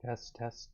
Test, test.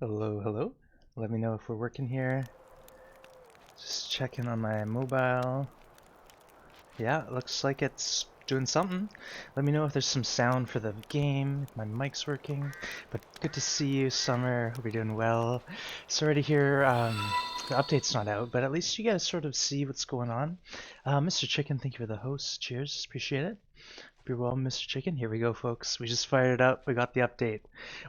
Hello, hello. Let me know if we're working here. Just checking on my mobile. Yeah, it looks like it's doing something. Let me know if there's some sound for the game, if my mic's working. But good to see you, Summer. Hope you're doing well. Sorry to hear the update's not out, but at least you guys sort of see what's going on. Mr. Chicken, thank you for the host. Cheers, appreciate it. Hope you're well, Mr. Chicken. Here we go, folks. We just fired it up. We got the update.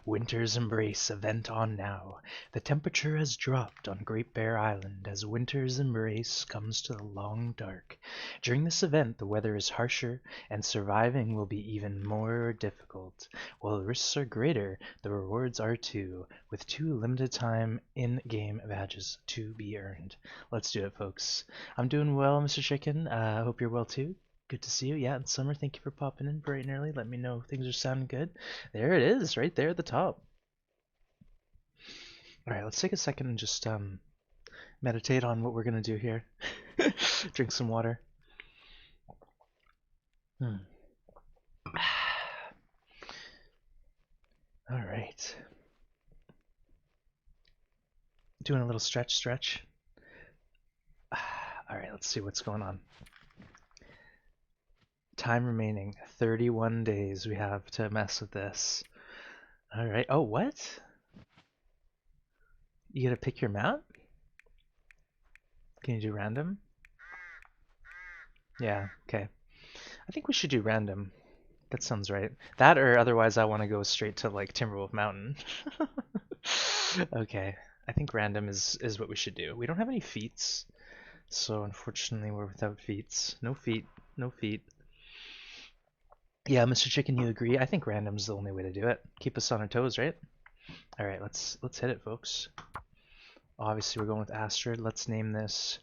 Winter's Embrace event on now. The temperature has dropped on Great Bear Island as Winter's Embrace comes to the long dark. During this event, the weather is harsher and surviving will be even more difficult. While the risks are greater, the rewards are too, with 2 limited time in-game badges to be earned. Let's do it, folks. I'm doing well, Mr. Chicken. I hope you're well too. Good to see you. Yeah, and Summer, thank you for popping in bright and early. Let me know if things are sounding good. There it is, right there at the top. Alright, let's take a second and just meditate on what we're gonna do here. Drink some water. Alright. Doing a little stretch. Alright, let's see what's going on. Time remaining 31 days we have to mess with this. Alright. Oh, what? You gotta pick your mount? Can you do random? Yeah, okay. I think we should do random. That sounds right. That or otherwise I want to go straight to like Timberwolf Mountain. Okay. I think random is what we should do. We don't have any feats. So unfortunately we're without feats. No feet. No feet. Yeah, Mr. Chicken, you agree? I think random's the only way to do it. Keep us on our toes, right? Alright, let's hit it, folks. Obviously we're going with Astrid. Let's name this.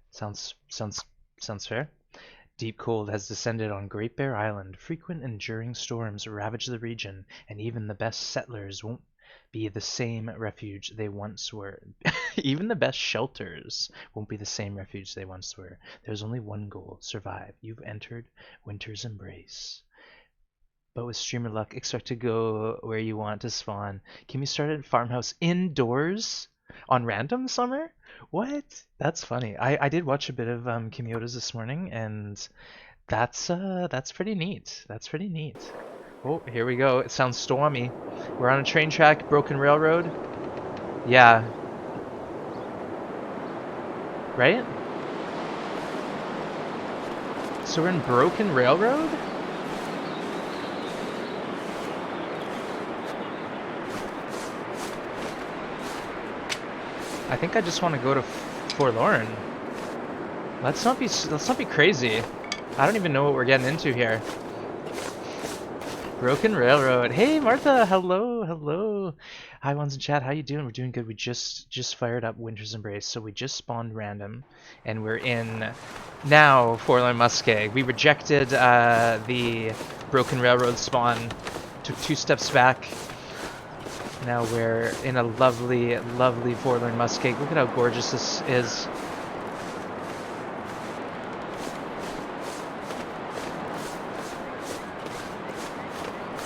Sounds fair. Deep cold has descended on Great Bear Island. Frequent enduring storms ravage the region, and even the best settlers won't be the same refuge they once were. Even the best shelters won't be the same refuge they once were. There's only one goal: survive. You've entered Winter's Embrace. But with streamer luck, expect to go where you want to spawn. Can we start at farmhouse indoors on random, Summer? What? That's funny. I did watch a bit of Kimiota's this morning, and that's pretty neat. That's pretty neat. Oh, here we go. It sounds stormy. We're on a train track, broken railroad. Yeah. Right? So we're in Broken Railroad? I think I just want to go to Forlorn. Let's not be crazy. I don't even know what we're getting into here. Broken Railroad. Hey Martha, hello, hello. Hi ones in chat, how you doing? We're doing good. We just fired up Winter's Embrace, so we just spawned random, and we're in now Forlorn Muskeg. We rejected the Broken Railroad spawn, took 2 steps back. Now we're in a lovely, lovely Forlorn Muskeg. Look at how gorgeous this is.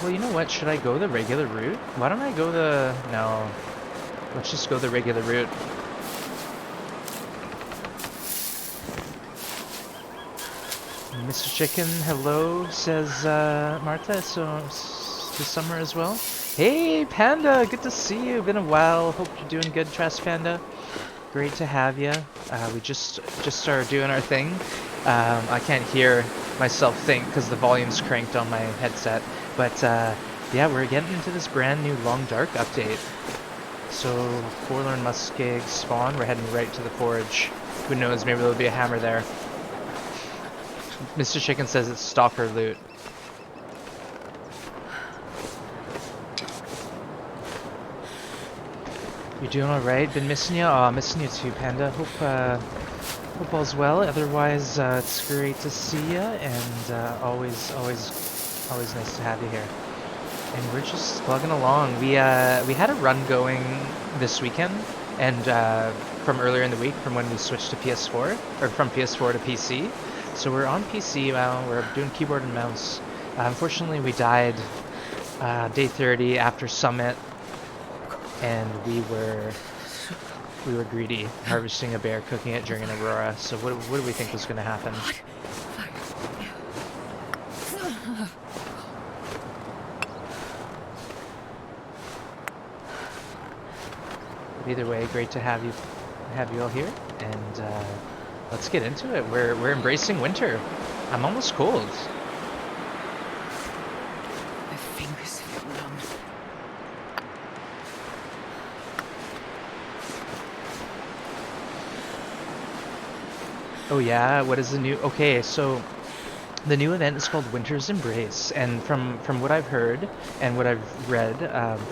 Well, you know what? Should I go the regular route? Why don't I go the... No. Let's just go the regular route. Mr. Chicken, hello, says Martha. So, to Summer as well. Hey, Panda! Good to see you. Been a while. Hope you're doing good, Trash Panda. Great to have you. We just started doing our thing. I can't hear myself think because the volume's cranked on my headset. But yeah, we're getting into this brand new Long Dark update. So Forlorn Muskeg spawn. We're heading right to the forge. Who knows? Maybe there'll be a hammer there. Mr. Chicken says it's stalker loot. You doing alright? Been missing you? Oh, missing you too, Panda. Hope all's well. Otherwise, it's great to see you, and always nice to have you here. And we're just plugging along. We had a run going this weekend, and from earlier in the week, from when we switched to PS4, or from PS4 to PC. So we're on PC now. We're doing keyboard and mouse. Unfortunately, we died day 30 after Summit. And we were greedy, harvesting a bear, cooking it during an aurora. So what do we think was going to happen? But either way, great to have you all here, and let's get into it. We're embracing winter. I'm almost cold. My fingers feel numb. Oh yeah, what is the new... Okay, so the new event is called Winter's Embrace, and from what I've heard and what I've read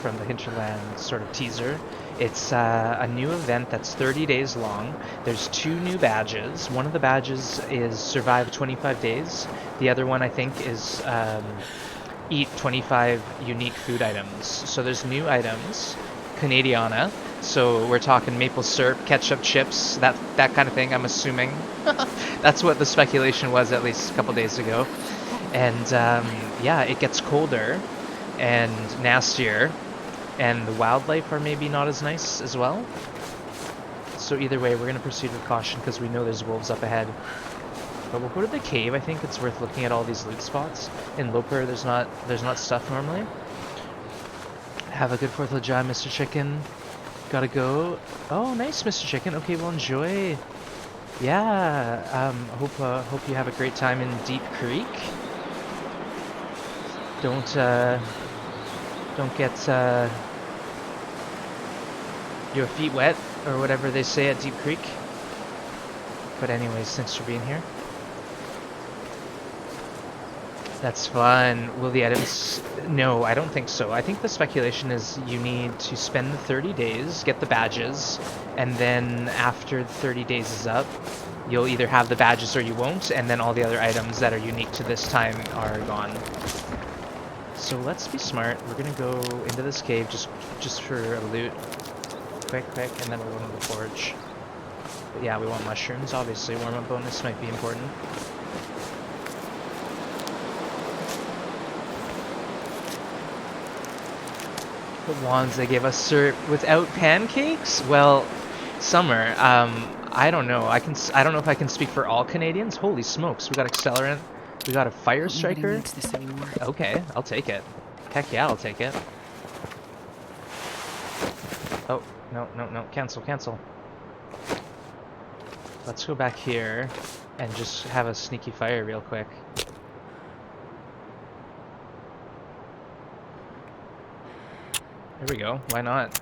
from the Hinterland sort of teaser, it's a new event that's 30 days long. There's 2 new badges. One of the badges is survive 25 days. The other one, I think, is eat 25 unique food items. So there's new items. Canadiana. So we're talking maple syrup, ketchup, chips, that kind of thing, I'm assuming. That's what the speculation was at least a couple days ago. And yeah, it gets colder and nastier, and the wildlife are maybe not as nice as well. So either way, we're going to proceed with caution because we know there's wolves up ahead. But we'll go to the cave. I think it's worth looking at all these loot spots. In Loper, there's not stuff normally. Have a good 4th of July, Mr. Chicken. Gotta go. Oh, nice, Mr. Chicken. Okay, well, enjoy. Yeah, hope you have a great time in Deep Creek. Don't get your feet wet or whatever they say at Deep Creek. But anyways, thanks for being here. That's fun. Will the items... No, I don't think so. I think the speculation is you need to spend the 30 days, get the badges, and then after the 30 days is up, you'll either have the badges or you won't, and then all the other items that are unique to this time are gone. So let's be smart. We're gonna go into this cave just for a loot. Quick, and then we'll go into the forge. But yeah, we want mushrooms, obviously. Warm-up bonus might be important. The wands they gave us, sir, without pancakes? Well, Summer, I don't know. I don't know if I can speak for all Canadians. Holy smokes, we got accelerant, we got a fire striker. Nobody needs this anymore. Okay, I'll take it. Heck yeah, I'll take it. Oh, no, cancel. Let's go back here. and just have a sneaky fire real quick. There we go. Why not?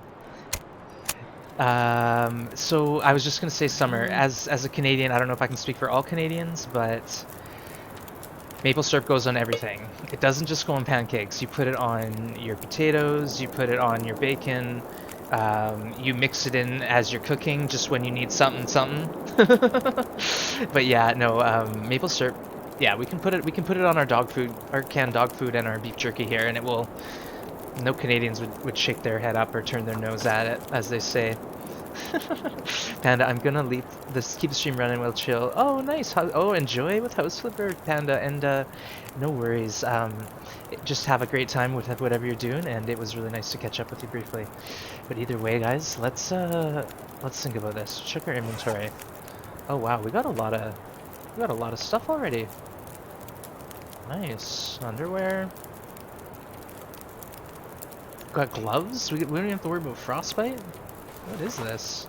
So I was just gonna say, Summer, as a Canadian, I don't know if I can speak for all Canadians, but maple syrup goes on everything. It doesn't just go on pancakes. You put it on your potatoes, you put it on your bacon, you mix it in as you're cooking, just when you need something. But yeah, no, maple syrup. Yeah, we can put it on our dog food, our canned dog food, and our beef jerky here, and it will. No Canadians would shake their head up or turn their nose at it, as they say. Panda, I'm gonna leave this. Keep the stream running. We'll chill. Oh, nice. Oh, enjoy with House Flipper, Panda, and no worries. Just have a great time with whatever you're doing, and it was really nice to catch up with you briefly. But either way, guys, let's think about this. Check our inventory. Oh wow, we got a lot of stuff already. Nice underwear. Got gloves. We don't even have to worry about frostbite. What is this?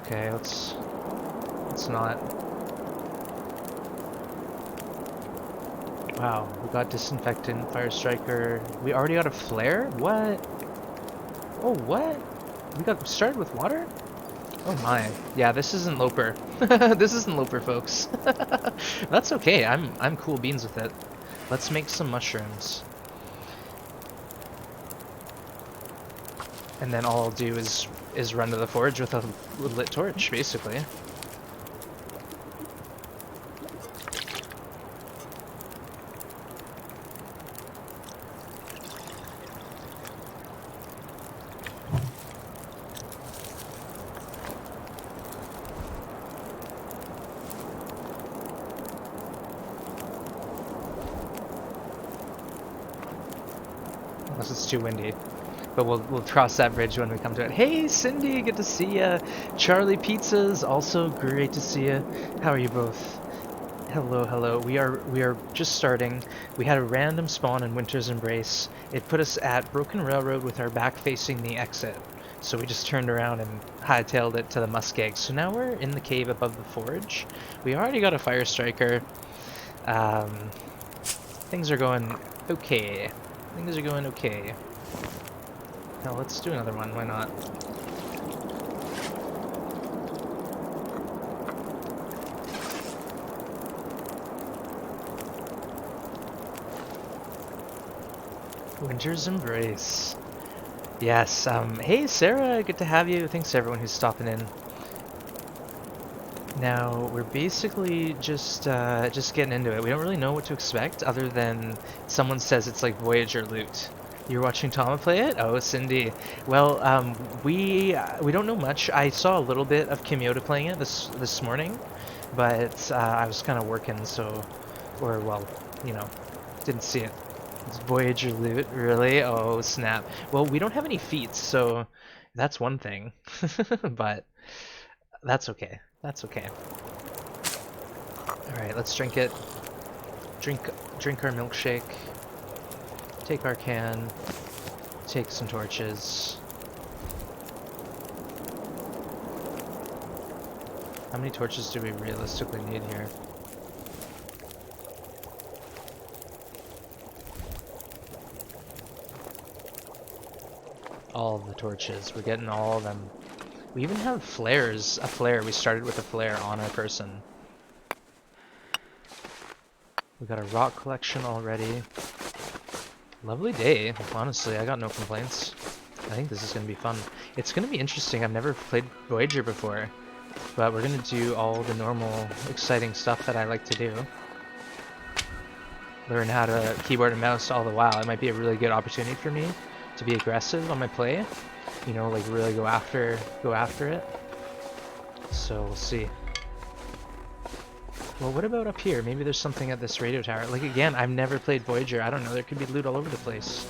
Okay, let's not. Wow, we got disinfectant, fire striker. We already got a flare? What? Oh, what? We got started with water? Oh my. Yeah, this isn't Loper. This isn't Loper, folks. That's okay. I'm cool beans with it. Let's make some mushrooms. And then all I'll do is run to the forge with a lit torch, basically. Unless it's too windy. But we'll cross that bridge when we come to it. Hey Cindy, good to see ya. Charlie Pizzas, also great to see ya. How are you both? Hello, hello. We are just starting. We had a random spawn in Winter's Embrace. It put us at Broken Railroad with our back facing the exit. So we just turned around and hightailed it to the muskeg. So now we're in the cave above the forge. We already got a fire striker. Things are going okay. Things are going okay. Now let's do another one, why not? Winter's Embrace. Yes, hey Sarah, good to have you. Thanks to everyone who's stopping in. Now, we're basically just getting into it. We don't really know what to expect, other than someone says it's like Voyager loot. You're watching Tama play it? Oh, Cindy. Well, we don't know much. I saw a little bit of Kimiota playing it this morning, but I was kind of working, so, or well, you know, didn't see it. It's Voyager loot, really? Oh snap. Well, we don't have any feats, so that's one thing, but that's okay. That's okay. All right, let's drink it. Drink our milkshake. Take our can. Take some torches. How many torches do we realistically need here? All of the torches. We're getting all of them. We even have flares. A flare. We started with a flare on our person. We got a rock collection already. Lovely day. Honestly, I got no complaints. I think this is going to be fun. It's going to be interesting. I've never played Voyager before. But we're going to do all the normal, exciting stuff that I like to do. Learn how to keyboard and mouse all the while. It might be a really good opportunity for me to be aggressive on my play. You know, like really go after it. So we'll see. Well, what about up here? Maybe there's something at this radio tower. Like again, I've never played Voyager. I don't know. There could be loot all over the place.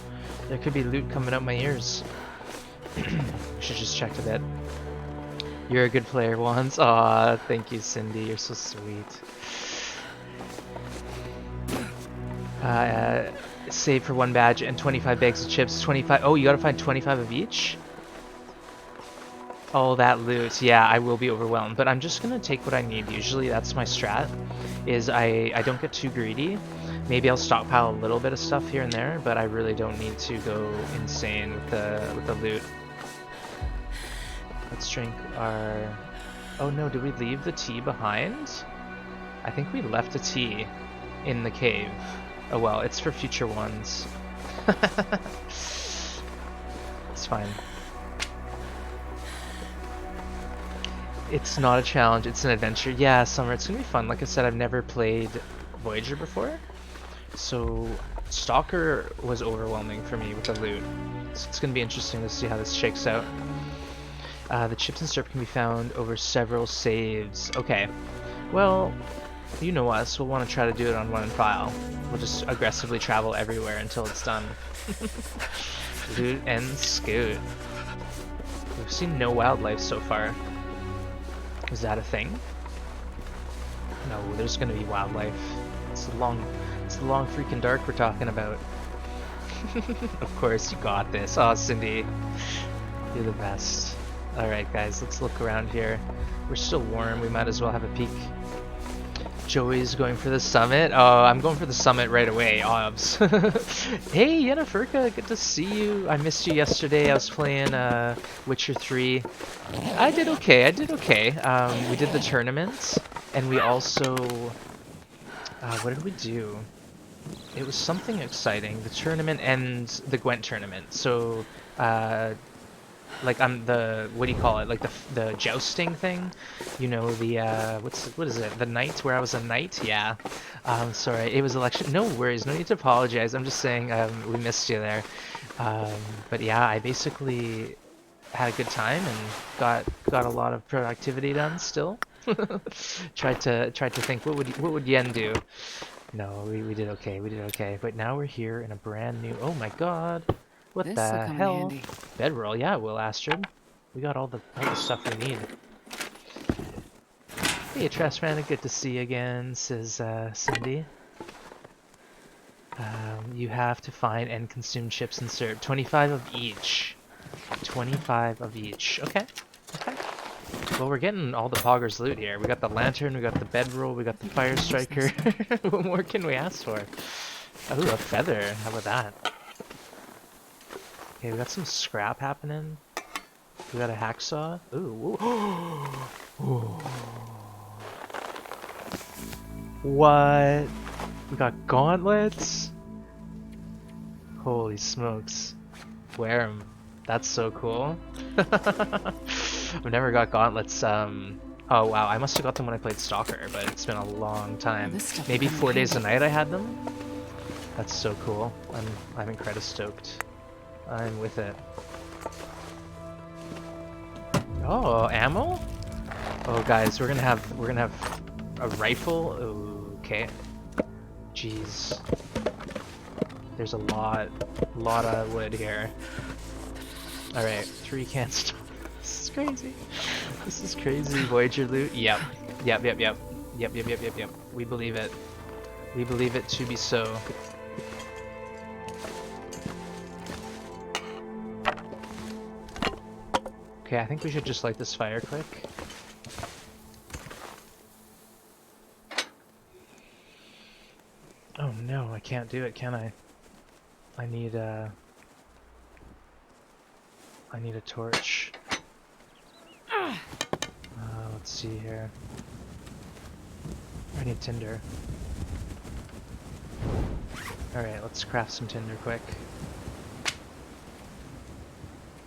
There could be loot coming out my ears. Should just check a bit. You're a good player once. Aw, thank you, Cindy. You're so sweet. Save for one badge and 25 bags of chips. 25. Oh, you gotta find 25 of each? all that loot, yeah, I will be overwhelmed. But I'm just gonna take what I need. Usually that's my strat, is I don't get too greedy. Maybe I'll stockpile a little bit of stuff here and there, but I really don't need to go insane with the loot. Let's drink our... Oh no, did we leave the tea behind? I think we left a tea in the cave. Oh well, it's for future ones. It's fine. It's not a challenge, it's an adventure. Yeah, Summer, it's gonna be fun. Like I said, I've never played Voyager before, so Stalker was overwhelming for me with the loot. So it's gonna be interesting to see how this shakes out. The chips and syrup can be found over several saves. Okay, well, you know us, we'll want to try to do it on one file. We'll just aggressively travel everywhere until it's done. Loot and scoot. We've seen no wildlife so far. Is that a thing? No, there's gonna be wildlife. It's the long freaking dark we're talking about. Of course, you got this. Oh, Cindy, you're the best. All right, guys, let's look around here. We're still warm. We might as well have a peek. Joey's going for the summit. Oh, I'm going for the summit right away, obs. Hey, Yenneferka, good to see you. I missed you yesterday. I was playing Witcher 3. I did okay. We did the tournament, and we also... what did we do? It was something exciting. The tournament and the Gwent tournament. So, like I'm the, what do you call it? Like the jousting thing, you know, the what is it? The knight, where I was a knight. Yeah. Sorry, it was election. No worries, no need to apologize. I'm just saying we missed you there. But yeah, I basically had a good time and got a lot of productivity done. Still, tried to think what would Yen do. No, we did okay. We did okay. But now we're here in a brand new. Oh my God. What This'll the come in hell? handy. Bedroll, yeah, Will Astrid. We got all the stuff we need. Hey, Trashman, good to see you again, says Cindy. You have to find and consume chips and syrup. 25 of each. 25 of each. Okay. Okay. Well, we're getting all the Poggers loot here. We got the lantern, we got the bedroll, we got the fire striker. What more can we ask for? Oh, a feather. How about that? Okay, we got some scrap happening. We got a hacksaw. Ooh. Ooh. What? We got gauntlets? Holy smokes. Wear them. That's so cool. I've never got gauntlets. Oh wow, I must have got them when I played Stalker, but it's been a long time. Maybe 4 days a night I had them? That's so cool. I'm incredibly stoked. I'm with it. Oh, ammo? Oh, guys, we're gonna have a rifle. Okay. Jeez. There's a lot of wood here. All right, 3 cans. This is crazy. This is crazy. Voyager loot. Yep. We believe it. We believe it to be so. Okay, I think we should just light this fire quick. Oh no, I can't do it, can I? I need a torch. Let's see here. I need tinder. Alright, let's craft some tinder quick.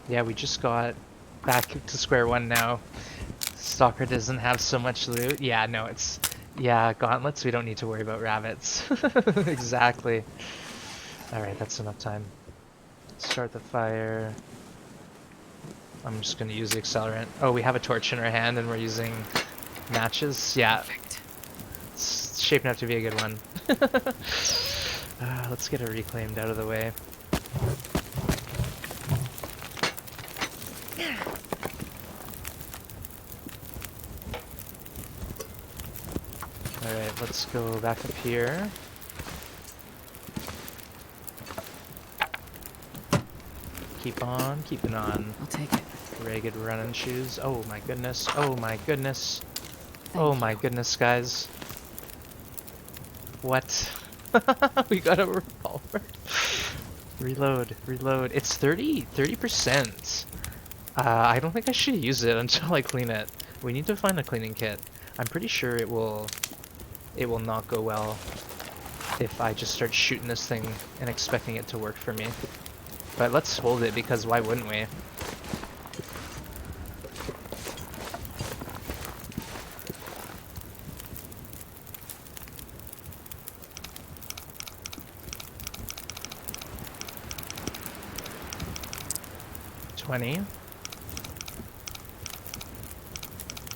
Yeah, we just got back to square one now. Stalker doesn't have so much loot. Yeah, no, it's... Yeah, gauntlets, we don't need to worry about rabbits. Exactly. Alright, that's enough time. Start the fire. I'm just gonna use the accelerant. Oh, we have a torch in our hand and we're using matches. Yeah. Perfect. It's shaping up to be a good one. Let's get it reclaimed out of the way. Alright, let's go back up here. Keep on keeping on. I'll take it. Ragged running shoes. Oh my goodness. Oh my goodness. Oh Thank my you. goodness, guys. What? We got a revolver. Reload, reload. It's 30%. I don't think I should use it until I clean it. We need to find a cleaning kit. I'm pretty sure it will not go well if I just start shooting this thing and expecting it to work for me. But let's hold it, because why wouldn't we?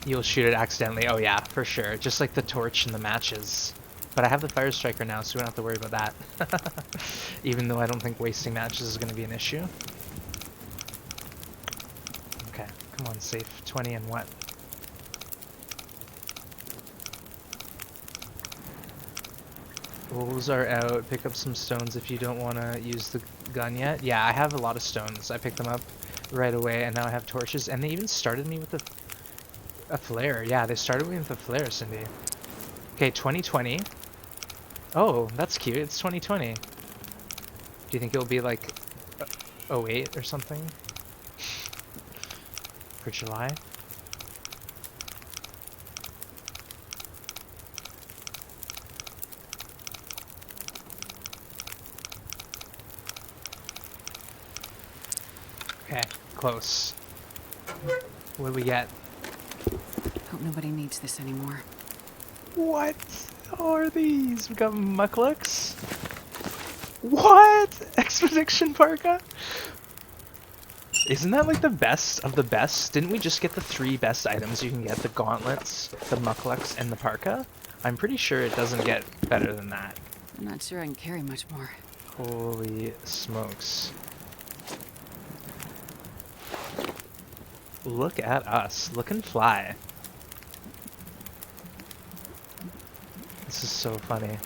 You'll shoot it accidentally. Oh yeah, for sure. Just like the torch in the matches. But I have the fire striker now, so we don't have to worry about that. Even though I don't think wasting matches is going to be an issue. Okay, come on, safe. 20 and what? Wolves are out. Pick up some stones if you don't want to use the gun yet. Yeah, I have a lot of stones. I picked them up right away, and now I have torches. And they even started me with a flare. Yeah, they started me with a flare, Cindy. Okay, 2020. Oh, that's cute. It's 2020. Do you think it'll be like 08 or something? For July? Okay, close. What do we get? Hope nobody needs this anymore. What are these? We got mucklucks? What? Expedition parka? Isn't that like the best of the best? Didn't we just get the 3 best items you can get? The gauntlets, the mucklucks, and the parka? I'm pretty sure it doesn't get better than that. I'm not sure I can carry much more. Holy smokes. Look at us. Look and fly. This is so funny.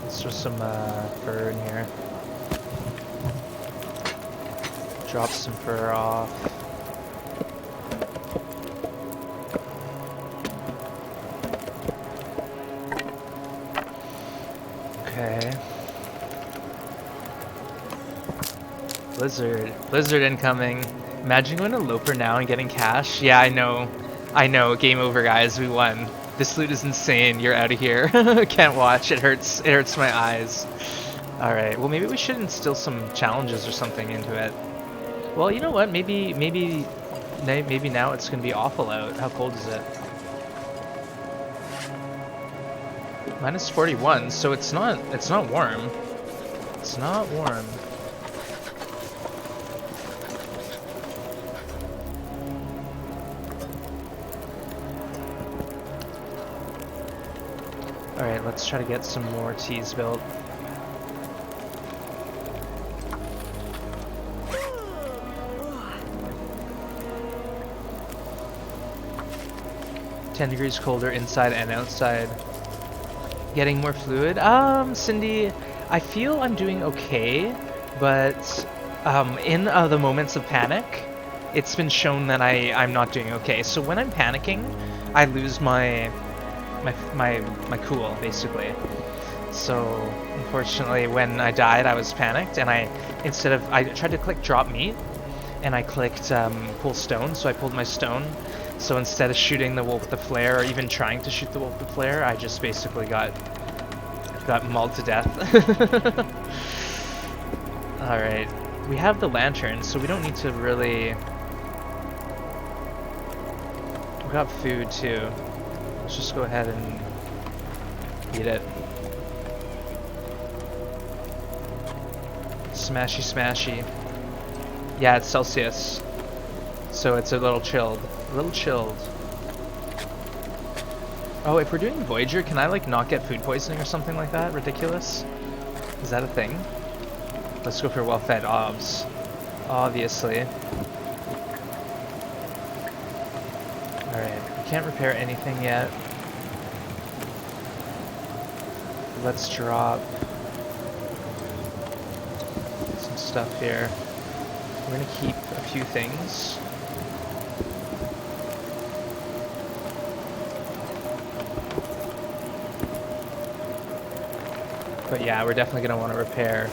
Let's throw some fur in here. Drop some fur off. Okay. Blizzard. Blizzard incoming. Imagine going to Loper now and getting cash. Yeah, I know. I know. Game over, guys. We won. This loot is insane. You're out of here. Can't watch. It hurts. It hurts my eyes. Alright. Well, maybe we should instill some challenges or something into it. Well, you know what? Maybe now it's going to be awful out. How cold is it? Minus 41, so it's not warm. It's not warm. Alright, let's try to get some more teas built. $10 colder inside and outside. Getting more fluid. Cindy, I feel I'm doing okay, but in the moments of panic, it's been shown that I'm not doing okay. So when I'm panicking, I lose my cool, basically. So unfortunately, when I died, I was panicked, and I tried to click drop meat, and I clicked pull stone, so I pulled my stone. So instead of shooting the wolf with the flare, or even trying to shoot the wolf with the flare, I just basically got mauled to death. Alright, we have the lantern, so we don't need to really... We got food too. Let's just go ahead and eat it. Smashy smashy. Yeah, it's Celsius. So it's a little chilled. A little chilled. Oh, if we're doing Voyager, can I like not get food poisoning or something like that? Ridiculous. Is that a thing? Let's go for well-fed obs. Obviously. Alright, we can't repair anything yet. Let's drop some stuff here. We're gonna keep a few things. But yeah, we're definitely gonna want to repair.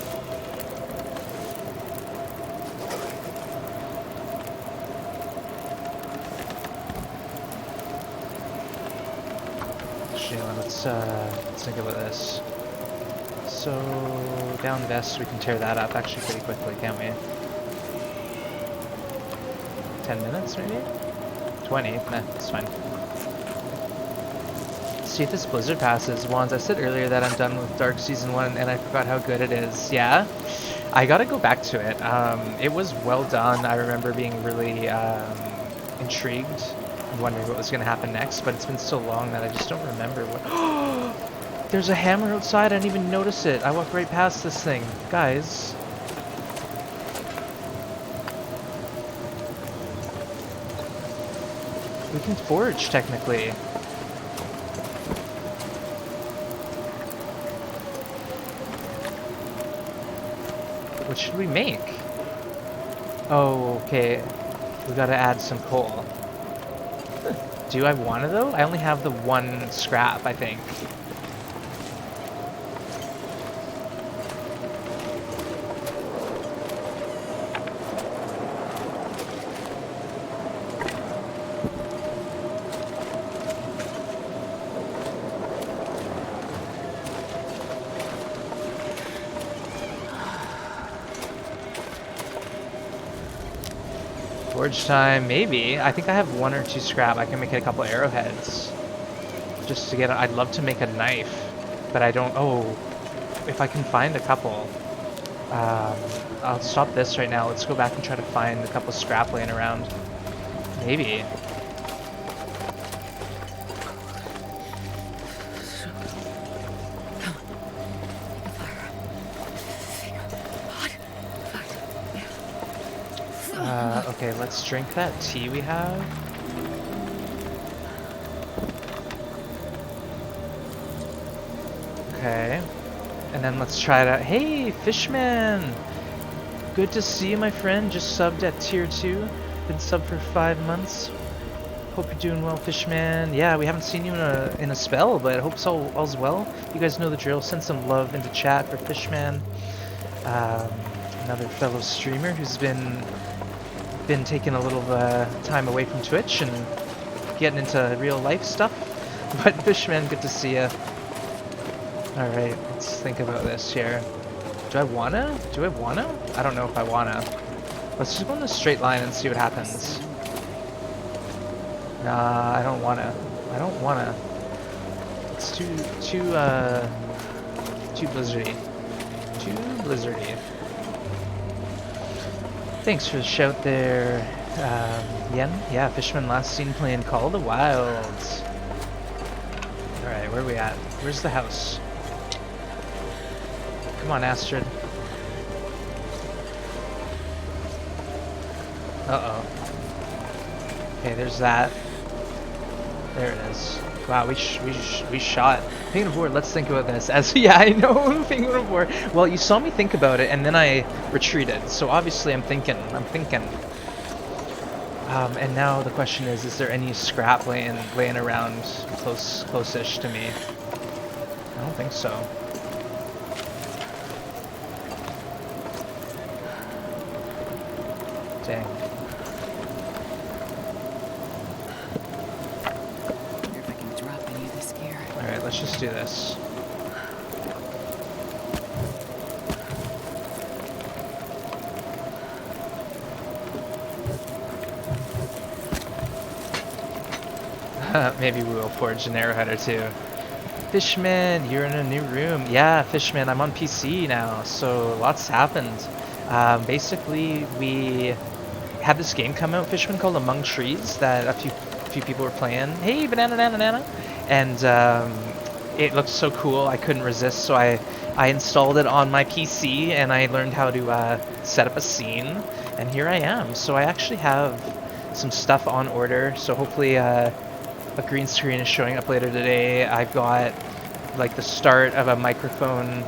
Actually, let's think about this. So down vest, we can tear that up actually pretty quickly, can't we? 10 minutes maybe? 20? Nah, that's fine. See if this blizzard passes. Wands, I said earlier that I'm done with Dark Season 1 and I forgot how good it is. Yeah? I gotta go back to it. It was well done. I remember being really intrigued and wondering what was gonna happen next, but it's been so long that I just don't remember what... There's a hammer outside, I didn't even notice it. I walked right past this thing. Guys. We can forge, technically. What should we make? Oh, okay. We gotta add some coal. Do I want to, though? I only have the one scrap, I think. Forge time, maybe. I think I have 1 or 2 scrap. I can make it a couple arrowheads. Just to get I'd love to make a knife, but I don't... Oh, if I can find a couple. I'll stop this right now. Let's go back and try to find a couple scrap laying around. Maybe. Okay, let's drink that tea we have. Okay. And then let's try to... Hey, Fishman! Good to see you, my friend. Just subbed at tier 2. Been subbed for 5 months. Hope you're doing well, Fishman. Yeah, we haven't seen you in a spell, but I hope all's well. You guys know the drill. Send some love into chat for Fishman. Another fellow streamer who's been taking a little time away from Twitch and getting into real life stuff. But Fishman, good to see you. Alright, let's think about this here. Do I wanna? I don't know if I wanna. Let's just go in a straight line and see what happens. Nah, I don't wanna. It's too blizzardy. Too blizzardy. Thanks for the shout there, Yen. Yeah, Fishman last seen playing Call of the Wilds. Alright, where are we at? Where's the house? Come on, Astrid. Uh-oh. Okay, there's that. There it is. Wow, we shot. Penguin of War, let's think about this. Yeah, I know, Penguin of War. Well, you saw me think about it, and then I retreated. So obviously I'm thinking. And now the question is there any scrap laying around close-ish to me? I don't think so. Dang. Alright, let's just do this. Maybe we will forge an arrowhead or 2. Fishman, you're in a new room. Yeah, Fishman, I'm on PC now, so lots happened. Basically, we had this game come out, Fishman, called Among Trees, that a few people were playing. Hey, banana. And it looked so cool, I couldn't resist, so I installed it on my PC, and I learned how to set up a scene, and here I am. So I actually have some stuff on order. So hopefully a green screen is showing up later today. I've got like the start of a microphone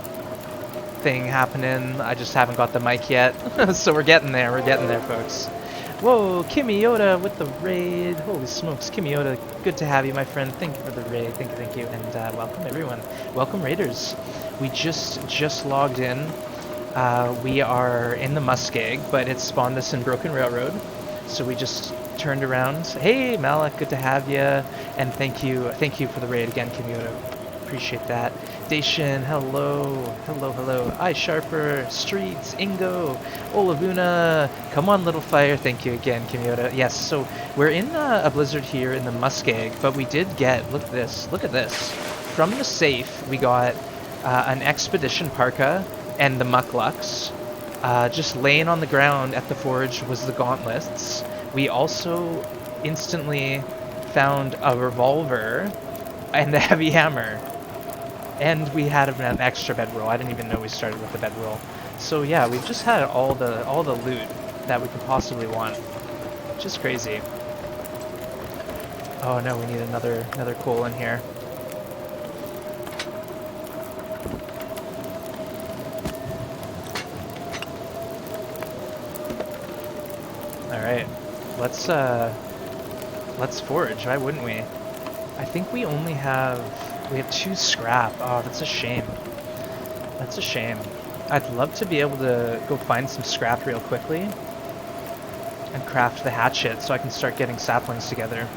thing happening. I just haven't got the mic yet. So we're getting there. We're getting there, folks. Whoa, kimiota with the raid. Holy smokes, kimiota. Good to have you, my friend. Thank you for the raid. Thank you. And welcome, everyone. Welcome, raiders. We just logged in. We are in the muskeg, but it spawned us in Broken Railroad. So we just turned around. Hey, Malak, good to have you. And thank you for the raid again, kimiota. Appreciate that. Dacian, hello. I Sharper, Streets, Ingo, Olavuna. Come on, Little Fire. Thank you again, kimiota. Yes, so we're in a blizzard here in the muskeg, but we did get, look at this. From the safe, we got an expedition parka and the mucklucks. Just laying on the ground at the forge was the gauntlets. We also instantly found a revolver and a heavy hammer. And we had an extra bedroll. I didn't even know we started with the bedroll. So yeah, we've just had all the loot that we could possibly want. Just crazy. Oh no, we need another coal in here. All right, let's forage. Why wouldn't we? I think we have 2 scrap. Oh, that's a shame. That's a shame. I'd love to be able to go find some scrap real quickly and craft the hatchet so I can start getting saplings together.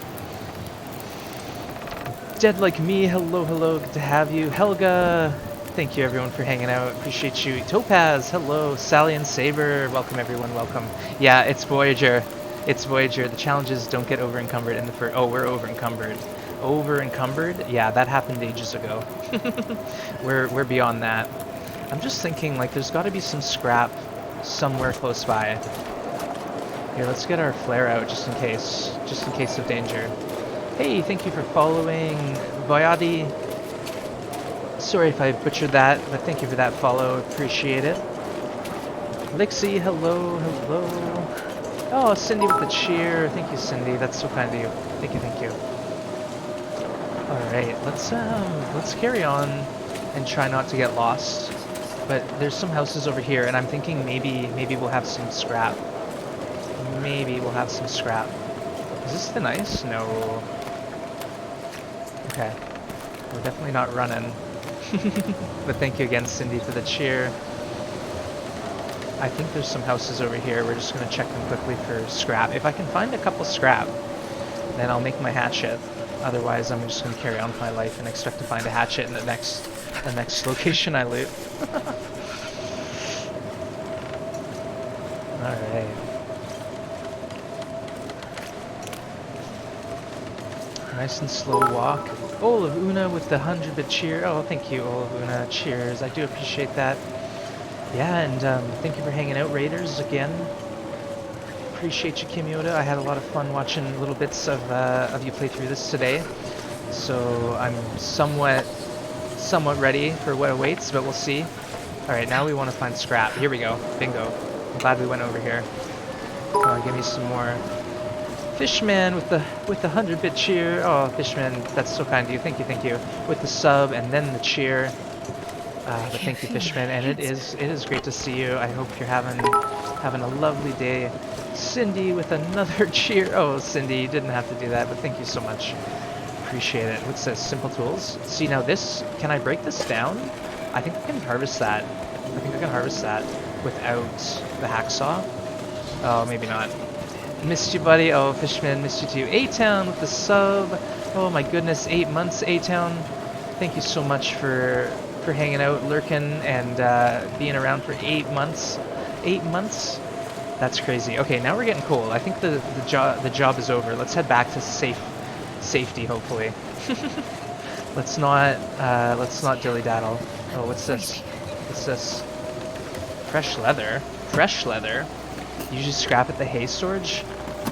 Dead Like Me, hello, good to have you. Helga, thank you everyone for hanging out. Appreciate you. Topaz, hello. Sally and Saber, welcome everyone, welcome. Yeah, it's Voyager. It's Voyager. The challenges don't get over-encumbered in the first... Oh, we're over-encumbered. Over-encumbered? Yeah, that happened ages ago. We're beyond that. I'm just thinking, like, there's got to be some scrap somewhere close by. Here, let's get our flare out just in case of danger. Hey, thank you for following, Voyadi. Sorry if I butchered that, but thank you for that follow. Appreciate it. Lixie, hello. Oh, Cindy with the cheer. Thank you, Cindy. That's so kind of you. Thank you. All right, let's carry on and try not to get lost. But there's some houses over here, and I'm thinking maybe we'll have some scrap. Is this thin ice? No. Okay. We're definitely not running. But thank you again, Cindy, for the cheer. I think there's some houses over here. We're just going to check them quickly for scrap. If I can find a couple scrap, then I'll make my hatchet. Otherwise, I'm just going to carry on with my life and expect to find a hatchet in the next location I loot. Alright. Nice and slow walk. Olav Una with the 100-bit cheer. Oh, thank you, Olav Una. Cheers. I do appreciate that. Yeah, and thank you for hanging out, Raiders, again. Appreciate you, kimiota. I had a lot of fun watching little bits of you play through this today. So I'm somewhat ready for what awaits, but we'll see. Alright, now we want to find scrap. Here we go. Bingo. I'm glad we went over here. Give me some more. Fishman with the 100-bit cheer. Oh, Fishman, that's so kind of you. Thank you. With the sub and then the cheer. But thank you, Fishman, and it is great to see you. I hope you're having a lovely day. Cindy with another cheer. Oh, Cindy, you didn't have to do that, but thank you so much. Appreciate it. What's this? Simple tools. See, now this, can I break this down? I think I can harvest that. Without the hacksaw. Oh, maybe not. Missed you, buddy. Oh, Fishman, missed you too. A-Town with the sub. Oh my goodness, 8 months, A-Town. Thank you so much for hanging out, lurking, and being around for 8 months. 8 months? That's crazy. Okay, now we're getting cold. I think the job is over. Let's head back to safety, hopefully. Let's not dilly-daddle. Oh, what's this? Fresh leather. You just scrap at the hay storage?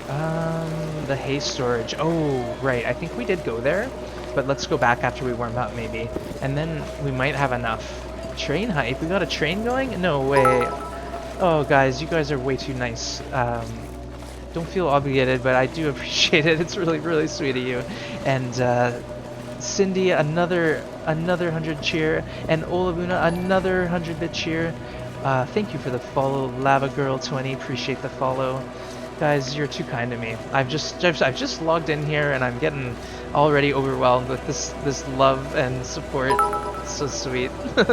The hay storage. Oh, right. I think we did go there, but let's go back after we warm up, maybe. And then we might have enough. Train hype? We got a train going? No way. Oh, guys, you guys are way too nice. Don't feel obligated, but I do appreciate it. It's really, really sweet of you. And Cindy, another 100 cheer, and Olabuna, another 100-bit cheer. Thank you for the follow, Lava Girl 20. Appreciate the follow, guys. You're too kind to me. I've just logged in here, and I'm getting already overwhelmed with this love and support. It's so sweet.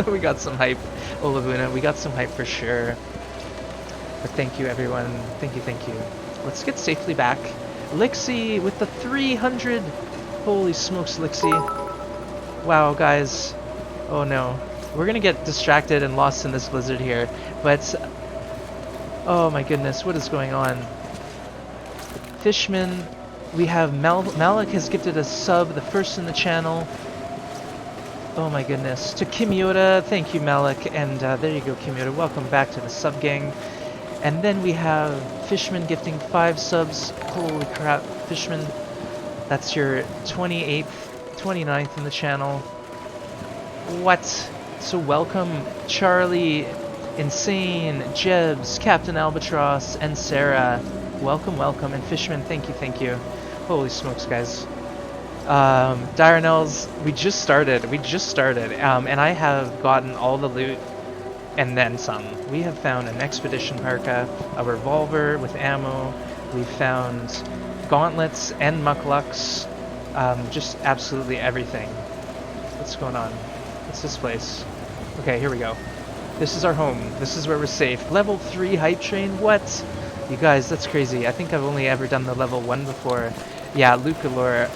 We got some hype, Olabuna. We got some hype for sure. But thank you, everyone. Thank you, thank you. Let's get safely back. Lixie with the 300. Holy smokes, Lixie. Wow, guys. Oh no. We're gonna get distracted and lost in this blizzard here. But, oh my goodness, what is going on? Fishman, we have Malik has gifted a sub, the first in the channel. Oh my goodness. To Kimiota, thank you, Malik. And there you go, Kimiota. Welcome back to the sub gang. And then we have Fishman gifting 5 subs. Holy crap, Fishman. That's your 28th, 29th in the channel. What? So welcome, Charlie, Insane, Jebs, Captain Albatross, and Sarah. Welcome, welcome. And Fishman, thank you, thank you. Holy smokes, guys. Direnels, we just started, and I have gotten all the loot and then some. We have found an expedition parka, a revolver with ammo, we found gauntlets and mucklucks, just absolutely everything. What's going on? What's this place? Okay, here we go. This is our home. This is where we're safe. Level 3 hype train? What? You guys, that's crazy. I think I've only ever done the level 1 before. Yeah, Lucalore,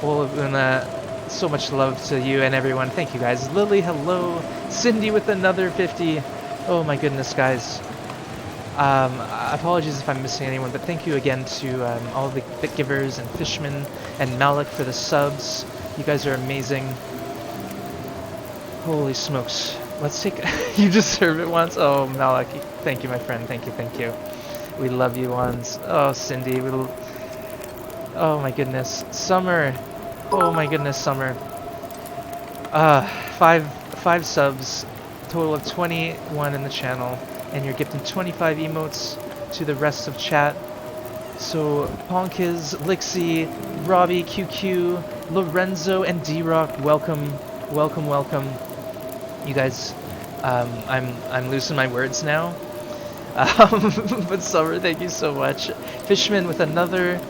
Olabuna, so much love to you and everyone. Thank you, guys. Lily, hello. Cindy with another 50. Oh my goodness, guys. Apologies if I'm missing anyone, but thank you again to all the bit givers and Fishman and Malik for the subs. You guys are amazing. Holy smokes. Let's take... You deserve it once. Oh, Malik. Thank you, my friend. Thank you, thank you. We love you once. Oh, Cindy. Oh my goodness. Summer. Oh my goodness, Summer. 5 subs. Total of 21 in the channel. And you're gifting 25 emotes to the rest of chat. So, Ponkiz, Lixie, Robbie, QQ, Lhorenzho, and D-Rock, welcome, welcome, welcome. You guys, I'm losing my words now. But Summer, thank you so much. Fishman with another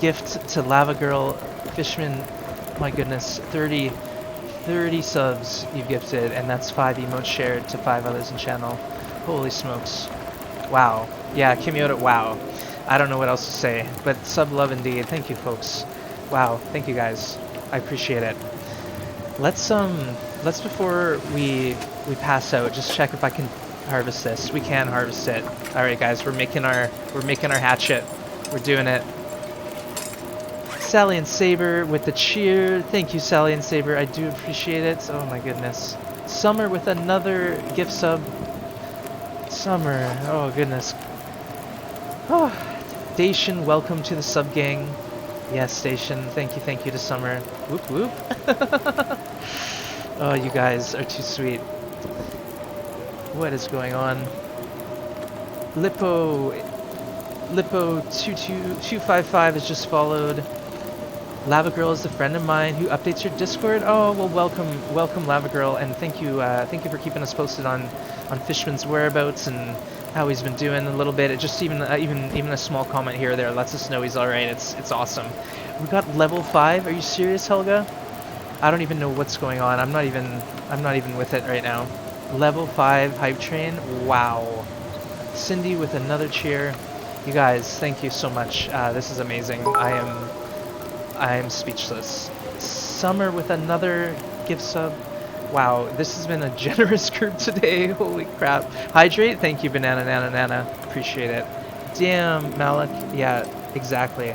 gift to Lava Girl. Fishman, my goodness, 30 subs you've gifted, and that's 5 emotes shared to 5 others in channel. Holy smokes. Wow. Yeah, Kimiota, wow. I don't know what else to say, but sub love indeed. Thank you, folks. Wow, thank you guys. I appreciate it. Let's before we pass out, just check if I can harvest this. We can harvest it. All right, guys, we're making our hatchet. We're doing it. Sally and Saber with the cheer. Thank you, Sally and Saber. I do appreciate it. Oh my goodness. Summer with another gift sub. Summer. Oh goodness. Oh, Station, welcome to the sub gang. Yes, Station. Thank you to Summer. Whoop whoop. Oh, you guys are too sweet. What is going on? Lippo 25255 has just followed. Lava Girl is a friend of mine who updates your Discord. Oh well, welcome Lava Girl, and thank you for keeping us posted on Fishman's whereabouts and how he's been doing a little bit. It just even a small comment here or there lets us know he's all right. It's awesome. We got level 5. Are you serious, Helga? I don't even know what's going on. I'm not even with it right now. Level 5 hype train. Wow. Cindy with another cheer. You guys, thank you so much. This is amazing. I am speechless. Summer with another gift sub. Wow, this has been a generous group today. Holy crap. Hydrate, thank you, Banana Nana Nana. Appreciate it. Damn, Malik. Yeah, exactly.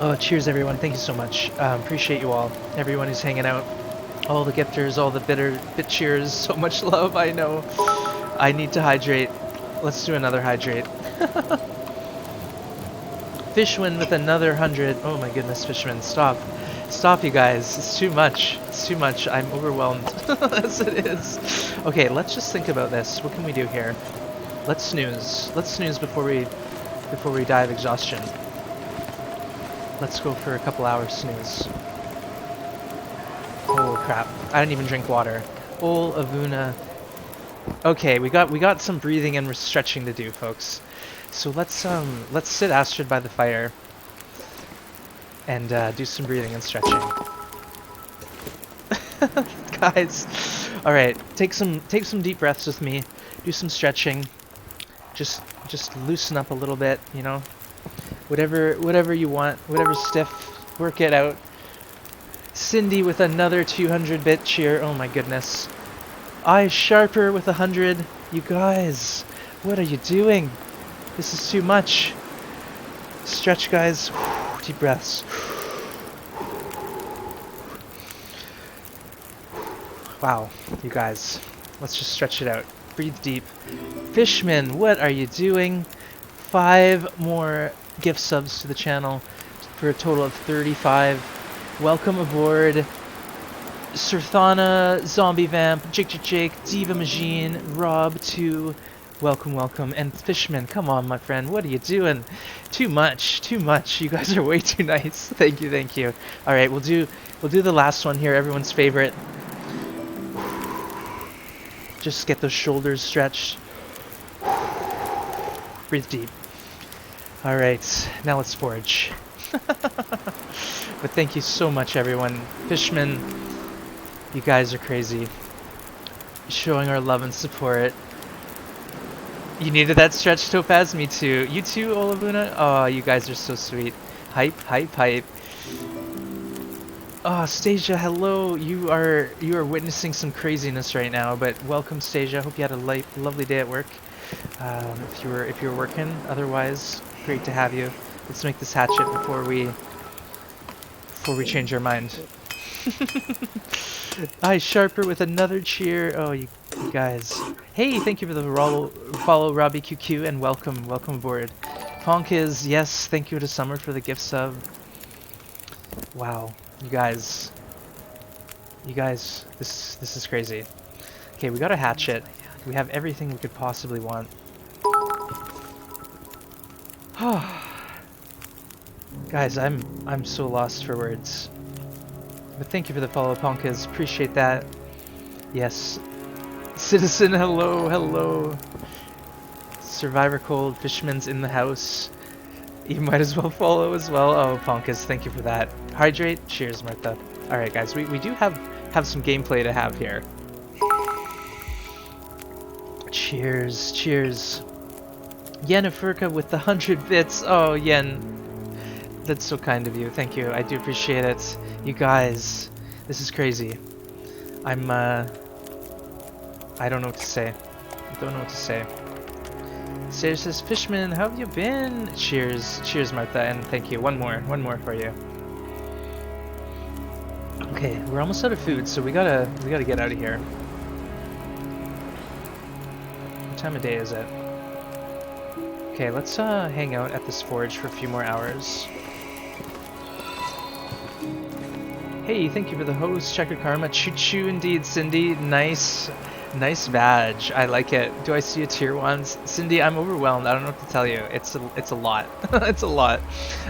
Oh, cheers, everyone. Thank you so much. Appreciate you all. Everyone who's hanging out. All the gifters, all the bit cheers. So much love, I know. I need to hydrate. Let's do another hydrate. Fishman with another 100. Oh my goodness, Fishman, stop. Stop, you guys. It's too much. It's too much. I'm overwhelmed as it is. Okay, let's just think about this. What can we do here? let's snooze. Let's snooze before we die of exhaustion. Let's go for a couple hours snooze. Oh crap! I didn't even drink water. Ol Avuna. Okay, we got some breathing and stretching to do, folks. So let's sit Astrid by the fire and do some breathing and stretching. Guys, all right, take some deep breaths with me. Do some stretching. Just loosen up a little bit, you know. Whatever you want, whatever's stiff, work it out. Cindy with another 200-bit cheer. Oh my goodness. Eye Sharper with 100. You guys, what are you doing? This is too much. Stretch, guys. Deep breaths. Wow, you guys. Let's just stretch it out. Breathe deep. Fishman, what are you doing? 5 more gift subs to the channel for a total of 35. Welcome aboard. Sirthana, Zombie Vamp, Jake, Diva Machine, Rob 2. Welcome. And Fishman, come on, my friend. What are you doing? Too much. You guys are way too nice. Thank you. All right, we'll do the last one here. Everyone's favorite. Just get those shoulders stretched. Breathe deep. All right, now let's forage. But thank you so much, everyone. Fishman, you guys are crazy. Showing our love and support. You needed that stretch, Topaz? Me too. You too, Olavuna? Oh, you guys are so sweet. Hype. Oh, Stasia, hello. You are witnessing some craziness right now, but welcome, Stasia. Hope you had a lovely day at work. If you were working, otherwise, great to have you. Let's make this hatchet before we change our mind. Eye Sharper with another cheer. Oh, you guys. Hey, thank you for the follow, Robbie QQ, and welcome aboard. Honk is, yes, thank you to Summer for the gift sub. Wow, you guys, this is crazy. Okay, we got a hatchet. We have everything we could possibly want. Guys, I'm so lost for words. But thank you for the follow, Ponkas. Appreciate that. Yes. Citizen, hello. Survivor Cold, Fishman's in the house. You might as well follow as well. Oh, Ponkas, thank you for that. Hydrate. Cheers, Martha. Alright, guys, we do have some gameplay to have here. Cheers. Yenneferka with the 100 bits. Oh, Yen. That's so kind of you. Thank you. I do appreciate it. You guys, this is crazy. I don't know what to say. Sarah says, Fishman, how have you been? Cheers, Martha, and thank you. One more for you. Okay, we're almost out of food, so we gotta get out of here. What time of day is it? Okay, let's hang out at this forge for a few more hours. Hey, thank you for the host, Checker Karma. Choo-choo indeed, Cindy. Nice badge. I like it. Do I see a tier 1? Cindy, I'm overwhelmed. I don't know what to tell you. It's a lot. It's a lot.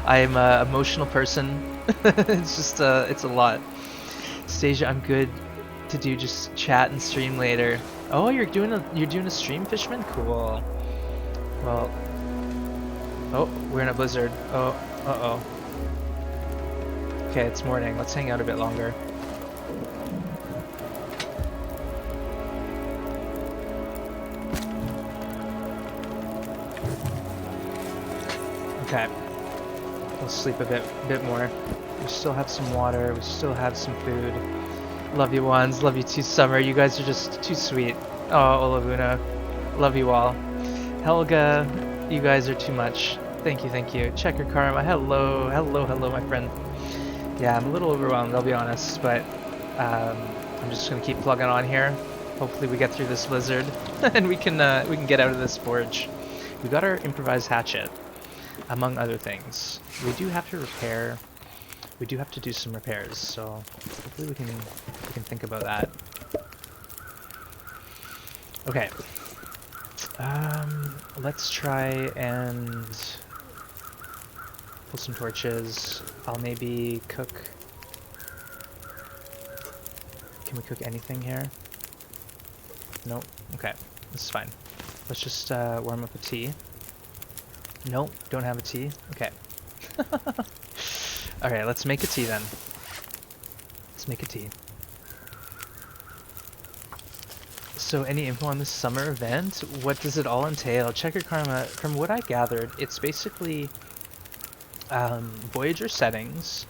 I'm an emotional person. It's a lot. Stasia, I'm good to do just chat and stream later. Oh, you're doing a stream, Fishman? Cool. Well, oh, we're in a blizzard. Oh, uh-oh. Okay, it's morning. Let's hang out a bit longer. Okay. We'll sleep a bit more. We still have some water. We still have some food. Love you, Wands. Love you too, Summer. You guys are just too sweet. Oh, Olavuna. Love you all. Helga, you guys are too much. Thank you. Checker Karma. Hello, my friend. Yeah, I'm a little overwhelmed, I'll be honest, but I'm just gonna keep plugging on here. Hopefully we get through this blizzard and we can get out of this forge. We got our improvised hatchet, among other things. We do have to repair. We do have to do some repairs, so hopefully we can think about that. Okay. Let's try and pull some torches. I'll maybe cook. Can we cook anything here? Nope. Okay, this is fine. Let's just warm up a tea. Nope, don't have a tea. Okay. Alright, let's make a tea then. Let's make a tea. So any info on this summer event? What does it all entail? Checkered Karma, from what I gathered, it's basically Voyager settings.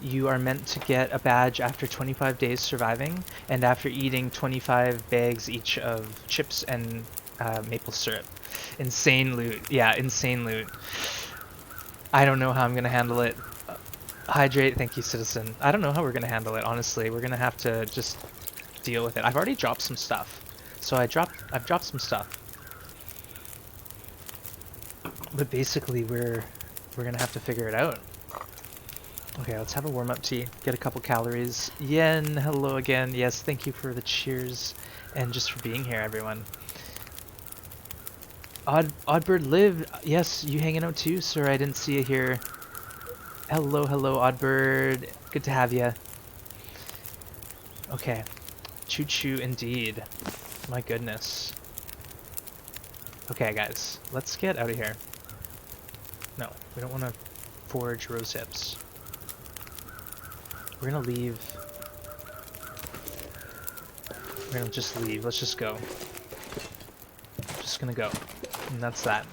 You are meant to get a badge after 25 days surviving, and after eating 25 bags each of chips and maple syrup. Insane loot. Yeah, insane loot. I don't know how I'm going to handle it. Hydrate, thank you, Citizen. I don't know how we're going to handle it, honestly. We're going to have to just deal with it. I've already dropped some stuff. So I've dropped some stuff. But basically we're gonna have to figure it out. Okay, let's have a warm-up tea. Get a couple calories. Yen, hello again. Yes, thank you for the cheers and just for being here, everyone. Oddbird Live, yes, you hanging out too, sir? I didn't see you here. Hello, Oddbird. Good to have you. Okay, choo-choo indeed. My goodness. Okay, guys, let's get out of here. No, we don't want to forge rose hips. We're gonna leave. We're gonna just leave. Let's just go. Just gonna go. And that's that.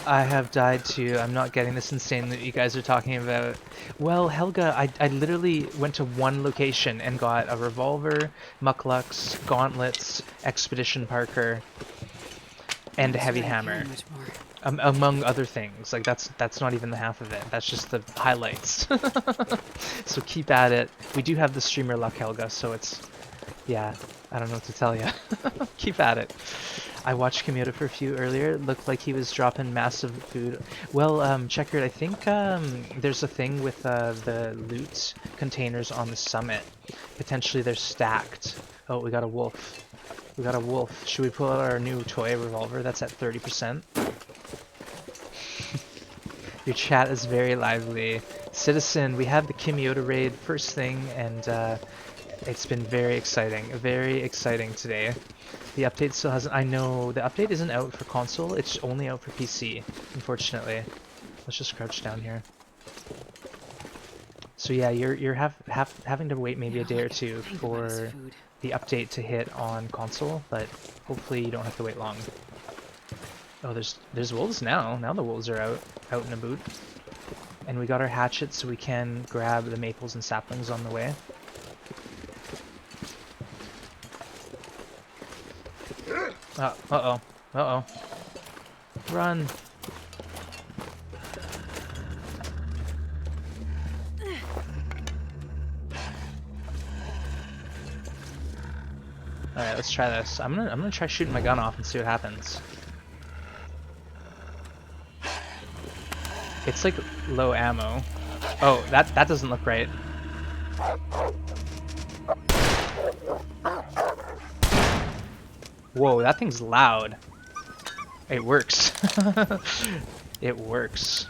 I have died too. I'm not getting this insane that you guys are talking about. Well, Helga, I literally went to one location and got a revolver, mucklux, gauntlets, expedition Parker, and a heavy hammer. Among other things. Like that's not even the half of it. That's just the highlights. So keep at it. We do have the streamer luck, Helga, so it's, yeah, I don't know what to tell you. Keep at it. I watched Kimiota for a few earlier. It looked like he was dropping massive food. Well, Checkered, I think there's a thing with the loot containers on the summit. Potentially they're stacked. Oh, we got a wolf. We got a wolf. Should we pull out our new toy revolver? That's at 30%. Your chat is very lively. Citizen, we had the Kimiota raid first thing, and it's been very exciting today. The update still hasn't. I know the update isn't out for console. It's only out for PC, unfortunately. Let's just crouch down here. So yeah, you're having to wait maybe a day or two for the update to hit on console, but hopefully you don't have to wait long. Oh, there's wolves now. Now the wolves are out and about. And we got our hatchet so we can grab the maples and saplings on the way. Uh-oh. Run. Alright, let's try this. I'm gonna try shooting my gun off and see what happens. It's like low ammo. Oh, that doesn't look right. Whoa, that thing's loud. It works. It works.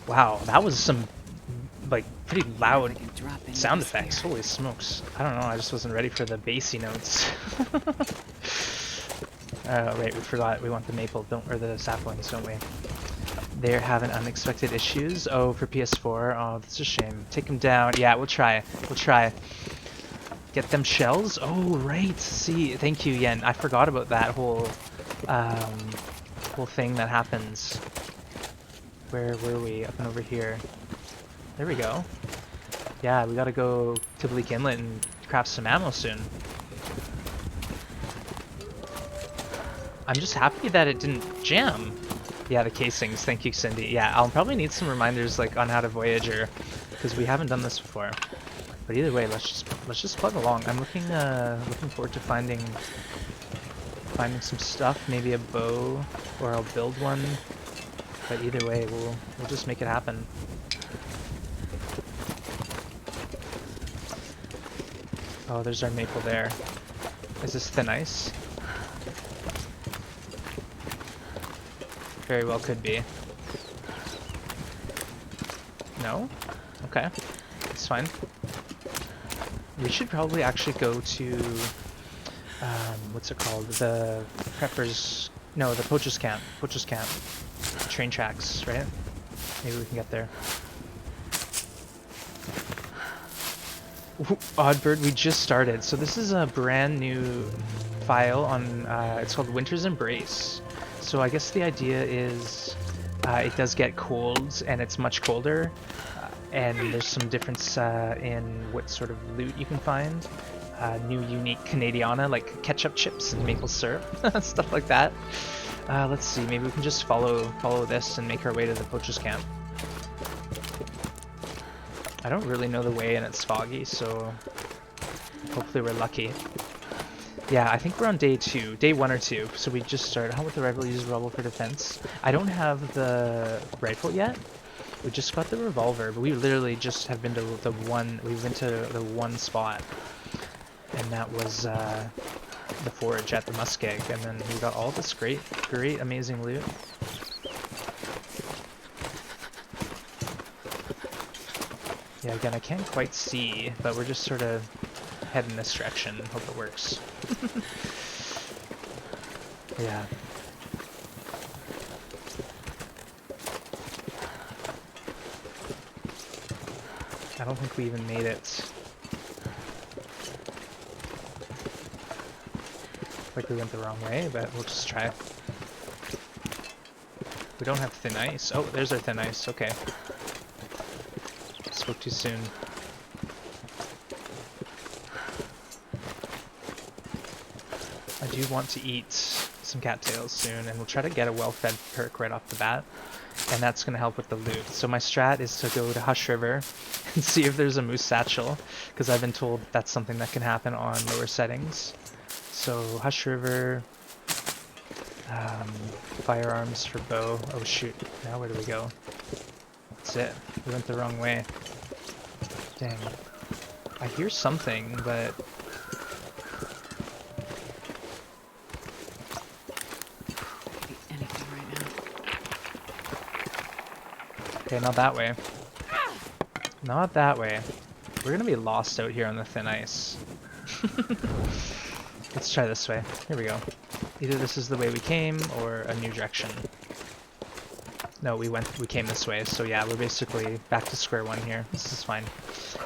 Wow, that was some like pretty loud sound effects. Holy smokes. I don't know, I just wasn't ready for the bassy notes. Right, we forgot we want the maple, or the saplings, don't we? They're having unexpected issues. Oh, for PS4. Oh, that's a shame. Take them down. Yeah, we'll try. We'll try. Get them shells? Oh, right. See, thank you, Yen. I forgot about that whole thing that happens. Where were we? Up and over here. There we go. Yeah, we gotta go to Bleak Inlet and craft some ammo soon. I'm just happy that it didn't jam. Yeah, the casings. Thank you, Cindy. Yeah, I'll probably need some reminders like on how to Voyager, because we haven't done this before. But either way, let's just plug along. I'm looking forward to finding some stuff, maybe a bow, or I'll build one. But either way, we'll just make it happen. Oh, there's our maple there. Is this thin ice? Very well could be. No? Okay. It's fine. We should probably actually go to... what's it called? The preppers... No, the poachers camp. Poachers camp. Train tracks, right? Maybe we can get there. Ooh, Oddbird, we just started. So this is a brand new file on... it's called Winter's Embrace. So I guess the idea is it does get cold, and it's much colder. And there's some difference in what sort of loot you can find. New unique kimiota, like ketchup chips and maple syrup, stuff like that. Let's see, maybe we can just follow this and make our way to the poachers camp. I don't really know the way and it's foggy, so hopefully we're lucky. Yeah, I think we're on day 2, day 1 or 2, so we just started. How about the rifle? Use rubble for defense. I don't have the rifle yet. We just got the revolver, but we literally just have been to the one spot. And that was the forge at the muskeg, and then we got all this great, amazing loot. Yeah, again, I can't quite see, but we're just sort of heading this direction. Hope it works. Yeah. I don't think we even made it. Like we went the wrong way, but we'll just try. We don't have thin ice. Oh, there's our thin ice. Okay. Spoke too soon. I do want to eat some cattails soon, and we'll try to get a well-fed perk right off the bat. And that's going to help with the loot. So my strat is to go to Hush River and see if there's a moose satchel, because I've been told that's something that can happen on lower settings. So Hush River, firearms for bow. Oh shoot, now where do we go? That's it. We went the wrong way. Dang. I hear something, but... Anything right now. Okay, not that way. Not that way. We're gonna be lost out here on the thin ice. Let's try this way. Here we go. Either this is the way we came, or a new direction. No, we came this way, so yeah, we're basically back to square one here. This is fine.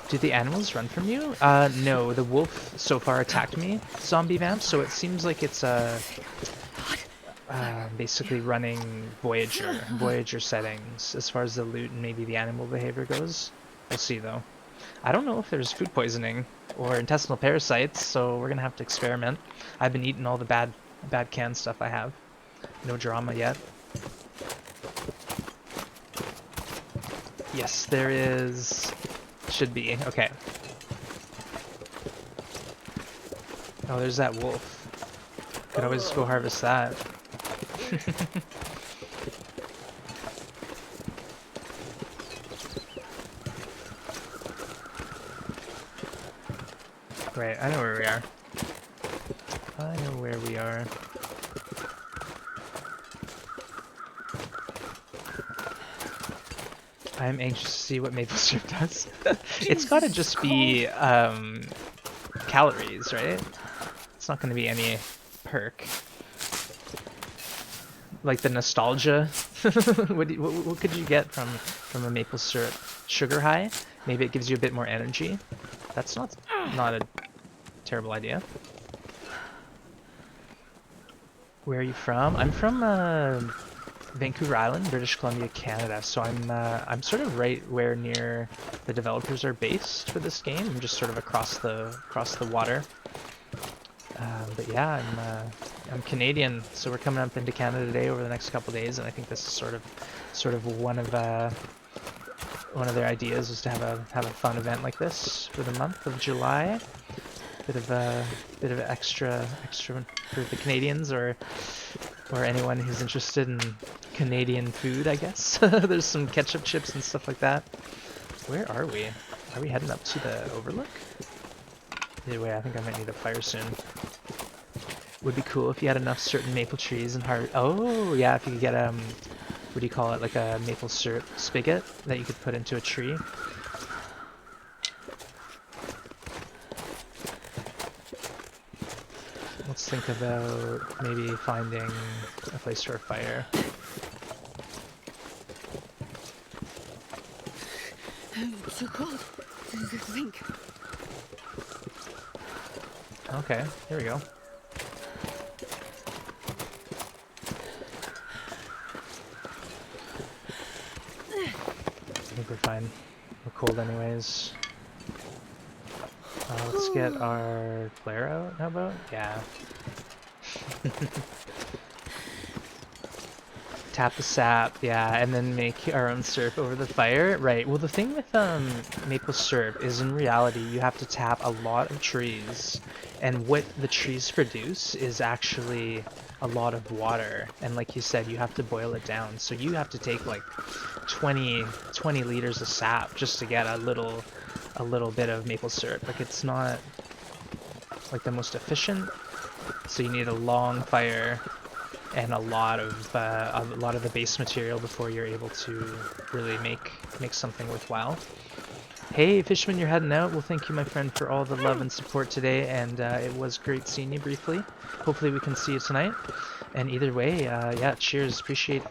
Do the animals run from you? No, the wolf so far attacked me, zombie vamp, so it seems like it's basically running Voyager settings as far as the loot and maybe the animal behavior goes. We'll see though. I don't know if there's food poisoning or intestinal parasites, so we're gonna have to experiment. I've been eating all the bad canned stuff I have. No drama yet. Yes, there is. Should be. Okay. Oh, there's that wolf. Could always go harvest that. Right, I know where we are. I know where we are. I'm anxious to see what maple syrup does. It's gotta just be calories, right? It's not gonna be any perk. Like the nostalgia. what could you get from a maple syrup? Sugar high? Maybe it gives you a bit more energy. That's not a terrible idea. Where are you from? I'm from Vancouver Island, British Columbia, Canada. So I'm sort of right where near the developers are based for this game. I'm just sort of across the water. But yeah, I'm Canadian, so we're coming up into Canada today over the next couple days, and I think this is sort of one of their ideas is to have a fun event like this for the month of July. Bit of extra for the Canadians or anyone who's interested in Canadian food, I guess. There's some ketchup chips and stuff like that. Where are we? Are we heading up to the overlook? Either way, I think I might need a fire soon. would be cool if you had enough certain maple trees and oh yeah, if you could get what do you call it, like a maple syrup spigot that you could put into a tree. Let's think about maybe finding a place for a fire. It's so cold. Think. Okay, here we go. I think we're fine. We're cold anyways. Let's get our flare out, how about? Yeah. Tap the sap, yeah, and then make our own syrup over the fire. Right, well the thing with maple syrup is in reality you have to tap a lot of trees, and what the trees produce is actually a lot of water, and like you said, you have to boil it down. So you have to take like 20 liters of sap just to get a little bit of maple syrup. Like, it's not like the most efficient, so you need a long fire and a lot of the base material before you're able to really make something worthwhile. Hey Fishman, you're heading out. Well, thank you my friend for all the love and support today, and it was great seeing you briefly. Hopefully we can see you tonight, and either way, yeah, cheers. Appreciate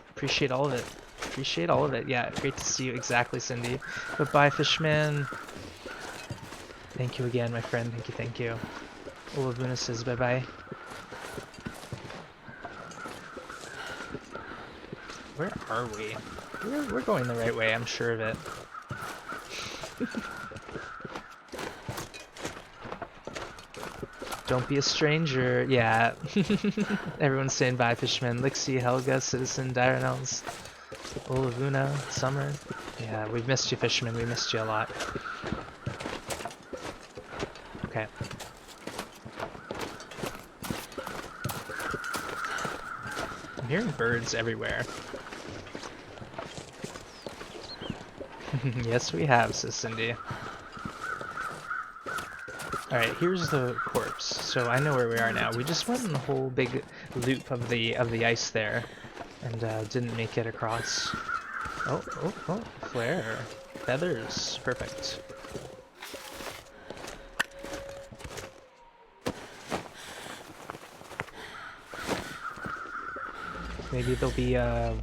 all of it. Appreciate all of it. Yeah, great to see you. Exactly, Cindy. But bye Fishman. Thank you again, my friend. Thank you. Olavuna says bye-bye. Where are we? We're going the right way, I'm sure of it. Don't be a stranger. Yeah. Everyone's saying bye, Fishman. Lixie, Helga, Citizen, Direnels, Olavuna, Summer. Yeah, we've missed you, Fishman. We missed you a lot. Okay. I'm hearing birds everywhere. Yes, we have, says Cindy. Alright, here's the corpse. So I know where we are now. We just went in the whole big loop of the ice there, and didn't make it across. Oh, flare. Feathers. Perfect. Maybe there'll be a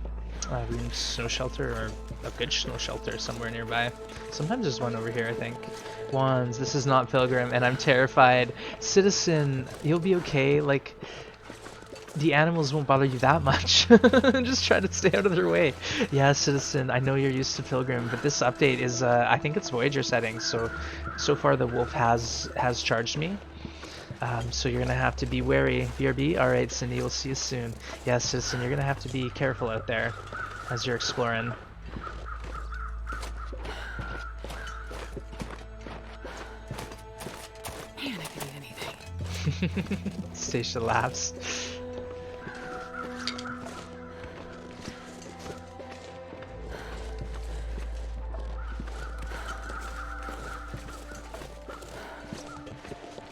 snow shelter, or a good snow shelter somewhere nearby. Sometimes there's one over here, I think. Wands, this is not Pilgrim, and I'm terrified. Citizen, you'll be okay. Like, the animals won't bother you that much. Just try to stay out of their way. Yeah, Citizen, I know you're used to Pilgrim, but this update is, I think it's Voyager settings, so far the wolf has charged me. So you're gonna have to be wary. BRB? Alright, Cindy, we'll see you soon. Yeah, Citizen, you're gonna have to be careful out there as you're exploring. Man, I could eat anything. Stacia laughs.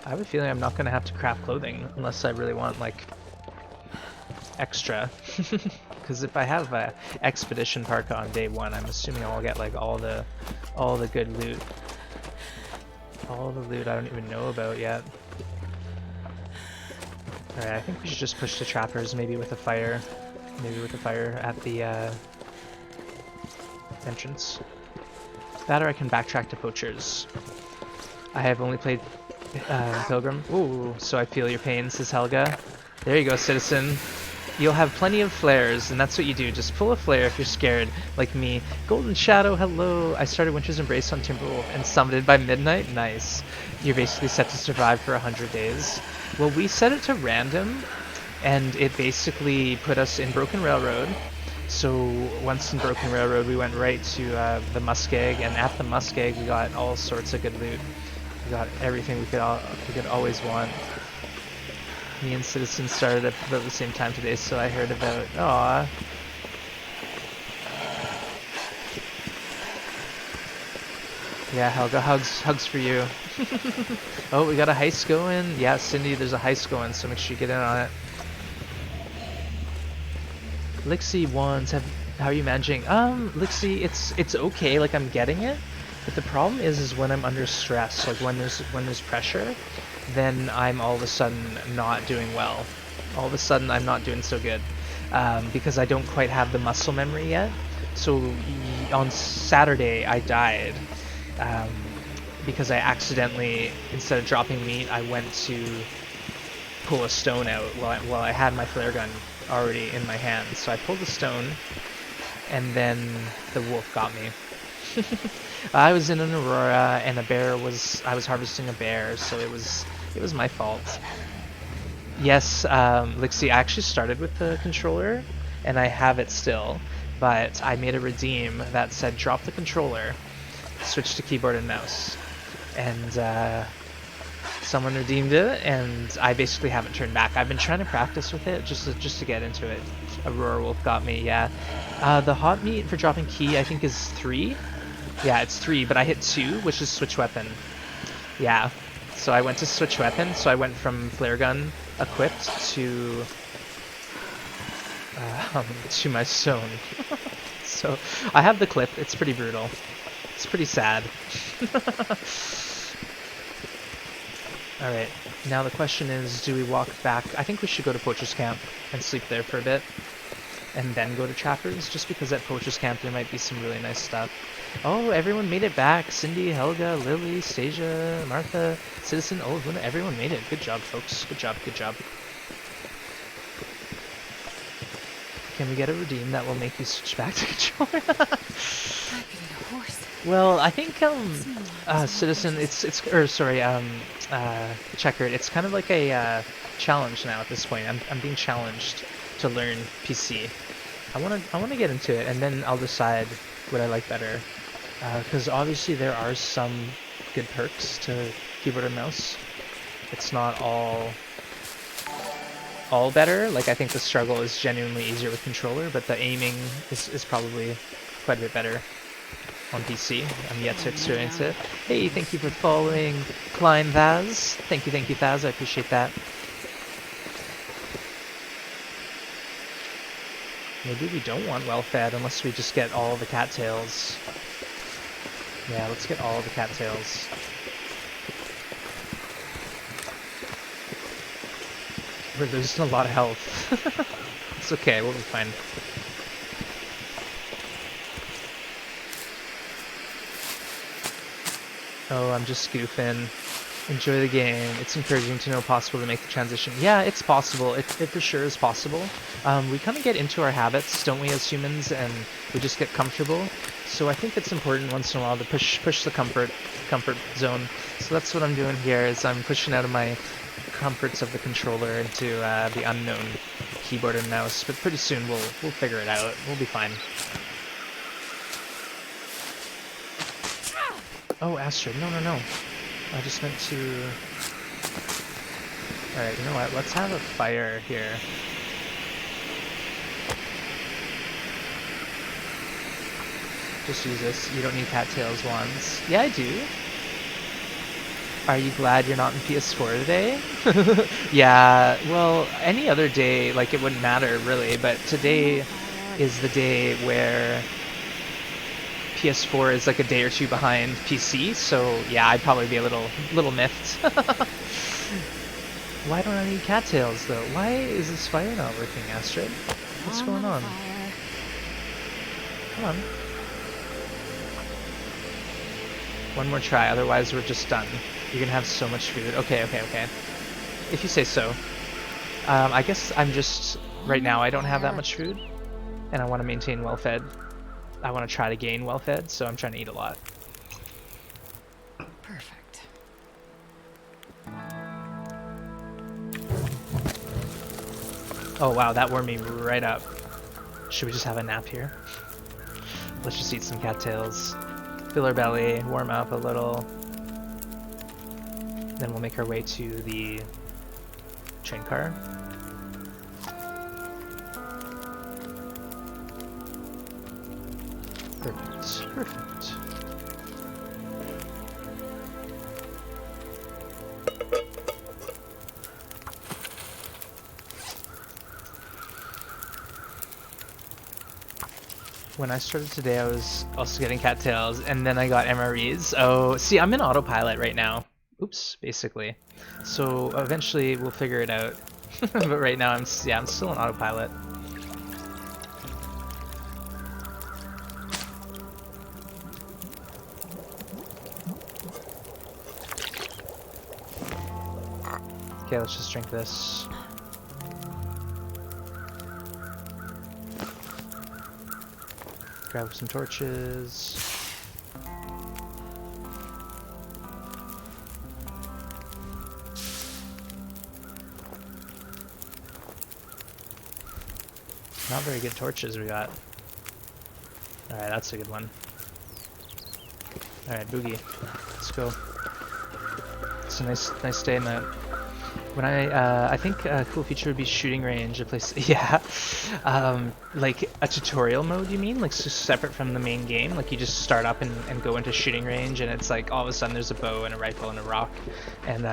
I have a feeling I'm not going to have to craft clothing unless I really want, like, extra. Because if I have a expedition parka on day one, I'm assuming I'll get, like, all the good loot. All the loot I don't even know about yet. Alright, I think we should just push the trappers, maybe with a fire. Maybe with a fire at the entrance. That, or I can backtrack to poachers. I have only played Pilgrim. Ooh, so I feel your pain, says Helga. There you go, Citizen. You'll have plenty of flares, and that's what you do. Just pull a flare if you're scared, like me. Golden Shadow, hello. I started Winter's Embrace on Timberwolf and summoned by midnight. Nice. You're basically set to survive for 100 days. Well, we set it to random, and it basically put us in Broken Railroad. So once in Broken Railroad, we went right to the Muskeg, and at the Muskeg, we got all sorts of good loot. We got everything we could always want. Me and Citizen started at about the same time today, so I heard about. Aww. Yeah, Helga, hugs for you. Oh, we got a heist going. Yeah, Cindy, there's a heist going, so make sure you get in on it. Lixie ones, how are you managing? Lixie, it's okay, like I'm getting it, but the problem is when I'm under stress, like when there's pressure, then I'm all of a sudden not doing well. All of a sudden I'm not doing so good, because I don't quite have the muscle memory yet. So on Saturday I died, um, because I accidentally, instead of dropping meat, I went to pull a stone out while I had my flare gun already in my hand. So I pulled the stone, and then the wolf got me. I was in an aurora, and I was harvesting a bear, so it was my fault. Yes, Lixie, I actually started with the controller, and I have it still, but I made a redeem that said drop the controller, switch to keyboard and mouse, and someone redeemed it, and I basically haven't turned back. I've been trying to practice with it just to get into it. Aurora Wolf got me, yeah. The hot meat for dropping key, I think, is 3. Yeah, it's 3, but I hit 2, which is switch weapon. Yeah, so I went to switch weapon, so I went from flare gun equipped to my stone. So I have the clip. It's pretty brutal. It's pretty sad. Alright, now the question is, do we walk back? I think we should go to Poacher's Camp and sleep there for a bit, and then go to Chapters, just because at Poacher's Camp there might be some really nice stuff. Oh, everyone made it back! Cindy, Helga, Lily, Stasia, Martha, Citizen, oh, Luna, everyone made it. Good job, folks. Good job, good job. Can we get a redeem that will make you switch back to controller? I could eat a horse. Well, I think Citizen, Checkered, it's kind of like a challenge now at this point. I'm being challenged to learn PC. I wanna get into it, and then I'll decide what I like better. Because obviously there are some good perks to keyboard and mouse. It's not all better. Like, I think the struggle is genuinely easier with controller, but the aiming is probably quite a bit better on PC. I'm yet to experience it. Hey, thank you for following Klein Thaz. Thank you, Thaz. I appreciate that. Maybe we don't want well-fed unless we just get all the cattails. Yeah, let's get all the cattails. We're losing a lot of health. It's okay, we'll be fine. Oh, I'm just goofing. Enjoy the game. It's encouraging to know possible to make the transition. Yeah, it's possible. It for sure is possible. We kind of get into our habits, don't we, as humans, and we just get comfortable. So I think it's important once in a while to push the comfort zone. So that's what I'm doing here, is I'm pushing out of my comforts of the controller into the unknown keyboard and mouse. But pretty soon we'll figure it out. We'll be fine. Oh, Astrid, no. I just meant to... Alright, you know what? Let's have a fire here. Just use this. You don't need cattails wands. Yeah, I do. Are you glad you're not in PS4 today? Yeah, well, any other day, like, it wouldn't matter, really, but today is the day where PS4 is like a day or two behind PC, so yeah, I'd probably be a little miffed. Why don't I need cattails though? Why is this fire not working, Astrid? What's going on? Come on. One more try, otherwise we're just done. You're gonna have so much food. Okay. If you say so. I guess I'm just... Right now I don't have that much food, and I want to maintain well-fed. I want to try to gain well-fed, so I'm trying to eat a lot. Perfect. Oh wow, that warmed me right up. Should we just have a nap here? Let's just eat some cattails. Fill our belly, warm up a little. Then we'll make our way to the train car. Perfect. when I started today, I was also getting cattails, and then I got MREs. Oh, see, I'm in autopilot right now. Oops, basically. So eventually we'll figure it out. But right now, I'm still in autopilot. Okay, let's just drink this. Grab some torches. Not very good torches we got. Alright, that's a good one. Alright, Boogie. Let's go. It's a nice day, man. When I think a cool feature would be shooting range, a place, yeah, like a tutorial mode, you mean? Like just separate from the main game? Like you just start up and go into shooting range and it's like all of a sudden there's a bow and a rifle and a rock and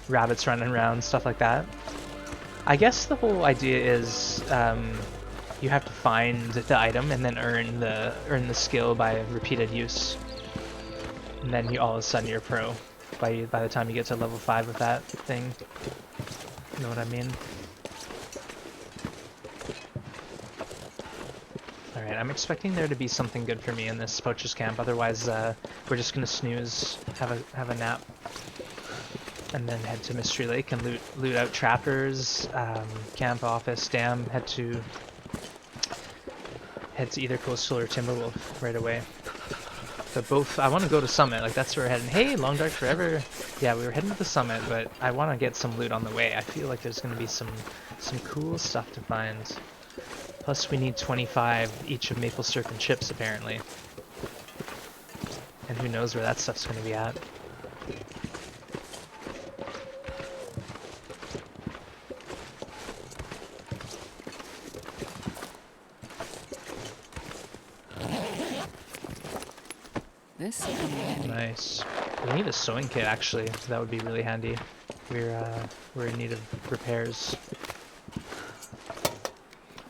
rabbits running around, stuff like that. I guess the whole idea is you have to find the item and then earn the skill by repeated use. And then all of a sudden you're pro by the time you get to level 5 with that thing. You know what I mean? Alright, I'm expecting there to be something good for me in this poacher's camp, otherwise we're just gonna snooze, have a nap, and then head to Mystery Lake and loot out trappers, camp, office, dam, head to either Coastal or Timberwolf right away. But both, I want to go to Summit, like that's where we're heading. Hey, Long Dark Forever! Yeah, we were heading to the Summit, but I want to get some loot on the way. I feel like there's going to be some cool stuff to find. Plus we need 25 each of maple syrup and chips, apparently. And who knows where that stuff's going to be at. This will come in handy. Nice. We need a sewing kit, actually. That would be really handy. We're in need of repairs.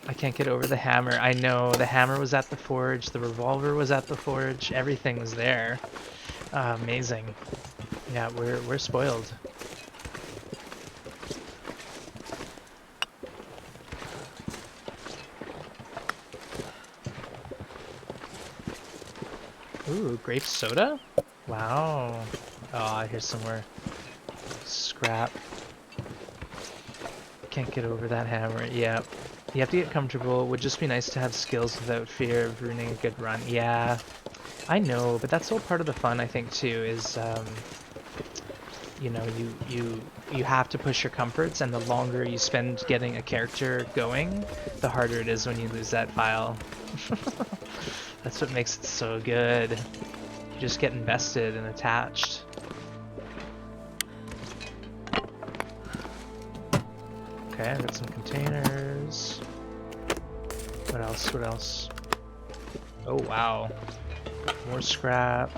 I can't get over the hammer. I know, the hammer was at the forge, the revolver was at the forge, everything was there. Amazing. Yeah, we're spoiled. Ooh, grape soda? Wow. Oh, here's some more scrap. Can't get over that hammer. Yep. You have to get comfortable. Would just be nice to have skills without fear of ruining a good run. Yeah, I know, but that's all part of the fun, I think, too, is, you know, you have to push your comforts, and the longer you spend getting a character going, the harder it is when you lose that file. That's what makes it so good. You just get invested and attached. Okay, I got some containers. What else? What else? Oh, wow. More scrap.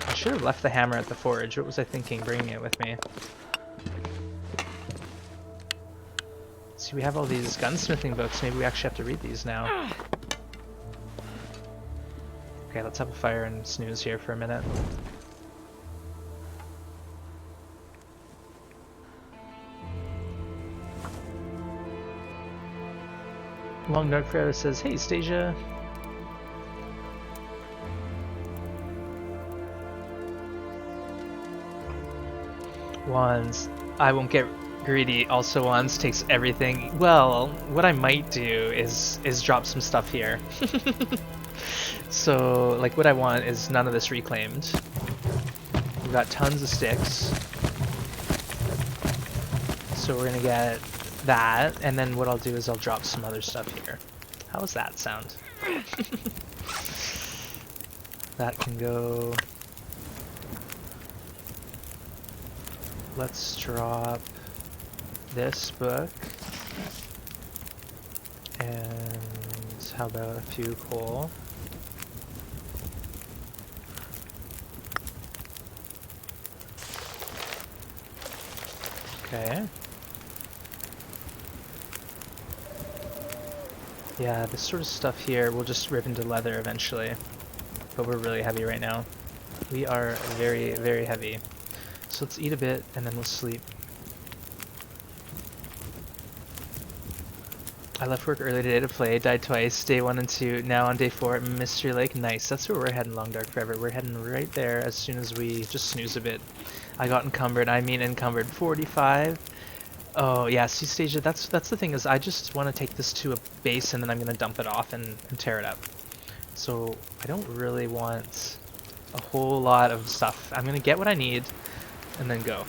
I should have left the hammer at the forge. What was I thinking bringing it with me? See, we have all these gunsmithing books. Maybe we actually have to read these now. Okay, let's have a fire and snooze here for a minute. Long Dark Forever says, hey, Stasia. Wands. I won't get greedy. Also, Wands takes everything. Well, what I might do is drop some stuff here. So, like, what I want is none of this reclaimed. We've got tons of sticks. So we're gonna get that, and then what I'll do is I'll drop some other stuff here. How does that sound? That can go. Let's drop this book. And how about a few coal? Okay. Yeah, this sort of stuff here will just rip into leather eventually, but we're really heavy right now. We are very, very heavy. So let's eat a bit and then we'll sleep. I left work early today to play, died twice, day 1 and 2, now on day 4 at Mystery Lake. Nice, that's where we're heading, Long Dark Forever. We're heading right there as soon as we just snooze a bit. I got encumbered, I mean encumbered. 45. Oh yeah, see Stasia, that's the thing, is I just want to take this to a base and then I'm going to dump it off and tear it up. So I don't really want a whole lot of stuff. I'm going to get what I need and then go.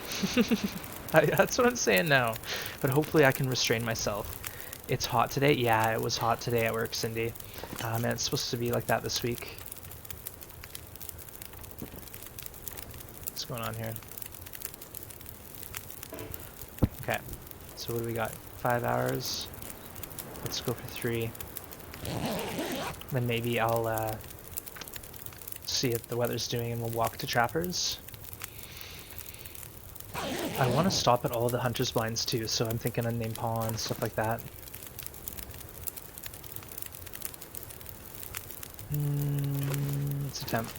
That's what I'm saying now. But hopefully I can restrain myself. It's hot today? Yeah, it was hot today at work, Cindy. Man, it's supposed to be like that this week. What's going on here? Okay, so what do we got? 5 hours. Let's go for 3. Then maybe I'll see what the weather's doing and we'll walk to Trappers. I want to stop at all the hunter's blinds too, so I'm thinking of name pawn, stuff like that. Let's attempt.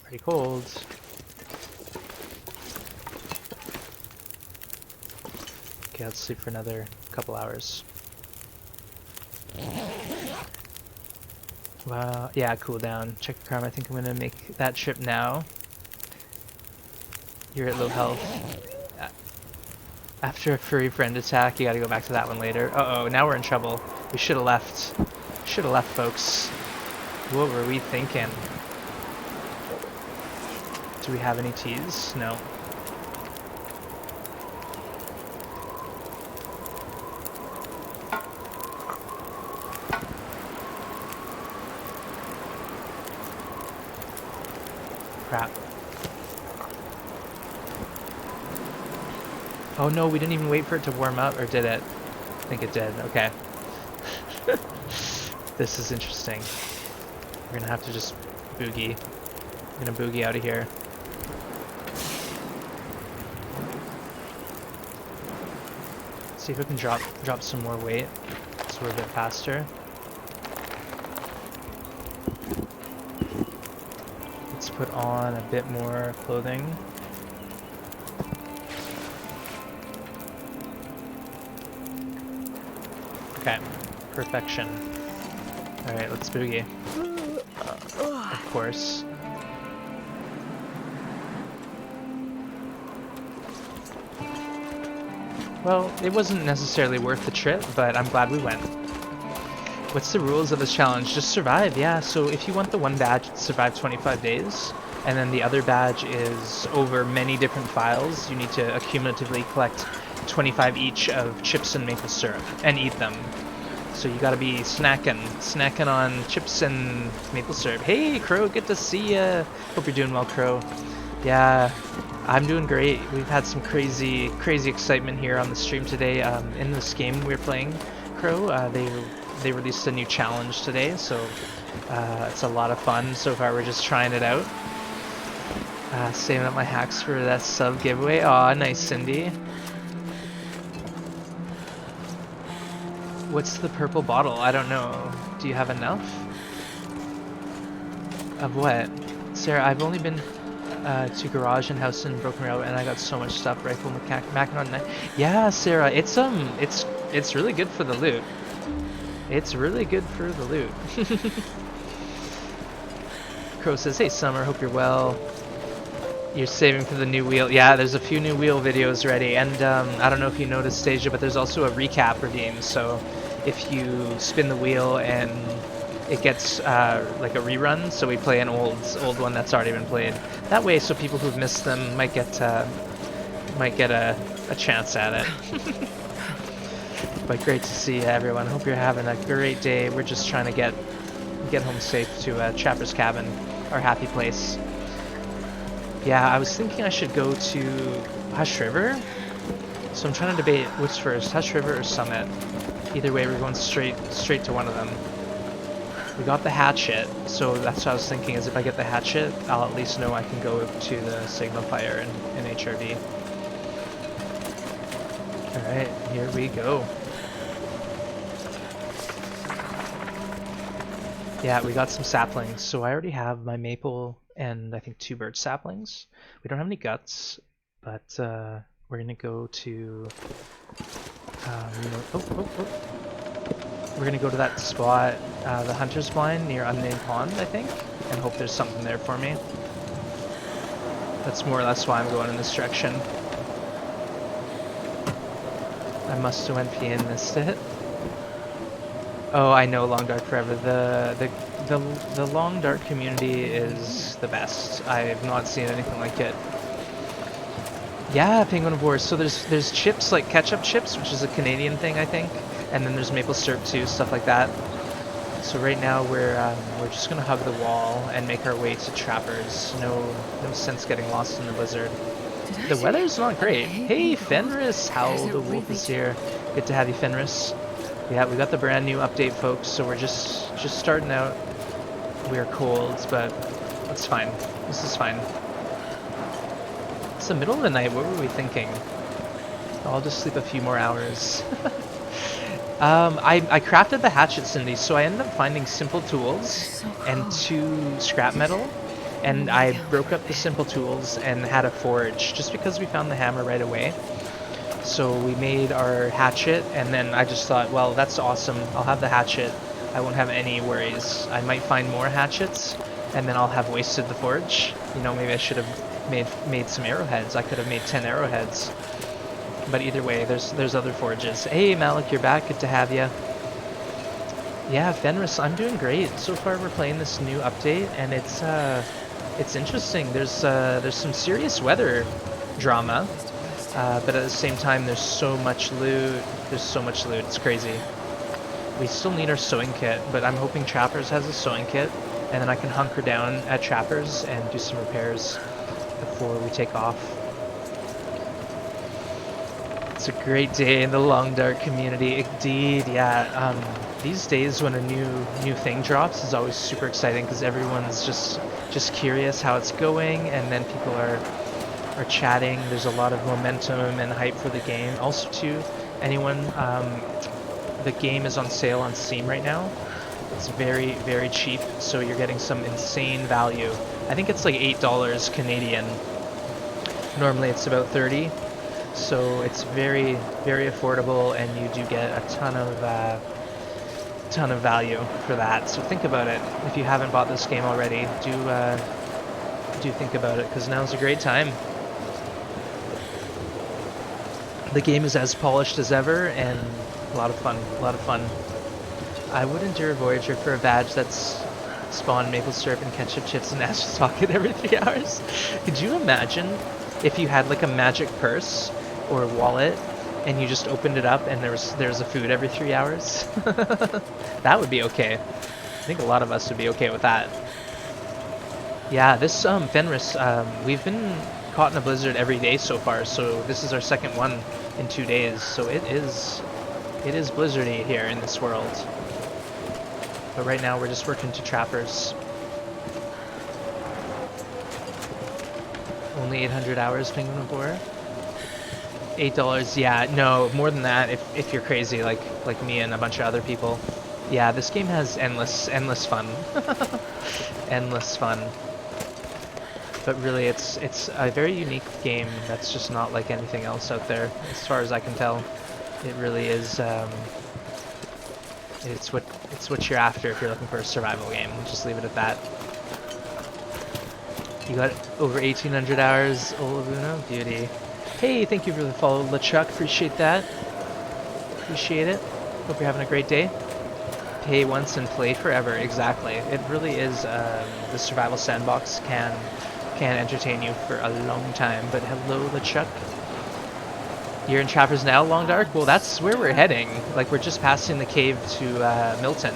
Pretty cold. Okay, let's sleep for another couple hours. Wow, yeah, cool down. Check the karma. I think I'm gonna make that trip now. You're at low health. After a furry friend attack, you gotta go back to that one later. Uh-oh, now we're in trouble. We should have left. Should have left, folks. What were we thinking? Do we have any teas? No. Crap. Oh no, we didn't even wait for it to warm up, or did it? I think it did, okay. This is interesting. We're gonna have to just boogie. I'm gonna boogie out of here. See if we can drop some more weight, so we're a bit faster. Let's put on a bit more clothing. Okay, perfection. Alright, let's boogie. Of course. Well, it wasn't necessarily worth the trip, but I'm glad we went. What's the rules of this challenge? Just survive, yeah. So if you want the one badge, survive 25 days, and then the other badge is over many different files. You need to accumulatively collect 25 each of chips and maple syrup, and eat them. So you gotta be snacking on chips and maple syrup. Hey, Crow, good to see ya. Hope you're doing well, Crow. Yeah, I'm doing great. We've had some crazy excitement here on the stream today. In this game we're playing, Crow, they released a new challenge today, so it's a lot of fun. So far we're just trying it out. Saving up my hacks for that sub giveaway. Aw, nice, Cindy. What's the purple bottle? I don't know. Do you have enough? Of what? Sarah, I've only been to garage and house and broken rail, and I got so much stuff. Rifle, Mackinac knife. Yeah, Sarah, it's really good for the loot. It's really good for the loot. Crow says, hey Summer, hope you're well. You're saving for the new wheel. Yeah, there's a few new wheel videos ready, and I don't know if you noticed, Stasia, but there's also a recap redeem. So if you spin the wheel and it gets like a rerun, so we play an old one that's already been played. That way, so people who've missed them might get a chance at it. But great to see everyone. Hope you're having a great day. We're just trying to get home safe to Chapter's cabin, our happy place. Yeah, I was thinking I should go to Hush River. So I'm trying to debate which first, Hush River or Summit. Either way, we're going straight to one of them. We got the hatchet, so that's what I was thinking, is if I get the hatchet, I'll at least know I can go to the Sigma Fire in HRV. Alright, here we go. Yeah, we got some saplings. So I already have my maple and I think 2 birch saplings. We don't have any guts, but we're gonna go to we're gonna go to that spot, the hunter's blind near Unnamed Pond, I think, and hope there's something there for me. That's more or less why I'm going in this direction. I must have went PN and missed it. Oh, I know Long Dark Forever. The Long Dark community is the best. I've not seen anything like it. Yeah, Penguin of War. So there's chips like ketchup chips, which is a Canadian thing, I think, and then there's maple syrup too, stuff like that. So right now we're just gonna hug the wall and make our way to Trappers. No sense getting lost in the blizzard. The weather's not great. Hey Fenris, Howl the Wolf is here. Good to have you, Fenris. Yeah, we got the brand new update, folks. So we're just starting out. We're cold, but it's fine. This is fine. It's the middle of the night. What were we thinking? I'll just sleep a few more hours. I crafted the hatchet, Cindy, so I ended up finding simple tools and 2 scrap metal, and I broke up the simple tools and had a forge just because we found the hammer right away. So we made our hatchet, and then I just thought, well, that's awesome. I'll have the hatchet. I won't have any worries. I might find more hatchets, and then I'll have wasted the forge. You know, maybe I should have made some arrowheads. I could have made 10 arrowheads. But either way, there's other forges. Hey Malik, you're back. Good to have you. Yeah, Fenris, I'm doing great. So far, we're playing this new update, and it's interesting. There's some serious weather drama, but at the same time, there's so much loot. There's so much loot. It's crazy. We still need our sewing kit, but I'm hoping Trappers has a sewing kit, and then I can hunker down at Trappers and do some repairs before we take off. It's a great day in the Long Dark community, indeed. Yeah, these days when a new thing drops is always super exciting because everyone's just curious how it's going, and then people are chatting. There's a lot of momentum and hype for the game. Also, too, anyone, the game is on sale on Steam right now. It's very, very cheap, so you're getting some insane value. I think it's like $8 Canadian. Normally it's about 30. So it's very, very affordable, and you do get a ton of value for that. So think about it. If you haven't bought this game already, do think about it, because now's a great time. The game is as polished as ever, and a lot of fun. A lot of fun. I would endure a Voyager for a badge that's spawned maple syrup and ketchup chips in Ash's pocket every 3 hours. Could you imagine if you had like a magic purse or a wallet and you just opened it up and there's a food every 3 hours? That would be okay. I think a lot of us would be okay with that. Yeah, this Fenris, we've been caught in a blizzard every day so far, so this is our second one in 2 days, so it is blizzardy here in this world. But right now we're just working to Trappers. Only 800 hours, Penguin of War. $8, yeah, no, more than that if you're crazy like me and a bunch of other people. Yeah, this game has endless fun. Endless fun. But really, it's a very unique game that's just not like anything else out there, as far as I can tell. It really is. It's what you're after if you're looking for a survival game. Just leave it at that. You got over 1,800 hours, Olavuno. Beauty. Hey, thank you for the follow, LeChuck. Appreciate that. Appreciate it. Hope you're having a great day. Pay once and play forever. Exactly. It really is. The survival sandbox can entertain you for a long time. But hello, LeChuck. You're in Trappers now, Long Dark? Well, that's where we're heading. Like, we're just passing the cave to Milton.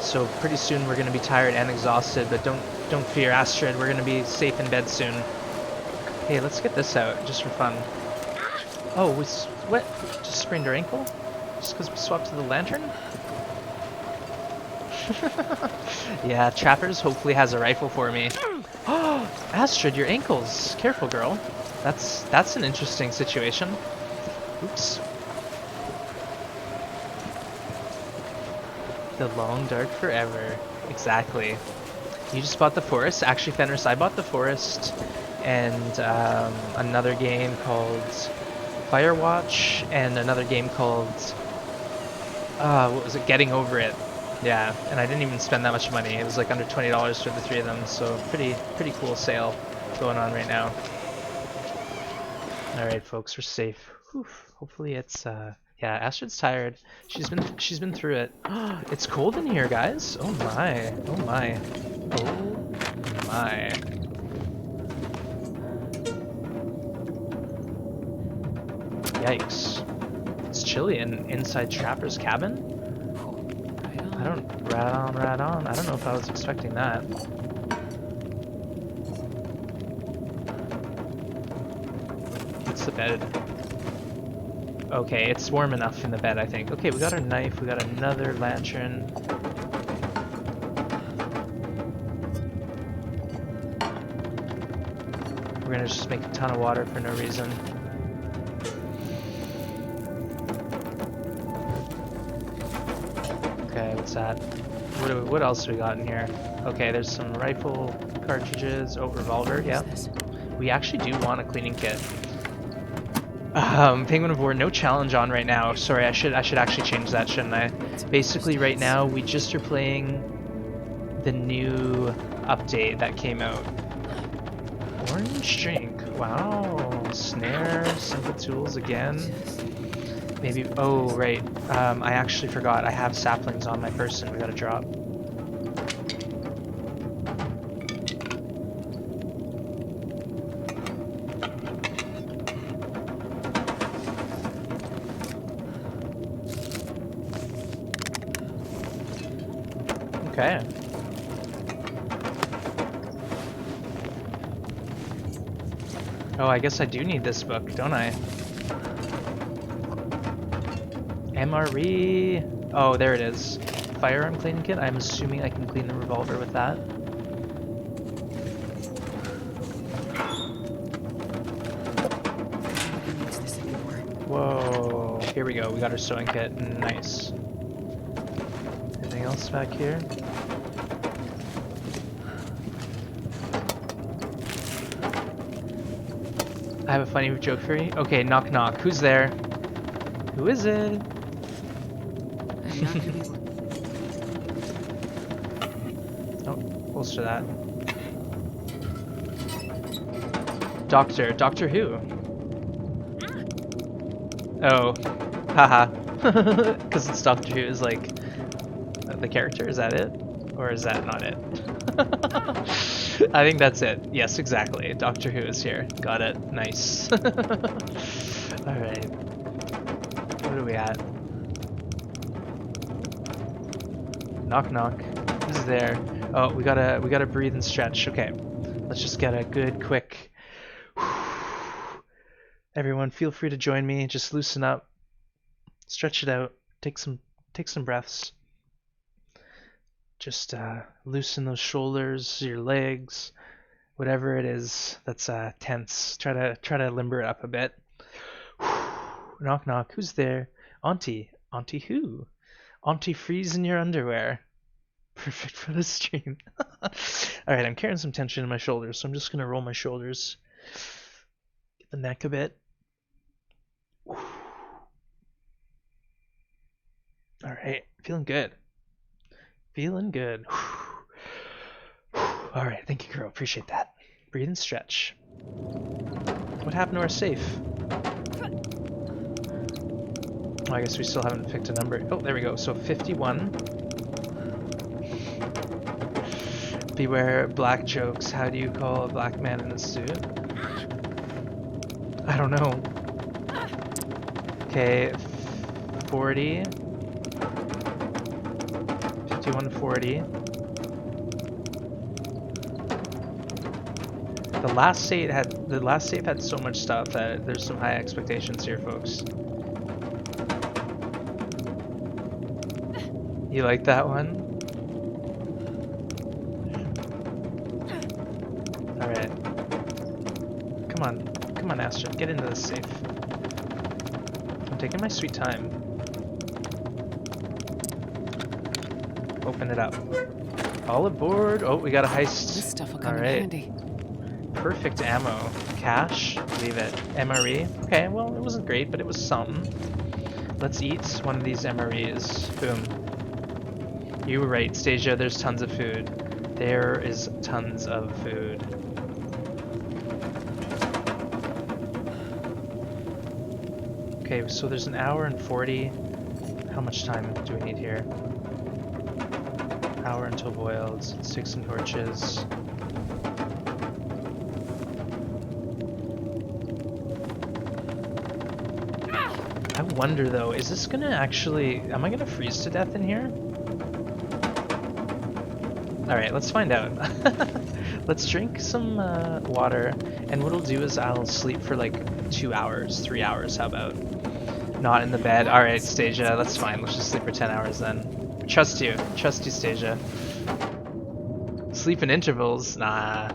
So pretty soon we're going to be tired and exhausted, but don't fear, Astrid. We're going to be safe in bed soon. Hey, let's get this out, just for fun. Oh, what? Just sprained our ankle? Just because we swapped to the lantern? Yeah, Trappers hopefully has a rifle for me. Oh, Astrid, your ankles. Careful, girl. That's an interesting situation. Oops. The long dark forever. Exactly. You just bought the forest. Actually, Fenris, I bought the forest and another game called Firewatch and another game called what was it? Getting Over It. Yeah, and I didn't even spend that much money. It was like under $20 for the 3 of them, so pretty cool sale going on right now. All right, folks, we're safe. Whew. Hopefully it's yeah, Astrid's tired. She's been through it. It's cold in here, guys. Oh my. Oh my. Oh my. Yikes. It's chilly inside Trapper's cabin? I don't... Rat on. I don't know if I was expecting that. What's the bed? Okay, it's warm enough in the bed, I think. Okay, we got our knife, we got another lantern. We're gonna just make a ton of water for no reason. Okay, what's that? What else do we got in here? Okay, there's some rifle cartridges. Oh, revolver, yep. We actually do want a cleaning kit. Penguin of War, no challenge on right now. Sorry, I should actually change that, shouldn't I? Basically, right now, we just are playing the new update that came out. Orange drink. Wow. Snare, simple tools again. Maybe, oh, right. I actually forgot. I have saplings on my person. We gotta drop. Okay. Oh, I guess I do need this book, don't I? MRE. Oh, there it is. Firearm cleaning kit. I'm assuming I can clean the revolver with that. Whoa. Here we go. We got our sewing kit. Nice. Anything else back here? I have a funny joke for you. Okay, knock knock. Who's there? Who is it? Oh, close to that. Doctor who? Oh, haha. Because it's Doctor Who is like the character. Is that it, or is that not it? I think that's it. Yes, exactly. Doctor Who is here. Got it. Nice. All right. What are we at? Knock knock. Who's there? Oh, we gotta breathe and stretch. Okay, let's just get a good quick. Everyone, feel free to join me. Just loosen up, stretch it out, take some breaths. Just loosen those shoulders, your legs, whatever it is that's tense. Try to limber it up a bit. Knock knock. Who's there? Auntie. Auntie who? Auntie freeze in your underwear. Perfect for the stream. Alright, I'm carrying some tension in my shoulders, so I'm just gonna roll my shoulders. Get the neck a bit. Alright, feeling good. Feeling good. Alright, thank you, girl. Appreciate that. Breathe and stretch. What happened to our safe? Oh, I guess we still haven't picked a number. Oh, there we go. So 51. Beware black jokes. How do you call a black man in a suit? I don't know. Okay, 40. 5140. The last save had so much stuff that there's some high expectations here, folks. You like that one? Alright. Come on, Astrid, get into this safe. I'm taking my sweet time. Open it up. All aboard. Oh, we got a heist. This stuff will come in Alright. handy. Perfect ammo. Cash. Leave it. MRE. Okay, well, it wasn't great, but it was something. Let's eat one of these MREs. Boom. You were right, Stasia. There's tons of food. There is tons of food. Okay, so there's an hour and 40. How much time do we need here? Hour until boiled. Sticks and torches. I wonder though, is this gonna actually... Am I gonna freeze to death in here? Alright, let's find out. Let's drink some water, and what I'll do is I'll sleep for like 2 hours, 3 hours, how about? Not in the bed. Alright, Stasia, that's fine. Let's just sleep for 10 hours then. Trust you, Stasia. Sleep in intervals? Nah.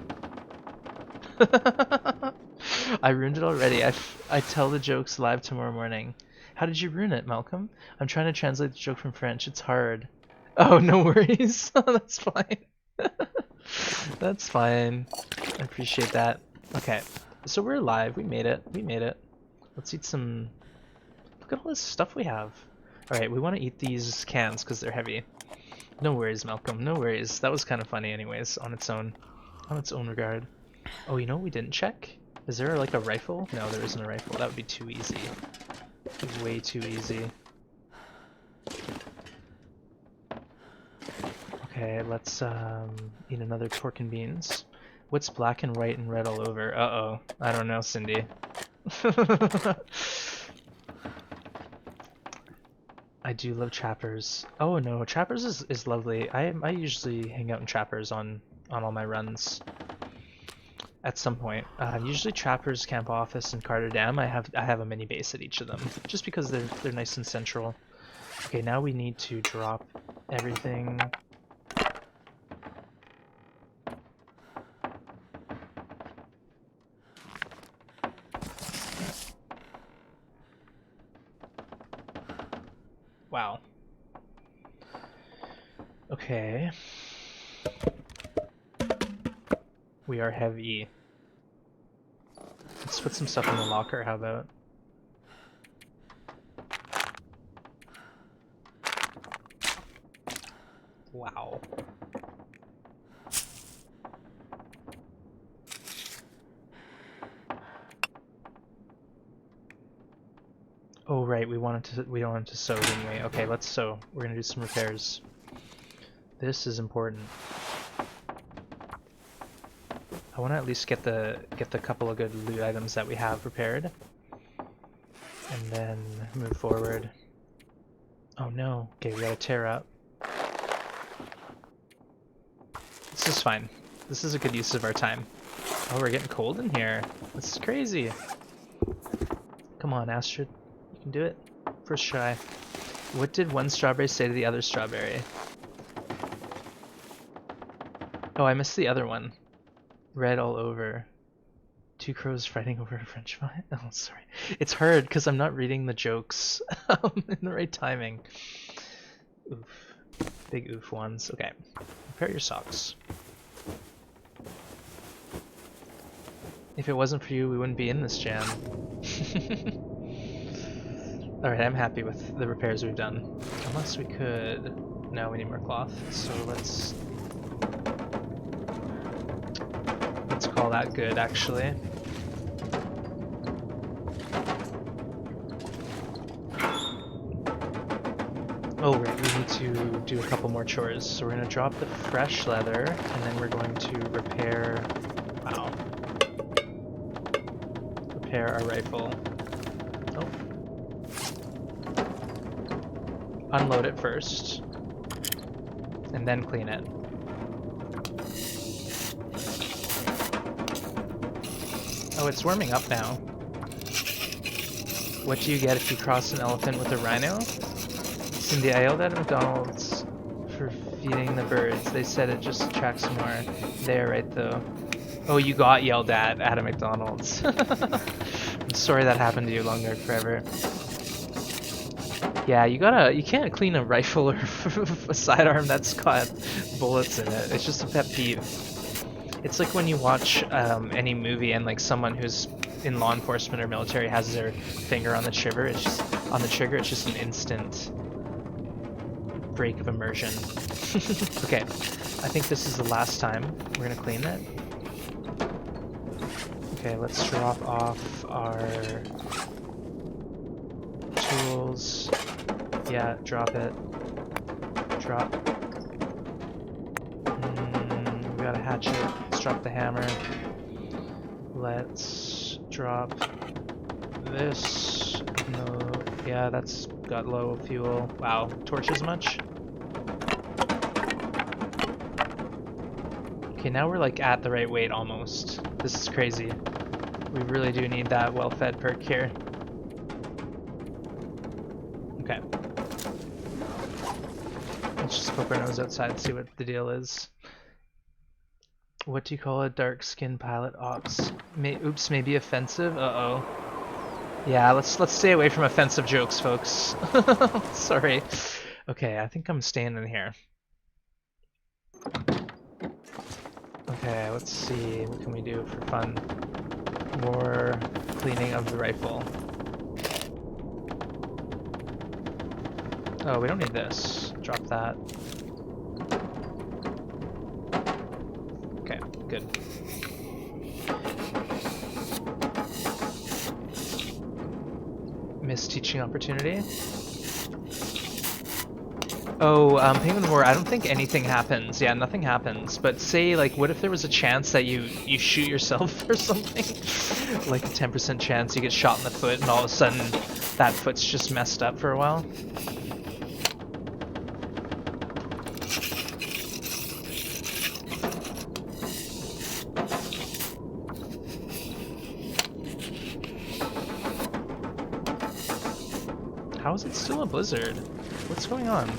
I ruined it already. I tell the jokes live tomorrow morning. How did you ruin it, Malcolm? I'm trying to translate the joke from French. It's hard. Oh, no worries. That's fine. That's fine. I appreciate that. Okay, so we're alive. We made it. We made it. Let's eat some... Look at all this stuff we have. Alright, we want to eat these cans because they're heavy. No worries, Malcolm. No worries. That was kind of funny anyways, on its own. On its own regard. Oh, you know what we didn't check? Is there like a rifle? No, there isn't a rifle. That would be too easy. Way too easy. Okay, let's eat another pork and beans. What's black and white and red all over? Uh-oh. I don't know, Cindy. I do love Chappers. Oh no, Chappers is lovely. I usually hang out in Chappers on all my runs. At some point. Usually Trappers, Camp Office, and Carter Dam. I have a mini base at each of them, just because they're nice and central. Okay, now we need to drop everything. Wow. Okay. We are heavy. Let's put some stuff in the locker, how about? Wow. Oh right, we don't want to sew, didn't we? Okay, let's sew. We're gonna do some repairs. This is important. I want to at least get the couple of good loot items that we have prepared, and then move forward. Oh no! Okay, we gotta tear up. This is fine. This is a good use of our time. Oh, we're getting cold in here. This is crazy. Come on, Astrid, you can do it. First try. What did one strawberry say to the other strawberry? Oh, I missed the other one. Red all over. Two crows fighting over a french fry? Oh, sorry. It's hard because I'm not reading the jokes in the right timing. Oof. Big oof ones. Okay. Repair your socks. If it wasn't for you, we wouldn't be in this jam. Alright, I'm happy with the repairs we've done. Unless we could... No, we need more cloth. So let's call that good, actually. Oh, right, we need to do a couple more chores. So we're going to drop the fresh leather, and then we're going to repair... Wow. Repair our rifle. Oh. Unload it first. And then clean it. Oh, it's warming up now. What do you get if you cross an elephant with a rhino? Cindy, I yelled at McDonald's for feeding the birds. They said it just attracts more. They're right, though. Oh, you got yelled at a McDonald's. I'm sorry that happened to you. Long live forever. Yeah, you can't clean a rifle or a sidearm that's got bullets in it. It's just a pet peeve. It's like when you watch any movie and like someone who's in law enforcement or military has their finger on the trigger. It's just an instant break of immersion. Okay, I think this is the last time we're gonna clean it. Okay, let's drop off our tools. Yeah, drop it. Drop. We got a hatchet. Let's drop the hammer. Let's drop this. No, yeah, that's got low fuel. Wow, torches much? Okay, now we're like at the right weight almost. This is crazy. We really do need that well-fed perk here. Okay. Let's just poke our nose outside and see what the deal is. What do you call a dark skin pilot ops? Oops, maybe offensive? Uh-oh. Yeah, let's stay away from offensive jokes, folks. Sorry. Okay, I think I'm staying in here. Okay, let's see. What can we do for fun? More cleaning of the rifle. Oh, we don't need this. Drop that. Okay, good. Missed teaching opportunity. Oh, Penguin War, I don't think anything happens. Yeah, nothing happens. But say, like, what if there was a chance that you shoot yourself or something? Like a 10% chance you get shot in the foot and all of a sudden that foot's just messed up for a while? How is it still a blizzard? What's going on?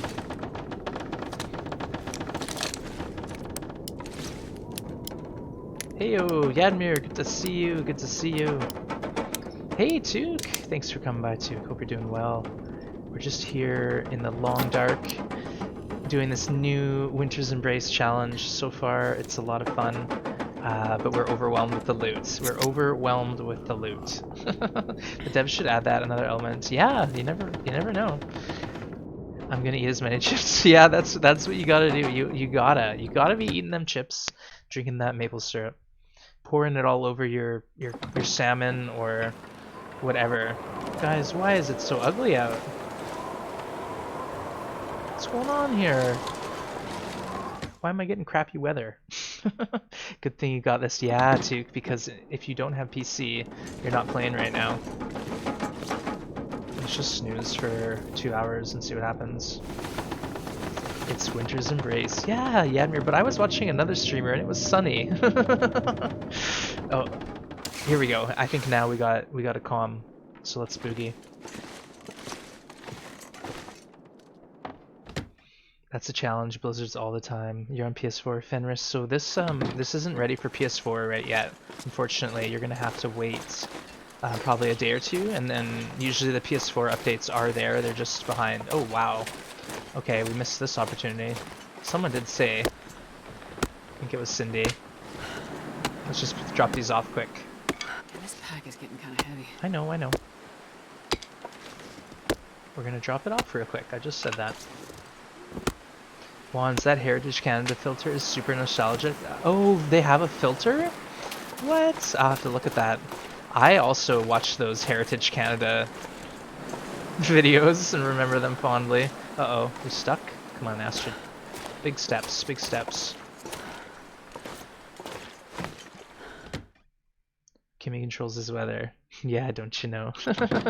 Heyo, Yadmir, good to see you, good to see you. Hey, Took, thanks for coming by, Took, hope you're doing well. We're just here in the long dark, doing this new Winter's Embrace challenge. So far, it's a lot of fun, but we're overwhelmed with the loot. We're overwhelmed with the loot. The devs should add that, another element. Yeah, you never know. I'm gonna eat as many chips. Yeah, that's what you gotta do. You gotta be eating them chips, drinking that maple syrup, pouring it all over your salmon or whatever. Guys, why is it so ugly out? What's going on here? Why am I getting crappy weather? Good thing you got this. Yeah, Took, because if you don't have PC, you're not playing right now. Let's just snooze for 2 hours and see what happens. It's Winter's Embrace. Yeah, Yadmir, but I was watching another streamer and it was sunny. Oh, here we go. I think now we got a calm. So let's boogie. That's a challenge. Blizzards all the time. You're on PS4, Fenris. So this isn't ready for PS4 right yet. Unfortunately, you're gonna have to wait probably a day or two, and then usually the PS4 updates are there. They're just behind. Oh wow. Okay, we missed this opportunity. Someone did say. I think it was Cindy. Let's just drop these off quick. This pack is getting kind of heavy. I know. We're gonna drop it off real quick. I just said that. Wands, that Heritage Canada filter is super nostalgic. Oh, they have a filter? What? I'll have to look at that. I also watch those Heritage Canada videos and remember them fondly. Uh-oh, we're stuck? Come on, Astrid. Big steps, big steps. Kimmy controls his weather. Yeah, don't you know?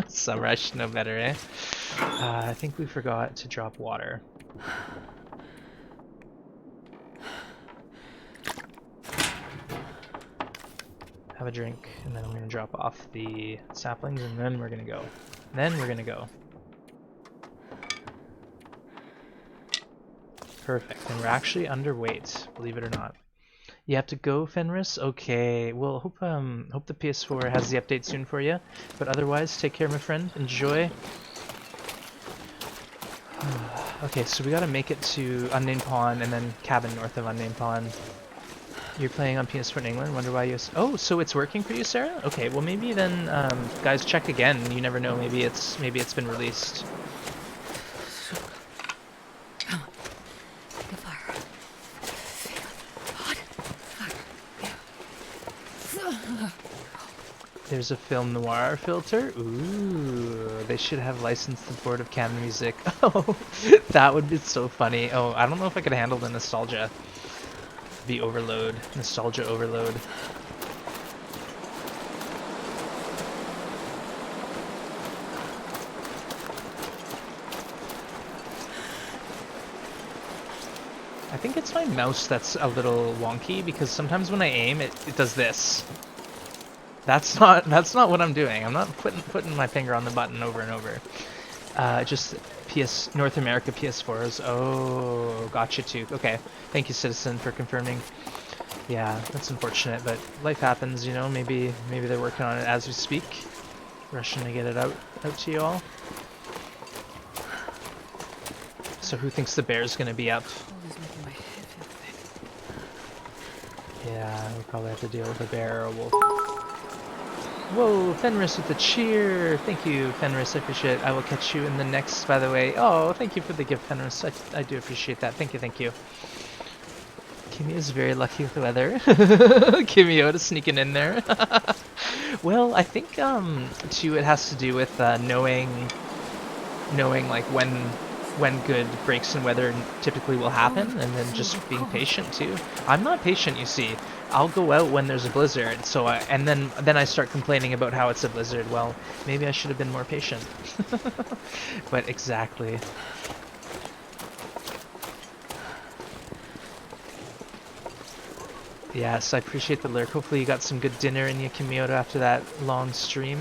Summer, I should know better, eh? I think we forgot to drop water. Have a drink, and then I'm going to drop off the saplings, and then we're going to go. Perfect, and we're actually underweight, believe it or not. You have to go, Fenris? Okay, well, hope the PS4 has the update soon for you, but otherwise, take care, my friend. Enjoy. Okay, so we gotta make it to Unnamed Pond and then cabin north of Unnamed Pond. You're playing on PS4 in England. Wonder why you. Oh, so it's working for you, Sarah? Okay, well maybe then, guys, check again. You never know. Maybe it's been released. Come on. The fire. Hot. Fire. There's a film noir filter. Ooh, they should have licensed the Board of Canon music. Oh, that would be so funny. Oh, I don't know if I could handle the nostalgia. The overload, nostalgia overload. I think it's my mouse that's a little wonky because sometimes when I aim, it does this. That's not what I'm doing. I'm not putting my finger on the button over and over. Just North America PS4s. Oh, gotcha too. Okay, thank you, Citizen, for confirming. Yeah, that's unfortunate, but life happens, you know. Maybe they're working on it as we speak, rushing to get it out to you all. So who thinks the bear's gonna be up? Yeah, we'll probably have to deal with a bear or a wolf. Whoa, Fenris with the cheer! Thank you, Fenris, I appreciate it. I will catch you in the next, by the way. Oh, thank you for the gift, Fenris. I do appreciate that. Thank you, thank you. Kimmy is very lucky with the weather. Kimiota sneaking in there. Well, I think, too, it has to do with knowing like when good breaks in weather typically will happen, and then just being patient too. I'm not patient, you see. I'll go out when there's a blizzard, so and then I start complaining about how it's a blizzard. Well, maybe I should have been more patient. But exactly. Yes, I appreciate the lurk. Hopefully you got some good dinner in you, Kimiota, after that long stream.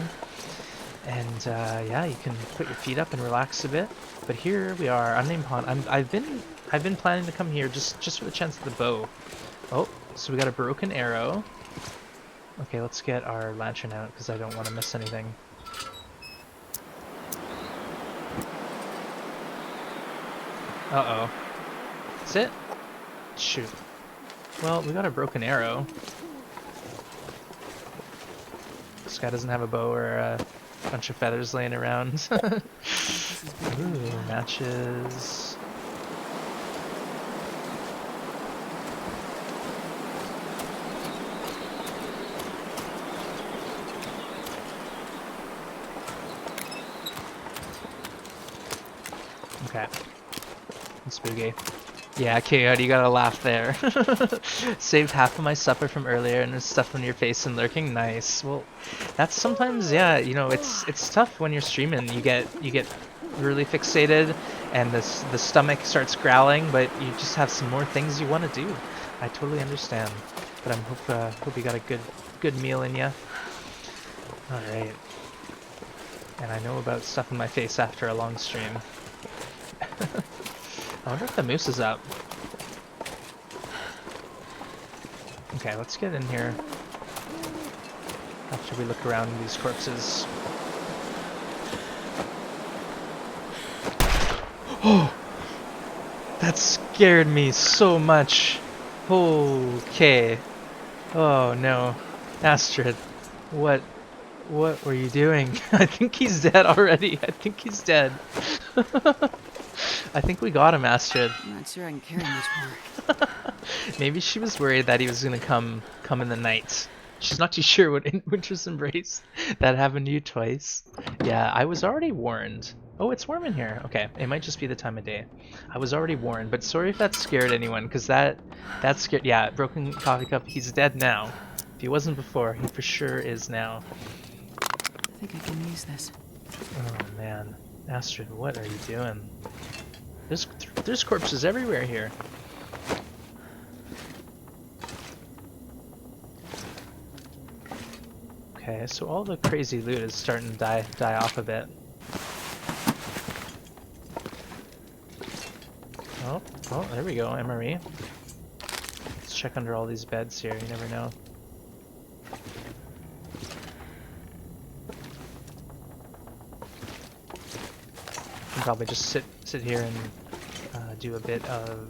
And yeah, you can put your feet up and relax a bit. But here we are, Unnamed Pond. I've been planning to come here just for the chance of the bow. Oh, so we got a broken arrow. Okay, let's get our lantern out because I don't want to miss anything. Uh-oh. That's it? Shoot. Well, we got a broken arrow. This guy doesn't have a bow or a bunch of feathers laying around. Ooh, matches. Okay. Spooky. Yeah, Coyote, you gotta laugh there. Saved half of my supper from earlier and there's stuff on your face and lurking. Nice. Well, that's sometimes, yeah, you know, it's tough when you're streaming. You get really fixated and the stomach starts growling, but you just have some more things you want to do. I totally understand. But I hope you got a good meal in you. All right. And I know about stuff in my face after a long stream. I wonder if the moose is up. Okay, let's get in here after we look around these corpses. Oh! That scared me so much. Okay. Oh no. Astrid, what were you doing? I think he's dead already. I think he's dead. I think we got him, Astrid. I'm not sure I can carry much more. Maybe she was worried that he was gonna come in the night. She's not too sure what in Winter's Embrace that happened to you twice. Yeah, I was already warned. Oh, it's warm in here. Okay, it might just be the time of day. I was already warned, but sorry if that scared anyone, because that scared. Yeah, broken coffee cup. He's dead now. If he wasn't before, he for sure is now. I think I can use this. Oh man, Astrid, what are you doing? There's corpses everywhere here. Okay, so all the crazy loot is starting to die off a bit. Oh, there we go, MRE. Let's check under all these beds here, you never know. probably just sit here and do a bit of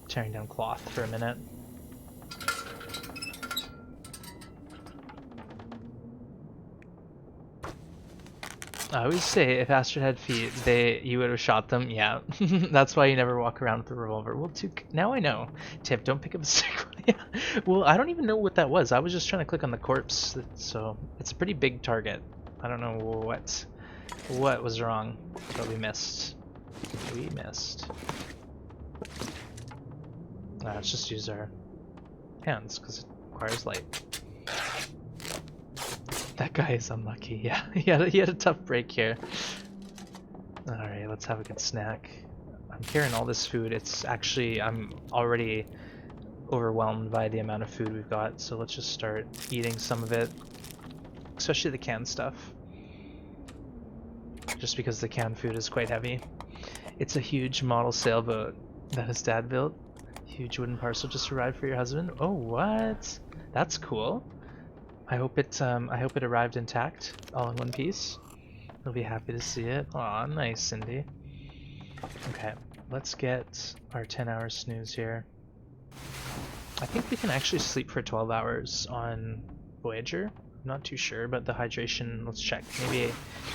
tearing down cloth for a minute. I always say if Astrid had feet, you would have shot them. Yeah, that's why you never walk around with a revolver. Well, now I know. Tip, don't pick up a stick. Yeah. Well, I don't even know what that was. I was just trying to click on the corpse, so it's a pretty big target. I don't know what was wrong, but we missed. We missed. Let's just use our hands because it requires light. That guy is unlucky. Yeah, he had a tough break here. Alright, let's have a good snack. I'm carrying all this food. It's actually, I'm already overwhelmed by the amount of food we've got, so let's just start eating some of it. Especially the canned stuff. Just because the canned food is quite heavy. It's a huge model sailboat that his dad built. Huge wooden parcel just arrived for your husband. Oh, what? That's cool. I hope it arrived intact, all in one piece. He'll be happy to see it. Aw, nice, Cindy. Okay, let's get our 10-hour snooze here. I think we can actually sleep for 12 hours on Voyager. I'm not too sure, but the hydration, let's check.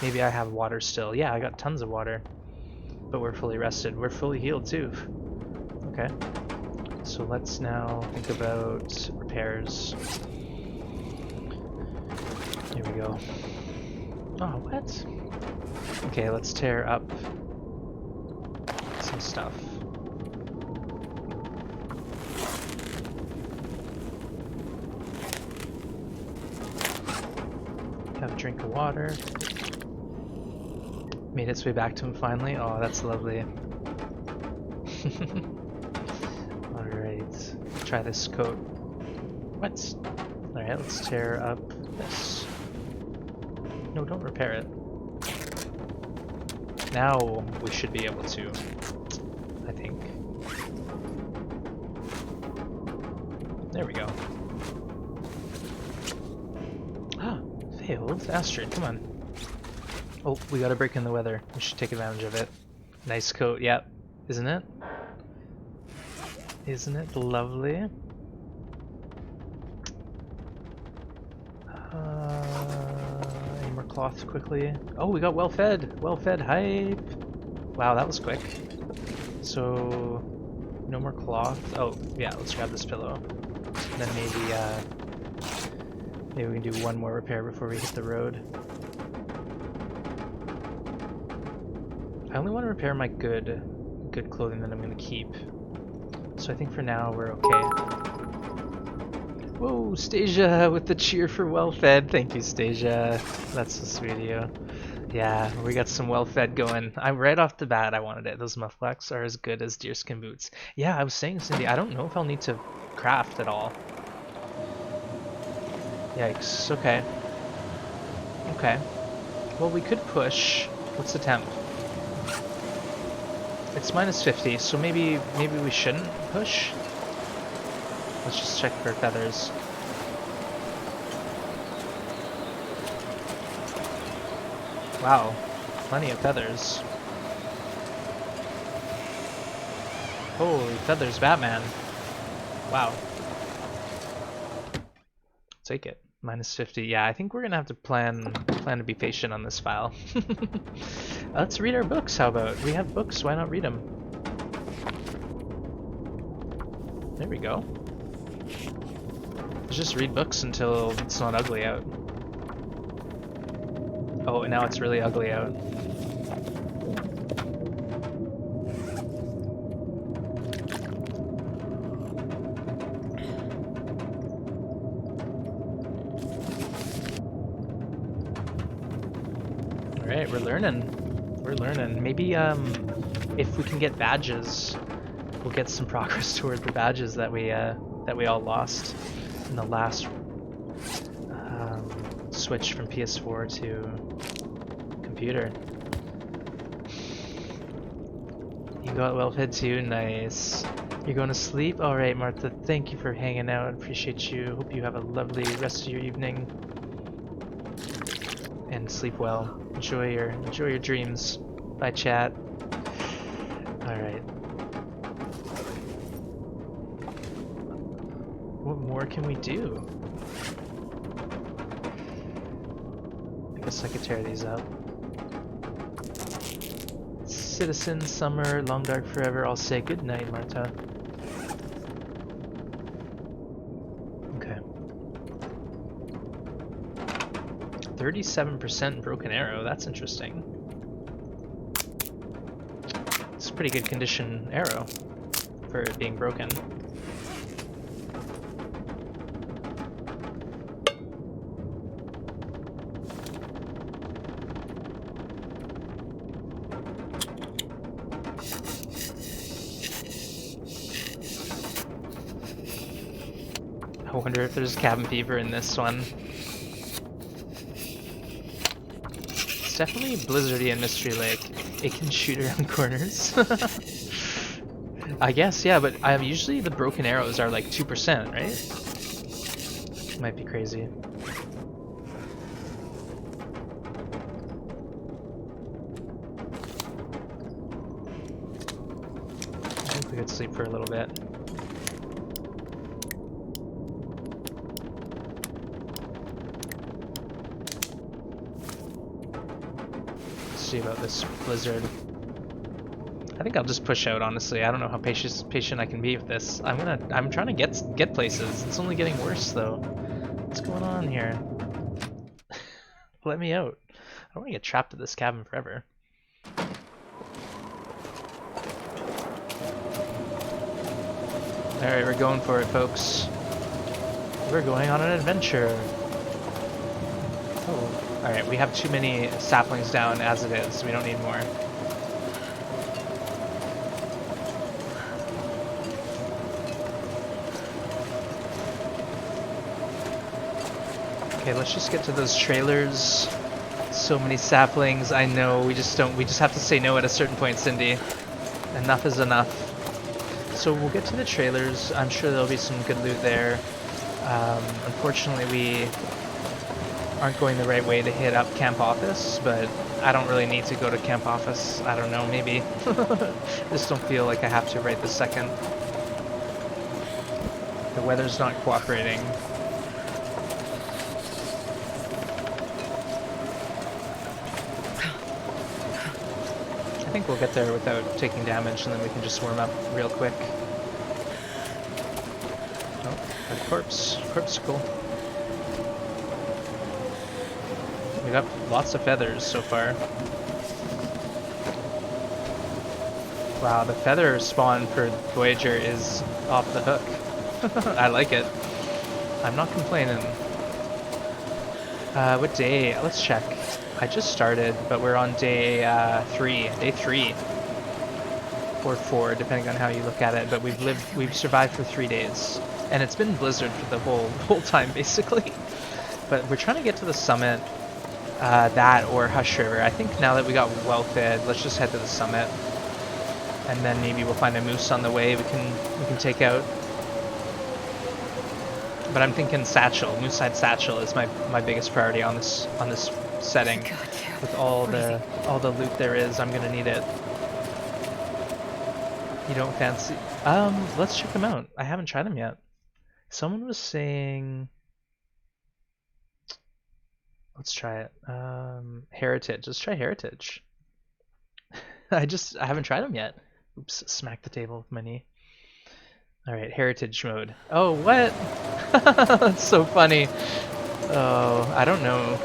Maybe I have water still. Yeah, I got tons of water. But we're fully rested. We're fully healed too. Okay. So let's now think about repairs. Here we go. Oh, what? Okay, let's tear up some stuff. Have a drink of water. Made its way back to him finally. Oh, that's lovely. Alright, try this coat. What? Alright, let's tear up this. No, don't repair it. Now we should be able to, I think. There we go. Ah, failed. Astrid, come on. Oh, we got a break in the weather. We should take advantage of it. Nice coat, yep. Isn't it? Isn't it lovely? Any more cloth quickly? Oh, we got well fed hype. Wow, that was quick. So, no more cloth. Oh, yeah, let's grab this pillow. And then maybe we can do one more repair before we hit the road. I only want to repair my good clothing that I'm going to keep. So I think for now we're okay. Whoa, Stasia with the cheer for well-fed. Thank you, Stasia. That's so sweet of you. Yeah, we got some well-fed going. Right off the bat, I wanted it. Those mufflocks are as good as deerskin boots. Yeah, I was saying, Cindy, I don't know if I'll need to craft at all. Yikes. Okay. Okay. Well, we could push. What's the temp? It's -50, so maybe we shouldn't push. Let's just check for feathers. Wow, plenty of feathers. Holy feathers, Batman. Wow. Take it. -50. Yeah, I think we're gonna have to plan to be patient on this file. Let's read our books, how about? We have books, why not read them? There we go. Let's just read books until it's not ugly out. Oh, and now it's really ugly out. Alright, we're learning. We're learning. Maybe if we can get badges, we'll get some progress toward the badges that we all lost in the last switch from PS4 to computer. You got well fed too, nice. You're going to sleep? Alright, Martha, thank you for hanging out. I appreciate you. Hope you have a lovely rest of your evening. and sleep well. Enjoy your dreams. Bye, chat. All right. What more can we do? I guess I could tear these up. Citizen, summer, long dark forever. I'll say good night, Marta. Okay. 37% broken arrow. That's interesting. It's a pretty good condition arrow for it being broken. I wonder if there's cabin fever in this one. It's definitely blizzardy in Mystery Lake. It can shoot around corners. I guess, yeah, but usually the broken arrows are like 2%, right? Might be crazy. I think we could sleep for a little bit. See about this blizzard. I think I'll just push out, honestly. I don't know how patient I can be with this. I'm trying to get places. It's only getting worse though. What's going on here? Let me out. I don't want to get trapped in this cabin forever. Alright, we're going for it, folks. We're going on an adventure. Oh. Alright, we have too many saplings down as it is. We don't need more. Okay, let's just get to those trailers. So many saplings. I know, we just have to say no at a certain point, Cindy. Enough is enough. So we'll get to the trailers. I'm sure there'll be some good loot there. Unfortunately, we aren't going the right way to hit up Camp Office, but I don't really need to go to Camp Office. I don't know, maybe. Just don't feel like I have to right this second. The weather's not cooperating. I think we'll get there without taking damage, and then we can just warm up real quick. Oh, a corpse. Corpsicle. We got lots of feathers so far. Wow, the feather spawn for Voyager is off the hook. I like it. I'm not complaining. What day? Let's check. I just started, but we're on day 3. Day 3. Or 4, depending on how you look at it. But we've survived for 3 days. And it's been blizzard for the whole time, basically. But we're trying to get to the summit. That or Hush River. I think now that we got well fed, let's just head to the summit, and then maybe we'll find a moose on the way we can take out. But I'm thinking satchel, moose-side satchel is my biggest priority on this setting. With all the loot there is, I'm gonna need it. You don't fancy? Let's check them out. I haven't tried them yet. Someone was saying. Let's try it. Heritage. Let's try Heritage. I haven't tried them yet. Oops, smack the table with my knee. Alright, Heritage mode. Oh, what? That's so funny. Oh, I don't know.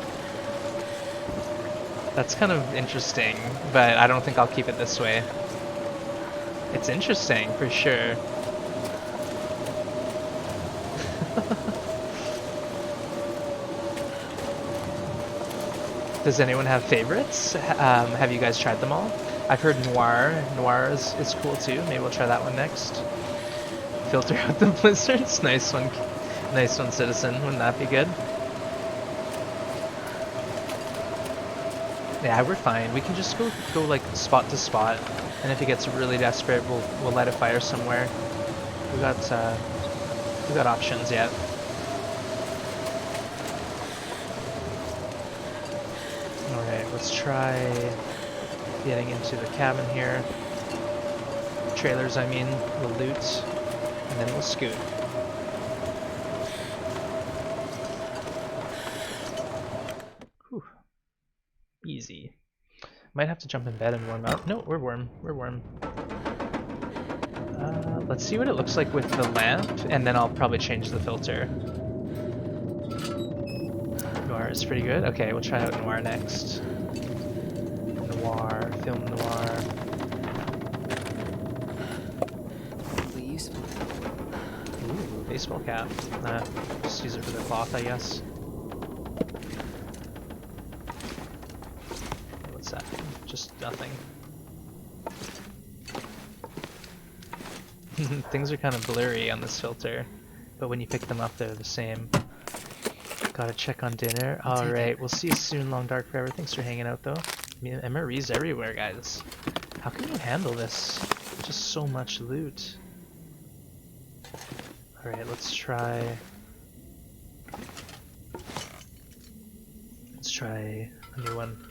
That's kind of interesting, but I don't think I'll keep it this way. It's interesting, for sure. Does anyone have favorites? Have you guys tried them all? I've heard Noir. Noir is cool too. Maybe we'll try that one next. Filter out the blizzards. Nice one. Nice one, Citizen. Wouldn't that be good? Yeah, we're fine. We can just go like spot to spot, and if it gets really desperate, we'll light a fire somewhere. We got options yet. let's try getting into the cabin here. Trailers, I mean. We'll loot, and then we'll scoot. Whew. Easy. Might have to jump in bed and warm up. No, we're warm. We're warm. Let's see what it looks like with the lamp, and then I'll probably change the filter. Noir is pretty good. Okay, we'll try out Noir next. Noir, film Noir. Probably useful. Ooh, baseball cap. Nah, just use it for the cloth, I guess. What's that? Just nothing. Things are kind of blurry on this filter, but when you pick them up, they're the same. Gotta check on dinner. Alright, we'll see you soon, Long Dark Forever. Thanks for hanging out, though. I mean, MRE's everywhere, guys. How can you handle this? Just so much loot. Alright, let's try... Let's try a new one.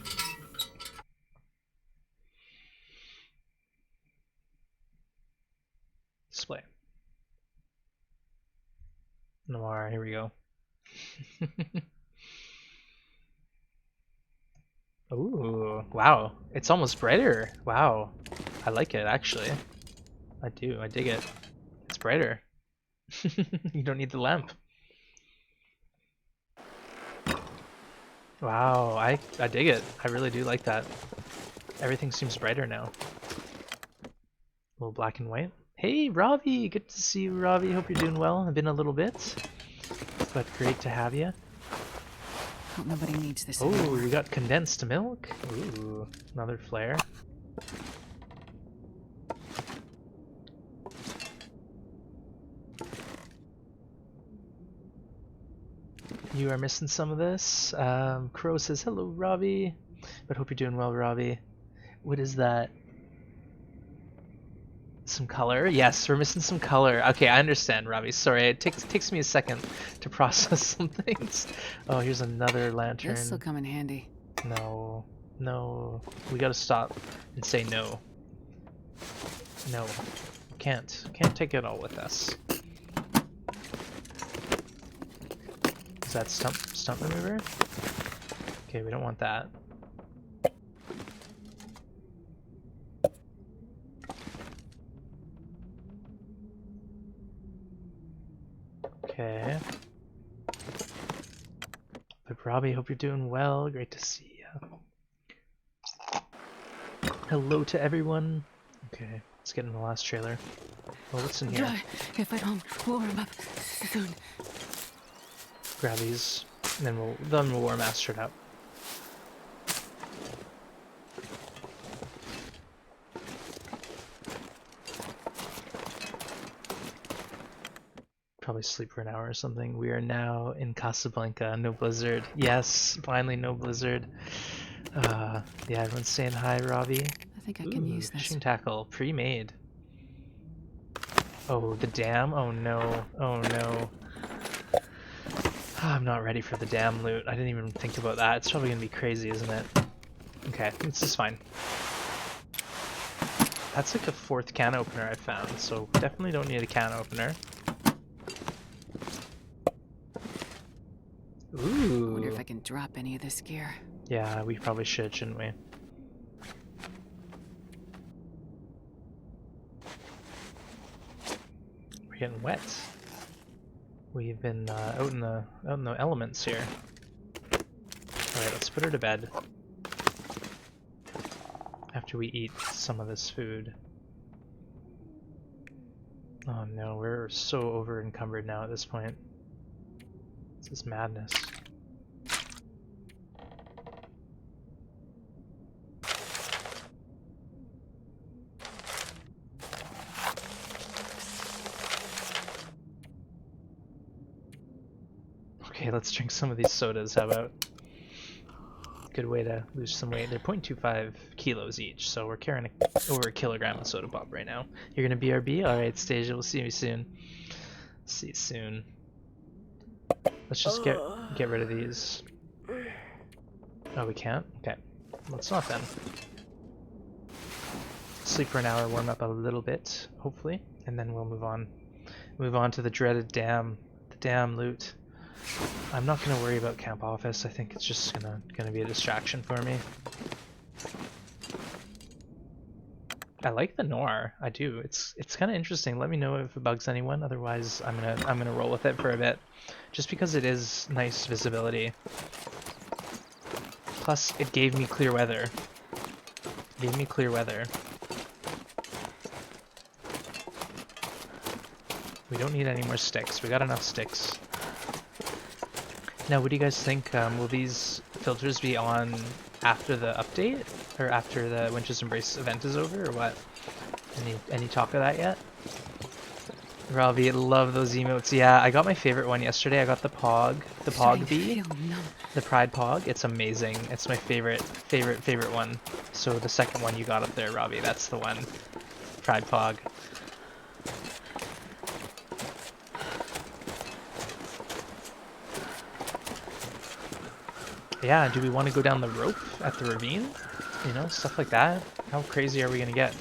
Display. Noir, here we go. Ooh, wow. It's almost brighter. Wow. I like it, actually. I do, I dig it. It's brighter. You don't need the lamp. Wow, I dig it. I really do like that. Everything seems brighter now. A little black and white. Hey, Ravi! Good to see you, Ravi. Hope you're doing well. It's been a little bit, but great to have you. Hope nobody needs this Oh, anymore. we got condensed milk. Ooh, another flare. You are missing some of this. Crow says, hello, Ravi. But hope you're doing well, Ravi. What is that? Some color? Yes, we're missing some color. Okay, I understand, Ravi. Sorry, it takes me a second to process some things. Oh, here's another lantern. This'll come in handy. No, no. We gotta stop and say no. No. Can't take it all with us. Is that stump remover? Okay, we don't want that. Okay. But Robbie, hope you're doing well. Great to see you. Hello to everyone. Okay, let's get in the last trailer. Oh, what's in here? Die if I don't warm up soon. Grab these, and then we'll War Master it up. Probably sleep for an hour or something. We are now in Casablanca. No blizzard. Yes, finally no blizzard. Yeah, everyone's saying hi, Robbie. I think I can use this. Fishing tackle, pre-made. Oh, the dam? Oh no. Oh no. I'm not ready for the dam loot. I didn't even think about that. It's probably gonna be crazy, isn't it? Okay, this is fine. That's like a 4th can opener I found, so definitely don't need a can opener. Ooh. Wonder if I can drop any of this gear. Yeah, we probably should, shouldn't we? We're getting wet. We've been out in the elements here. All right, let's put her to bed. After we eat some of this food. Oh no, we're so over encumbered now at this point. This is madness. Okay, let's drink some of these sodas. How about? Good way to lose some weight. They're 0.25 kilos each, so we're carrying over a kilogram of soda pop right now. You're gonna BRB? Alright, Stasia, we'll see you soon. See you soon. Let's just get rid of these. Oh, we can't? Okay. let's not then. Sleep for an hour, warm up a little bit, hopefully, and then we'll move on. Move on to the dreaded dam, the dam loot. I'm not gonna worry about camp office. I think it's just gonna be a distraction for me. I like the noir. I do. It's kind of interesting. Let me know if it bugs anyone. Otherwise, I'm gonna roll with it for a bit, just because it is nice visibility. Plus, it gave me clear weather. Gave me clear weather. We don't need any more sticks. We got enough sticks. Now, what do you guys think? Will these filters be on after the update? Or after the Winch's Embrace event is over, or what? Any talk of that yet? Robbie, love those emotes. Yeah, I got my favorite one yesterday. I got the Pog bee, the Pride Pog. It's amazing. It's my favorite one. So the second one you got up there, Robbie, that's the one. Pride Pog. Yeah, do we want to go down the rope at the ravine? You know, stuff like that. How crazy are we gonna get?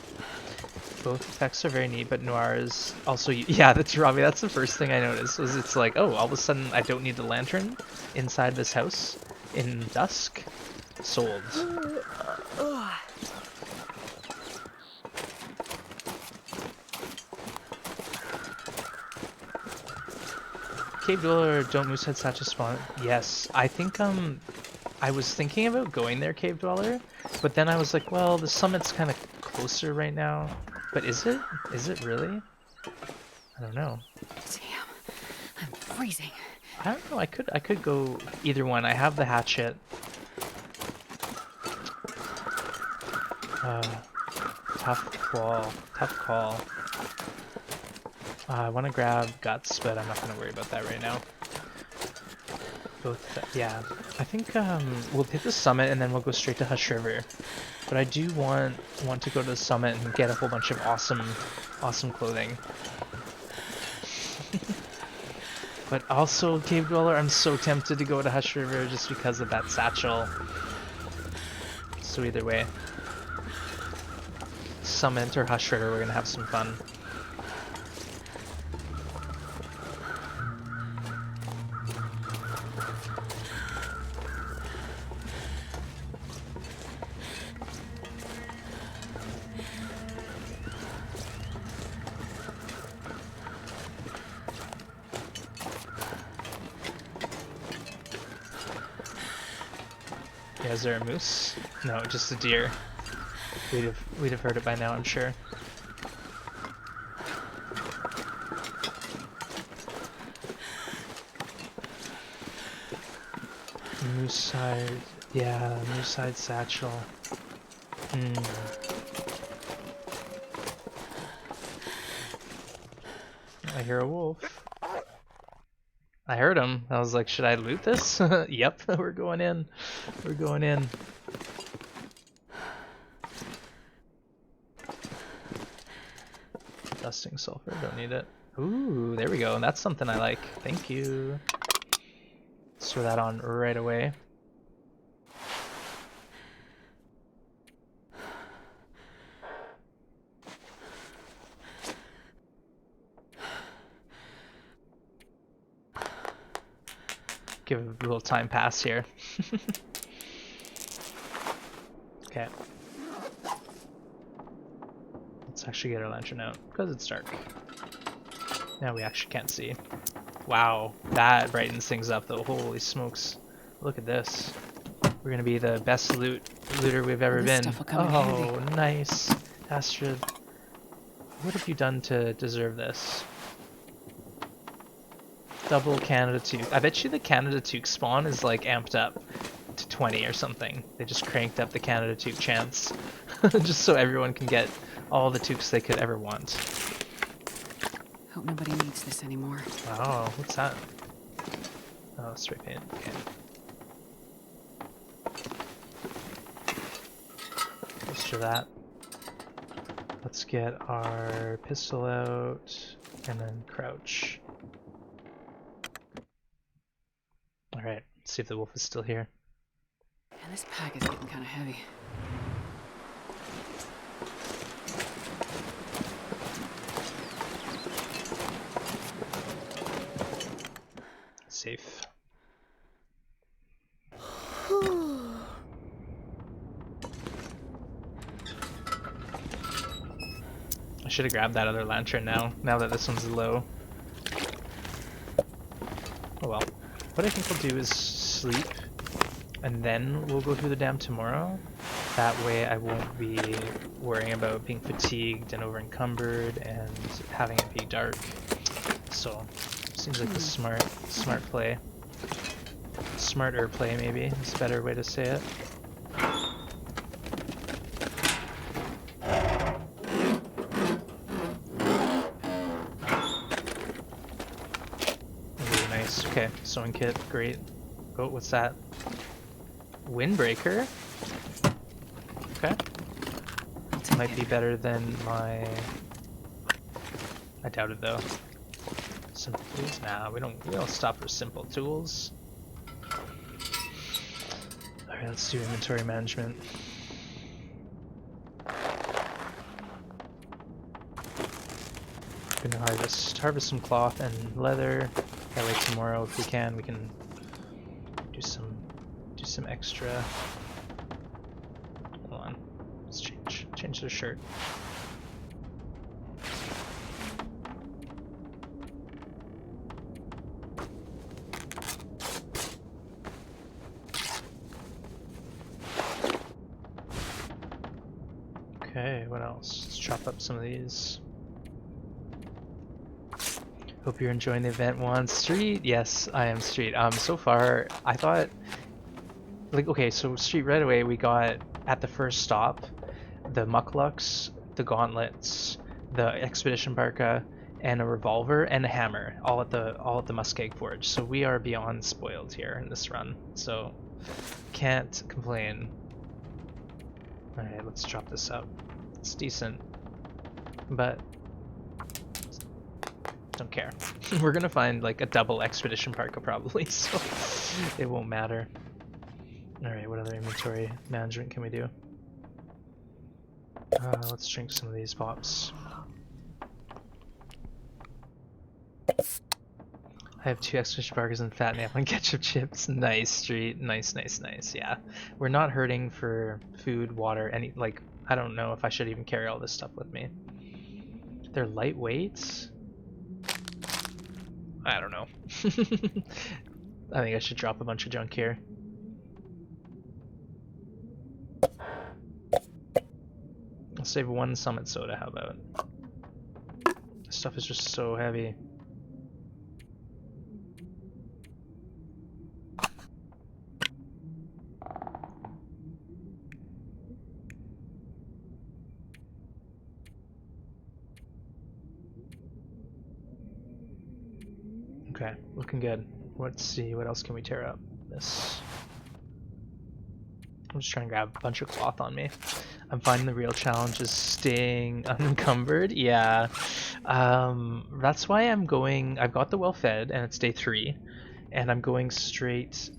Both effects are very neat, but noir is also... Yeah, that's Robbie. That's the first thing I noticed. Was it's like, oh, all of a sudden I don't need the lantern inside this house in dusk. Sold. Cave Dweller, don't Moosehead Satchel spawn? Yes, I think I was thinking about going there, Cave Dweller, but then I was like, well, the summit's kind of closer right now. But is it? Is it really? I don't know. Damn, I'm freezing. I don't know. I could go either one. I have the hatchet. Tough call. Tough call. I want to grab guts, but I'm not going to worry about that right now. Both, yeah. I think we'll hit the summit and then we'll go straight to Hush River. But I do want to go to the summit and get a whole bunch of awesome clothing. But also, Cave Dweller, I'm so tempted to go to Hush River just because of that satchel. So either way, Summit or Hush River, we're gonna have some fun. Yeah, is there a moose? No, just a deer. We'd have heard it by now, I'm sure. Moose side, yeah, moose side satchel. I hear a wolf. I heard him. I was like, should I loot this? Yep, we're going in. We're going in. Dusting sulfur, don't need it. Ooh, there we go. That's something I like. Thank you. Let's throw that on right away. Give a little time pass here. Okay. Let's actually get our lantern out because it's dark. Now we actually can't see. Wow, that brightens things up though. Holy smokes. Look at this. We're gonna be the best looter we've ever been. Oh, nice. Astrid, what have you done to deserve this? Double Canada Toque. I bet you the Canada Toque spawn is like amped up to 20 or something. They just cranked up the Canada Toque chance. Just so everyone can get all the toques they could ever want. Hope nobody needs this anymore. Wow, what's that? Oh, spray paint. Okay. Let's do that. Let's get our pistol out and then crouch. Alright, let's see if the wolf is still here. And this pack is getting kind of heavy. Safe. I should have grabbed that other lantern now that this one's low. Oh well. What I think we'll do is sleep, and then we'll go through the dam tomorrow. That way I won't be worrying about being fatigued and over encumbered and having it be dark. So, seems like the smart play. Smarter play, maybe, is a better way to say it. Really nice. Okay, sewing kit, great. Oh, what's that? Windbreaker? Okay. Might be better than my... I doubt it though. Simple tools? Nah, we don't stop for simple tools. Alright, let's do inventory management. Gonna harvest some cloth and leather. That way tomorrow, if we can do some extra. Hold on, let's change the shirt. Okay, what else? Let's chop up some of these. Hope you're enjoying the event. One Street? Yes, I am Street. So far, I thought, like, okay, so Street right away we got at the first stop the mucklucks, the gauntlets, the expedition parka, and a revolver and a hammer, all at the Muskeg Forge. So we are beyond spoiled here in this run. So can't complain. All right, let's chop this up. It's decent, but don't care. We're gonna find like a double expedition parka probably, so it won't matter. Alright, what other inventory management can we do? Let's drink some of these pops. I have 2 expedition parkas and fat nap on ketchup chips. Nice, Street. Nice, nice, nice. Yeah. We're not hurting for food, water, any, like, I don't know if I should even carry all this stuff with me. They're lightweight? I don't know. I think I should drop a bunch of junk here. I'll save 1 Summit soda, how about? This stuff is just so heavy. Okay, looking good. Let's see, what else can we tear up? This. I'm just trying to grab a bunch of cloth on me. I'm finding the real challenge is staying unencumbered. Yeah. That's why I'm going... I've got the well-fed, and it's day 3. And I'm going straight...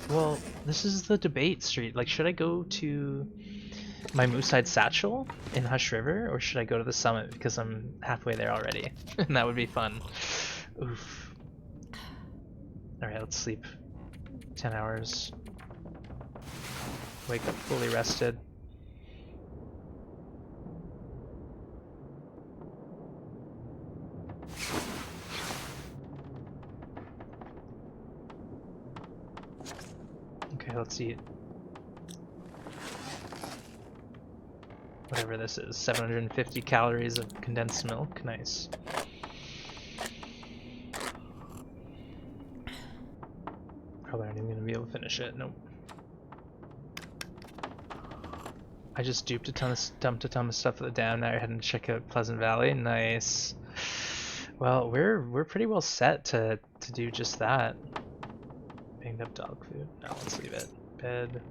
Well, this is the debate, Street. Like, should I go to my Moosehide Satchel in Hush River, or should I go to the summit because I'm halfway there already? And that would be fun. Oof. Alright, let's sleep. 10 hours. Wake up fully rested. Okay, let's eat. Whatever this is, 750 calories of condensed milk. Nice. Probably aren't even gonna be able to finish it. Nope. I just dumped a ton of stuff at the dam. Now you're heading to check out Pleasant Valley. Nice. Well, we're pretty well set to do just that. Banged up dog food. No, let's leave it. Bed.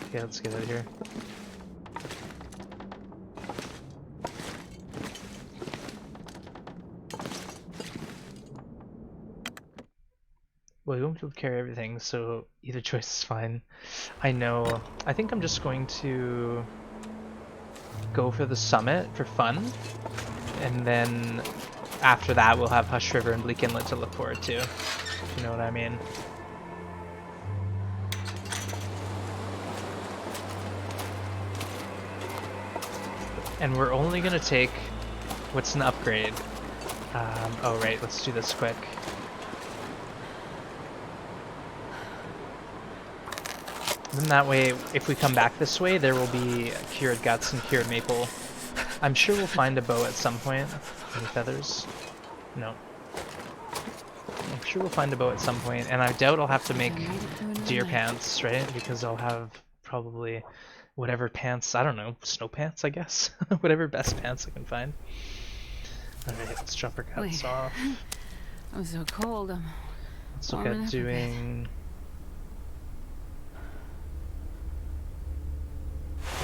Okay, let's get out of here. Well, we won't be able to carry everything, so either choice is fine. I know. I think I'm just going to go for the summit for fun, and then after that we'll have Hush River and Bleak Inlet to look forward to. If you know what I mean. And we're only gonna take what's an upgrade. Oh right, let's do this quick. Then that way, if we come back this way, there will be cured guts and cured maple. I'm sure we'll find a bow at some point. Any feathers? No. I'm sure we'll find a bow at some point, and I doubt I'll have to make deer pants, right? Because I'll have probably whatever pants, I don't know, snow pants, I guess? Whatever best pants I can find. Alright, let's drop our guts off. I'm so cold. Let's look at doing...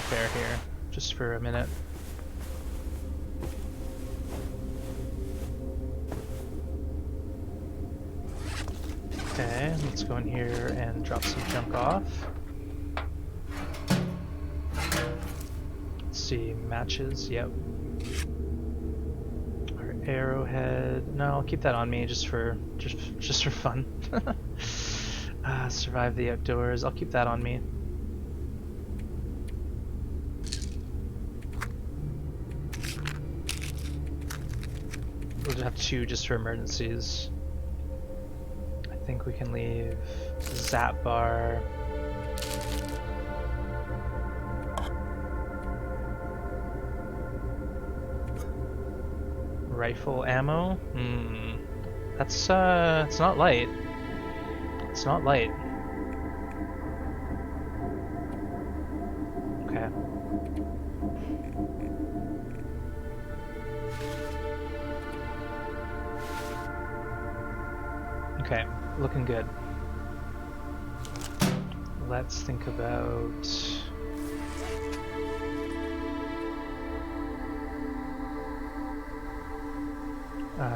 fair here, just for a minute. Okay, let's go in here and drop some junk off. Let's see, matches, yep. Our arrowhead, no, I'll keep that on me just for fun. Survive the outdoors, I'll keep that on me. We'll just have 2 just for emergencies. I think we can leave Zap Bar. Rifle ammo? That's it's not light. It's not light. Okay. Okay, looking good. Let's think about...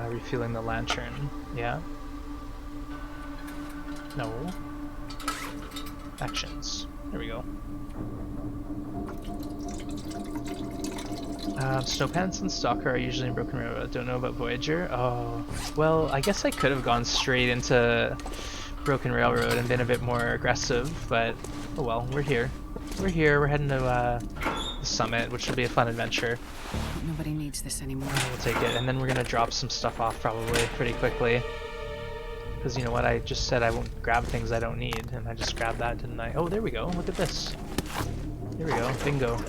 refueling the lantern. Yeah. No. Actions. There we go. Snow Pants and Stalker are usually in Broken Railroad. Don't know about Voyager. Oh, well, I guess I could have gone straight into Broken Railroad and been a bit more aggressive, but oh well, we're here. We're here, we're heading to the summit, which will be a fun adventure. Nobody needs this anymore. We'll take it, and then we're gonna drop some stuff off probably pretty quickly. Because you know what, I just said I won't grab things I don't need, and I just grabbed that, didn't I? Oh, there we go, look at this. There we go, bingo.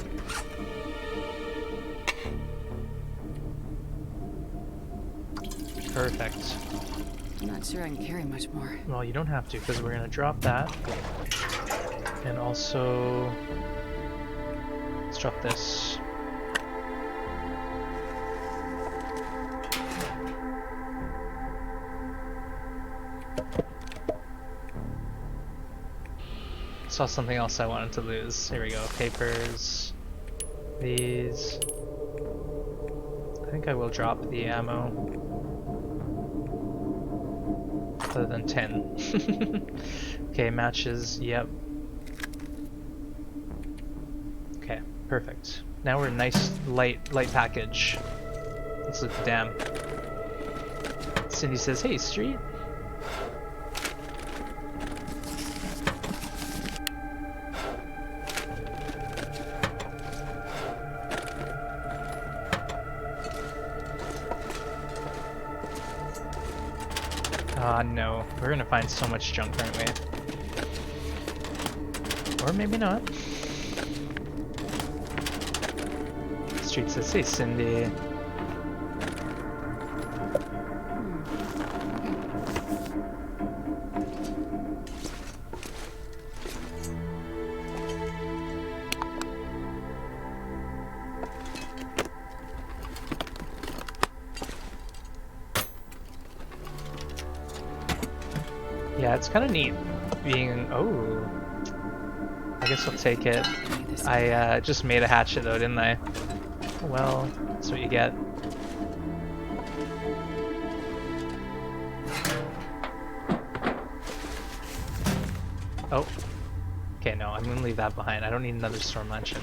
Perfect. I'm not sure I can carry much more. Well, you don't have to, because we're going to drop that. And also... let's drop this. Saw something else I wanted to lose. Here we go. Papers. These. I think I will drop the ammo. Other than 10. Okay, matches, yep. Okay, perfect. Now we're a nice light package. Let's look damn. Cindy says, hey, Street. Ah, no. We're gonna find so much junk, aren't we? Or maybe not. Street says, hey, Cindy. Yeah, it's kind of neat being... oh, I guess I'll take it. I just made a hatchet though, didn't I? Well, that's what you get. Oh. Okay, no, I'm gonna leave that behind. I don't need another storm mansion.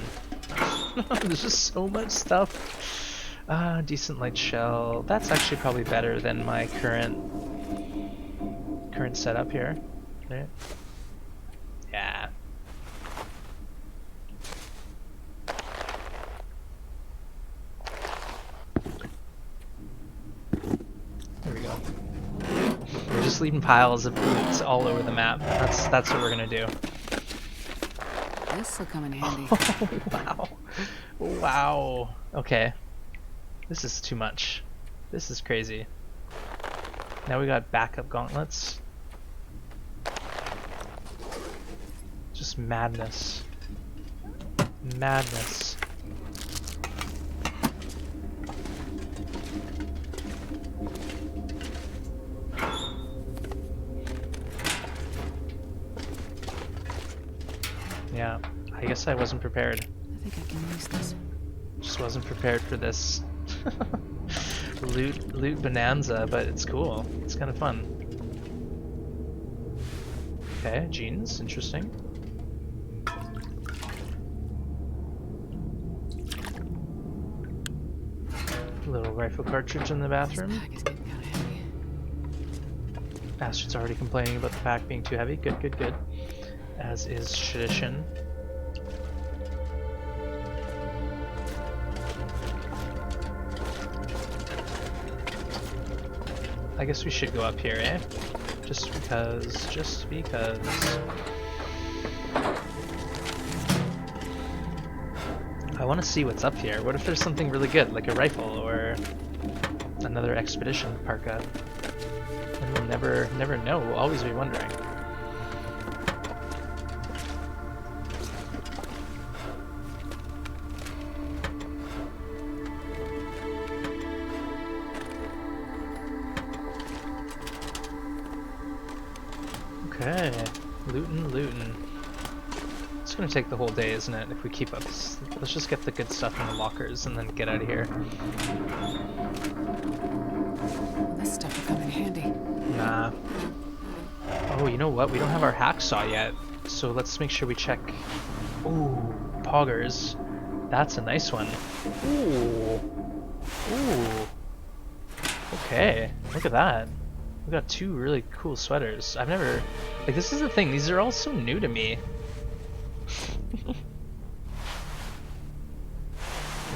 There's just so much stuff. Decent light shell. That's actually probably better than my current setup here. Right? Yeah. There we go. We're just leaving piles of loot all over the map. That's what we're gonna do. This'll come in handy. Oh, wow. Wow. Okay. This is too much. This is crazy. Now we got backup gauntlets. Just madness. Madness. Yeah, I guess I wasn't prepared. I think I can use this. Just wasn't prepared for this loot bonanza, but it's cool. It's kind of fun. Okay, jeans, interesting. Little rifle cartridge in the bathroom. This pack is getting kind of heavy. Bastard's already complaining about the pack being too heavy. Good, good, good. As is tradition. I guess we should go up here, eh? Just because, just because. I want to see what's up here. What if there's something really good, like a rifle or another expedition parka? And we'll never know. We'll always be wondering. Okay, lootin'. It's gonna take the whole day, isn't it, if we keep up? Let's just get the good stuff in the lockers and then get out of here. Well, this stuff will come in handy. Nah. Oh, you know what? We don't have our hacksaw yet, so let's make sure we check. Ooh, poggers. That's a nice one. Ooh. Ooh. Okay, look at that. We got two really cool sweaters. I've never... Like, this is the thing. These are all so new to me.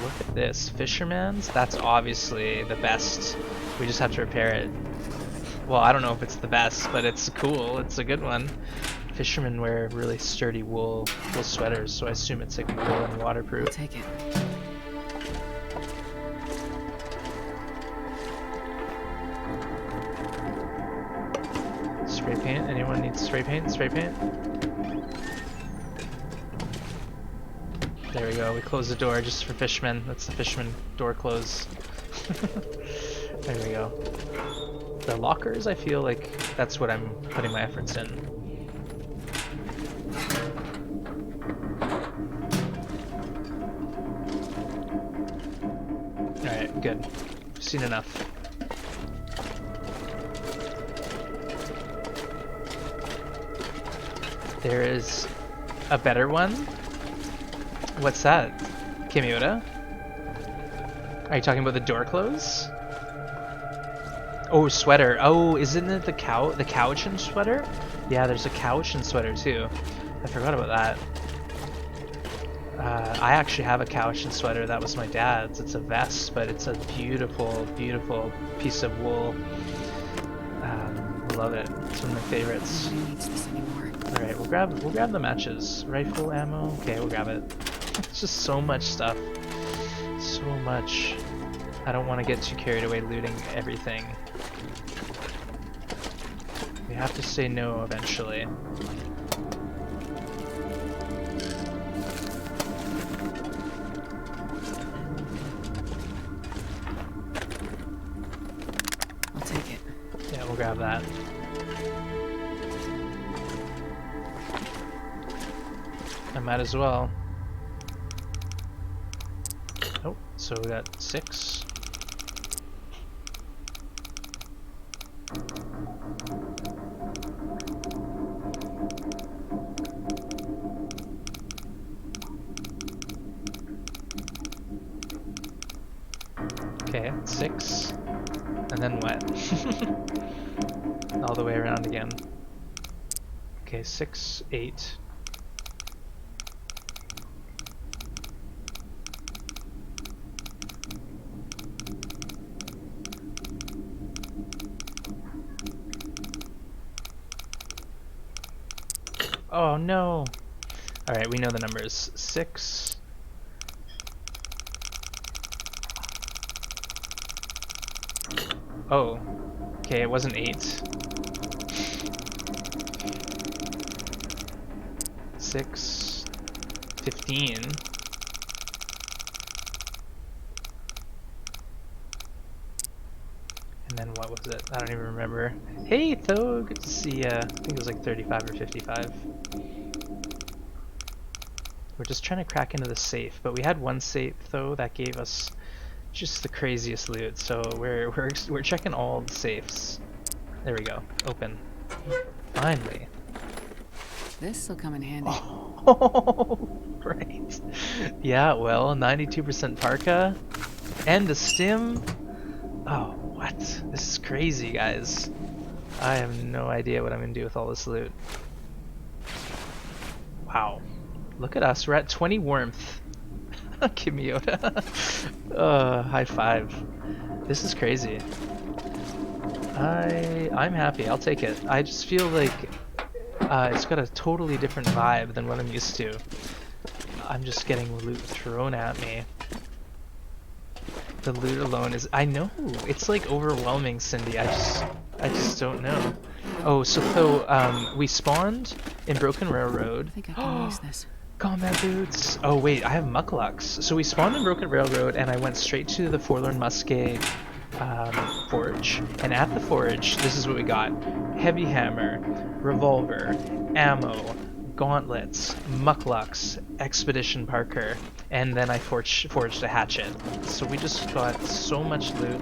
Look at this. Fisherman's? That's obviously the best. We just have to repair it. Well, I don't know if it's the best, but it's cool. It's a good one. Fishermen wear really sturdy wool sweaters, so I assume it's like wool and waterproof. I'll take it. Spray paint? Anyone need spray paint? Spray paint? There we go. We close the door just for fishermen. That's the fisherman door close. There we go. The lockers, I feel like that's what I'm putting my efforts in. Alright, good. We've seen enough. There is a better one. What's that? Kimiota? Are you talking about the door close? Oh, sweater. Oh, isn't it the Cowichan sweater? Yeah, there's a Cowichan sweater too. I forgot about that. I actually have a Cowichan sweater. That was my dad's. It's a vest, but it's a beautiful, beautiful piece of wool. Love it. It's one of my favorites. Nobody needs this anymore. All right, we'll grab the matches. Rifle ammo. Okay, we'll grab it. It's just so much stuff. So much. I don't want to get too carried away looting everything. We have to say no eventually. I'll take it. Yeah, we'll grab that. I might as well. Oh, so we got 6. Okay, 6. And then what? All the way around again. Okay, 6, 8. Oh no! Alright, we know the numbers. 6. Oh. Okay, it wasn't 8. 6. 15. And then what was it? I don't even remember. Hey, Tho! Good to see ya. I think it was like 35 or 55. We're just trying to crack into the safe, but we had one safe, though, that gave us just the craziest loot, so we're checking all the safes. There we go. Open. Finally. This'll come in handy. Oh, right. Yeah, well, 92% parka and the stim. Oh, what? This is crazy, guys. I have no idea what I'm gonna do with all this loot. Wow. Look at us. We're at 20 warmth. Kimiota. High five. This is crazy. I'm happy. I'll take it. I just feel like it's got a totally different vibe than what I'm used to. I'm just getting loot thrown at me. The loot alone is, I know, it's like overwhelming, Cindy. I just don't know. Oh, so we spawned in Broken Railroad. I think I can use this. Combat boots. Oh wait, I have mucklucks. So we spawned in Broken Railroad, and I went straight to the Forlorn Musket forge. And at the forge, this is what we got: heavy hammer, revolver, ammo, gauntlets, mucklucks, expedition Parker, and then I forged a hatchet. So we just got so much loot,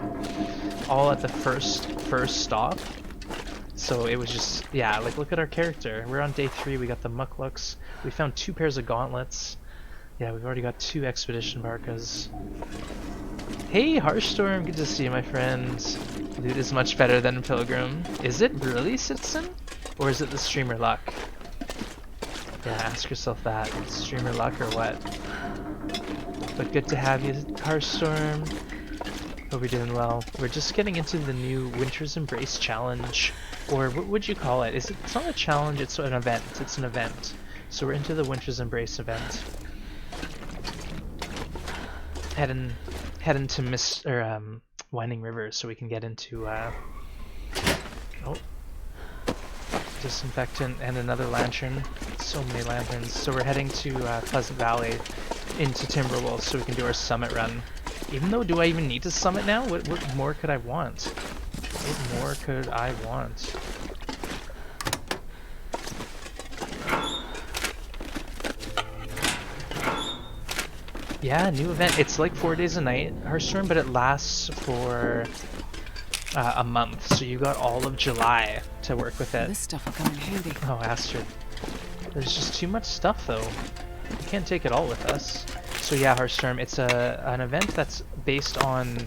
all at the first stop. So it was just, yeah, like look at our character. We're on day 3, we got the mucklucks. We found 2 pairs of gauntlets. Yeah, we've already got 2 expedition parkas. Hey, Harshstorm, good to see you, my friend. Loot is much better than Pilgrim. Is it really, Citizen? Or is it the streamer luck? Yeah, ask yourself that. Streamer luck or what? But good to have you, Harshstorm. Hope you're doing well. We're just getting into the new Winter's Embrace challenge. Or what would you call it? It's not a challenge, it's an event. It's an event. So we're into the Winter's Embrace event. Heading to Winding River so we can get into oh, disinfectant and another lantern. So many lanterns. So we're heading to Pleasant Valley into Timberwolf so we can do our summit run. Even though, do I even need to summit now? What more could I want? What more could I want? Yeah, new event. It's like 4 days a night, Hearthstone, but it lasts for a month. So you got all of July to work with it. This stuff will come in handy. Oh, Astrid. There's just too much stuff, though. We can't take it all with us. So yeah, Hearthstorm, it's an event that's based on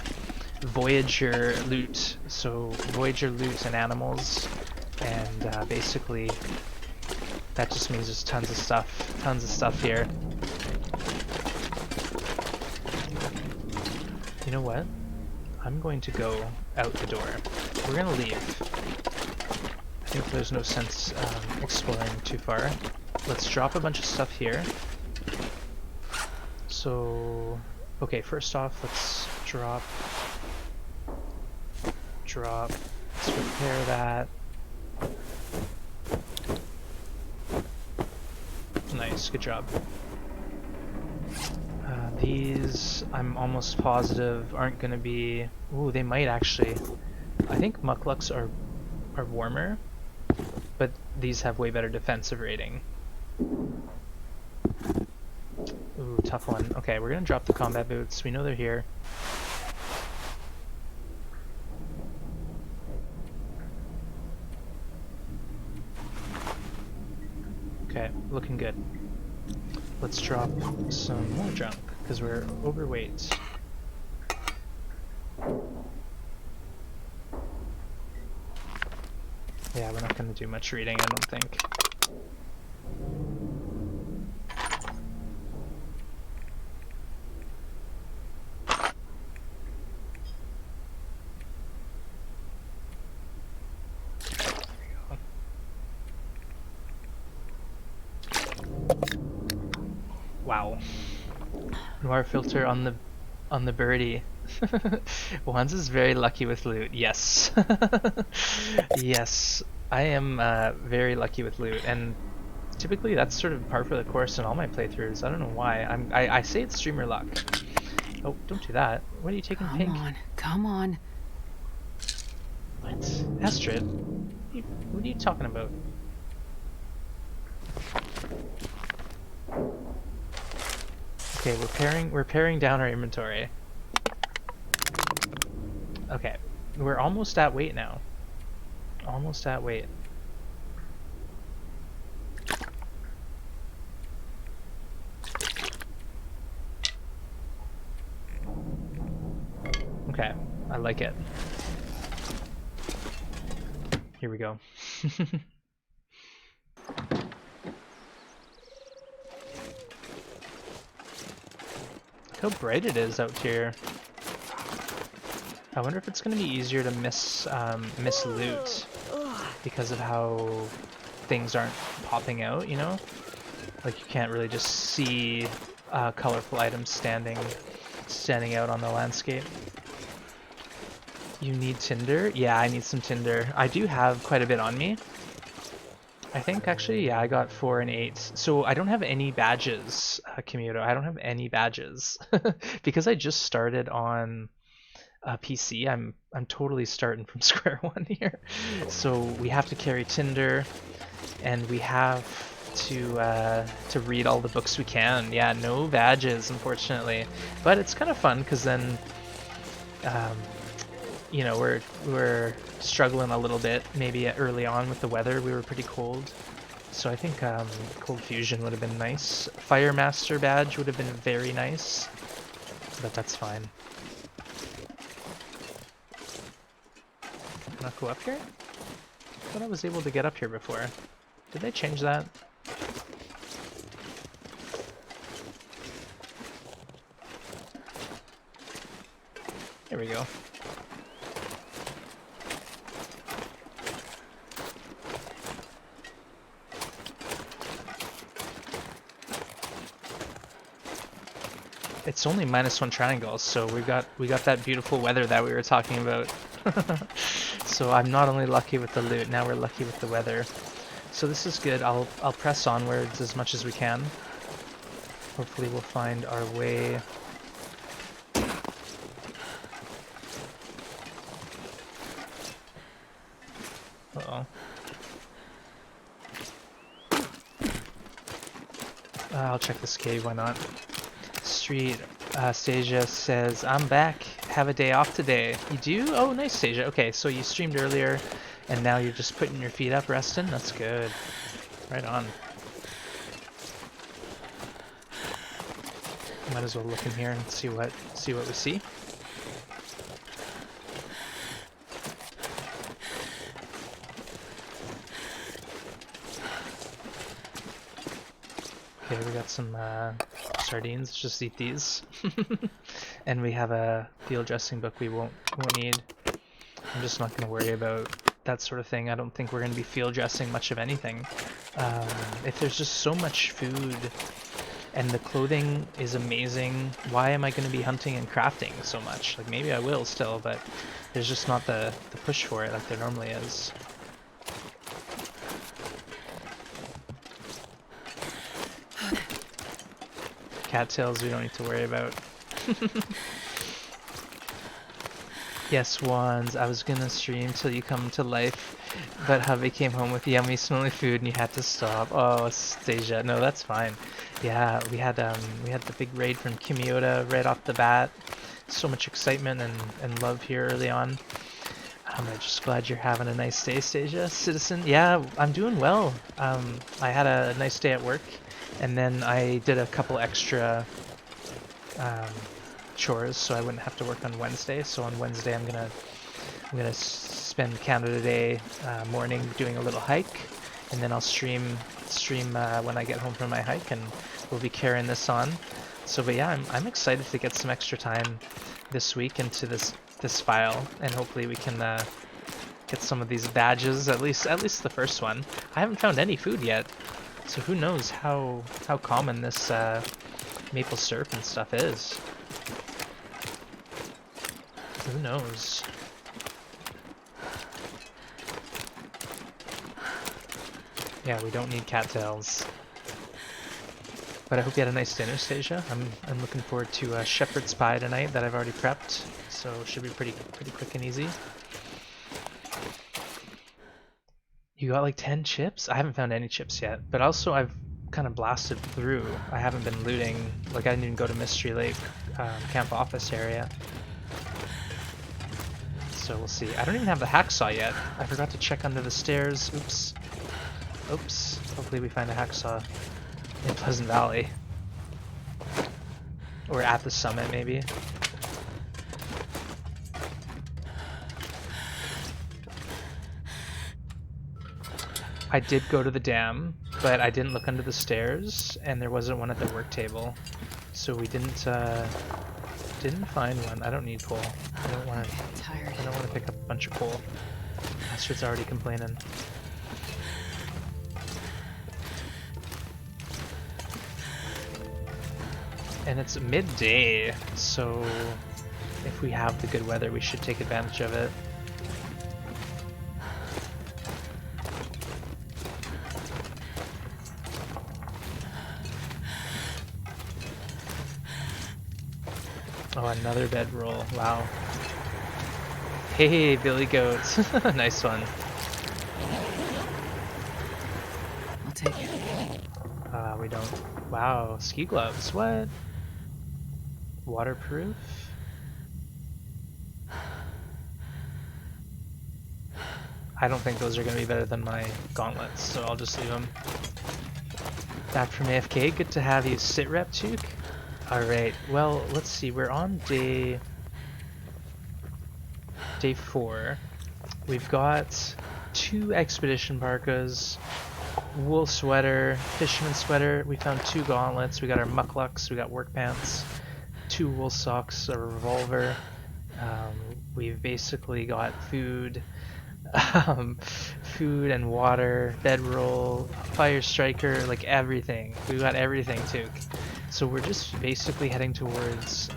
Voyager loot. So Voyager loot and animals, and basically that just means there's tons of stuff here. You know what? I'm going to go out the door. We're gonna leave. I think there's no sense exploring too far. Let's drop a bunch of stuff here. So, okay, first off, let's drop, let's repair that. Nice, good job. These, I'm almost positive, aren't gonna be, ooh, they might actually. I think mucklucks are warmer, but these have way better defensive rating. Ooh, tough one. Okay, we're gonna drop the combat boots. We know they're here. Okay, looking good. Let's drop some more junk, because we're overweight. do much reading, I don't think. Wow. Noir filter on the birdie. Wands is very lucky with loot. Yes. Yes. I am very lucky with loot, and typically that's sort of par for the course in all my playthroughs. I don't know why. I say it's streamer luck. Oh, don't do that. What are you taking, Pink? Come on, come on. What? Astrid? What are you talking about? Okay, we're paring down our inventory. Okay, we're almost at weight now. Almost at weight. Okay, I like it. Here we go. Look how bright it is out here. I wonder if it's going to be easier to miss loot because of how things aren't popping out, you know? Like you can't really just see colorful items standing out on the landscape. You need tinder? Yeah, I need some tinder. I do have quite a bit on me. I think actually, yeah, I got 4 and 8. So I don't have any badges, kimiota. I don't have any badges because I just started on PC. I'm totally starting from square one here. So we have to carry tinder, and we have to read all the books we can. Yeah, no badges, unfortunately, but it's kind of fun because then, you know, we're struggling a little bit. Maybe early on with the weather, we were pretty cold. So I think Cold Fusion would have been nice. Fire Master badge would have been very nice, but that's fine. Can I go up here? I thought I was able to get up here before. Did they change that? There we go. It's only -1 triangles, so we got that beautiful weather that we were talking about. So I'm not only lucky with the loot, now we're lucky with the weather. So this is good. I'll press onwards as much as we can. Hopefully we'll find our way. Uh-oh. I'll check this cave, why not? Street, Stasia says, I'm back. Have a day off today. You do? Oh, nice, Stasia. Okay, so you streamed earlier, and now you're just putting your feet up, resting? That's good. Right on. Might as well look in here and see what we see. Okay, we got some sardines. Just eat these. And we have a field dressing book we won't need. I'm just not going to worry about that sort of thing. I don't think we're going to be field dressing much of anything. If there's just so much food and the clothing is amazing, why am I going to be hunting and crafting so much? Like, maybe I will still, but there's just not the push for it like there normally is. Cattails we don't need to worry about. Yes, Wands, I was gonna stream till you come to life, but hubby came home with yummy smelly food and you had to stop. Oh, Stasia, no, that's fine. Yeah, we had the big raid from Kimiota right off the bat. So much excitement and love here early on. I'm just glad you're having a nice day, Stasia. Citizen, yeah, I'm doing well. I had a nice day at work, and then I did a couple extra chores so I wouldn't have to work on Wednesday. So on Wednesday I'm gonna spend Canada Day morning doing a little hike, and then I'll stream when I get home from my hike, and we'll be carrying this on. So, but yeah, I'm excited to get some extra time this week into this file, and hopefully we can get some of these badges, at least the first one. I haven't found any food yet, so who knows how common this maple syrup and stuff is. Who knows? Yeah, we don't need cattails. But I hope you had a nice dinner, Stasia. I'm looking forward to shepherd's pie tonight that I've already prepped, so it should be pretty quick and easy. You got like 10 chips? I haven't found any chips yet, but also I've kind of blasted through. I haven't been looting. Like, I didn't even go to Mystery Lake camp office area. So we'll see. I don't even have the hacksaw yet. I forgot to check under the stairs. Oops. Oops. Hopefully we find a hacksaw in Pleasant Valley. Or at the summit, maybe. I did go to the dam, but I didn't look under the stairs, and there wasn't one at the work table. So we didn't find one. I don't need coal. I don't want to pick up a bunch of coal. Astrid's already complaining. And it's midday, so if we have the good weather, we should take advantage of it. Oh, another bedroll. Wow. Hey, Billy Goats. Nice one. I'll take it. We don't. Wow, ski gloves. What? Waterproof? I don't think those are going to be better than my gauntlets, so I'll just leave them. Back from AFK. Good to have you, sit rep, Tuke. Alright, well, let's see. We're on day 4. We've got 2 expedition parkas, wool sweater, fisherman sweater. We found 2 gauntlets. We got our mucklucks. We got work pants, 2 wool socks, a revolver. We've basically got food, food and water, bedroll, fire striker, like everything. We got everything too. So we're just basically heading towards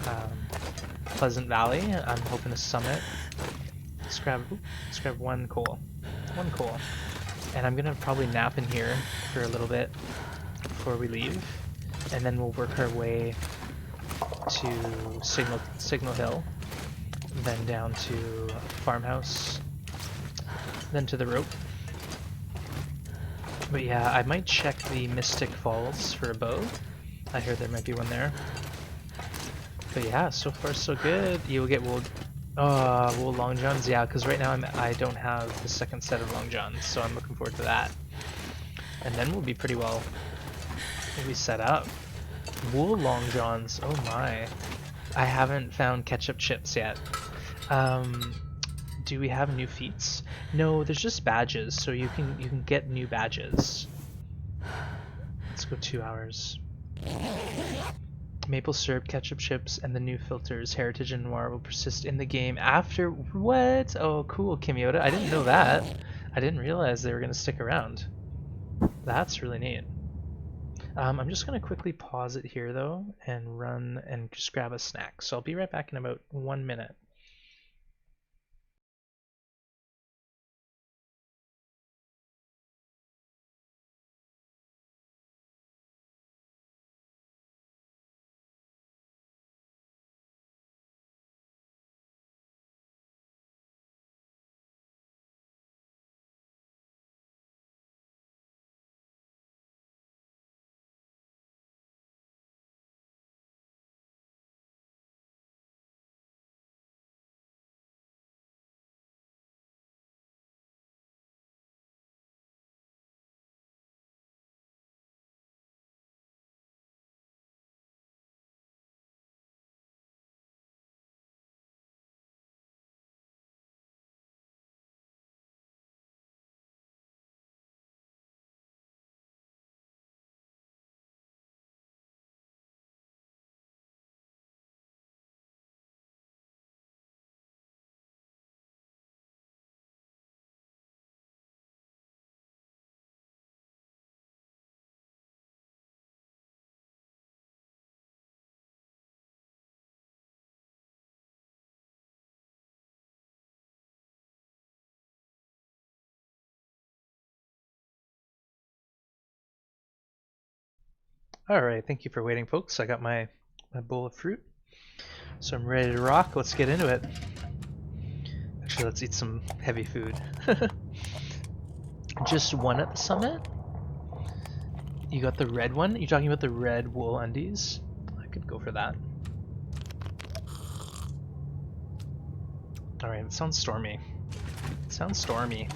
Pleasant Valley. I'm hoping to summit. Let's grab one coal. And I'm gonna probably nap in here for a little bit before we leave, and then we'll work our way to Signal Hill, then down to Farmhouse, then to the rope. But yeah, I might check the Mystic Falls for a bow. I heard there might be one there. But yeah, so far so good. You'll get wool long johns, yeah, because right now I don't have the second set of long johns, so I'm looking forward to that. And then we'll be pretty well. We'll be set up. Wool long johns, oh my. I haven't found ketchup chips yet. Do we have new feats? No, there's just badges, so you can get new badges. Let's go 2 hours. Maple syrup, ketchup chips, and the new filters, Heritage and Noir, will persist in the game after... What? Oh, cool, Kimiota. I didn't know that. I didn't realize they were going to stick around. That's really neat. I'm just going to quickly pause it here, though, and run and just grab a snack. So I'll be right back in about 1 minute. Alright, thank you for waiting, folks. I got my bowl of fruit. So I'm ready to rock. Let's get into it. Actually, let's eat some heavy food. Just one at the summit? You got the red one? You talking about the red wool undies? I could go for that. Alright, it sounds stormy. It sounds stormy.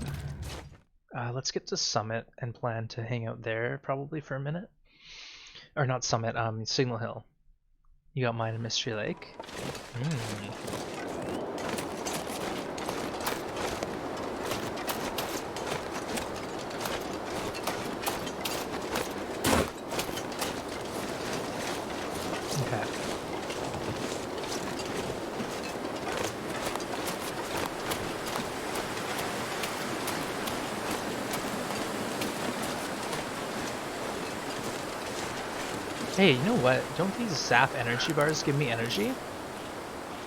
Let's get to summit and plan to hang out there probably for a minute. Or not summit, Signal Hill. You got mine in Mystery Lake. Okay. Hey, you know what? Don't these Zap energy bars give me energy?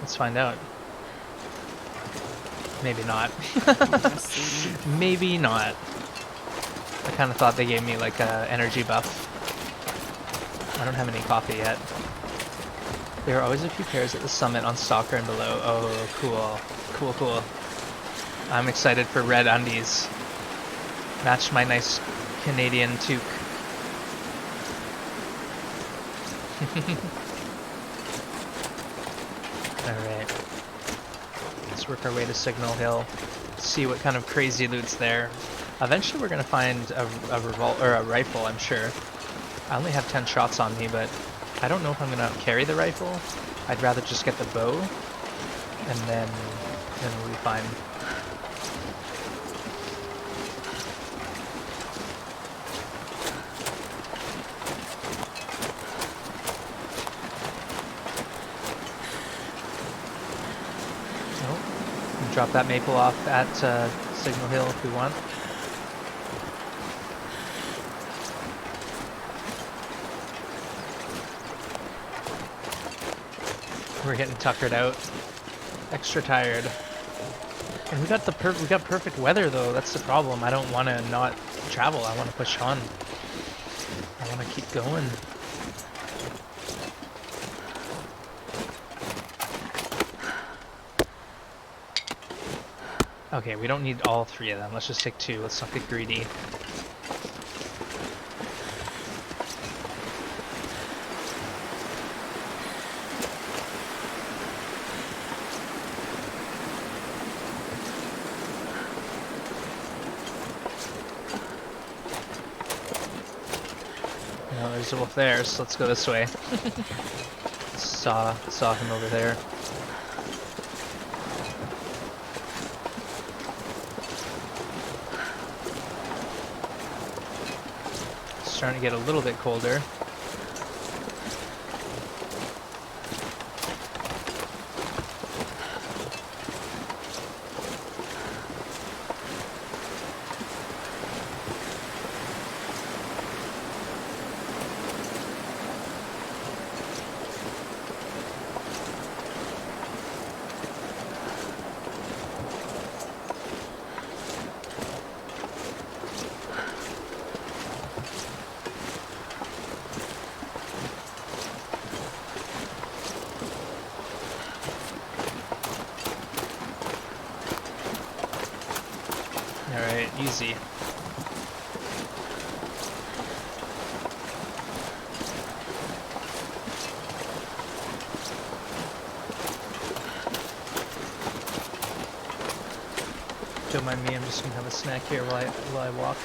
Let's find out. Maybe not. Maybe not. I kind of thought they gave me like a energy buff. I don't have any coffee yet. There are always a few pairs at the summit on Stalker and below. Oh, cool. Cool, cool. I'm excited for red undies. Match my nice Canadian toque. Alright. Let's work our way to Signal Hill. See what kind of crazy loot's there. Eventually we're gonna find a rifle, I'm sure. I only have 10 shots on me, but I don't know if I'm gonna carry the rifle. I'd rather just get the bow, and then we'll be fine. Drop that maple off at Signal Hill if we want. We're getting tuckered out. Extra tired. And we got perfect weather though. That's the problem. I don't want to not travel. I want to push on. I want to keep going. Okay, we don't need all three of them. Let's just take two. Let's not get greedy. No, there's a wolf there, so let's go this way. Saw him over there. Starting to get a little bit colder. Alright, easy. Don't mind me, I'm just gonna have a snack here while I walk.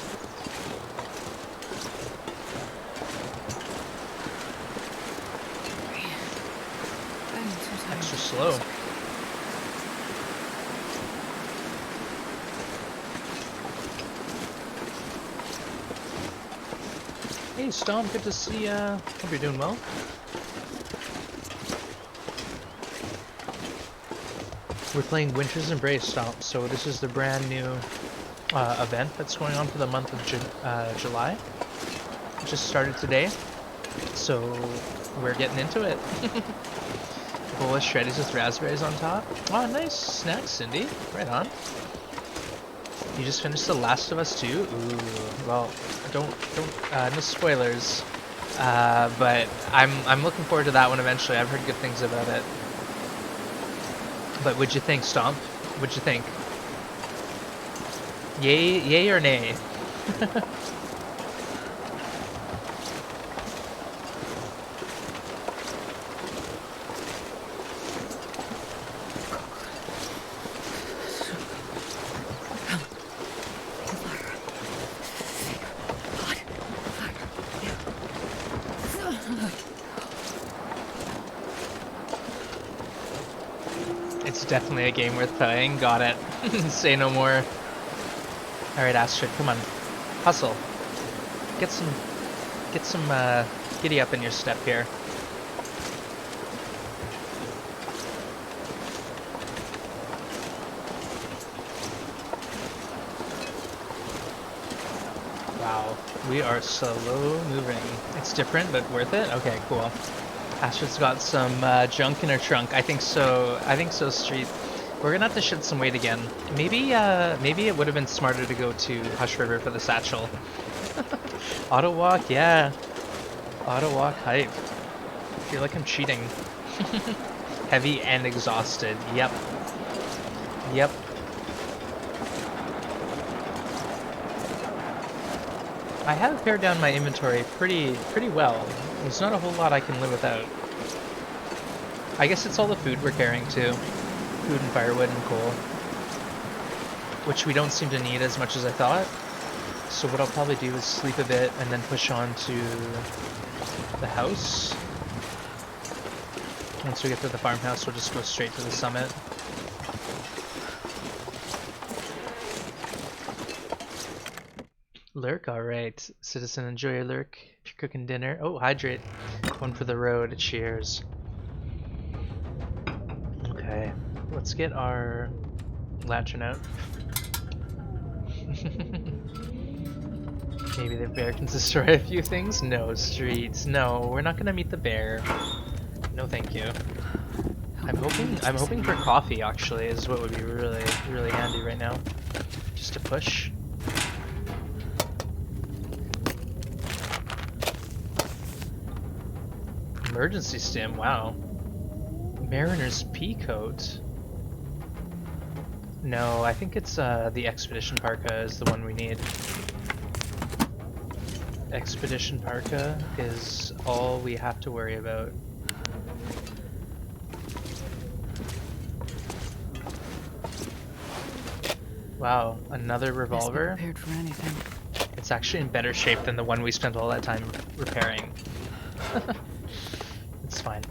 Extra slow. Hey Stomp, good to see ya. Hope you're doing well. We're playing Winter's Embrace, Stomp, so this is the brand new event that's going on for the month of July. It just started today, so we're getting into it. Bowl of shreddies with raspberries on top. Oh, nice snack, Cindy. Right on. You just finished The Last of Us 2? Ooh, well, don't, no spoilers. But I'm looking forward to that one eventually. I've heard good things about it. But what'd you think, Stomp? What'd you think? Yay or nay? It's definitely a game worth playing. Got it. Say no more. Alright, Astrid, come on. Hustle. Get some giddy up in your step here. Wow, we are slow moving. It's different, but worth it? Okay, cool. Astrid's got some junk in her trunk. I think so, Street. We're gonna have to shed some weight again. Maybe it would have been smarter to go to Hush River for the satchel. Auto walk, yeah. Auto walk hype. I feel like I'm cheating. Heavy and exhausted. Yep. Yep. I have pared down my inventory pretty well. There's not a whole lot I can live without. I guess it's all the food we're carrying too. Food and firewood and coal. Which we don't seem to need as much as I thought. So what I'll probably do is sleep a bit and then push on to the house. Once we get to the farmhouse, we'll just go straight to the summit. Lurk, alright. Citizen, enjoy your lurk. If you're cooking dinner. Oh, hydrate. One for the road. Cheers. Okay. Let's get our lantern out. Maybe the bear can destroy a few things? No, Streets. No, we're not gonna meet the bear. No, thank you. I'm hoping for coffee actually is what would be really handy right now. Just to push. Emergency stim, wow. Mariner's pea coat. No, I think it's the expedition parka is the one we need. Expedition parka is all we have to worry about. Wow, another revolver? Best be prepared for anything. It's actually in better shape than the one we spent all that time repairing. It's fine.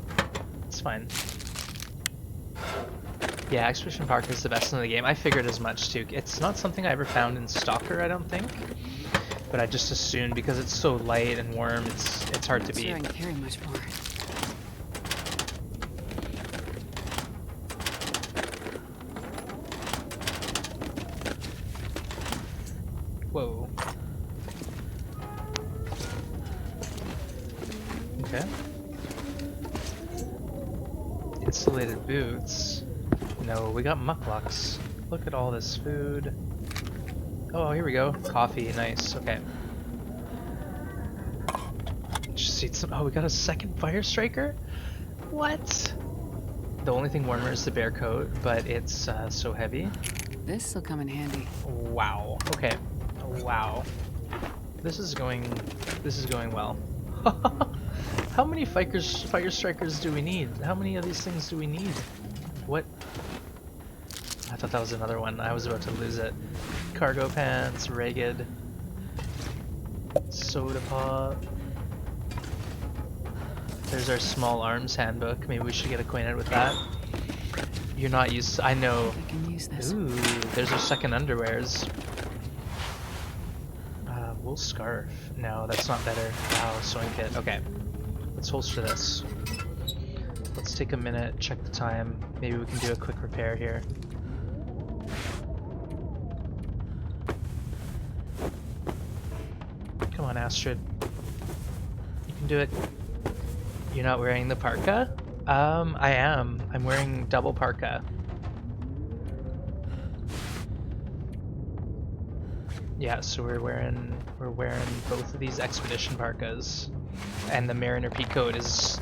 It's fine. Yeah, Expedition Parka is the best in the game. I figured as much too. It's not something I ever found in Stalker, I don't think. But I just assumed because it's so light and warm, it's hard to beat. Sure, I can carry much more. Whoa. Okay. Insulated boots. No, we got mucklucks. Look at all this food. Oh, here we go. Coffee, nice. Okay. Just eat some. Oh, we got a second fire striker? What? The only thing warmer is the bear coat, but it's so heavy. This'll come in handy. Wow. Okay. Wow. This is going well. How many fire strikers do we need? How many of these things do we need? What? I thought that was another one. I was about to lose it. Cargo pants, ragged, soda pop. There's our small arms handbook. Maybe we should get acquainted with that. You're not used to, I know. I can use this. Ooh, there's our second underwears. Wool scarf. No, that's not better. Wow, sewing kit. Okay, let's holster this. Let's take a minute, check the time. Maybe we can do a quick repair here. Come on, Astrid. You can do it. You're not wearing the parka? I am. I'm wearing double parka. Yeah, so we're wearing both of these expedition parkas. and the Mariner Peak coat is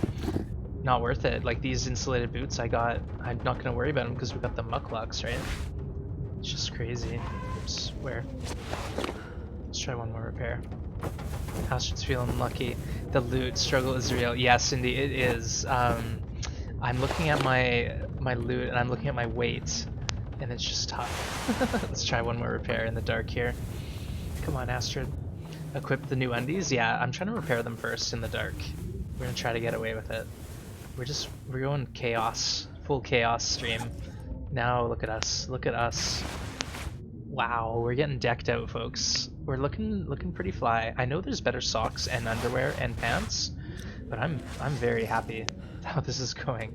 not worth it. Like these insulated boots I got, I'm not gonna worry about them because we got the mucklucks, right? It's just crazy. Oops, where? Let's try one more repair. Astrid's feeling lucky. The loot struggle is real. Yeah, Cindy, it is. I'm looking at my loot and I'm looking at my weight, and it's just tough. Let's try one more repair in the dark here. Come on, Astrid. Equip the new undies? Yeah, I'm trying to repair them first in the dark. We're gonna try to get away with it. We're going chaos. Full chaos stream. Now look at us. Look at us. Wow, we're getting decked out, folks. We're looking pretty fly. I know there's better socks and underwear and pants, but I'm very happy how this is going.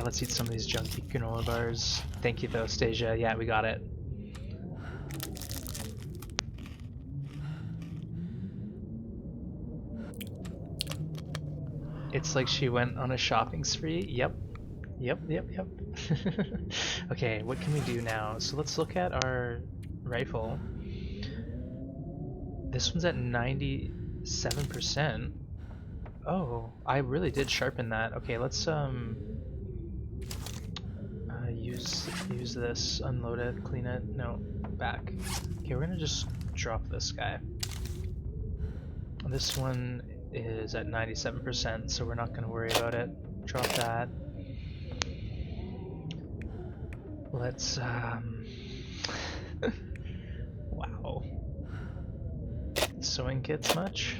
Let's eat some of these junky granola bars. Thank you though, Stasia. Yeah, we got it. It's like she went on a shopping spree. Yep. Yep. Okay, what can we do now? So let's look at our rifle. This one's at 97%. Oh, I really did sharpen that. Okay, let's use this, unload it, clean it. No, back. Okay, we're gonna just drop this guy. This one is at 97%, so we're not gonna worry about it. Drop that. Let's wow. Sewing kits much?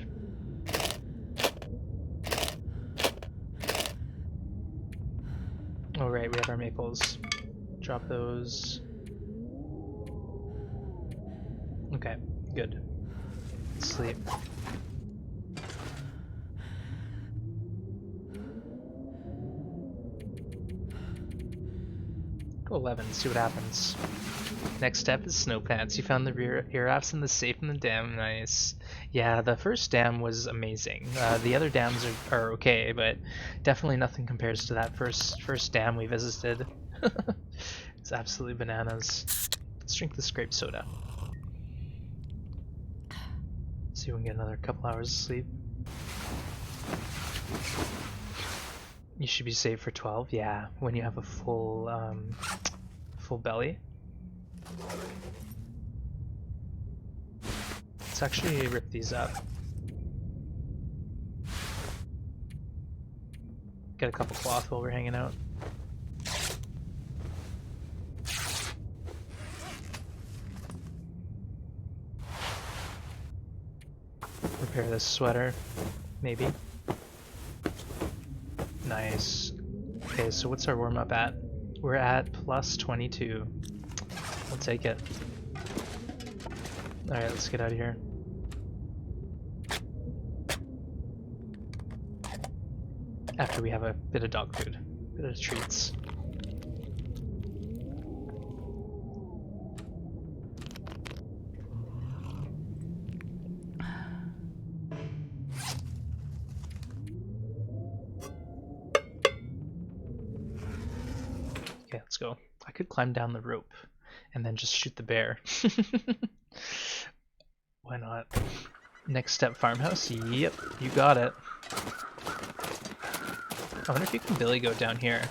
Oh right, we have our maples. Drop those. Okay, good. Sleep. Go 11, see what happens. Next step is snow pants. You found the rear rafts in the safe in the dam. Nice. Yeah, the first dam was amazing. The other dams are okay, but definitely nothing compares to that first dam we visited. It's absolutely bananas. Let's drink this grape soda. See if we can get another couple hours of sleep. You should be saved for 12. Yeah, when you have a full full belly. Let's actually rip these up. Get a couple cloth while we're hanging out. Repair this sweater, maybe. Nice. Okay, so what's our warm-up at? We're at plus 22. I'll take it. Alright, let's get out of here. After we have a bit of dog food, a bit of treats. Okay, let's go. I could climb down the rope and then just shoot the bear. Why not? Next step, farmhouse? Yep, you got it. I wonder if you can billy goat down here.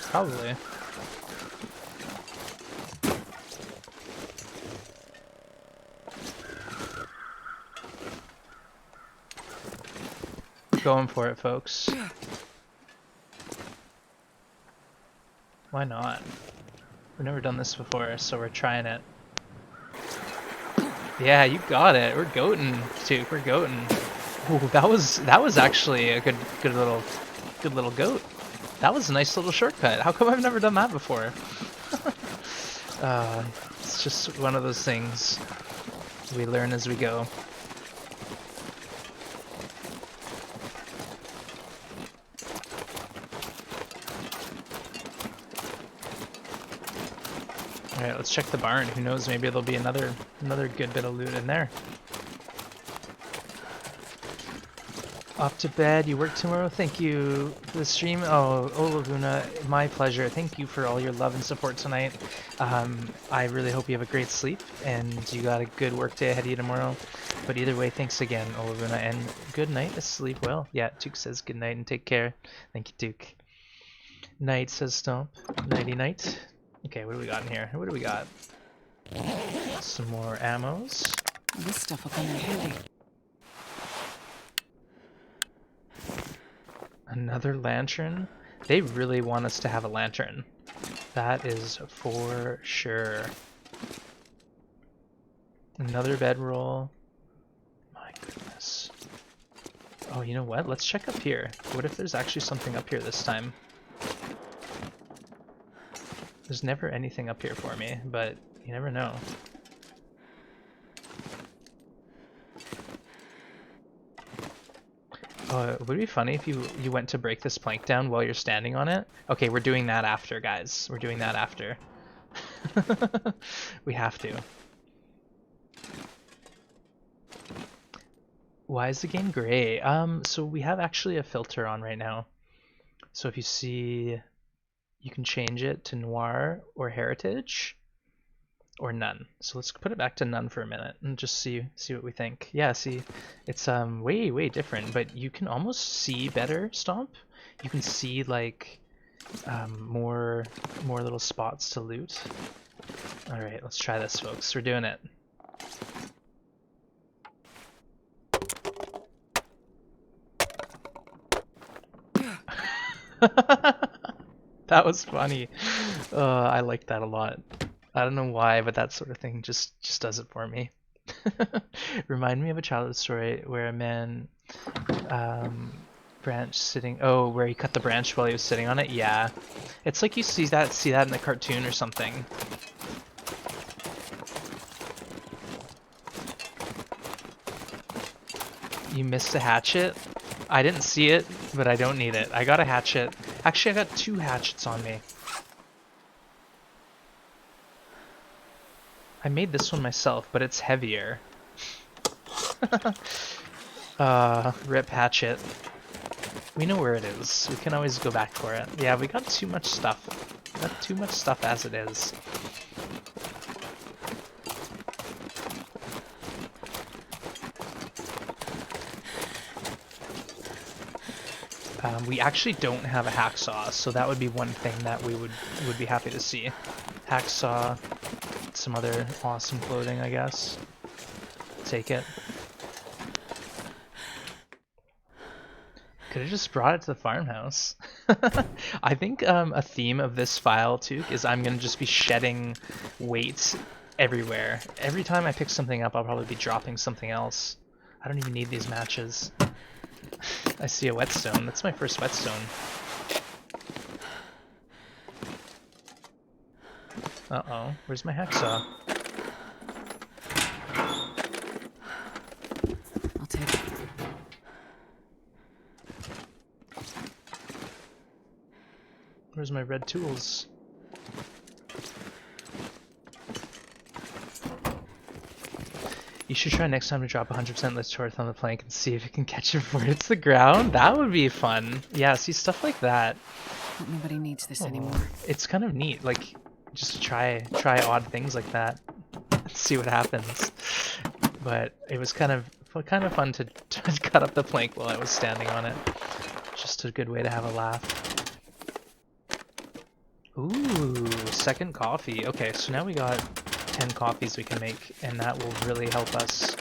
Probably. Going for it, folks. Why not? We've never done this before, so we're trying it. Yeah, you got it. We're goating, Duke. We're goating. Ooh, that was actually a good little goat. That was a nice little shortcut. How come I've never done that before? It's just one of those things we learn as we go. Alright, let's check the barn. Who knows, maybe there'll be another good bit of loot in there. Off to bed. You work tomorrow. Thank you for the stream. Oh, Olavuna, my pleasure. Thank you for all your love and support tonight. I really hope you have a great sleep and you got a good work day ahead of you tomorrow. But either way, thanks again, Olavuna, and good night. Sleep well. Yeah, Duke says good night and take care. Thank you, Duke. Night says Stomp. Nighty night. Okay, what do we got in here? What do we got? Some more ammos. This stuff will come in handy. Another lantern? They really want us to have a lantern. That is for sure. Another bedroll. My goodness. Oh, you know what? Let's check up here. What if there's actually something up here this time? There's never anything up here for me, but you never know. Would it be funny if you went to break this plank down while you're standing on it? Okay, we're doing that after, guys. We're doing that after. We have to. Why is the game gray? So we have actually a filter on right now. So if you see, you can change it to noir or heritage or none. So let's put it back to none for a minute and just see what we think. Yeah, see, it's way different, but you can almost see better, Stomp. You can see like more little spots to loot. All right, let's try this, folks. We're doing it. That was funny. I like that a lot. I don't know why, but that sort of thing just does it for me. Remind me of a childhood story where a man branch sitting. Oh, where he cut the branch while he was sitting on it. Yeah, it's like you see that in the cartoon or something. You missed a hatchet. I didn't see it, but I don't need it. I got a hatchet. Actually, I got 2 hatchets on me. I made this one myself, but it's heavier. Rip hatchet. We know where it is. We can always go back for it. Yeah, we got too much stuff. We got too much stuff as it is. We actually don't have a hacksaw, so that would be one thing that we would be happy to see. Hacksaw, some other awesome clothing, I guess. Take it. Could have just brought it to the farmhouse. I think a theme of this file, too, is I'm going to just be shedding weight everywhere. Every time I pick something up, I'll probably be dropping something else. I don't even need these matches. I see a whetstone. That's my first whetstone. Uh-oh. Where's my hacksaw? I'll take it. Where's my red tools? You should try next time to drop 100% Lich Torth on the plank and see if it can catch it before it hits the ground. That would be fun. Yeah, see, stuff like that. Hope nobody needs this anymore. It's kind of neat, like, just to try odd things like that. See what happens. But it was kind of fun to cut up the plank while I was standing on it. Just a good way to have a laugh. Ooh, second coffee. Okay, so now we got 10 coffees we can make, and that will really help us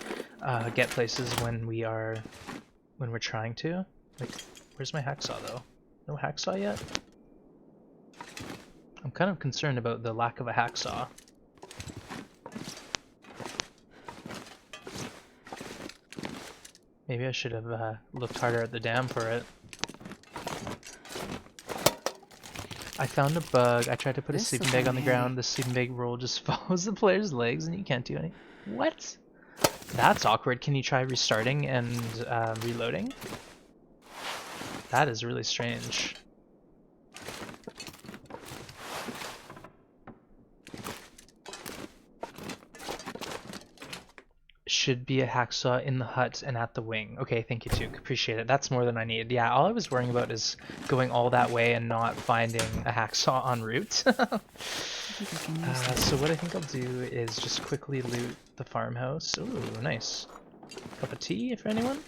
get places when we're trying to. Like, where's my hacksaw though? No hacksaw yet? I'm kind of concerned about the lack of a hacksaw. Maybe I should have looked harder at the dam for it. I found a bug. I tried to put a sleeping bag on the ground. The sleeping bag roll just follows the player's legs and you can't do anything. What? That's awkward. Can you try restarting and reloading? That is really strange. should be a hacksaw in the hut and at the wing. Okay, thank you, Tuke. Appreciate it. That's more than I need. Yeah, all I was worrying about is going all that way and not finding a hacksaw en route. So what I think I'll do is just quickly loot the farmhouse. Ooh, nice. Cup of tea for anyone?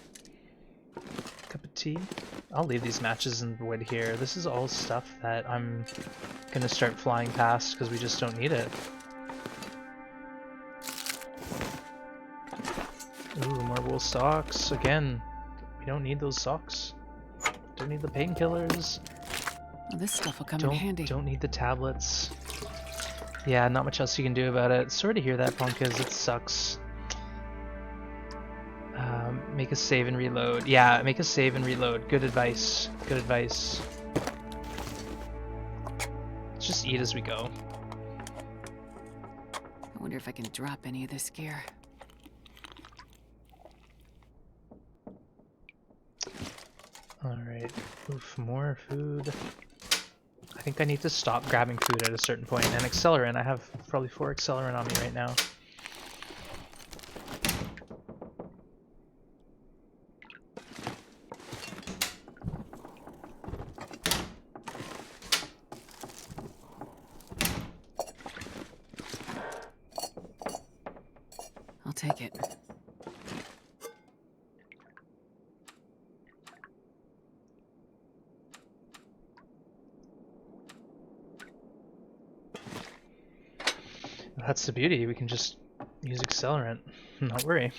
Cup of tea? I'll leave these matches in wood here. This is all stuff that I'm gonna start flying past because we just don't need it. Ooh, more wool socks. Again, we don't need those socks. Don't need the painkillers. Well, this stuff will come in handy. Don't need the tablets. Yeah, not much else you can do about it. Sorry to hear that, Ponkas. It sucks. Make a save and reload. Yeah, make a save and reload. Good advice. Good advice. Let's just eat as we go. I wonder if I can drop any of this gear. Alright. Oof, more food. I think I need to stop grabbing food at a certain point. And accelerant. I have probably 4 accelerant on me right now. I'll take it. That's the beauty, we can just use accelerant, not worry.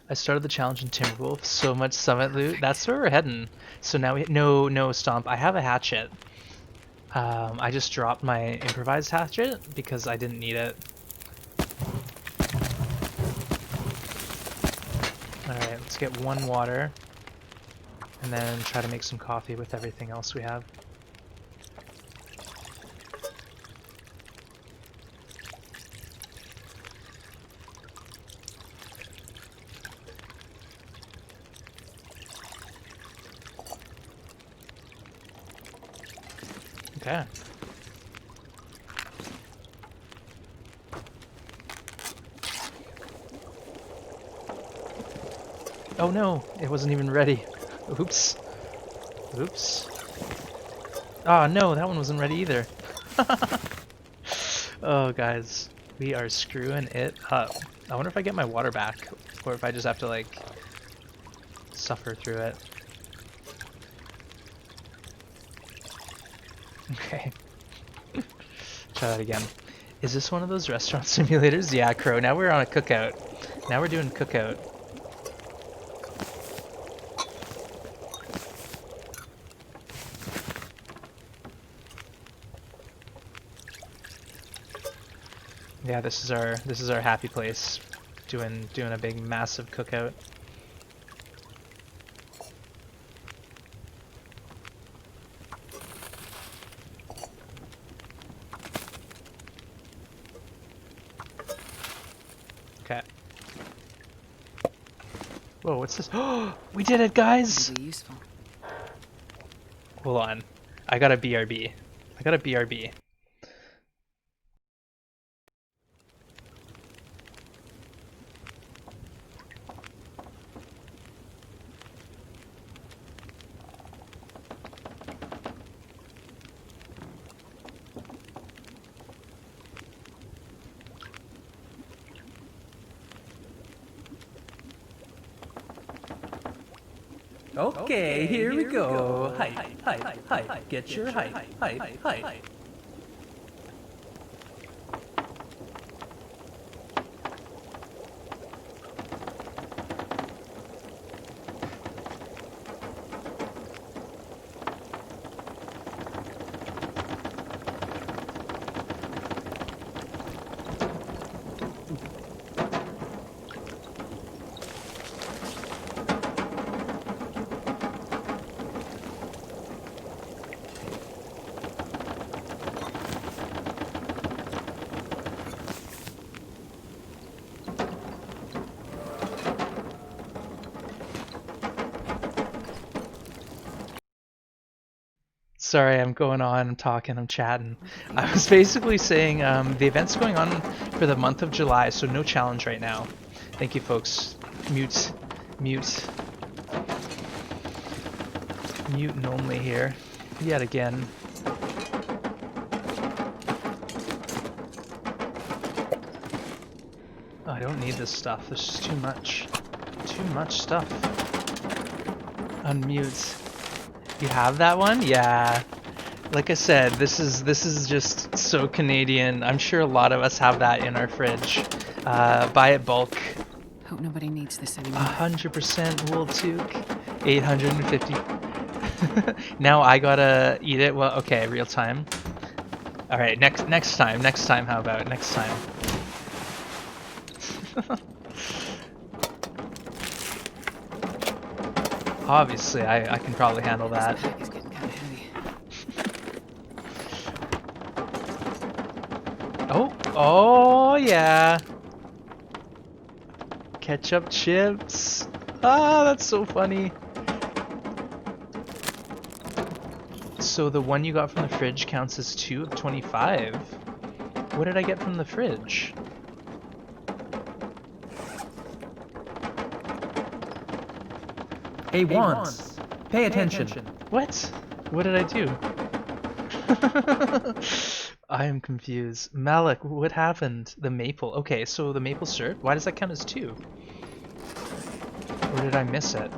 I started the challenge in Timberwolf, so much summit loot, that's where we're heading. So now we, no Stomp, I have a hatchet. I just dropped my improvised hatchet because I didn't need it. Alright, let's get 1 water, and then try to make some coffee with everything else we have. Okay. Oh no, it wasn't even ready. Oops. Oops. Oh no, that one wasn't ready either. Oh guys, we are screwing it up. I wonder if I get my water back, or if I just have to like suffer through it. Okay. Try that again. Is this one of those restaurant simulators? Yeah, Crow. Now we're on a cookout. Now we're doing cookout. Yeah, this is our happy place. Doing a big massive cookout. Okay. Whoa, what's this? Oh, we did it, guys! It'll be useful. Hold on. I got a BRB. I got a BRB. Okay, here we go. Hi. Get your hi. Sorry, I'm going on, I'm talking, I'm chatting. I was basically saying the event's going on for the month of July, so no challenge right now. Thank you, folks. Mute. Mute. Mutant only here. Yet again. Oh, I don't need this stuff. There's just too much. Too much stuff. Unmute. You have that one? Yeah. Like I said, this is just so Canadian. I'm sure a lot of us have that in our fridge. Buy it bulk. Hope nobody needs this anymore. 100% wool toque. 850. Now I gotta eat it. Well, okay, real time. All right, next time. Next time. How about next time? Obviously, I can probably handle that. This pack is getting kind of heavy. Oh yeah. Ketchup chips. Ah, that's so funny. So the one you got from the fridge counts as 2 of 25. What did I get from the fridge? Hey, Wands, pay attention. What? What did I do? I am confused. Malik, what happened? The maple. Okay, so the maple syrup, why does that count as 2? Or did I miss it?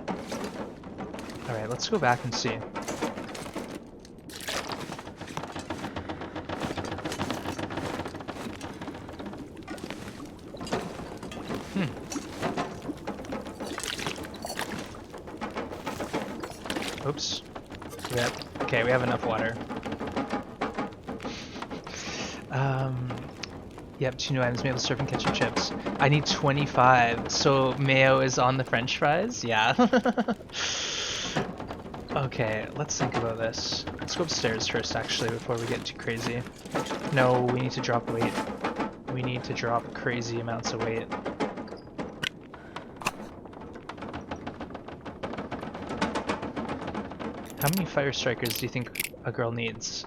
Alright, let's go back and see. Oops. Okay, we have enough water. Yep, 2 new items, maple syrup and ketchup chips. I need 25, so mayo is on the french fries? Yeah. Okay, let's think about this. Let's go upstairs first, actually, before we get too crazy. No, we need to drop weight. We need to drop crazy amounts of weight. How many fire strikers do you think a girl needs?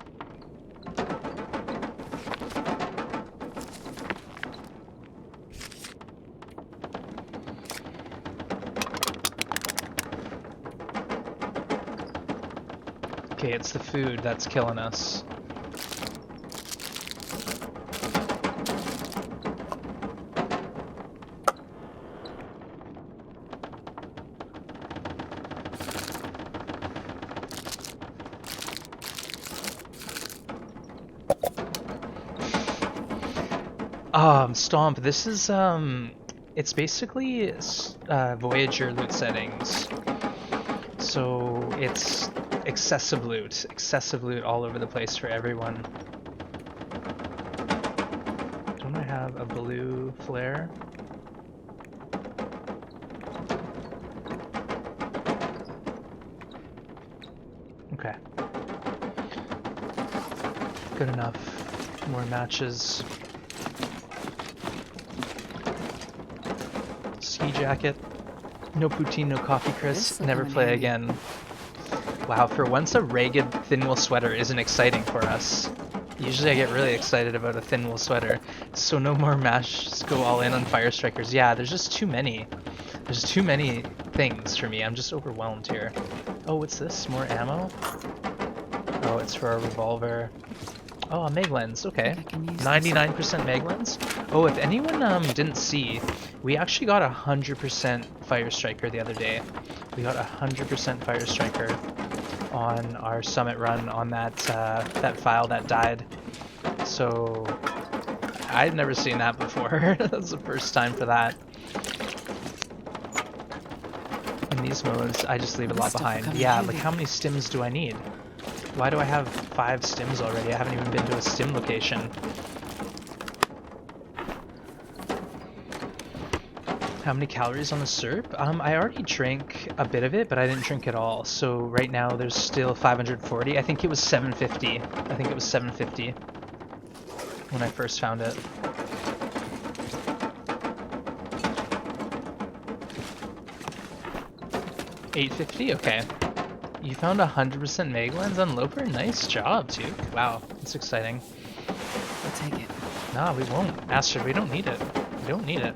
Okay, it's the food that's killing us. Stomp, this is, it's basically Voyager loot settings. So it's excessive loot all over the place for everyone. Don't I have a blue flare? Okay. Good enough. More matches. Ski jacket. No poutine, no coffee, Chris. Never play again. Wow, for once a ragged thin wool sweater isn't exciting for us. Usually I get really excited about a thin wool sweater. So no more mash, just go all in on fire strikers. Yeah, there's just too many. There's too many things for me. I'm just overwhelmed here. Oh, what's this? More ammo? Oh, it's for a revolver. Oh, a mag lens. Okay. 99% mag lens. Oh, if anyone didn't see, we actually got 100% fire striker the other day. We got 100% fire striker on our summit run on that that file that died. So I'd never seen that before. That's the first time for that. In these modes, I just leave a lot behind. Yeah, like how many stims do I need? Why do I have 5 stims already? I haven't even been to a stim location. How many calories on the syrup? I already drank a bit of it, but I didn't drink it all. So right now there's still 540. I think it was 750. I think it was 750 when I first found it. $850? Okay. You found 100% mag lens on Loper? Nice job, Tuke. Wow, that's exciting. We'll take it. Nah, we won't. Astrid, we don't need it. We don't need it.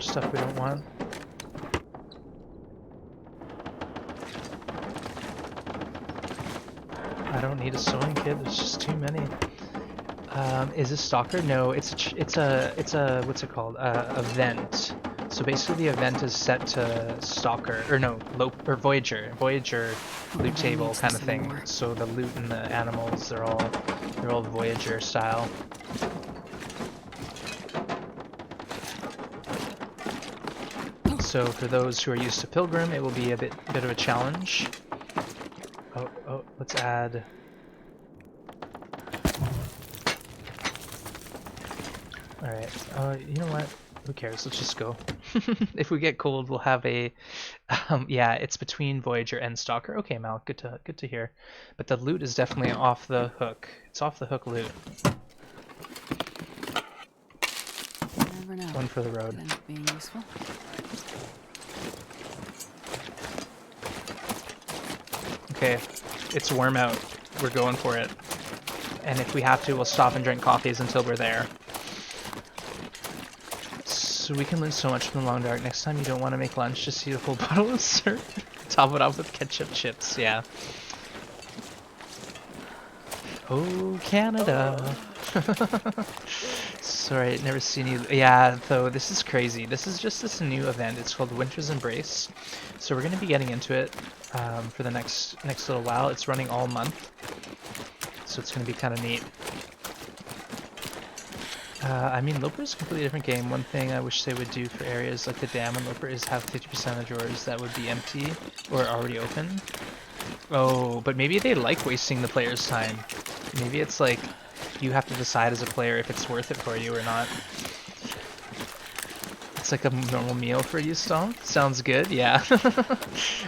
stuff we don't want. I don't need a sewing kit. There's just too many. Is this Stalker? No, it's a what's it called? A vent. So basically, the event is set to Stalker, or no, Voyager loot table kind of thing. So the loot and the animals, they're all Voyager style. So for those who are used to Pilgrim, it will be a bit of a challenge. Oh, let's add. All right. You know what? Who cares? Let's just go. If we get cold, we'll have a. Yeah, it's between Voyager and Stalker. Okay, Mal, good to hear. But the loot is definitely off the hook. It's off the hook loot. Never know. One for the road. Could end up being useful. Okay, it's warm out. We're going for it. And if we have to, we'll stop and drink coffees until we're there. So we can learn so much from the Long Dark. Next time you don't want to make lunch, just eat a full bottle of syrup. Top it off with ketchup chips, yeah. Oh, Canada. Sorry, never seen you. Yeah, though, this is crazy. This is just this new event. It's called Winter's Embrace. So we're going to be getting into it for the next little while. It's running all month. So it's going to be kind of neat. I mean, Loper is a completely different game. One thing I wish they would do for areas like the dam and Loper is have 50% of drawers that would be empty or already open. Oh, but maybe they like wasting the player's time. Maybe it's like you have to decide as a player if it's worth it for you or not. It's like a normal meal for you, Stomp. Sounds good, yeah.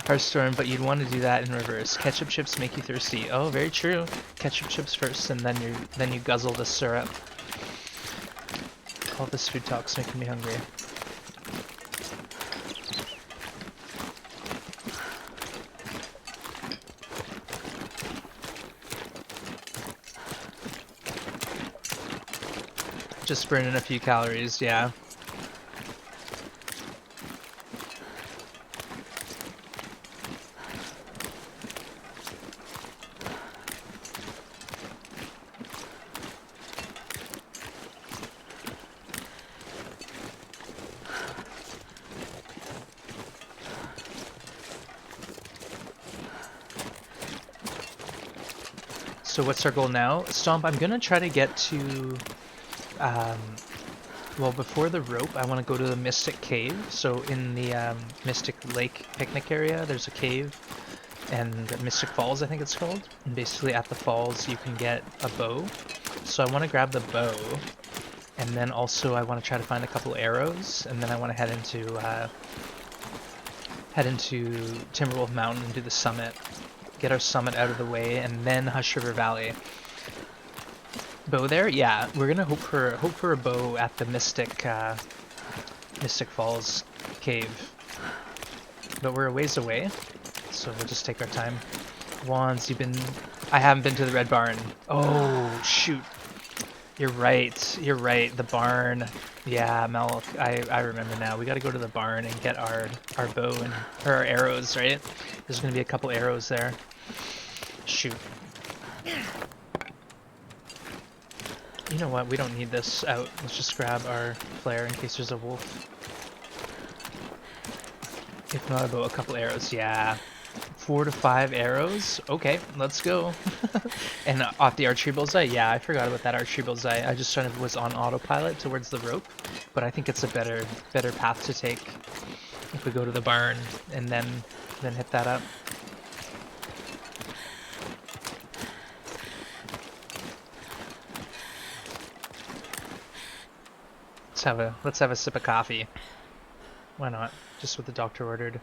Hearthstone, but you'd want to do that in reverse. Ketchup chips make you thirsty. Oh, very true. Ketchup chips first, and then you guzzle the syrup. All this food talk's making me hungry. Just burning a few calories, yeah. So what's our goal now? Stomp, I'm gonna try to get to, well, before the rope, I want to go to the Mystic Cave. So in the Mystic Lake picnic area, there's a cave, and Mystic Falls, I think it's called. And basically at the falls, you can get a bow. So I want to grab the bow, and then also I want to try to find a couple arrows, and then I want to head into Timberwolf Mountain and do the summit. Get our summit out of the way, and then Hush River Valley. Bow there? Yeah, we're gonna hope for a bow at the Mystic Falls cave. But we're a ways away, so we'll just take our time. Wands, I haven't been to the Red Barn. Oh shoot. You're right. The barn. Yeah, Mel, I remember now. We gotta go to the barn and get our bow and our arrows, right? There's gonna be a couple arrows there. Shoot. You know what? We don't need this out. Let's just grab our flare in case there's a wolf. If not a bow, a couple arrows. Yeah. 4 to 5 arrows? Okay, let's go. And off the archery bullseye? Yeah, I forgot about that archery bullseye. I just kind of was on autopilot towards the rope, but I think it's a better path to take if we go to the barn and then hit that up. Let's have a sip of coffee. Why not? Just what the doctor ordered.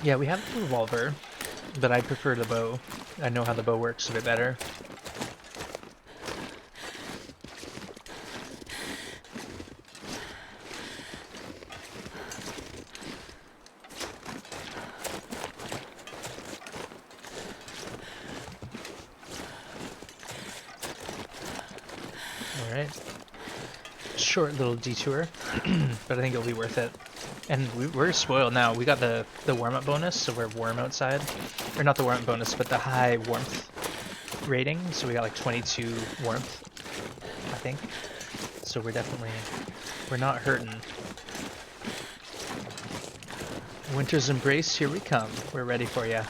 Yeah, we have the revolver, but I prefer the bow. I know how the bow works a bit better. short little detour, but I think it'll be worth it. And we're spoiled now. We got the warm-up bonus, so we're warm outside. Or not the warm-up bonus, but the high warmth rating. So we got like 22 warmth, I think. So we're not hurting. Winter's embrace, here we come. We're ready for you.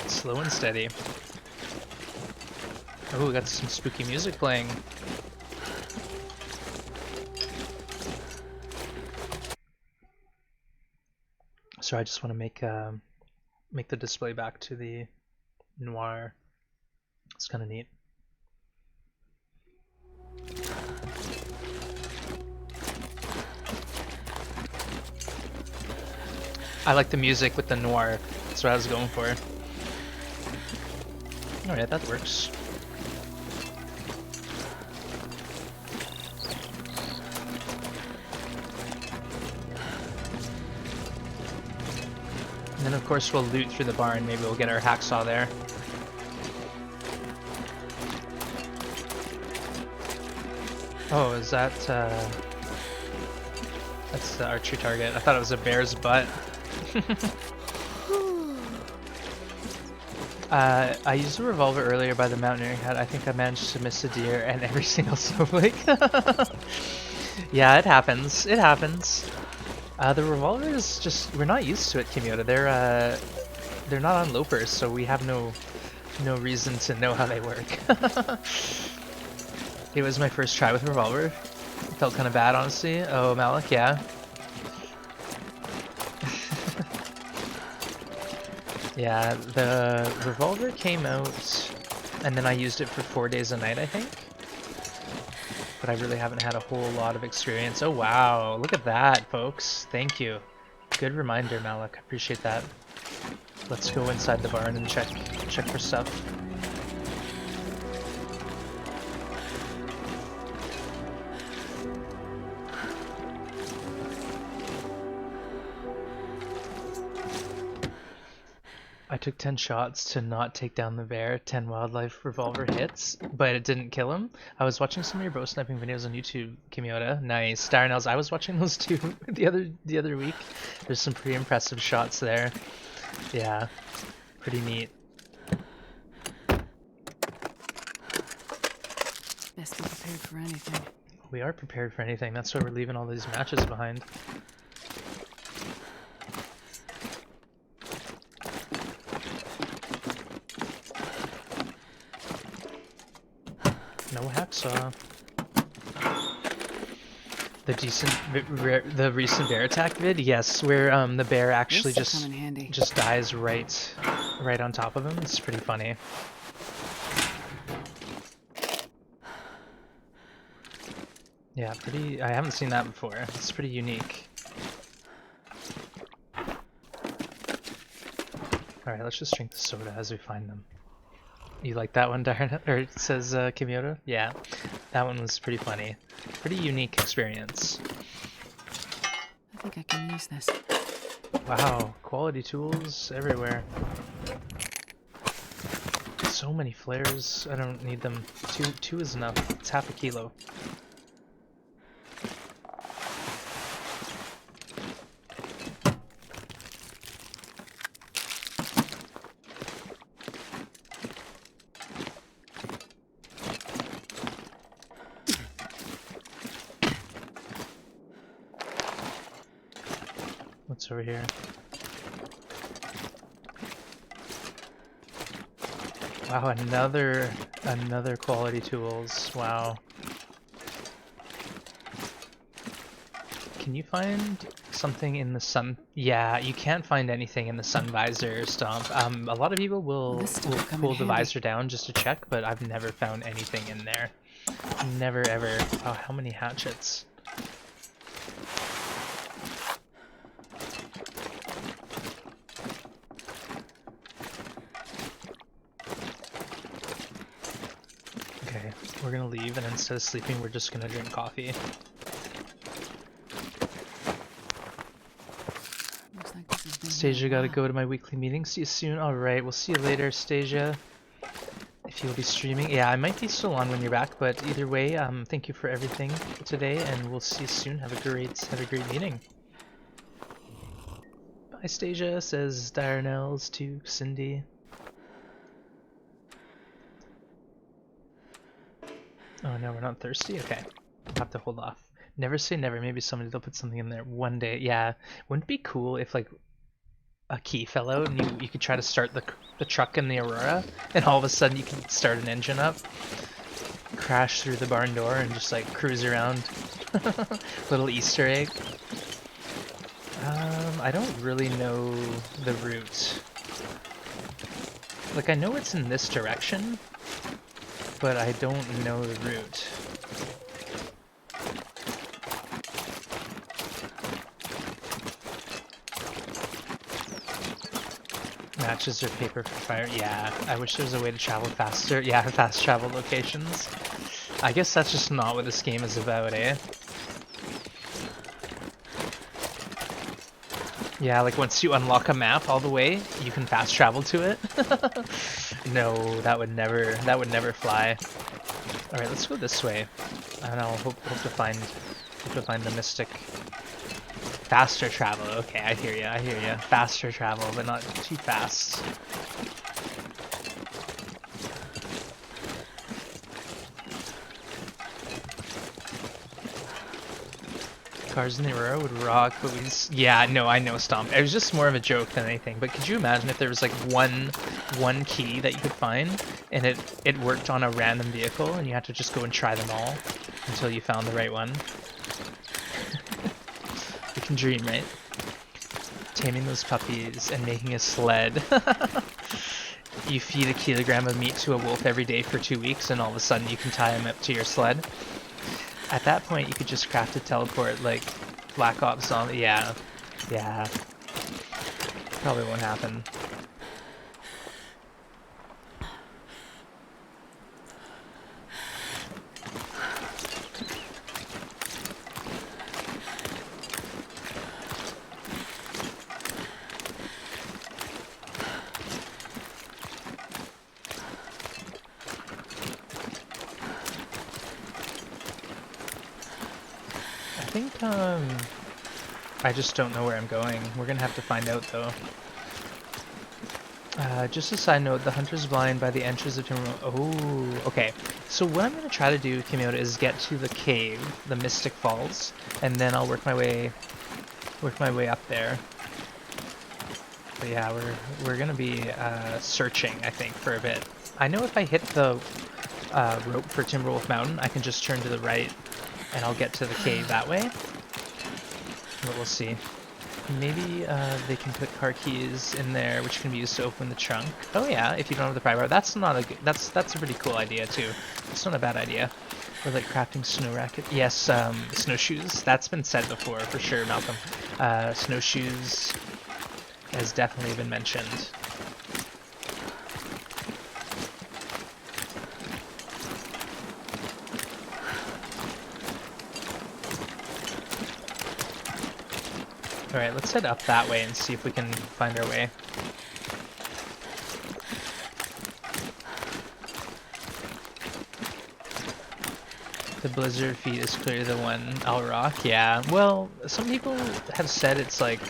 Slow and steady. Oh, we got some spooky music playing. So I just want to make the display back to the noir. It's kind of neat. I like the music with the noir. That's what I was going for. Alright, that works. And then of course we'll loot through the barn. Maybe we'll get our hacksaw there. Oh, is that that's the archery target. I thought it was a bear's butt. I used a revolver earlier by the mountaineering hut. I think I managed to miss a deer and every single snowflake. Yeah, it happens. It happens. The revolver is just, we're not used to it, Kimiota. They're not on lopers, so we have no reason to know how they work. It was my first try with revolver. Felt kind of bad, honestly. Oh, Malik, yeah. Yeah, the revolver came out, and then I used it for 4 days a night, I think. But I really haven't had a whole lot of experience. Oh wow, look at that, folks. Thank you. Good reminder, Malik. I appreciate that. Let's go inside the barn and check for stuff. I took 10 shots to not take down the bear, 10 wildlife revolver hits, but it didn't kill him. I was watching some of your bow sniping videos on YouTube, Kimiota. Nice. Darnells, I was watching those too the other week. There's some pretty impressive shots there. Yeah, pretty neat. Best be prepared for anything. We are prepared for anything. That's why we're leaving all these matches behind. No hacksaw. The recent bear attack vid, yes, where the bear actually just dies right on top of him. It's pretty funny. Yeah, I haven't seen that before. It's pretty unique. Alright, let's just drink the soda as we find them. You like that one, Darren? Or it says Kimiota? Yeah, that one was pretty funny. Pretty unique experience. I think I can use this. Wow, quality tools everywhere. So many flares. I don't need them. Two is enough. It's half a kilo. What's over here? Wow, another quality tools. Wow. Can you find something in the sun? Yeah, you can't find anything in the sun visor stomp. A lot of people will pull the visor down just to check, but I've never found anything in there. Never ever. Oh, how many hatchets? we're gonna leave, and instead of sleeping, we're just gonna drink coffee. Looks like this has been Stasia, here a gotta while. go to my weekly meeting. See you soon. Alright, we'll see you later, Stasia. If you'll be streaming. Yeah, I might be still on when you're back, but either way, thank you for everything today, and we'll see you soon. Have a great meeting. Bye, Stasia, says Darnells to Cindy. Oh no, we're not thirsty? Okay. We'll have to hold off. Never say never. Maybe somebody will put something in there one day. Yeah. Wouldn't it be cool if like a key fell out and you could try to start the truck in the Aurora, and all of a sudden you can start an engine up, crash through the barn door, and just like cruise around. Little Easter egg. I don't really know the route. Like, I know it's in this direction, but I don't know the route. Matches or paper for fire. Yeah, I wish there was a way to travel faster. Yeah, fast travel locations. I guess that's just not what this game is about, eh? Yeah, like once you unlock a map all the way, you can fast travel to it. No, that would never fly. All right, let's go this way. And I'll hope to find the mystic. Faster travel. Okay, I hear ya. Faster travel, but not too fast. Cars in the Aurora would rock, but we just... Yeah, no, I know, Stomp. It was just more of a joke than anything. But could you imagine if there was like one key that you could find, and it worked on a random vehicle, and you had to just go and try them all until you found the right one? You can dream, right? Taming those puppies and making a sled. You feed a kilogram of meat to a wolf every day for 2 weeks, and all of a sudden you can tie him up to your sled. At that point, you could just craft a teleport like Black Ops Zombie. Yeah. Probably won't happen. I just don't know where I'm going. We're gonna have to find out though. Just a side note, the hunter's blind by the entrance of Timber. Oh, okay. So what I'm gonna try to do, Kimiota, is get to the cave, the Mystic Falls, and then I'll work my way up there. But yeah, we're gonna be searching, I think, for a bit. I know if I hit the rope for Timberwolf Mountain, I can just turn to the right, and I'll get to the cave that way. But we'll see. Maybe they can put car keys in there, which can be used to open the trunk. Oh yeah, if you don't have the pry bar, that's not a good, that's a pretty cool idea too. It's not a bad idea. Or like crafting snow racket. Yes, snowshoes. That's been said before for sure, Malcolm. Snowshoes has definitely been mentioned. Alright, let's head up that way and see if we can find our way. The blizzard feet is clearly the one I'll rock. Yeah, well, some people have said it's like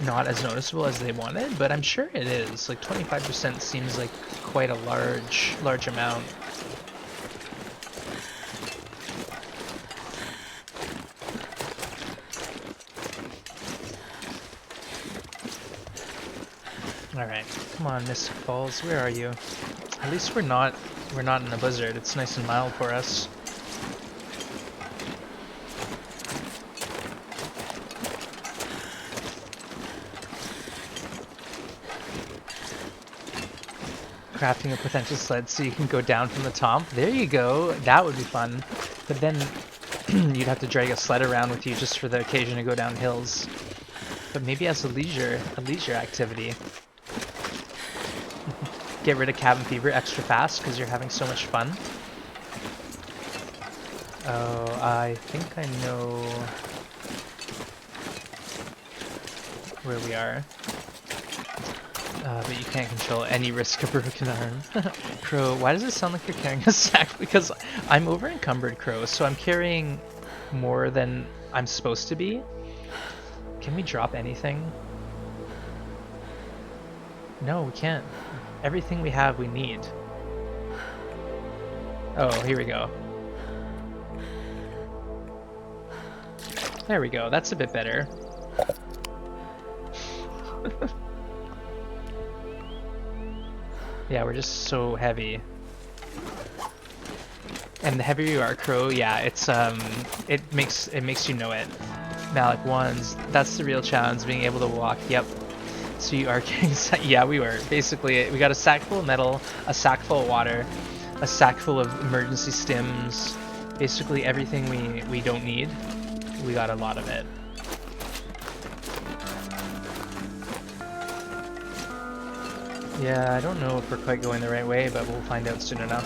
not as noticeable as they wanted, but I'm sure it is. Like 25% seems like quite a large amount. Alright, come on, Mystic Falls, where are you? At least we're not in a blizzard. It's nice and mild for us. Crafting a potential sled so you can go down from the top. There you go. That would be fun. But then you'd have to drag a sled around with you just for the occasion to go down hills. But maybe as a leisure activity. Get rid of cabin fever extra fast because you're having so much fun. Oh, I think I know where we are. But you can't control any risk of broken arm. Crow, why does it sound like you're carrying a sack? Because I'm over encumbered, Crow, so I'm carrying more than I'm supposed to be. Can we drop anything? No, we can't. Everything we have, we need. Oh, here we go. There we go, that's a bit better. Yeah, we're just so heavy. And the heavier you are, Crow, yeah, it's it makes you know it. Malik ones, that's the real challenge, being able to walk. Yep. So you are carrying yeah, we were. Basically, we got a sack full of metal, a sack full of water, a sack full of emergency stims. Basically everything we don't need. We got a lot of it. Yeah, I don't know if we're quite going the right way, but we'll find out soon enough.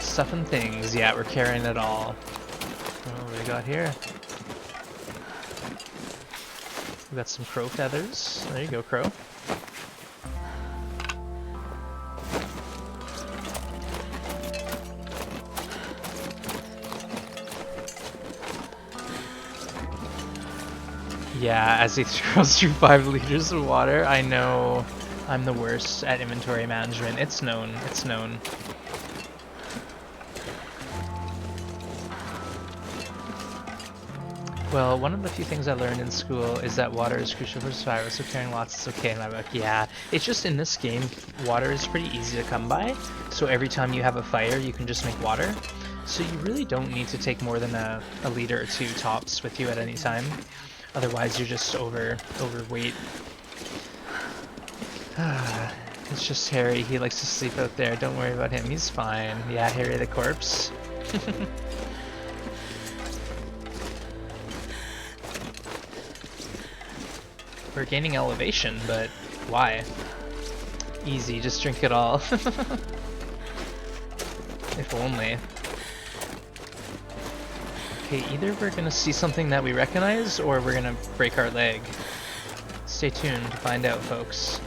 Stuff and things, yeah, we're carrying it all. Oh, what do we got here? We got some crow feathers. There you go, Crow. Yeah, as he throws through 5 liters of water, I know I'm the worst at inventory management. It's known, it's known. Well, one of the few things I learned in school is that water is crucial for survival, so carrying lots is okay in my book. Yeah, it's just in this game, water is pretty easy to come by, so every time you have a fire, you can just make water. So you really don't need to take more than a liter or 2 tops with you at any time. Otherwise, you're just overweight. It's just Harry. He likes to sleep out there. Don't worry about him. He's fine. Yeah, Harry the corpse. We're gaining elevation, but why? Easy, just drink it all. If only. Okay, either we're gonna see something that we recognize, or we're gonna break our leg. Stay tuned to find out, folks.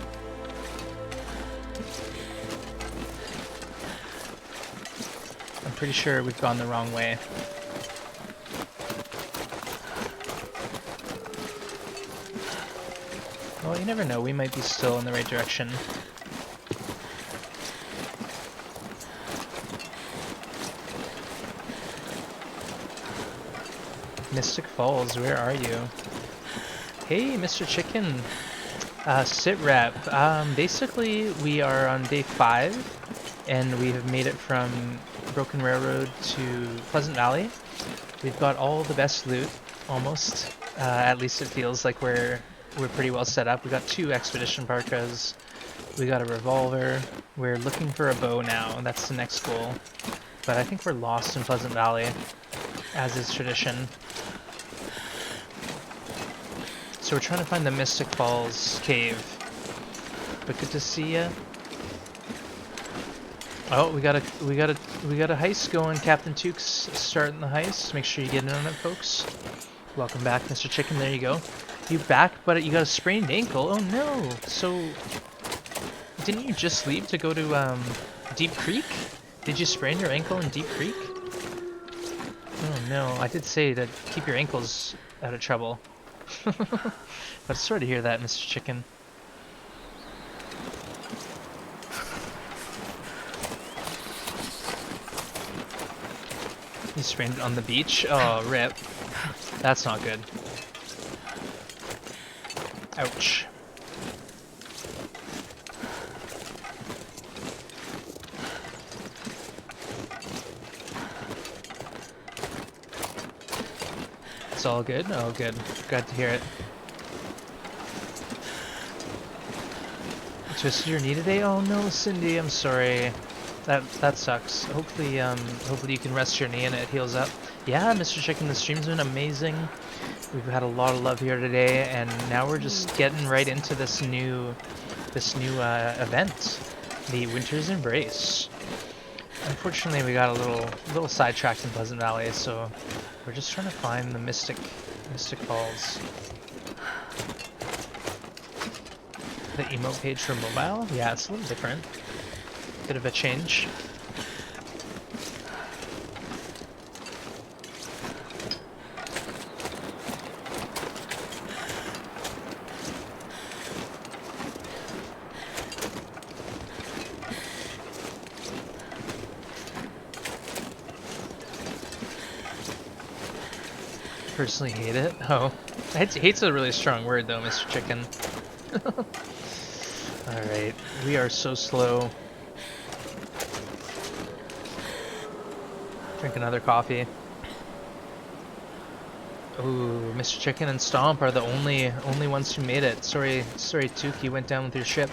I'm pretty sure we've gone the wrong way. Well, you never know, we might be still in the right direction. Mystic Falls, where are you? Hey, Mr. Chicken. Sit rep. Basically, we are on day 5, and we have made it from Broken Railroad to Pleasant Valley. We've got all the best loot, almost. At least it feels like we're pretty well set up. We got 2 expedition parkas. We got a revolver. We're looking for a bow now, and that's the next goal. But I think we're lost in Pleasant Valley, as is tradition. So we're trying to find the Mystic Falls cave. But good to see ya. Oh, we got a heist going. Captain Took's starting the heist. Make sure you get in on it, folks. Welcome back, Mr. Chicken. There you go. You back, but you got a sprained ankle. Oh no. So didn't you just leave to go to Deep Creek? Did you sprain your ankle in Deep Creek? Oh no. I did say to keep your ankles out of trouble. But sorry to hear that, Mr. Chicken. You sprained it on the beach? Oh, rip. That's not good. Ouch. It's all good? Oh, good. Glad to hear it. Twisted your knee today? Oh no, Cindy, I'm sorry. That sucks. Hopefully you can rest your knee and it heals up. Yeah, Mr. Chicken, the stream's been amazing. We've had a lot of love here today, and now we're just getting right into this new event, the Winter's Embrace. Unfortunately, we got a little sidetracked in Pleasant Valley, so we're just trying to find the Mystic Falls. The emote page for mobile? Yeah, it's a little different. Bit of a change. Personally hate it. Oh, hate's a really strong word though, Mr. Chicken. Alright, we are so slow. Drink another coffee. Ooh, Mr. Chicken and Stomp are the only ones who made it. Sorry, Took, you went down with your ship.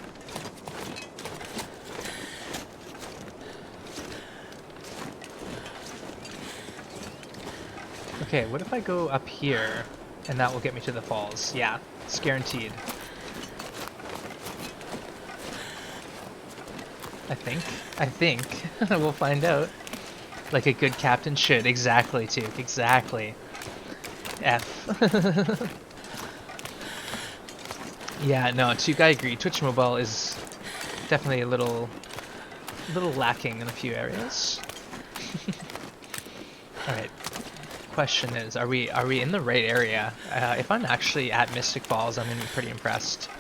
Okay, what if I go up here, and that will get me to the falls? Yeah, it's guaranteed. I think. We'll find out. Like a good captain should. Exactly, Took, exactly. F. Yeah, no, Took, I agree. Twitch Mobile is definitely a little lacking in a few areas. Alright. Question is, are we in the right area? If I'm actually at Mystic Falls, I'm gonna be pretty impressed.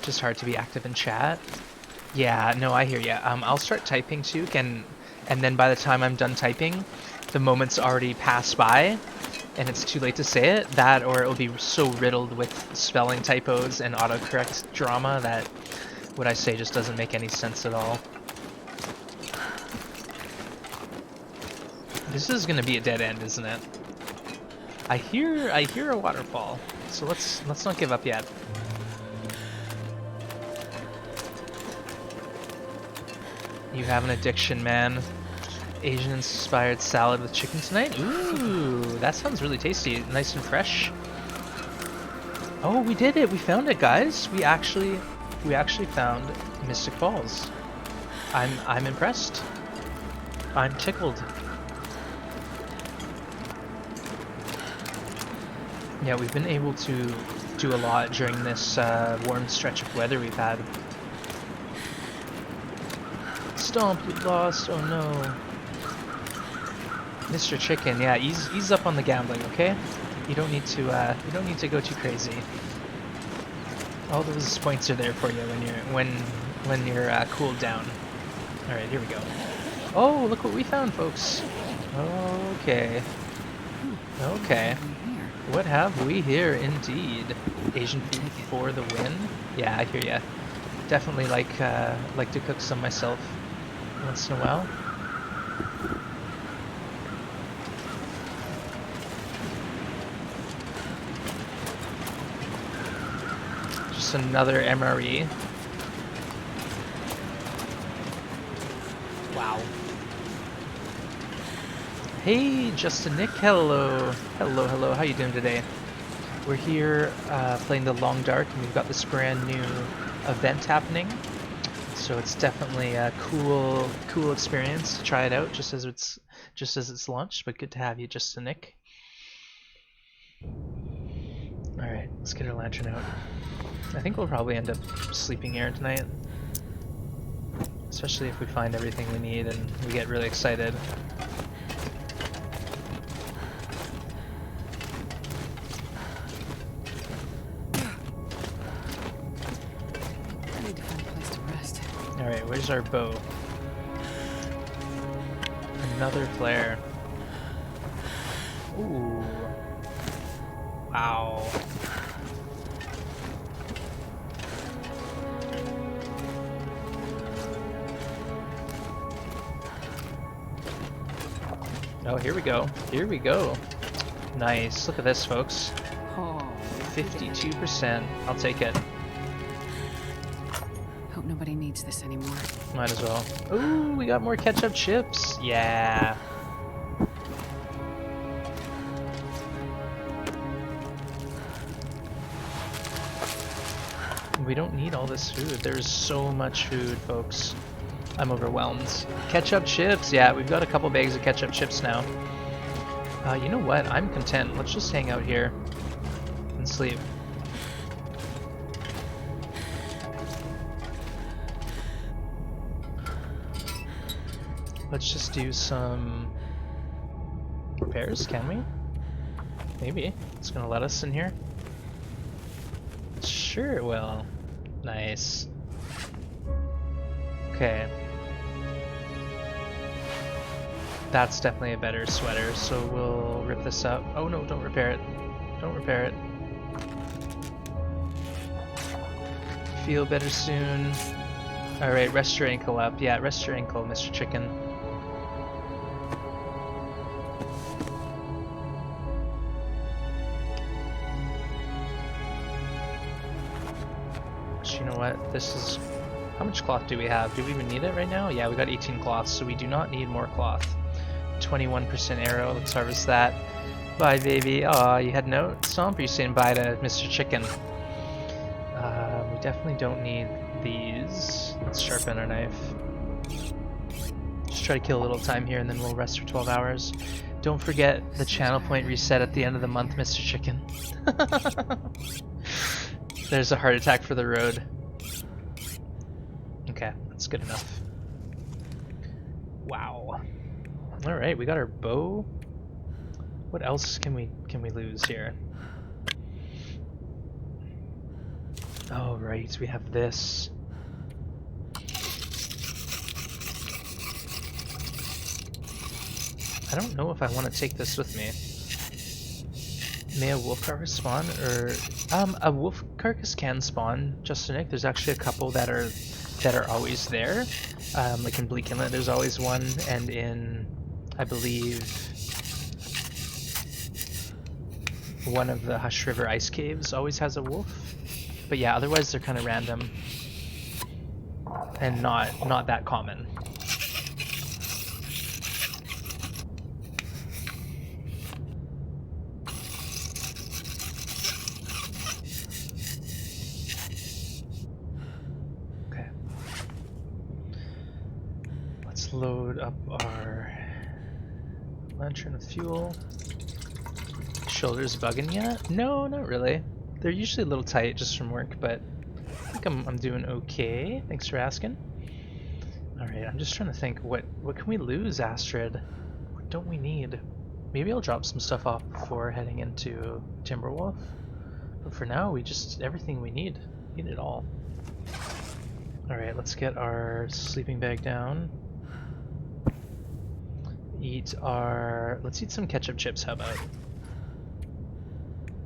Just hard to be active in chat. Yeah, no, I hear ya. I'll start typing, Took, and then by the time I'm done typing, the moment's already passed by, and it's too late to say it. That, or it'll be so riddled with spelling typos and autocorrect drama that what I say just doesn't make any sense at all. This is gonna be a dead end, isn't it? I hear a waterfall, so let's not give up yet. You have an addiction, man. Asian-inspired salad with chicken tonight? Ooh, that sounds really tasty. Nice and fresh. Oh, we did it! We found it, guys! We actually found Mystic Falls. I'm impressed. I'm tickled. Yeah, we've been able to do a lot during this warm stretch of weather we've had. Stomp, you lost. Oh no. Mr. Chicken, yeah, ease up on the gambling, okay? You don't need to go too crazy. All those points are there for you when you're cooled down. All right, here we go. Oh, look what we found, folks. Okay. Okay. What have we here, indeed? Asian food for the win. Yeah, I hear ya. Definitely like to cook some myself once in a while. Just another MRE. Wow. Hey, Justin Nick. Hello. Hello. How you doing today? We're here playing the Long Dark, and we've got this brand new event happening. So it's definitely a cool experience to try it out just as it's launched. But good to have you, Justin Nick. All right, let's get our lantern out. I think we'll probably end up sleeping here tonight, especially if we find everything we need and we get really excited. Alright, where's our bow? Another flare. Ooh. Wow. Oh, here we go. Here we go. Nice. Look at this, folks. 52%. I'll take it. Hope nobody needs this anymore. Might as well. Ooh, we got more ketchup chips. Yeah. we don't need all this food. There's so much food, folks. I'm overwhelmed. Ketchup chips, yeah, we've got a couple bags of ketchup chips now. You know what? I'm content. Let's just hang out here and sleep. Let's just do some repairs, can we? Maybe. It's gonna let us in here. Sure it will. Nice. Okay. That's definitely a better sweater, so we'll rip this up. Oh no, don't repair it. Don't repair it. Feel better soon. Alright, rest your ankle up. Yeah, rest your ankle, Mr. Chicken. But you know what? This is... How much cloth do we have? Do we even need it right now? Yeah, we got 18 cloth, so we do not need more cloth. 21% arrow, let's harvest that. Bye, baby. Aw, you had no stomp, or you saying bye to Mr. Chicken? We definitely don't need these. Let's sharpen our knife. Just try to kill a little time here and then we'll rest for 12 hours. Don't forget the channel point reset at the end of the month, Mr. Chicken. There's a heart attack for the road. Okay, that's good enough. Wow. Alright, we got our bow. What else can we lose here? Oh right, we have this. I don't know if I want to take this with me. May a wolf carcass spawn, or a wolf carcass can spawn, Justin Nick. There's actually a couple that are always there. Like in Bleak Inlet, there's always one, and in, I believe, one of the Hush River ice caves always has a wolf. But yeah, otherwise they're kind of random and not that common. Okay. Let's load up our lantern with fuel. Shoulders bugging yet? No, not really. They're usually a little tight just from work, but I think I'm doing okay. Thanks for asking. Alright, I'm just trying to think, what can we lose, Astrid? What don't we need? Maybe I'll drop some stuff off before heading into Timberwolf. But for now, we just, everything we need. Need it all. Alright, let's get our sleeping bag down. Let's eat some ketchup chips, how about?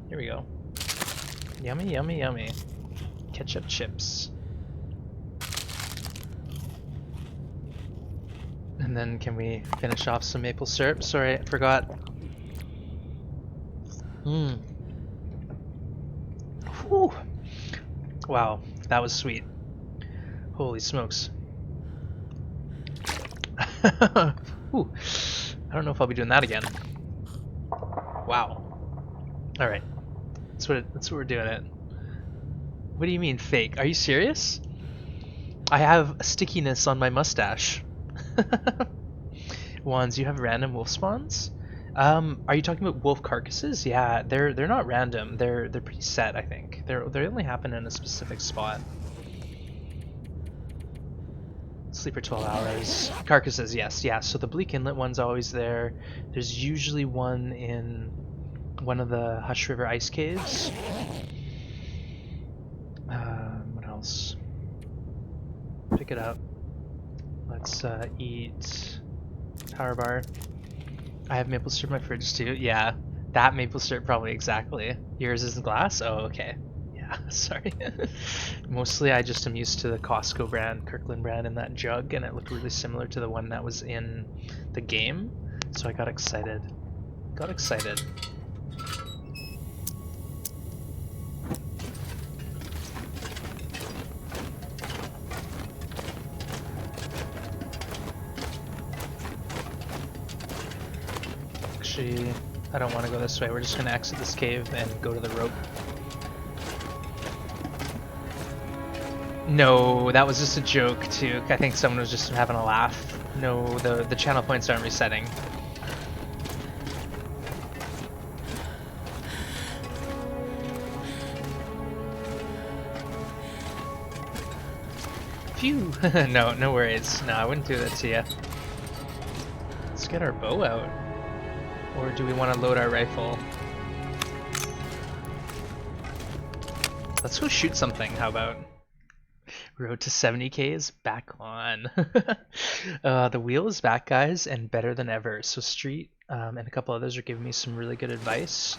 Here we go. Yummy, yummy, yummy. Ketchup chips. And then can we finish off some maple syrup? Sorry, I forgot. Mmm. Whew. Wow, that was sweet. Holy smokes. Ooh. I don't know if I'll be doing that again. Wow. Alright. That's what we're doing it. What do you mean fake? Are you serious? I have stickiness on my mustache. Wands, you have random wolf spawns? Are you talking about wolf carcasses? Yeah, they're not random. They're pretty set, I think. They only happen in a specific spot. Sleep for 12 hours. Carcasses, yes, yeah. So the Bleak Inlet one's always there. There's usually one in one of the Hush River ice caves. What else? Pick it up. Let's eat power bar. I have maple syrup in my fridge too. Yeah, that maple syrup probably exactly. Yours is in glass? Oh, okay. Yeah, sorry. Mostly I just am used to the Costco brand, Kirkland brand in that jug, and it looked really similar to the one that was in the game. So I got excited. Got excited. Actually, I don't want to go this way. We're just going to exit this cave and go to the rope. No, that was just a joke, too. I think someone was just having a laugh. No, the channel points aren't resetting. Phew. No, no worries. No, I wouldn't do that to you. Let's get our bow out. Or do we want to load our rifle? Let's go shoot something, how about? Road to 70k is back on. The wheel is back, guys, and better than ever. So Street and a couple others are giving me some really good advice.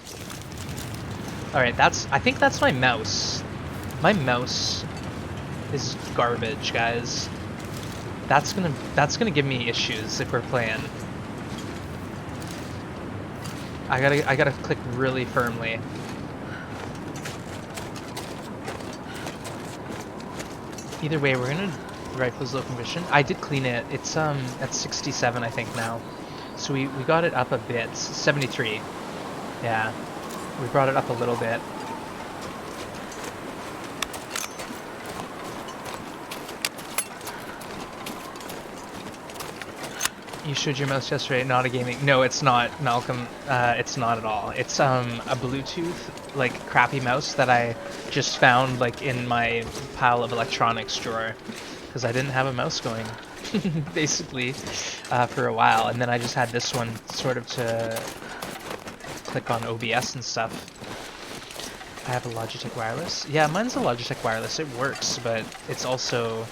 Alright, I think that's my mouse. My mouse is garbage, guys. That's gonna give me issues if we're playing. I gotta click really firmly. Either way, we're gonna rifle's low condition. I did clean it. It's at 67, I think now. So we got it up a bit. 73. Yeah, we brought it up a little bit. You showed your mouse yesterday, not a gaming. No, it's not, Malcolm. It's not at all. It's a Bluetooth, like, crappy mouse that I just found, like, in my pile of electronics drawer, because I didn't have a mouse going, basically, for a while. And then I just had this one sort of to click on OBS and stuff. I have a Logitech wireless. Yeah, mine's a Logitech wireless. It works, but it's also.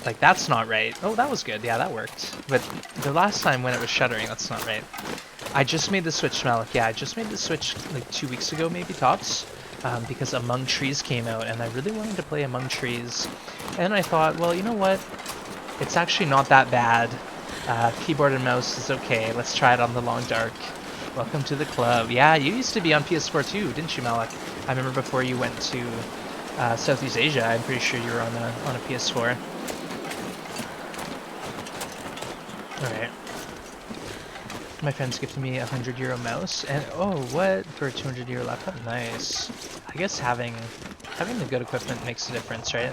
Like, that's not right. Oh, that was good. Yeah, that worked. But the last time when it was shuddering, that's not right. I just made the switch, Malik. Yeah, I just made the switch like 2 weeks ago, maybe tops, because Among Trees came out, and I really wanted to play Among Trees. And I thought, well, you know what? It's actually not that bad. Keyboard and mouse is okay. Let's try it on the Long Dark. Welcome to the club. Yeah, you used to be on PS4 too, didn't you, Malik? I remember before you went to Southeast Asia, I'm pretty sure you were on a PS4. Alright. My friend's gifted me a €100 mouse, and oh, what? For a €200 laptop? Nice. I guess having the good equipment makes a difference, right?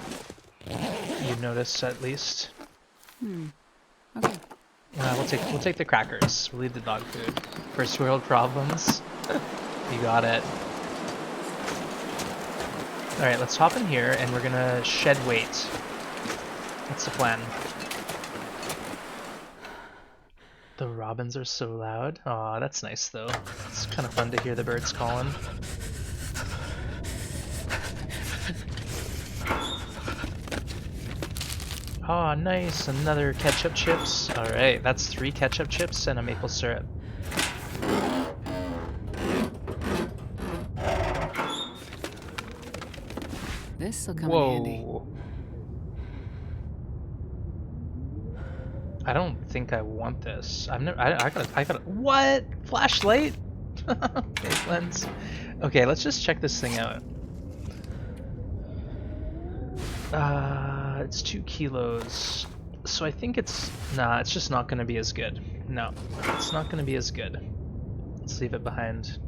You'd notice, at least. Okay. We'll take the crackers. We'll leave the dog food. First world problems. You got it. Alright, let's hop in here, and we're gonna shed weight. That's the plan. The robins are so loud. Aw, that's nice though. It's kind of fun to hear the birds calling. Aw, nice. Another ketchup chips. Alright, that's 3 ketchup chips and a maple syrup. This'll come in handy. I don't think I want this. I gotta. What? Flashlight? Fake lens. Okay, let's just check this thing out. It's 2 kilos. So I think it's. Nah, it's just not gonna be as good. No, it's not gonna be as good. Let's leave it behind.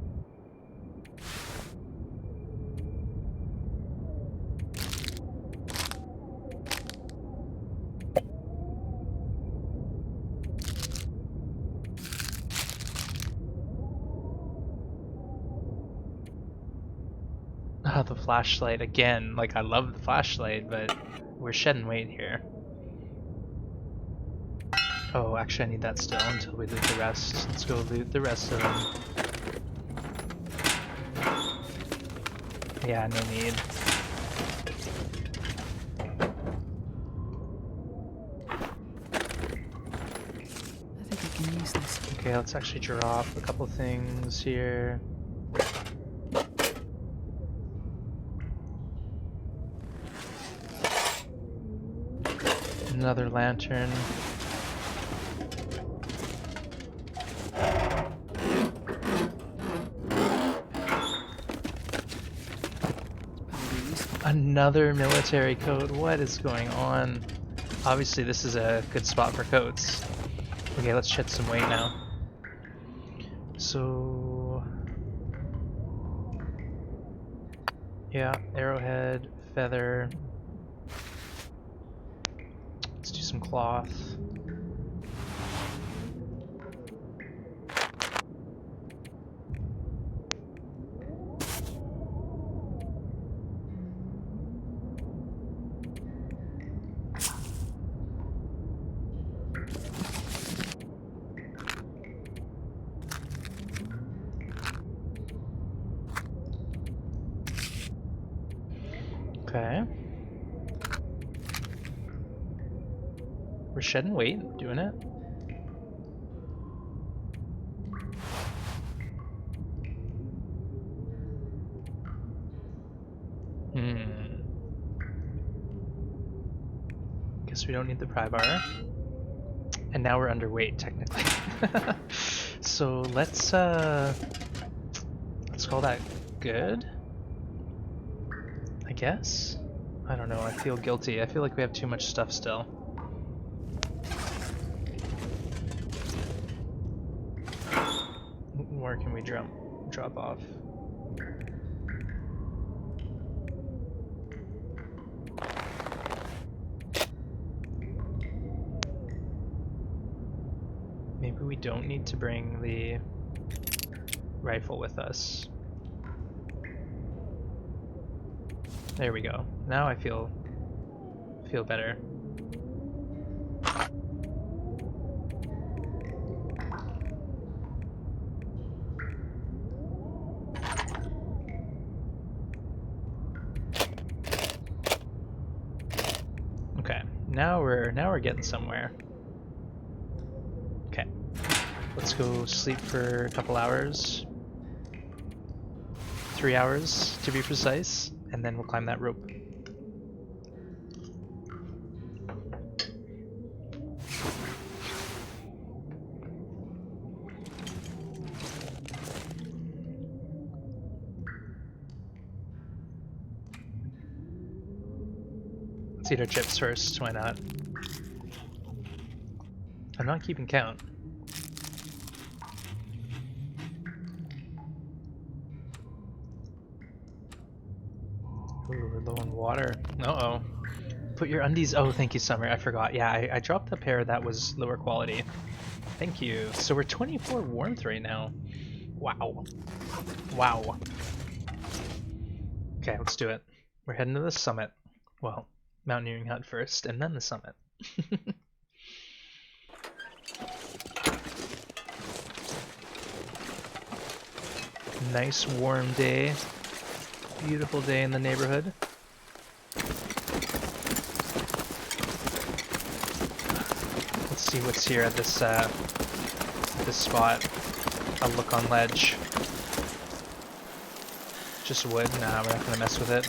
The flashlight again. Like, I love the flashlight, but we're shedding weight here. Oh, actually I need that still until we loot the rest. Let's go loot the rest of them. Yeah, no need. I think I can use this. Okay, let's actually drop a couple things here. Another lantern. Another military coat. What is going on? Obviously this is a good spot for coats. Okay, let's shed some weight now. So yeah, arrowhead, feather. some cloth. Okay. We're shedding weight, doing it. Guess we don't need the pry bar. And now we're underweight, technically. So let's call that good, I guess? I don't know, I feel guilty. I feel like we have too much stuff still. Where can we drop off? Maybe we don't need to bring the rifle with us. There we go. Now I feel better. Okay, now we're getting somewhere. Okay, let's go sleep for a couple hours. 3 hours to be precise, and then we'll climb that rope. Let's eat our chips first, why not? I'm not keeping count. Ooh, we're low on water. Uh-oh. Put your undies... Oh, thank you, Summer. I forgot. Yeah, I dropped a pair that was lower quality. Thank you. So we're 24 warmth right now. Wow. Wow. Okay, let's do it. We're heading to the summit. Well, mountaineering hut first, and then the summit. Nice warm day. Beautiful day in the neighborhood. Let's see what's here at this spot. I'll look on ledge. Just wood? Nah, we're not gonna mess with it.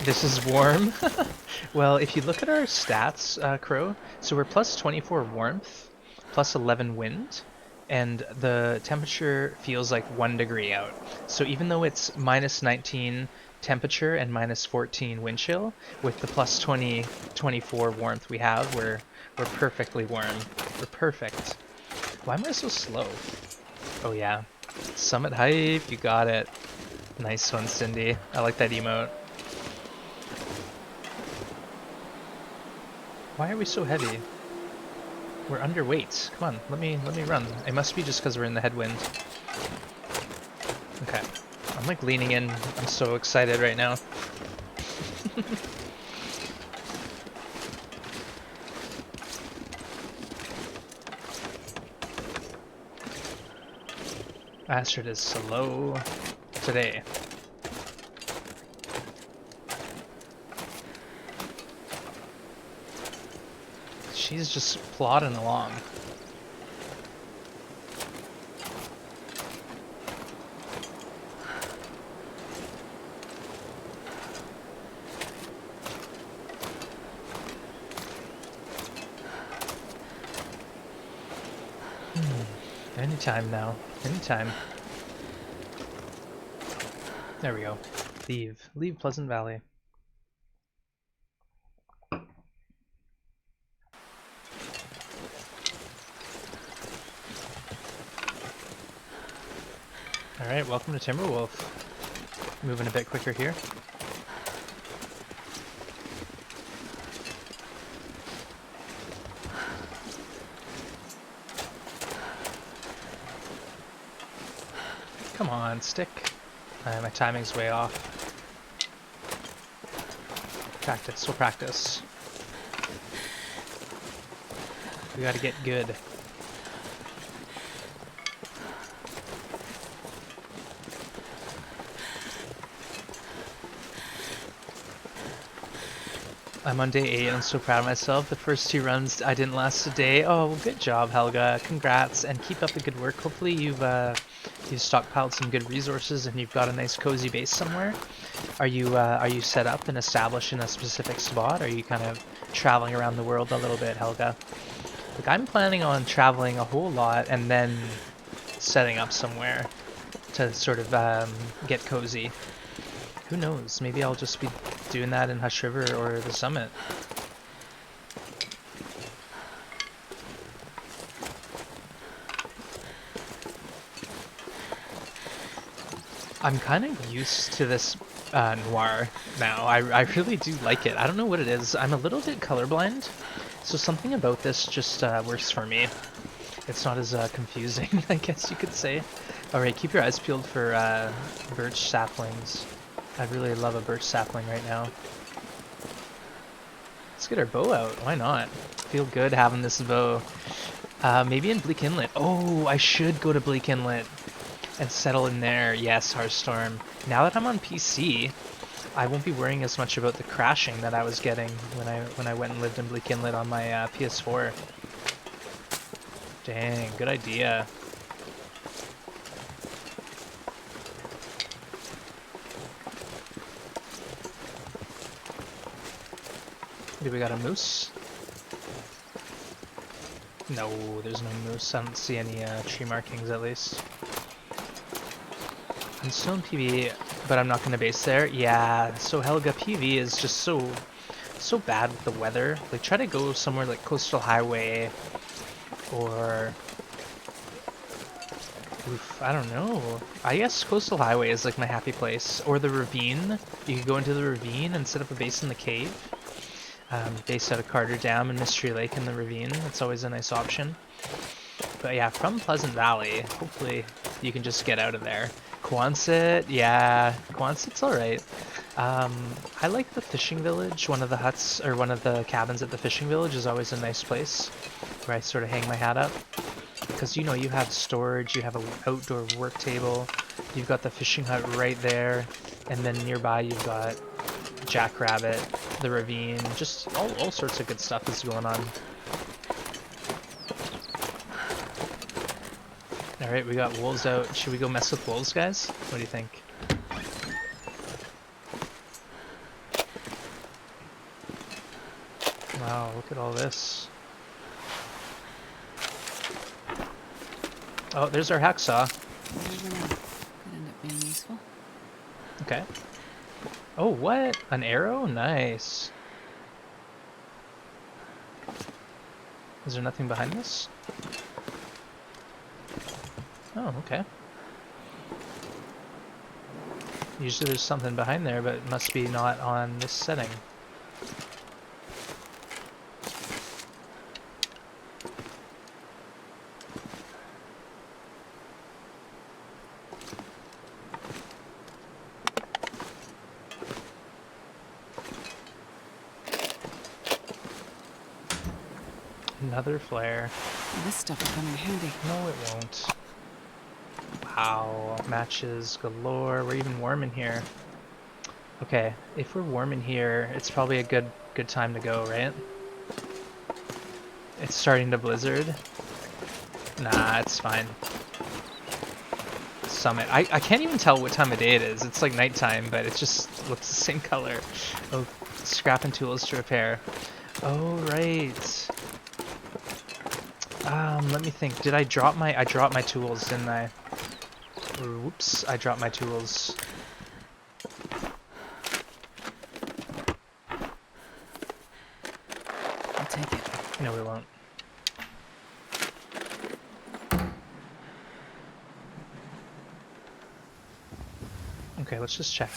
This is warm. Well, if you look at our stats, Crow, so we're plus 24 warmth, plus 11 wind, and the temperature feels like 1 degree out. So even though it's minus 19 temperature and minus 14 wind chill, with the plus 24 warmth we have, we're perfectly warm. We're perfect. Why am I so slow? Oh yeah. Summit hype, you got it. Nice one, Cindy. I like that emote. Why are we so heavy? We're underweight. Come on, let me run. It must be just because we're in the headwind. Okay. I'm like leaning in. I'm so excited right now. Astrid is slow today. She's just plodding along. Anytime now. Anytime. There we go. Leave. Leave Pleasant Valley. Alright, welcome to Timberwolf. Moving a bit quicker here. Come on, stick. My timing's way off. Practice, we'll practice. We gotta get good. I'm on day 8 and I'm so proud of myself. The first 2 runs I didn't last a day. Oh, well, good job, Helga. Congrats, and keep up the good work. Hopefully you've stockpiled some good resources and you've got a nice cozy base somewhere. Are you set up and established in a specific spot? Or are you kind of traveling around the world a little bit, Helga? Like, I'm planning on traveling a whole lot and then setting up somewhere to sort of get cozy. Who knows? Maybe I'll just be doing that in Hush River or the Summit. I'm kind of used to this noir now. I really do like it. I don't know what it is. I'm a little bit colorblind, so something about this just works for me. It's not as confusing, I guess you could say. Alright, keep your eyes peeled for birch saplings. I'd really love a birch sapling right now. Let's get our bow out. Why not? Feel good having this bow. Maybe in Bleak Inlet. Oh, I should go to Bleak Inlet and settle in there. Yes, Hearthstorm. Now that I'm on PC, I won't be worrying as much about the crashing that I was getting when I went and lived in Bleak Inlet on my PS4. Dang, good idea. Do we got a moose? No, there's no moose. I don't see any tree markings at least. I'm still in PV, but I'm not going to base there. Yeah, so Helga, PV is just so bad with the weather. Like, try to go somewhere like Coastal Highway or... Oof, I don't know. I guess Coastal Highway is like my happy place. Or the Ravine. You could go into the Ravine and set up a base in the cave. Based out of Carter Dam and Mystery Lake in the Ravine. That's always a nice option. But yeah, from Pleasant Valley, hopefully you can just get out of there. Quonset, yeah, Quonset's alright. I like the fishing village. One of the huts, or one of the cabins at the fishing village is always a nice place where I sort of hang my hat up. Because, you know, you have storage, you have an outdoor work table, you've got the fishing hut right there, and then nearby you've got Jackrabbit, the ravine, just all sorts of good stuff is going on. Alright, we got wolves out. Should we go mess with wolves, guys? What do you think? Wow, look at all this. Oh, there's our hacksaw. You never know. Could end up being useful. Okay. Oh, what? An arrow? Nice. Is there nothing behind this? Oh, okay. Usually there's something behind there, but it must be not on this setting. Another flare. This stuff will come in handy. No, it won't. Wow, matches galore. We're even warm in here. Okay, if we're warm in here, it's probably a good time to go, right? It's starting to blizzard. Nah, it's fine. Summit. I can't even tell what time of day it is. It's like nighttime, but it just looks the same color. Oh, scrap and tools to repair. Oh, right. Let me think. Did I drop my... I dropped my tools, didn't I? Oops, I dropped my tools. I'll take it. No, we won't. Okay, let's just check.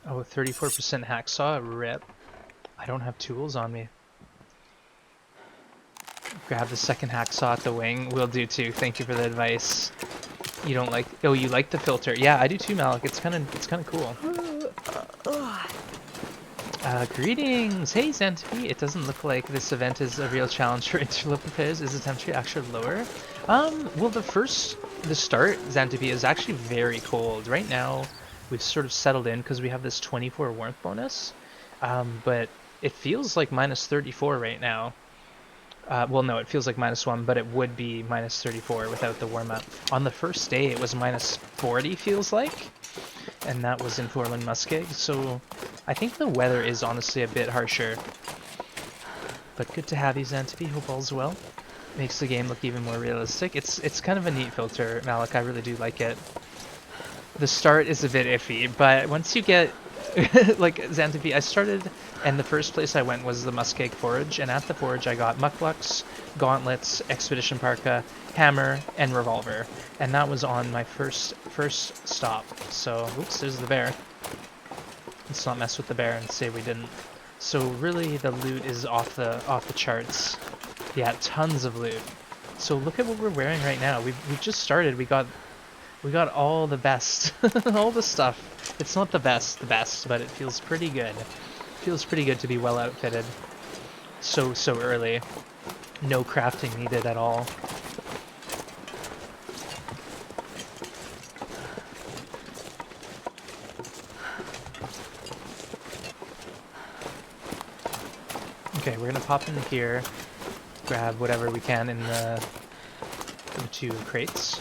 Oh, 34% hacksaw, rip. I don't have tools on me. Grab the second hacksaw at the wing. Will do too. Thank you for the advice. You don't like? Oh, you like the filter? Yeah, I do too, Malik. It's kind of cool. Greetings! Hey, Xantipi! It doesn't look like this event is a real challenge for interloper players. Is the temperature actually lower? Well, the start, Xantipi, is actually very cold. Right now, we've sort of settled in because we have this 24 warmth bonus. But it feels like minus 34 right now. Well, no, it feels like -1, but it would be minus 34 without the warm-up. On the first day, it was minus 40, feels like. And that was in Forland Muskeg, so I think the weather is honestly a bit harsher. But good to have you, Xantipi. Hope all's well. Makes the game look even more realistic. It's kind of a neat filter, Malik. I really do like it. The start is a bit iffy, but once you get like Xantipi, I started, and the first place I went was the Muskeg Forge, and at the Forge I got Mucklucks, Gauntlets, Expedition Parka, Hammer, and Revolver, and that was on my first stop. So, oops, there's the bear. Let's not mess with the bear and say we didn't. So really, the loot is off the charts. Yeah, tons of loot. So look at what we're wearing right now. We've just started. We got all the best, all the stuff. It's not the best, but it feels pretty good. Feels pretty good to be well outfitted. So early. No crafting needed at all. Okay, we're gonna pop in here, grab whatever we can in the 2 crates.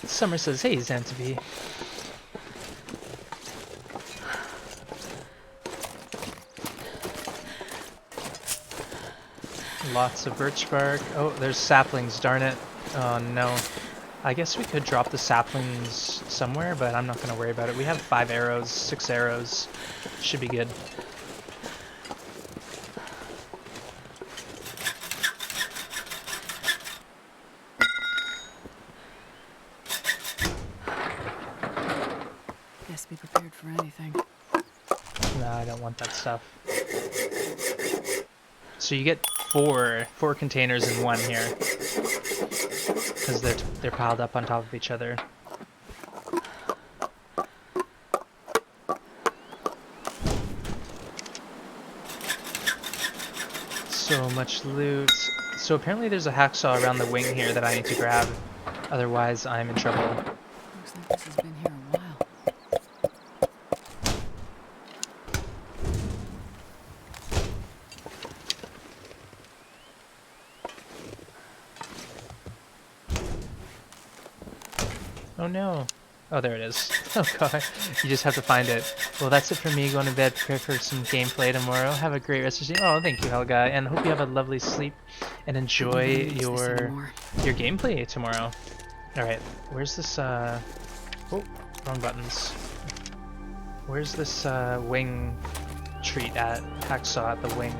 Summer says, hey, Xantipi. Lots of birch bark. Oh, there's saplings, darn it. Oh no. I guess we could drop the saplings somewhere, but I'm not going to worry about it. We have 5 arrows, 6 arrows. Should be good. Best be prepared for anything. Nah, I don't want that stuff. So you get four containers in one here, because they're piled up on top of each other. So much loot. So apparently there's a hacksaw around the wing here that I need to grab, otherwise I'm in trouble. Looks like this has been here a while. Oh no. Oh, there it is. Oh god, you just have to find it. Well, that's it for me. Going to bed, prepare for some gameplay tomorrow. Have a great rest of the day. Oh, thank you, Helga, and hope you have a lovely sleep and enjoy your gameplay tomorrow. All right, where's this? Oh, wrong buttons. Where's this wing treat at? Hacksaw at the wing.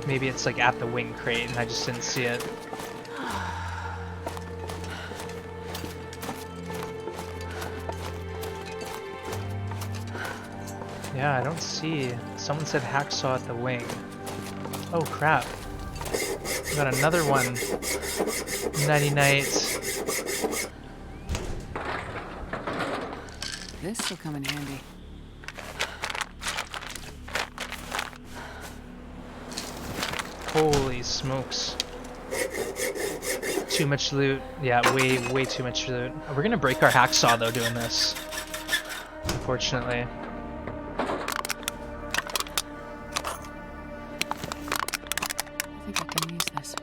Maybe it's like at the wing crate and I just didn't see it. Yeah, I don't see. Someone said hacksaw at the wing. Oh crap. We got another one. Nighty night. This will come in handy. Holy smokes. Too much loot. Yeah, way too much loot. We're gonna break our hacksaw though doing this. Unfortunately. I think I can use this.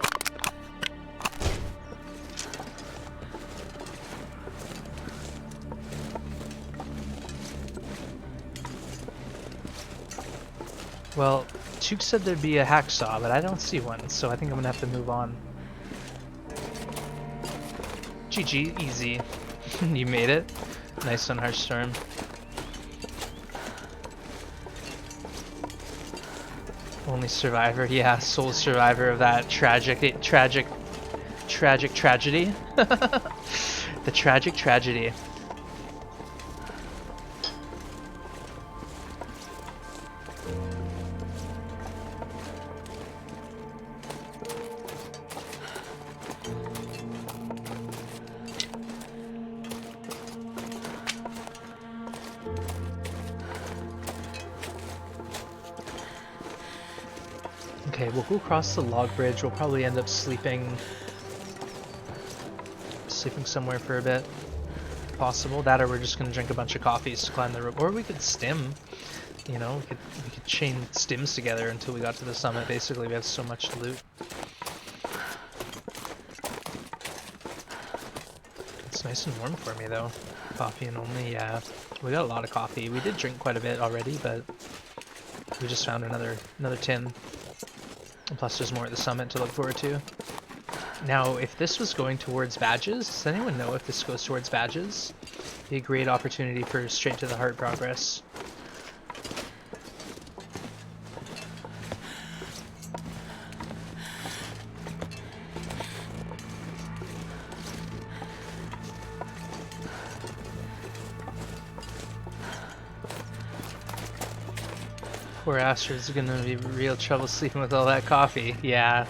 Well, Chook said there'd be a hacksaw, but I don't see one, so I think I'm gonna have to move on. GG, easy. You made it. Nice on Hearthstorm. Only survivor, yeah, sole survivor of that tragic tragedy. The tragic tragedy. Okay, we'll go across the log bridge. We'll probably end up sleeping somewhere for a bit. Possible. That, or we're just gonna drink a bunch of coffees to climb the rope. Or we could stim. You know, we could chain stims together until we got to the summit. Basically, we have so much loot. It's nice and warm for me though. Coffee and only, yeah. We got a lot of coffee. We did drink quite a bit already, but we just found another tin. And plus there's more at the summit to look forward to. Now, if this was going towards badges, does anyone know if this goes towards badges? Be a great opportunity for straight to the heart progress. Poor Astrid's gonna be real trouble sleeping with all that coffee. Yeah.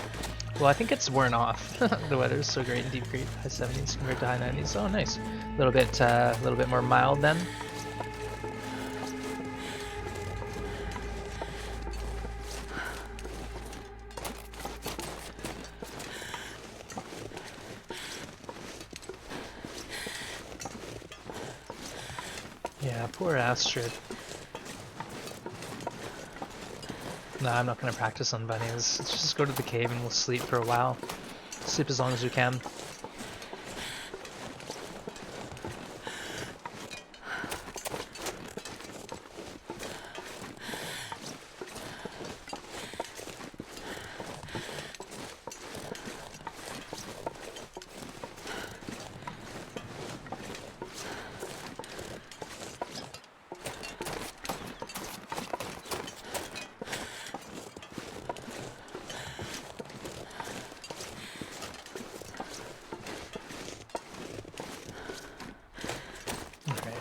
Well, I think it's worn off. The weather's so great in Deep Creek, high 70s compared to high 90s. Oh, nice. A little bit more mild then. Yeah, poor Astrid. Nah, I'm not gonna practice on bunnies. Let's just go to the cave and we'll sleep for a while. Sleep as long as we can.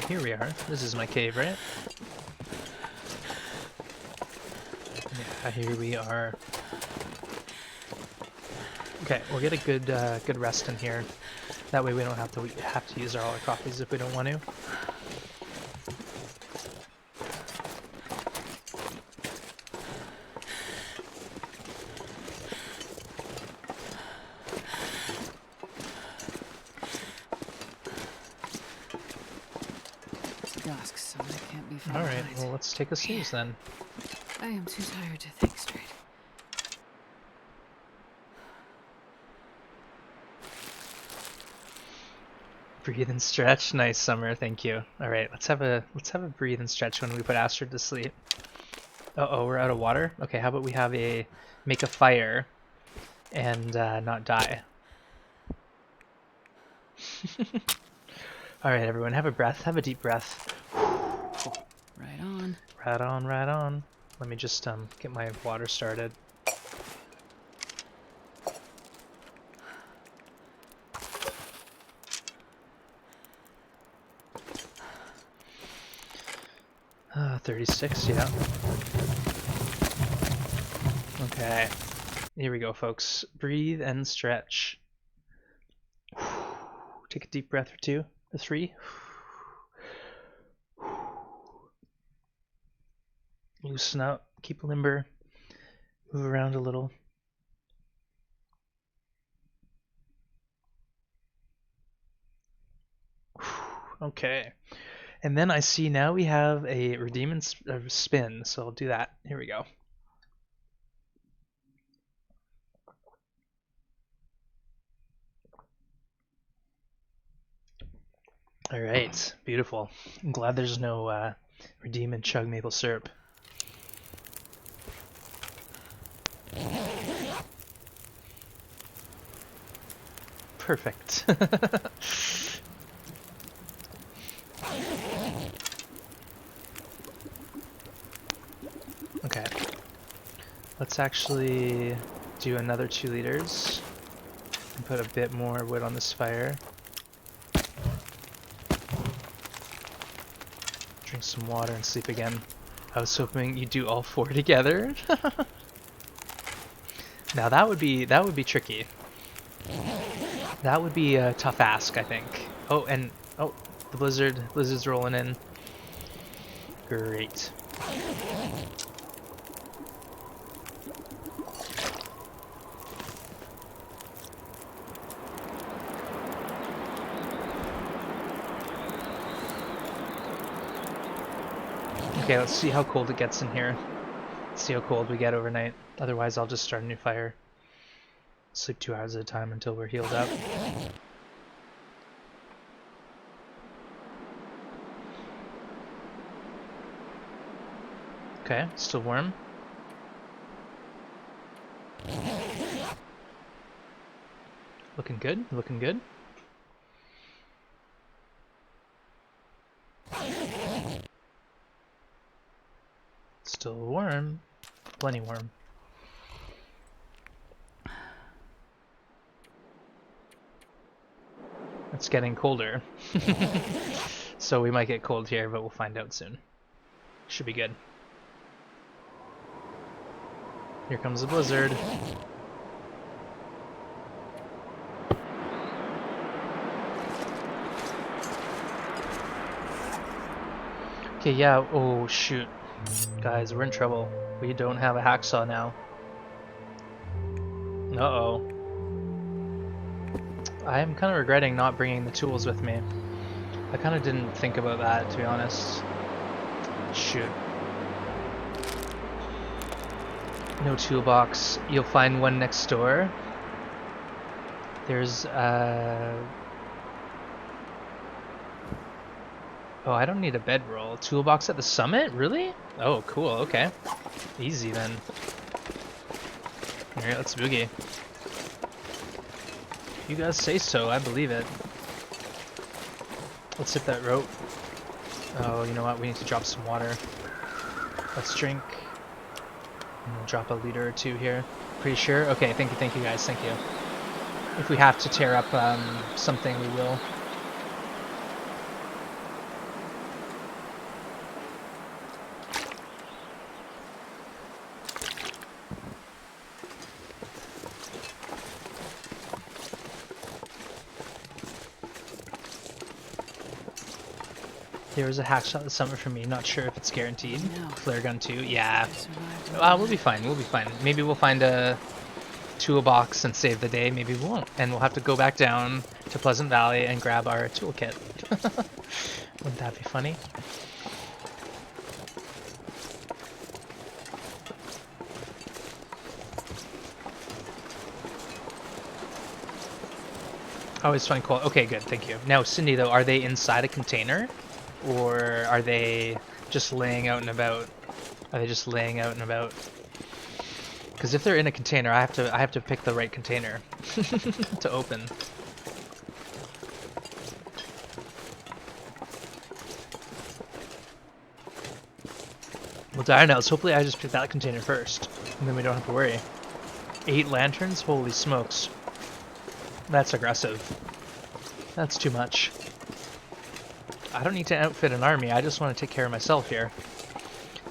Here we are. This is my cave, right? Yeah, here we are. Okay, we'll get a good rest in here. That way we don't have to use all our coffees if we don't want to. Dusk, so I can't be found. Alright, well let's take a snooze then. I am too tired to think straight. Breathe and stretch. Nice, Summer, thank you. Alright, let's have a breathe and stretch when we put Astrid to sleep. Uh-oh, we're out of water? Okay, how about we make a fire and not die. Alright everyone, have a breath, have a deep breath. Right on. Right on, right on. Let me just get my water started. Ah, 36, yeah. Okay. Here we go, folks. Breathe and stretch. Take a deep breath or two, or three. Loosen up, keep limber, move around a little. Okay. And then I see now we have a redeem and spin, so I'll do that. Here we go. Alright, beautiful. I'm glad there's no redeem and chug maple syrup. Perfect. Okay. Let's actually do another 2 liters and put a bit more wood on this fire. Drink some water and sleep again. I was hoping you'd do all 4 together. Now that would be tricky. That would be a tough ask, I think. Oh, and oh, the blizzard's rolling in. Great. Okay, let's see how cold it gets in here. Let's see how cold we get overnight. Otherwise, I'll just start a new fire. Sleep 2 hours at a time until we're healed up. Okay, still warm. Looking good, looking good. Still warm. Plenty warm. It's getting colder. So we might get cold here, but we'll find out soon. Should be good. Here comes the blizzard. Okay, yeah, oh shoot. Guys, we're in trouble. We don't have a hacksaw now. Uh-oh. I am kind of regretting not bringing the tools with me. I kind of didn't think about that, to be honest. Shoot. No toolbox. You'll find one next door. There's, oh, I don't need a bedroll. Toolbox at the summit? Really? Oh, cool. Okay. Easy then. Alright, let's boogie. You guys say so, I believe it. Let's hit that rope. Oh, you know what? We need to drop some water. Let's drink. And we'll drop a liter or two here. Pretty sure? Okay, thank you guys, thank you. If we have to tear up something, we will. There was a hackshot at the summit for me, not sure if it's guaranteed. No. Flare gun too, yeah. Survived. We'll be fine, we'll be fine. Maybe we'll find a toolbox and save the day, maybe we won't. And we'll have to go back down to Pleasant Valley and grab our toolkit. Wouldn't that be funny? Always find coal. Okay, good, thank you. Now, Cindy, though, are they inside a container? Or are they just laying out and about? Are they just laying out and about? Because if they're in a container, I have to pick the right container to open. Well, darn else. Hopefully, I just pick that container first, and then we don't have to worry. 8 lanterns? Holy smokes! That's aggressive. That's too much. I don't need to outfit an army, I just want to take care of myself here.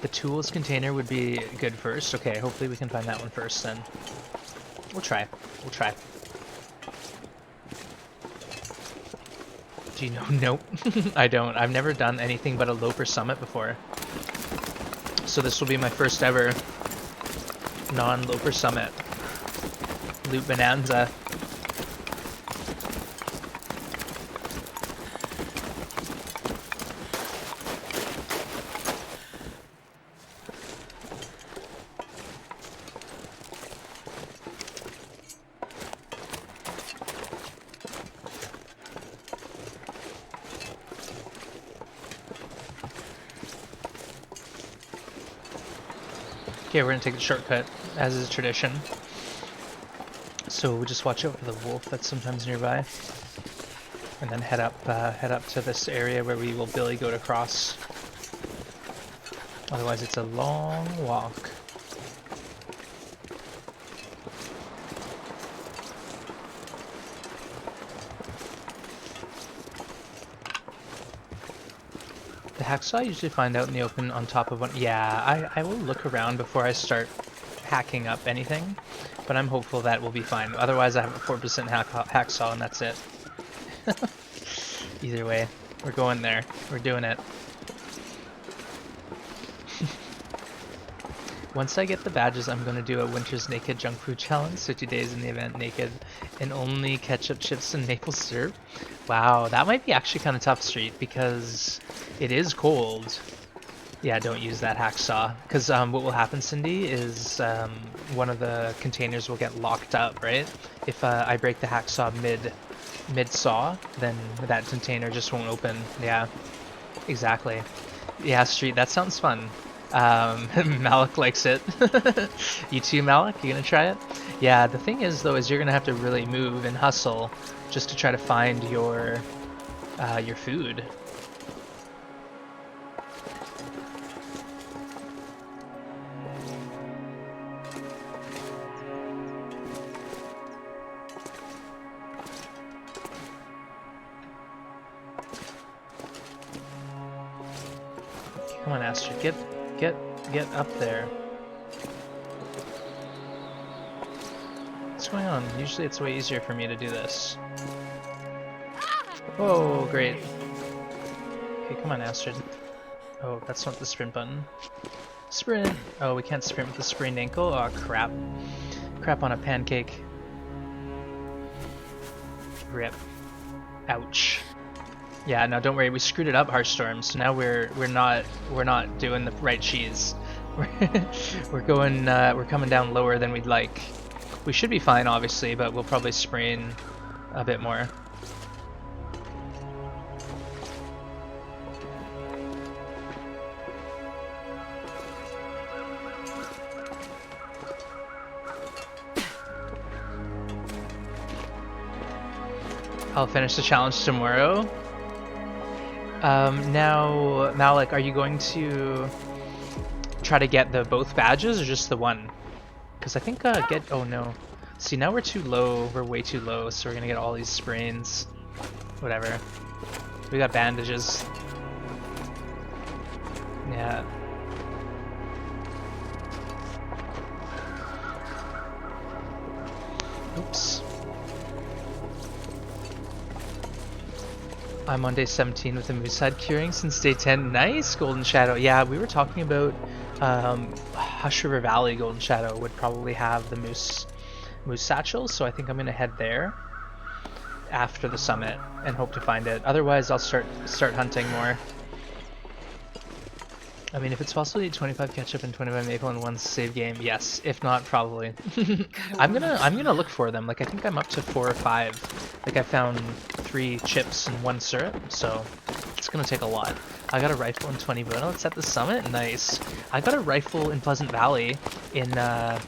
The tools container would be good first. Okay, hopefully we can find that one first then. We'll try. We'll try. Do you know? Nope. I don't. I've never done anything but a Loper Summit before. So this will be my first ever non-Loper Summit. Loot Bonanza. Okay, we're gonna take the shortcut, as is tradition. So we'll just watch out for the wolf that's sometimes nearby, and then head up to this area where we will Billy goat across. Otherwise, it's a long walk. The hacksaw I usually find out in the open on top of one. Yeah, I will look around before I start hacking up anything, but I'm hopeful that will be fine. Otherwise, I have a 4% hacksaw and that's it. Either way, we're going there. We're doing it. Once I get the badges, I'm going to do a Winter's Naked Junk Food Challenge, 50 days in the event naked, and only ketchup, chips, and maple syrup. Wow, that might be actually kind of tough, Street, because it is cold. Yeah, don't use that hacksaw, because what will happen, Cindy, is one of the containers will get locked up, right? If I break the hacksaw mid saw, then that container just won't open. Yeah, exactly. Yeah, Street, that sounds fun. Malik likes it. You too, Malik? You gonna try it? Yeah, the thing is, though, is you're gonna have to really move and hustle just to try to find your food. Come on, Astrid, get up there. What's going on? Usually it's way easier for me to do this. Oh, great. Okay, come on, Astrid. Oh, that's not the sprint button. Sprint! Oh, we can't sprint with the sprained ankle? Oh, crap. Crap on a pancake. Rip. Ouch. Yeah, no, don't worry. We screwed it up, Heartstorm. So now we're not doing the right cheese. We're coming down lower than we'd like. We should be fine, obviously, but we'll probably sprain a bit more. I'll finish the challenge tomorrow. Now, Malik, are you going to try to get both badges or just the one? Because I think oh no. See, now we're too low. We're way too low, so we're gonna get all these sprains. Whatever. We got bandages. Yeah. Oops. I'm on day 17 with the moose head curing since day 10. Nice, Golden Shadow. Yeah, we were talking about Hush River Valley. Golden Shadow would probably have the moose satchel, so I think I'm gonna head there after the summit and hope to find it. Otherwise, I'll start hunting more. I mean, if it's possible to eat 25 ketchup and 25 maple in one save game, yes. If not, probably. I'm gonna look for them. Like, I think I'm up to 4 or 5. Like, I found 3 chips and 1 syrup, so it's gonna take a lot. I got a rifle in 20 bullets at the summit. Nice. I got a rifle in Pleasant Valley in the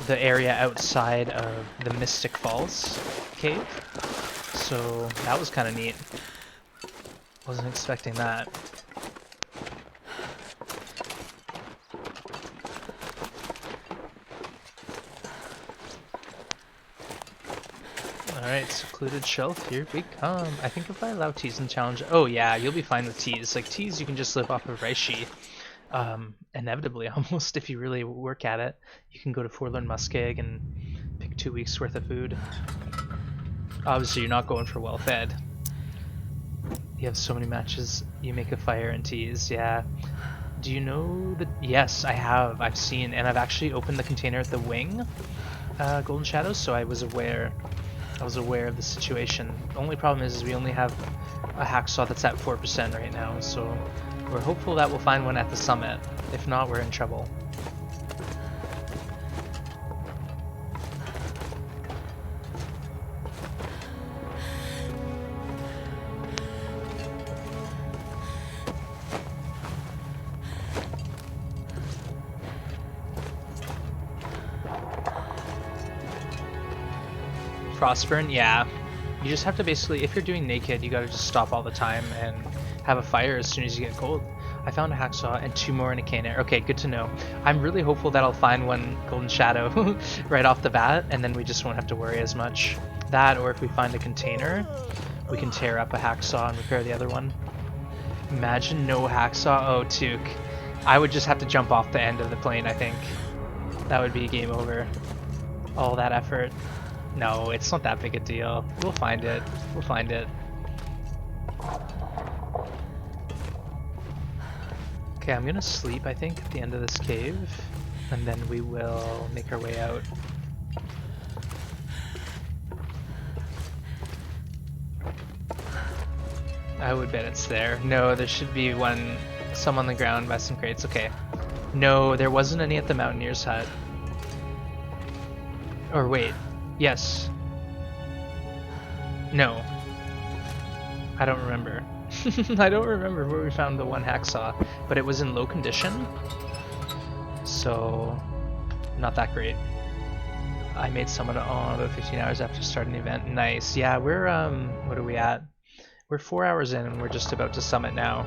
area outside of the Mystic Falls cave. So that was kind of neat. Wasn't expecting that. Alright, secluded shelf, here we come. I think if I allow teas in the challenge... Oh yeah, you'll be fine with teas. Like, teas you can just live off of reishi. Inevitably, almost, if you really work at it. You can go to Forlorn Muskeg and pick 2 weeks worth of food. Obviously, you're not going for well-fed. You have so many matches, you make a fire and teas, yeah. Do you know that? Yes, I have. I've seen, and I've actually opened the container at the wing, Golden Shadows, so I was aware of the situation. The only problem is we only have a hacksaw that's at 4% right now, so we're hopeful that we'll find one at the summit. If not, we're in trouble. Frostburn, yeah. You just have to basically, if you're doing naked, you gotta just stop all the time and have a fire as soon as you get cold. I found a hacksaw and 2 more in a cane air. Okay, good to know. I'm really hopeful that I'll find one Golden Shadow right off the bat, and then we just won't have to worry as much. That, or if we find a container, we can tear up a hacksaw and repair the other one. Imagine no hacksaw. Oh, Took. I would just have to jump off the end of the plane, I think. That would be game over. All that effort. No, it's not that big a deal. We'll find it. We'll find it. Okay, I'm gonna sleep, I think, at the end of this cave, and then we will make our way out. I would bet it's there. No, there should be one Some on the ground by some crates. Okay. No, there wasn't any at the Mountaineer's hut. Or wait. Yes. No. I don't remember. I don't remember where we found the one hacksaw, but it was in low condition. So, not that great. I made someone on about 15 hours after starting the event. Nice. Yeah, we're, what are we at? We're 4 hours in and we're just about to summit now.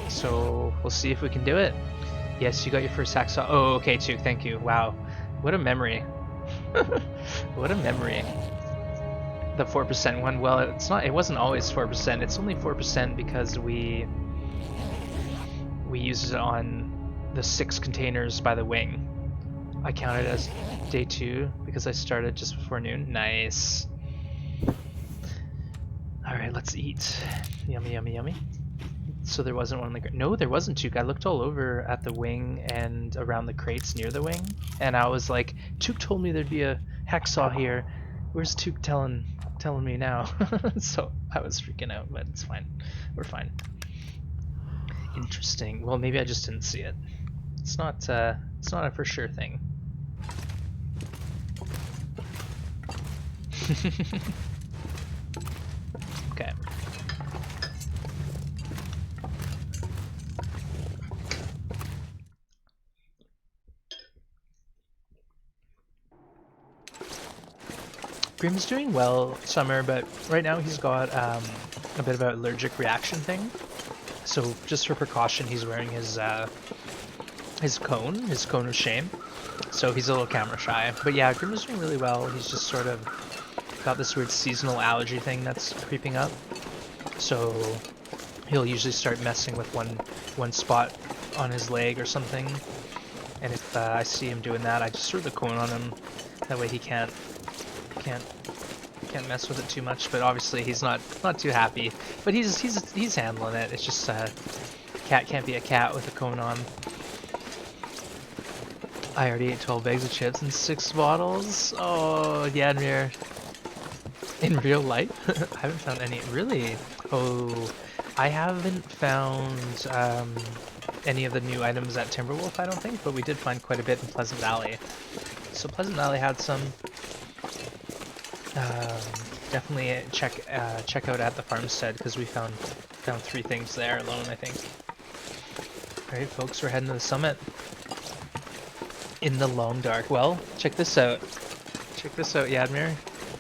So, we'll see if we can do it. Yes, you got your first hacksaw. Oh, okay, Tuke, thank you. Wow. What a memory. What a memory. The 4% one, well, it wasn't always 4%. It's only 4% because we used it on the 6 containers by the wing. I counted as day 2 because I started just before noon. Nice. Alright, let's eat. Yummy, yummy, yummy. So there wasn't one on the ground. No, there wasn't, Tuke. I looked all over at the wing and around the crates near the wing, and I was like, Tuke told me there'd be a hacksaw here. Where's Tuke telling me now? So I was freaking out, but it's fine. We're fine. Interesting. Well, maybe I just didn't see it. It's not a for sure thing. Okay. Grim's doing well, Summer, but right now he's got a bit of an allergic reaction thing. So just for precaution, he's wearing his cone of shame. So he's a little camera shy. But yeah, Grim is doing really well. He's just sort of got this weird seasonal allergy thing that's creeping up. So he'll usually start messing with one spot on his leg or something. And if I see him doing that, I just throw the cone on him. That way he can't mess with it too much. But obviously he's not too happy. But he's handling it. It's just cat can't be a cat with a cone on. I already ate 12 bags of chips and 6 bottles. Oh, Yadmir. In real life? I haven't found any. Really? Oh, I haven't found any of the new items at Timberwolf, I don't think, but we did find quite a bit in Pleasant Valley. So Pleasant Valley had some. Definitely check out at the farmstead because we found 3 things there alone, I think. Alright, folks, we're heading to the summit. In the long dark. Well, check this out. Check this out, Yadmir.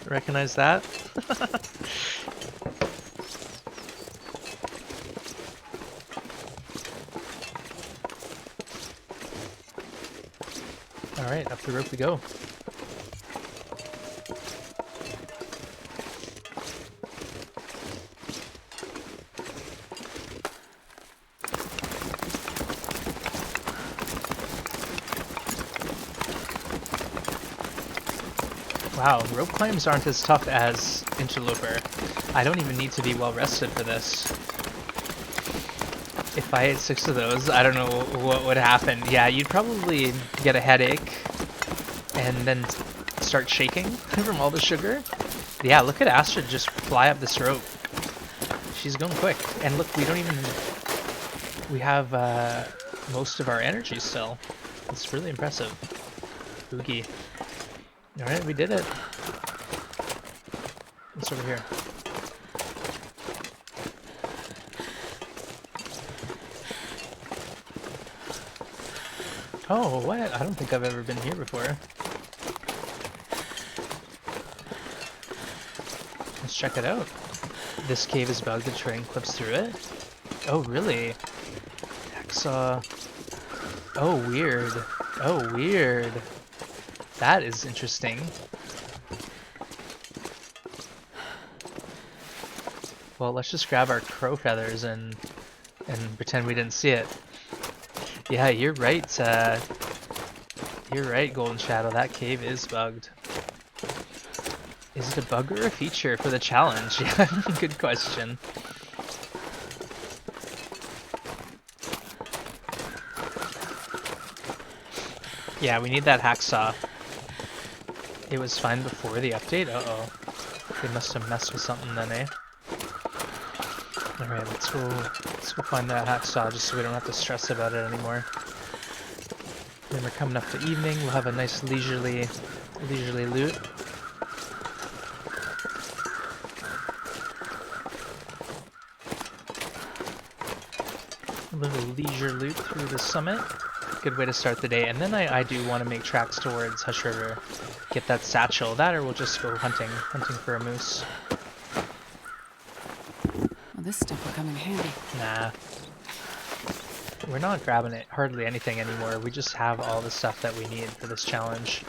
Recognize that? Alright, up the rope we go. Wow, rope climbs aren't as tough as Interloper. I don't even need to be well rested for this. If I ate 6 of those, I don't know what would happen. Yeah, you'd probably get a headache and then start shaking from all the sugar. Yeah, look at Astrid just fly up this rope. She's going quick. And look, we have most of our energy still. It's really impressive. Oogie. Alright, we did it. What's over here? Oh, what? I don't think I've ever been here before. Let's check it out. This cave is bugged, the terrain clips through it. Oh, really? Hacksaw. Oh, weird. Oh, weird. That is interesting. Well, let's just grab our crow feathers and pretend we didn't see it. Yeah, you're right. You're right, Golden Shadow. That cave is bugged. Is it a bug or a feature for the challenge? Yeah, good question. Yeah, we need that hacksaw. It was fine before the update? Uh-oh. They must have messed with something then, eh? Alright, let's go find that hacksaw just so we don't have to stress about it anymore. Then we're coming up to evening, we'll have a nice leisurely loot. A little leisure loot through the summit. Good way to start the day. And then I do want to make tracks towards Hush River. Get that satchel. That or we'll just go hunting for a moose. Well, this stuff will come in handy. Nah. We're not grabbing it hardly anything anymore. We just have all the stuff that we need for this challenge.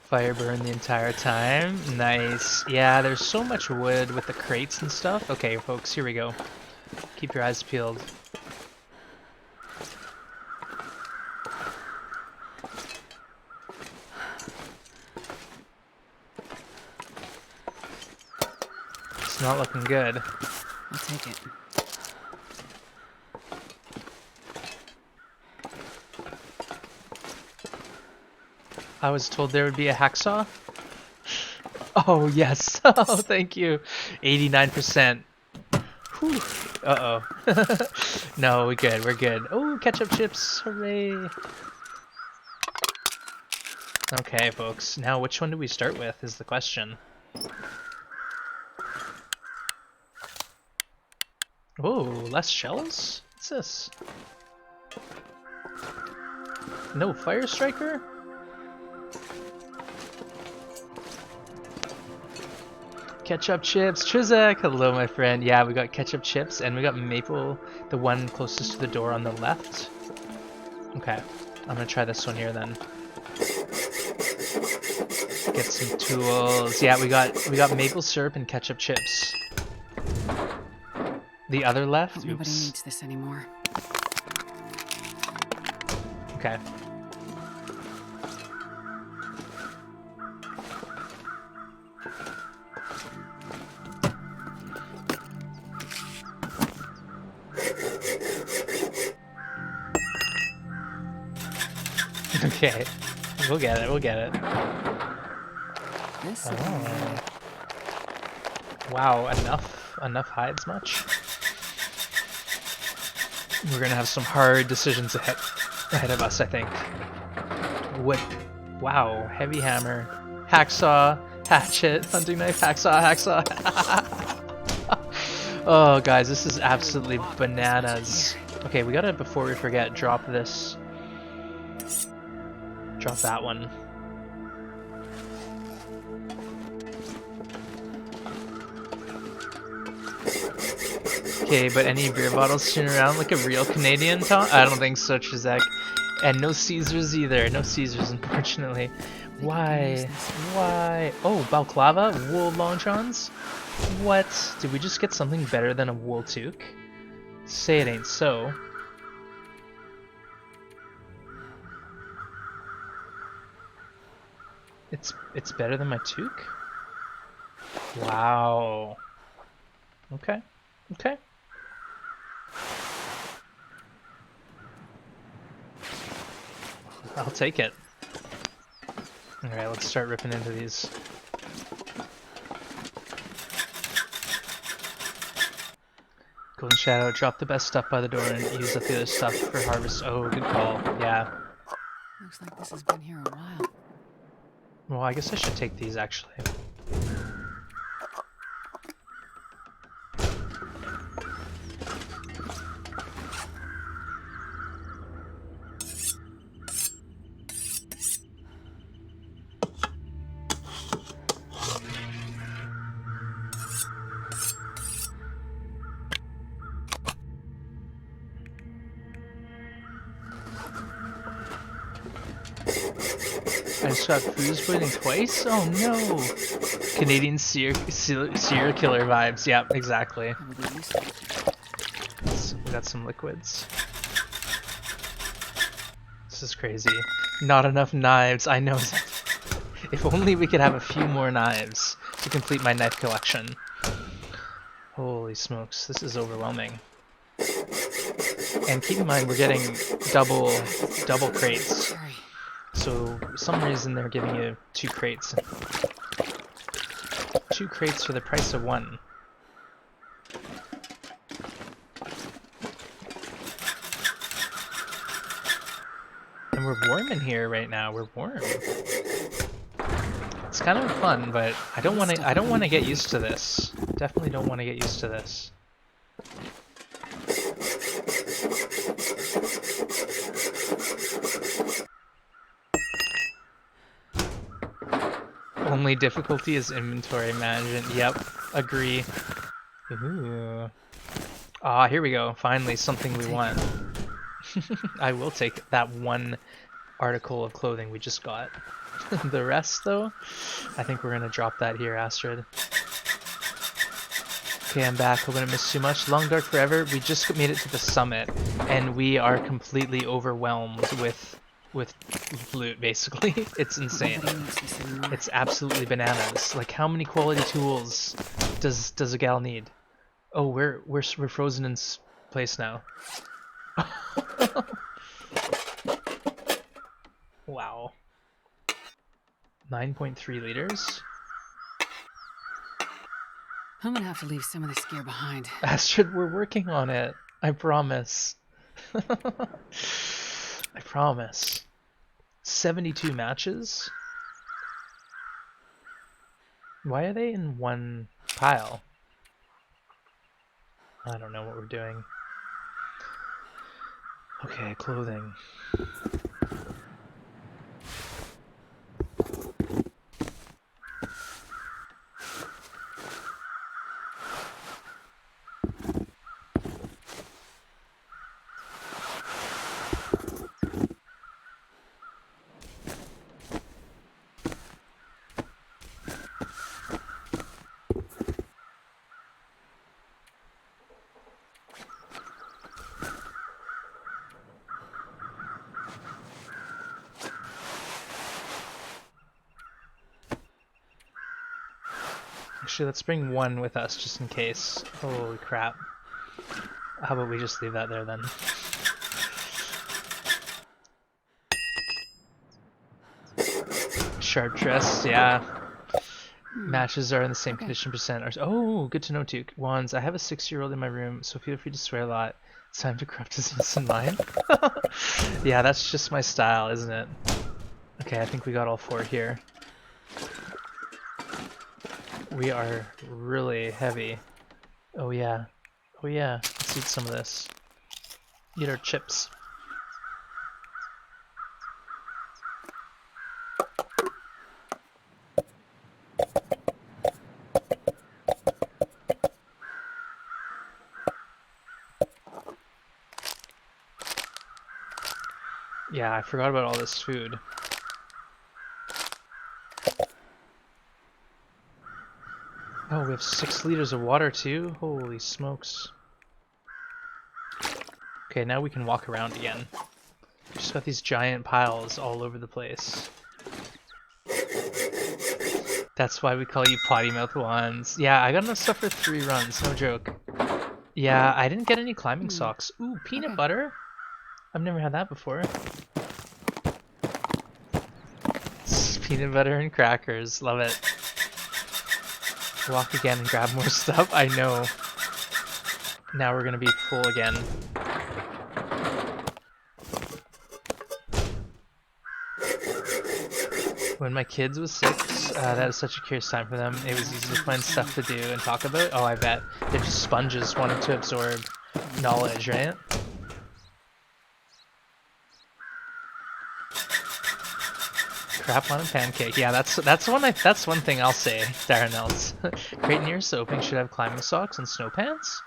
Fire burn the entire time. Nice. Yeah, there's so much wood with the crates and stuff. Okay, folks, here we go. Keep your eyes peeled. It's not looking good. I'll take it. I was told there would be a hacksaw. Oh, yes. Oh, thank you. 89%. Whew. Uh-oh. No, we're good. We're good. Oh, ketchup chips. Hooray. Okay, folks. Now, which one do we start with is the question. Oh, less shells? What's this? No fire striker? Ketchup chips, Trizak! Hello, my friend. Yeah, we got ketchup chips, and we got maple, the one closest to the door on the left. Okay, I'm gonna try this one here then. Get some tools. Yeah, we got maple syrup and ketchup chips. The other left? Hope nobody needs this anymore. Okay. Okay, we'll get it, we'll get it. This Oh. Wow, enough hides much? We're gonna have some hard decisions ahead of us, I think. What? Wow, heavy hammer, hacksaw, hatchet, hunting knife, hacksaw. Oh, guys, this is absolutely bananas. Okay, we gotta, before we forget, drop this. Drop that one. Okay, but any beer bottles sitting around like a real Canadian, Tom? I don't think so, Trizak. And no Caesars either. No Caesars, unfortunately. Why? Why? Oh, balaclava? Wool longrons? What? Did we just get something better than a wool toque? Say it ain't so. It's better than my toque? Wow. Okay. Okay. I'll take it. Alright, let's start ripping into these. Golden Shadow, drop the best stuff by the door and use up the other stuff for harvest. Oh, good call. Yeah. looks like this has been here a while. Well, I guess I should take these actually. I just got cruise bleeding twice? Oh no! Canadian serial killer vibes. Yep, exactly. Probably useful. We got some liquids. This is crazy. Not enough knives. I know. If only we could have a few more knives to complete my knife collection. Holy smokes, this is overwhelming. And keep in mind, we're getting double crates. Sorry. So for some reason they're giving you 2 crates. 2 crates for the price of 1. And we're warm in here right now. We're warm. It's kind of fun, but I don't want to get used to this. Definitely don't want to get used to this. Only difficulty is inventory management. Yep, agree. Ooh. Ah, here we go. Finally, something we want. I will take that 1 article of clothing we just got. The rest, though, I think we're gonna drop that here, Astrid. Okay, I'm back. Hope I didn't miss too much. Long Dark Forever. We just made it to the summit, and we are completely overwhelmed with loot. Basically, it's insane. It's absolutely bananas. Like, how many quality tools does a gal need? Oh, we're frozen in place now. Wow. 9.3 liters? I'm gonna have to leave some of this gear behind. Astrid, we're working on it. I promise. I promise. 72 matches? Why are they in one pile? I don't know what we're doing. Okay, clothing. Actually, let's bring 1 with us just in case. Holy crap. How about we just leave that there then? Sharp dress, yeah. Matches are in the same condition percent. Oh, good to know, Tuke. Wands, I have a 6-year-old in my room, so feel free to swear a lot. It's time to corrupt his innocent mind. Yeah, that's just my style, isn't it? Okay, I think we got all 4 here. We are really heavy. Oh yeah. Oh yeah. Let's eat some of this. Eat our chips. Yeah, I forgot about all this food. Oh, we have 6 liters of water too? Holy smokes. Okay, now we can walk around again. We've just got these giant piles all over the place. That's why we call you potty mouth wands. Yeah, I got enough stuff for 3 runs, no joke. Yeah, I didn't get any climbing socks. Ooh, peanut butter? I've never had that before. It's peanut butter and crackers, love it. Walk again and grab more stuff. I know. Now we're gonna be full again. When my kids was 6, that was such a curious time for them. It was easy to find stuff to do and talk about. Oh, I bet. They're just sponges wanting to absorb knowledge, right? Crap on a pancake. Yeah, that's one thing I'll say, Darren Elts. Great near soaping should have climbing socks and snow pants?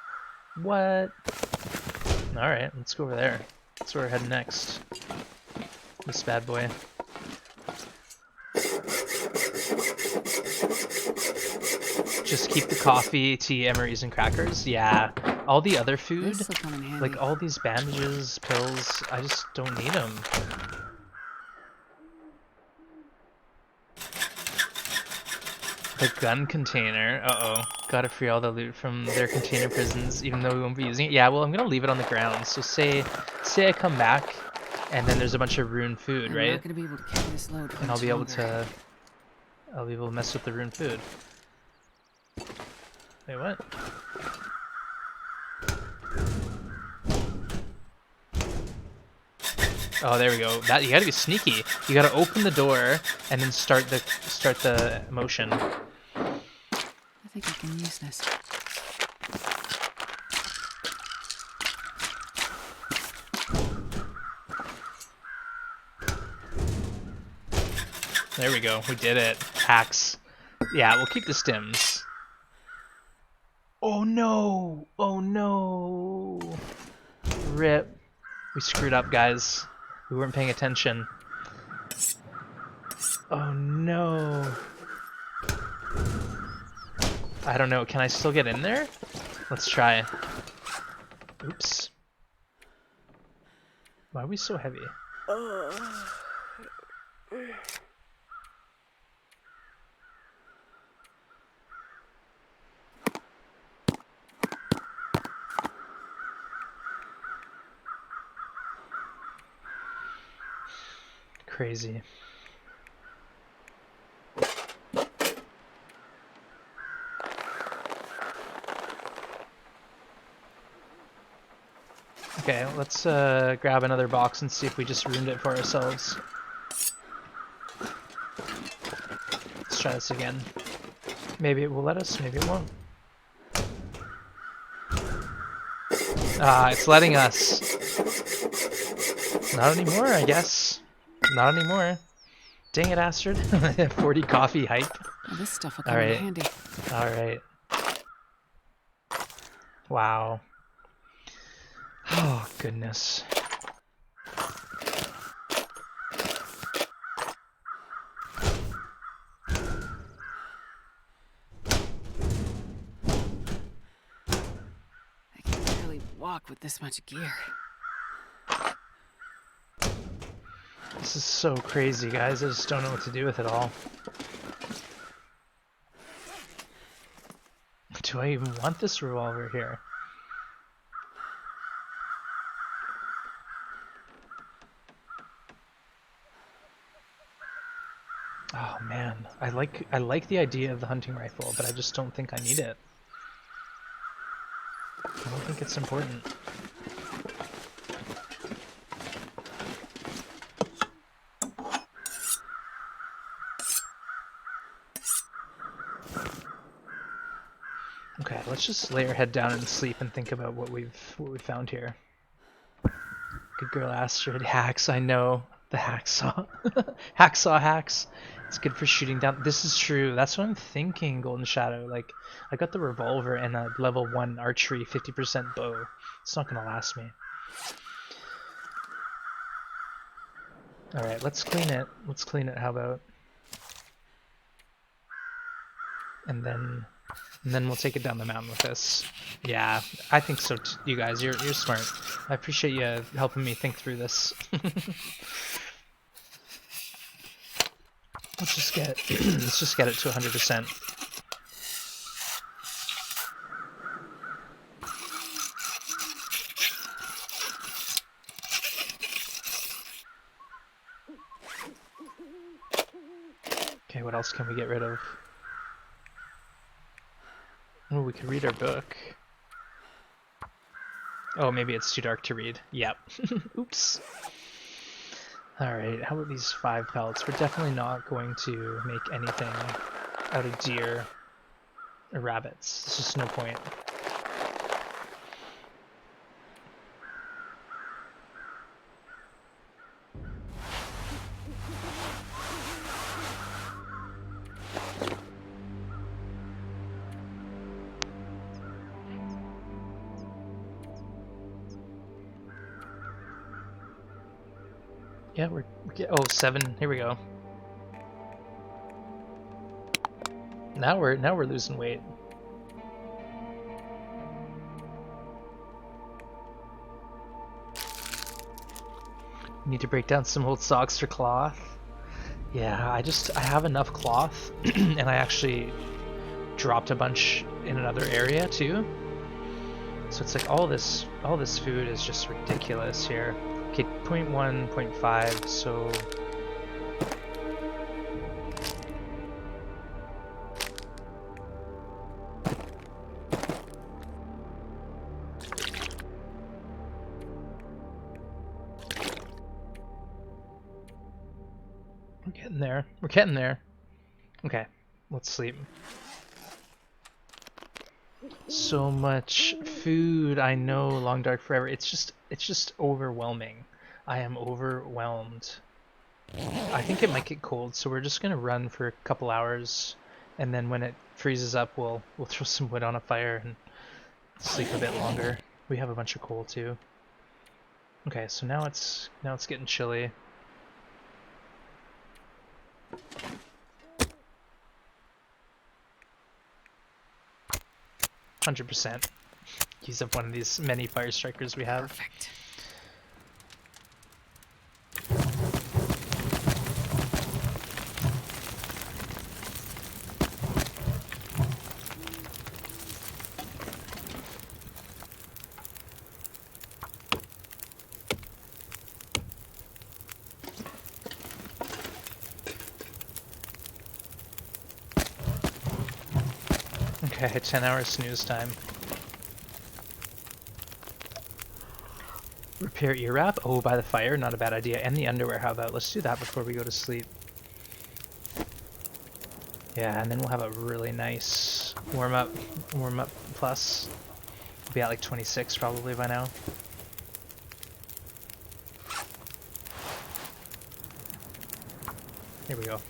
What? Alright, let's go over there. That's where we're heading next. This bad boy. Just keep the coffee, tea, emeries, and crackers. Yeah, all the other food, like all these bandages, pills, I just don't need them. The gun container. Uh-oh. Gotta free all the loot from their container prisons, even though we won't be using it. Yeah, well, I'm gonna leave it on the ground. So say I come back, and then there's a bunch of ruined food, I'm right? not gonna be able to carry this load for And I'll much be able longer. to mess with the ruined food. Wait, what? Oh, there we go. That you gotta be sneaky. You gotta open the door and then start the motion. I think I can use this. There we go. We did it. Hacks. Yeah, we'll keep the stims. Oh no! Oh no! Rip. We screwed up, guys. We weren't paying attention. Oh no! I don't know. Can I still get in there? Let's try. Oops. Why are we so heavy? Crazy. Okay, let's grab another box and see if we just ruined it for ourselves. Let's try this again. Maybe it will let us, maybe it won't. Ah, it's letting us. Not anymore, I guess. Not anymore. Dang it, Astrid. 40 coffee hype. Well, this stuff will come in handy. Alright. Wow. Oh, goodness. I can barely walk with this much gear. This is so crazy, guys. I just don't know what to do with it all. Do I even want this revolver here? Oh man, I like the idea of the hunting rifle, but I just don't think I need it. I don't think it's important. Okay, let's just lay our head down and sleep and think about what we found here. Good girl, Astrid. Hacks, I know. The hacksaw. Hacksaw hacks. It's good for shooting down. This is true. That's what I'm thinking, Golden Shadow. Like, I got the revolver and a level 1 archery 50% bow. It's not gonna last me. Alright, let's clean it. Let's clean it, how about? And then we'll take it down the mountain with this. Yeah, I think so you guys. You're smart. I appreciate you helping me think through this. Let's just get it to 100%. Okay, what else can we get rid of? Oh, we could read our book. Oh, maybe it's too dark to read. Yep. Oops. Alright, how about these 5 pellets? We're definitely not going to make anything out of deer or rabbits. There's just no point. Yeah, we're oh, 7. Here we go. Now we're losing weight. Need to break down some old socks for cloth. Yeah, I have enough cloth, and I actually dropped a bunch in another area too. So it's like all this food is just ridiculous here. Okay, 0.1, 0.5, so we're getting there. We're getting there. Okay, let's sleep. So much food, I know, Long Dark Forever. It's just overwhelming. I am overwhelmed. I think it might get cold, so we're just gonna run for a couple hours, and then when it freezes up, we'll throw some wood on a fire and sleep a bit longer. We have a bunch of coal too. Okay, so now it's getting chilly. %. Use up one of these many fire strikers we have. Perfect. Okay, 10-hour snooze time. Repair ear wrap? Oh, by the fire? Not a bad idea. And the underwear, how about? Let's do that before we go to sleep. Yeah, and then we'll have a really nice warm up plus. We'll be at like 26 probably by now. Here we go.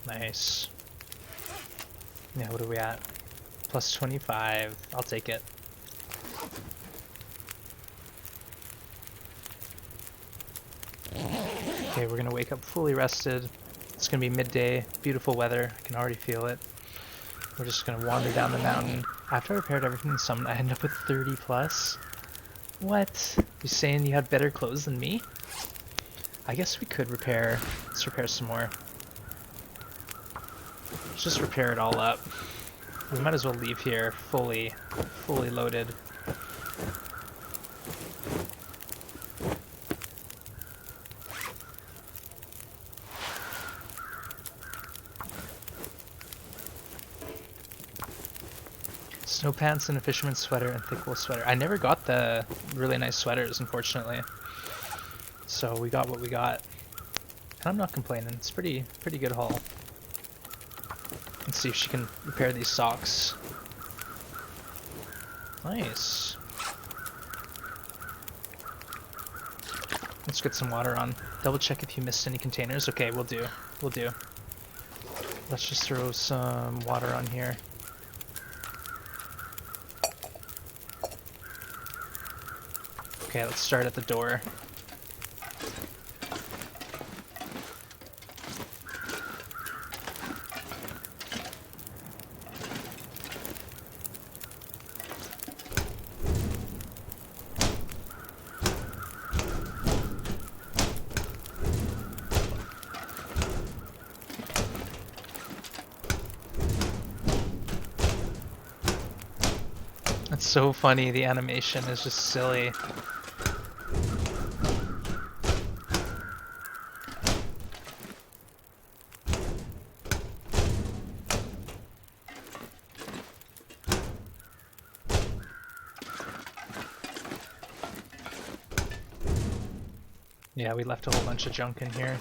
Nice. Yeah, what are we at? Plus 25. I'll take it. Okay, we're gonna wake up fully rested. It's gonna be midday, beautiful weather. I can already feel it. We're just gonna wander down the mountain. After I repaired everything in summoned, I ended up with 30 plus. What? You saying you had better clothes than me? I guess we could repair. Let's repair some more. Let's just repair it all up. We might as well leave here fully loaded. Snow pants and a fisherman's sweater and thick wool sweater. I never got the really nice sweaters, unfortunately. So we got what we got. And I'm not complaining. It's pretty good haul. Let's see if she can repair these socks. Nice. Let's get some water on. Double check if you missed any containers. Okay, we'll do. We'll do. Let's just throw some water on here. Okay, let's start at the door. It's so funny, the animation is just silly. Yeah, we left a whole bunch of junk in here.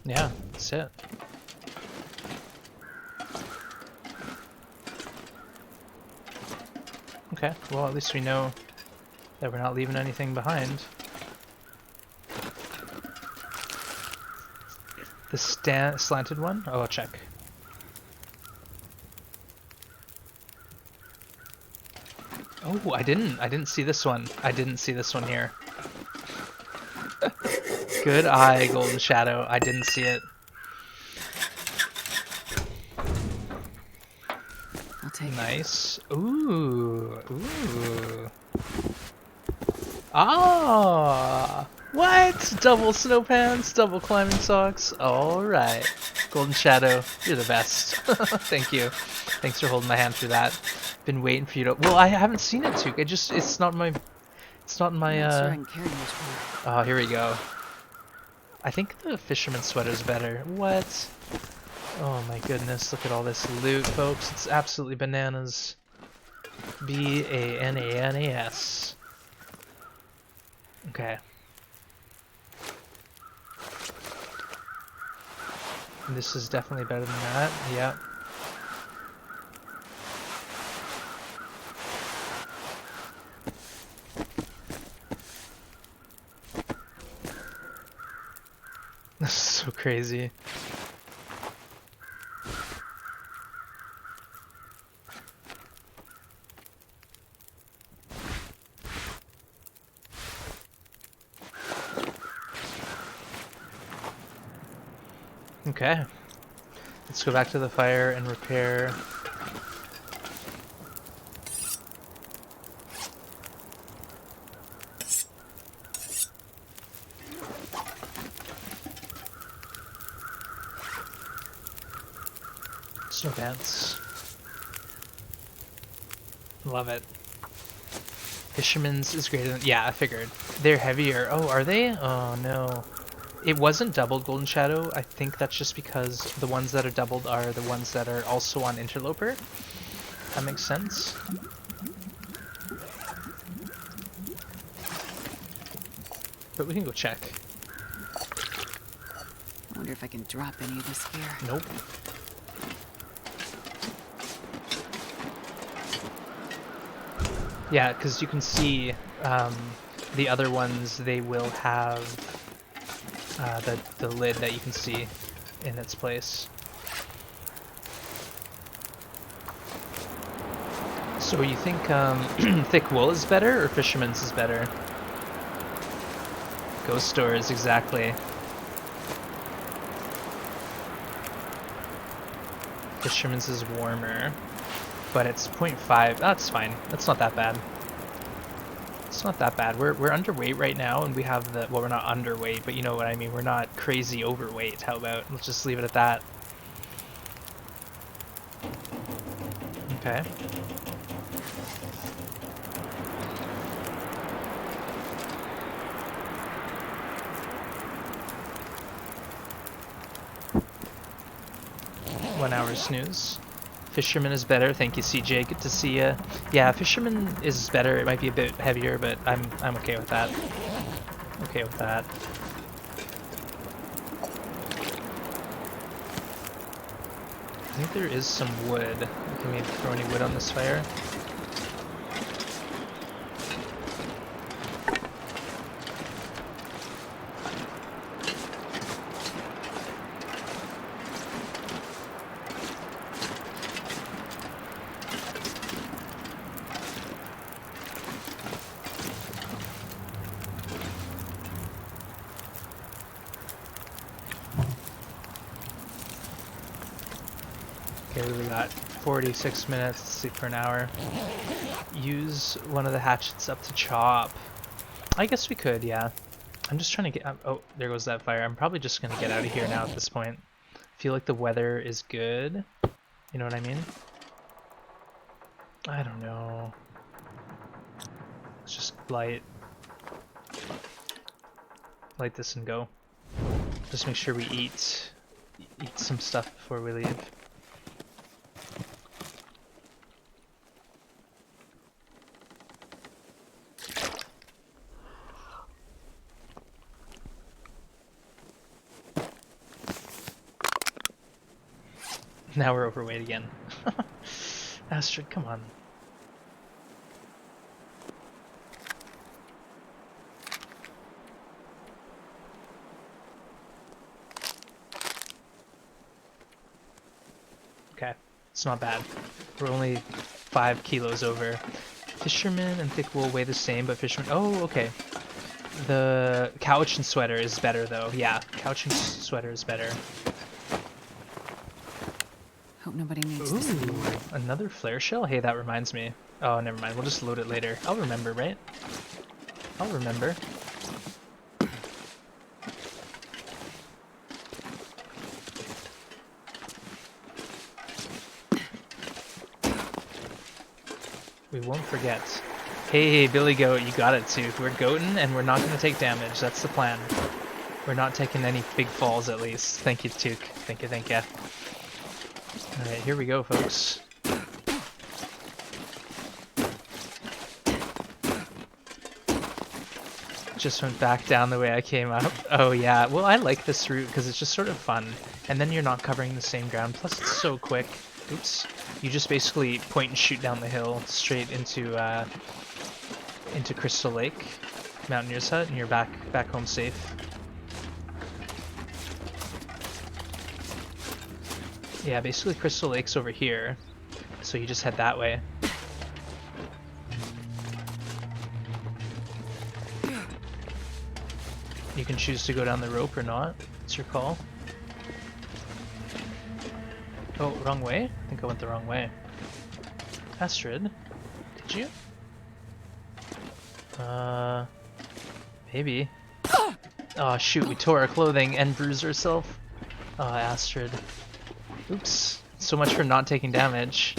Yeah, that's it. Okay, well at least we know that we're not leaving anything behind. The slanted one? Oh, I'll check. Oh, I didn't see this one. I didn't see this one here. Good eye, Golden Shadow. I didn't see it. I'll Nice. Ooh. Ooh. Ah! What? Double snow pants, double climbing socks. Alright. Golden Shadow, you're the best. Thank you. Thanks for holding my hand through that. Been waiting for you to. Well, I haven't seen it, Took. It's not my. It's not in my. I'm not sure I can carry much more. Oh, here we go. I think the fisherman's sweater's better. What? Oh my goodness, look at all this loot, folks. It's absolutely bananas. B-A-N-A-N-A-S. Okay. This is definitely better than that. Yeah. This is so crazy. Okay. Let's go back to the fire and repair. Snow pants. Love it. Fisherman's is greater than. Yeah, I figured. They're heavier. Oh, are they? Oh no. It wasn't doubled Golden Shadow. I think that's just because the ones that are doubled are the ones that are also on Interloper. That makes sense. But we can go check. I wonder if I can drop any of this gear. Nope. Yeah, because you can see the other ones, they will have the lid that you can see in its place. So you think thick wool is better or fisherman's is better? Ghost stores, exactly. Fisherman's is warmer, but it's 0.5. That's fine. That's not that bad. It's not that bad. We're underweight right now, and we have the. Well, we're not underweight, but you know what I mean. We're not crazy overweight. How about let's just leave it at that. Okay. One hour snooze. Fisherman is better. Thank you, CJ. Good to see ya. Yeah, Fisherman is better. It might be a bit heavier, but I'm okay with that. Okay with that. I think there is some wood. We can maybe throw any wood on this fire. Okay, we got 46 minutes to sleep for an hour. Use one of the hatchets up to chop. I guess we could, yeah. I'm just trying to get. Oh, there goes that fire. I'm probably just gonna get out of here now at this point. Feel like the weather is good. You know what I mean? I don't know. Let's just light this and go. Just make sure we eat some stuff before we leave. Now we're overweight again. Astrid, come on. Okay, it's not bad. We're only 5 kilos over. Fisherman and thick wool weigh the same, but fisherman. Oh, okay. The couch and sweater is better, though. Yeah, couch and sweater is better. Hope nobody needs this anymore. Another flare shell? Hey, that reminds me. Oh, never mind. We'll just load it later. I'll remember, right? I'll remember. We won't forget. Hey, Billy Goat, you got it too. We're goating and we're not going to take damage. That's the plan. We're not taking any big falls at least. Thank you, Took. Thank you, thank you. Alright, here we go, folks. Just went back down the way I came up. Oh yeah, well I like this route because it's just sort of fun. And then you're not covering the same ground, plus it's so quick. Oops. You just basically point and shoot down the hill straight into Crystal Lake, Mountaineer's Hut, and you're back home safe. Yeah, basically Crystal Lake's over here, so you just head that way. You can choose to go down the rope or not. It's your call. Oh, wrong way? I think I went the wrong way. Astrid, did you? Maybe. Oh shoot, we tore our clothing and bruised ourselves. Oh, Astrid. Oops. So much for not taking damage.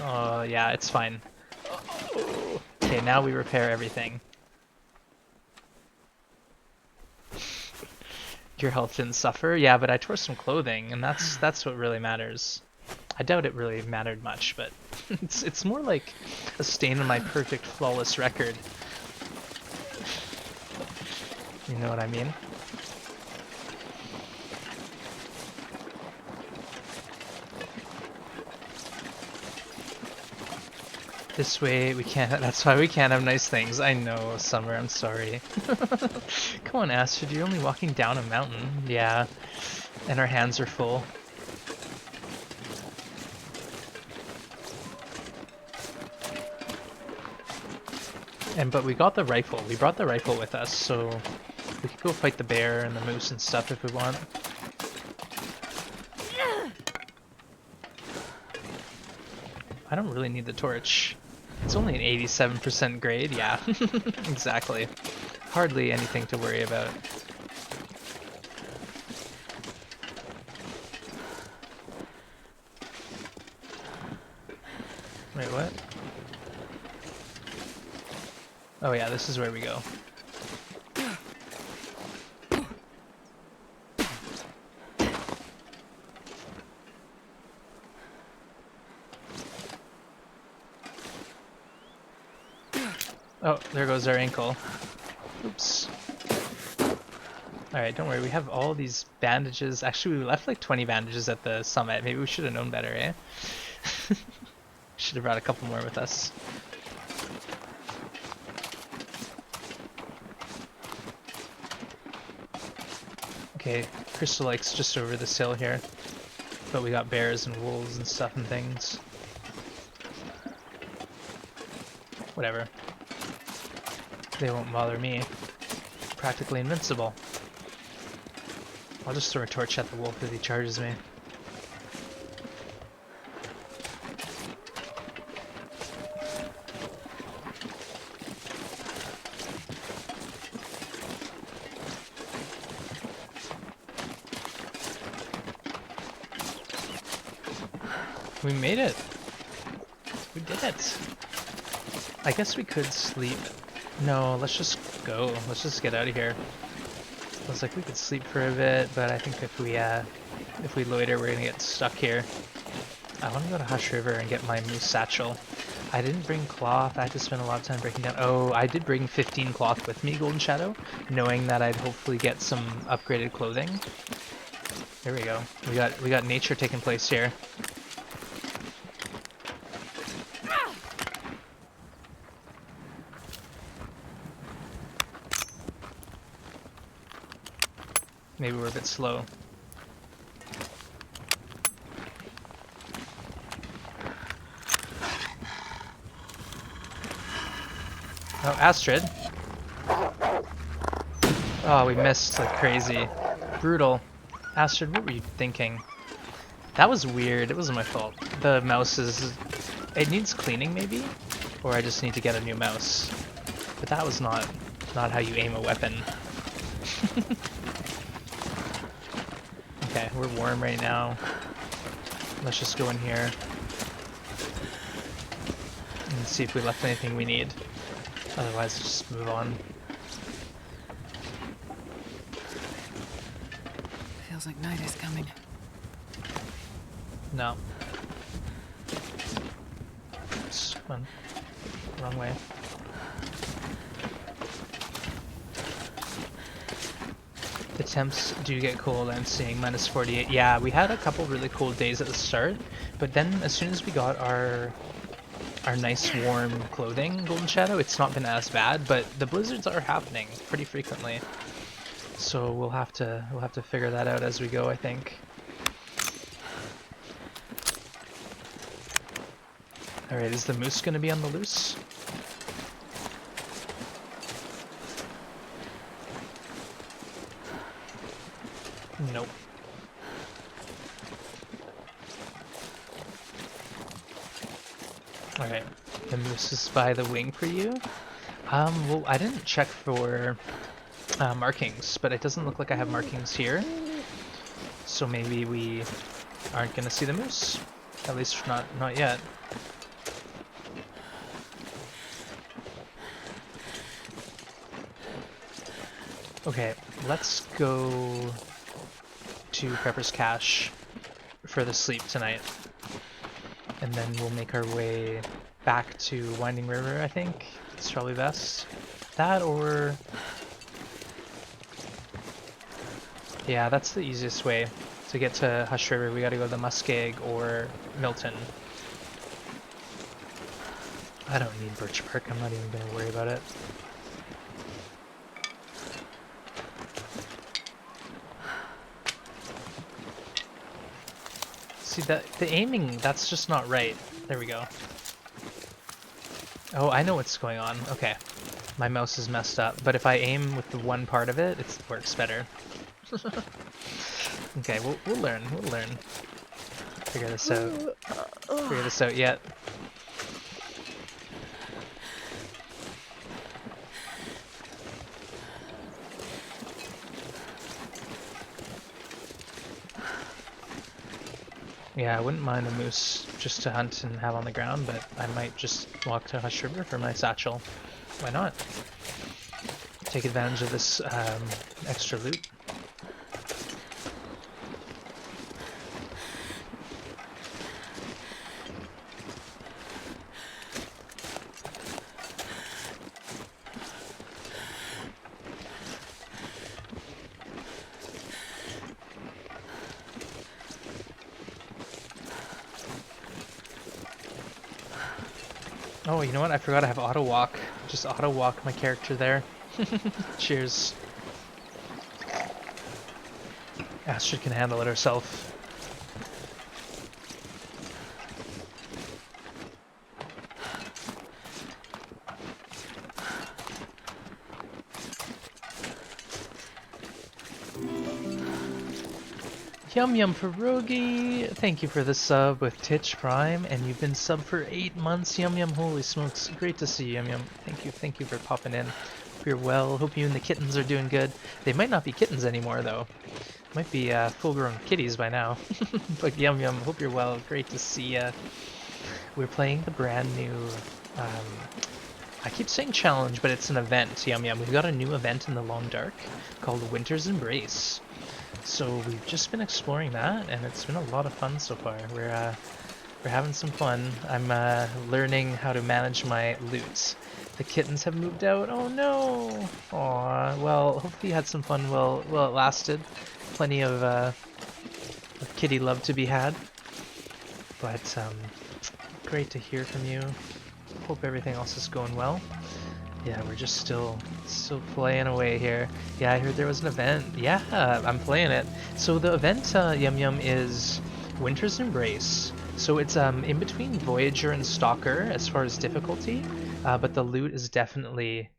Oh, yeah, it's fine. Okay, now we repair everything. Your health didn't suffer? Yeah, but I tore some clothing, and that's what really matters. I doubt it really mattered much, but it's more like a stain on my perfect, flawless record. You know what I mean? This way we can't, that's why we can't have nice things. I know, Summer, I'm sorry. Come on, Astrid, you're only walking down a mountain. Yeah, and our hands are full. But we got the rifle. We brought the rifle with us, so we could go fight the bear and the moose and stuff if we want. I don't really need the torch. It's only an 87% grade, yeah. Exactly. Hardly anything to worry about. Wait, what? Oh yeah, this is where we go. Oh, there goes our ankle. Oops. Alright, don't worry, we have all these bandages. Actually, we left like 20 bandages at the summit. Maybe we should have known better, eh? Should have brought a couple more with us. Okay, Crystal Lake's just over this hill here. But we got bears and wolves and stuff and things. Whatever. They won't bother me. Practically invincible. I'll just throw a torch at the wolf if he charges me. We made it! We did it! I guess we could sleep. No, let's just go. Let's just get out of here. I was like, we could sleep for a bit, but I think if we loiter, we're gonna get stuck here. I want to go to Hush River and get my moose satchel. I didn't bring cloth. I had to spend a lot of time breaking down. Oh, I did bring 15 cloth with me, Golden Shadow, knowing that I'd hopefully get some upgraded clothing. There we go. We got nature taking place here. Maybe we're a bit slow. Oh, Astrid. Oh, we missed like crazy. Brutal. Astrid, what were you thinking? That was weird. It wasn't my fault. The mouse is... It needs cleaning, maybe? Or I just need to get a new mouse. But that was not how you aim a weapon. Okay, we're warm right now. Let's just go in here and see if we left anything we need. Otherwise, just move on. Feels like night is coming. No. Oops, come on. Wrong way. The temps do get cold, I'm seeing minus 48. Yeah, we had a couple really cold days at the start, but then as soon as we got our nice warm clothing, Golden Shadow, it's not been as bad, but the blizzards are happening pretty frequently. So we'll have to figure that out as we go, I think. Alright, is the moose gonna be on the loose? Nope. Alright, the moose is by the wing for you. Well, I didn't check for markings, but it doesn't look like I have markings here. So maybe we aren't gonna see the moose. At least not yet. Okay, let's go to Prepper's Cache for the sleep tonight. And then we'll make our way back to Winding River, I think. It's probably best. That or... Yeah, that's the easiest way. To get to Hush River, we gotta go to the Muskeg or Milton. I don't need Birch Bark, I'm not even gonna worry about it. See, the aiming, that's just not right. There we go. Oh, I know what's going on. Okay. My mouse is messed up, but if I aim with the one part of it, it works better. Okay, we'll learn. We'll learn. Figure this out. Figure this out yet. Yeah, I wouldn't mind a moose just to hunt and have on the ground, but I might just walk to Hush River for my satchel. Why not? Take advantage of this extra loot. Oh, you know what? I forgot I have auto walk. Just auto walk my character there. Cheers. Astrid can handle it herself. Yum Yum Pierogi, thank you for the sub with Titch Prime, and you've been sub for 8 months, Yum Yum, holy smokes, great to see you, Yum Yum. Thank you for popping in. Hope you're well, hope you and the kittens are doing good. They might not be kittens anymore though, might be full-grown kitties by now. But Yum Yum, hope you're well, great to see ya. We're playing the brand new, I keep saying challenge, but it's an event, Yum Yum. We've got a new event in the Long Dark called Winter's Embrace. So we've just been exploring that, and it's been a lot of fun so far. We're having some fun. I'm learning how to manage my loot. The kittens have moved out. Oh no! Aw. Well, hopefully you had some fun while it lasted. Plenty of kitty love to be had. But great to hear from you. Hope everything else is going well. Yeah, we're just still playing away here. Yeah, I heard there was an event. Yeah, I'm playing it. So the event, Yum Yum, is Winter's Embrace. So it's in between Voyager and Stalker as far as difficulty, but the loot is definitely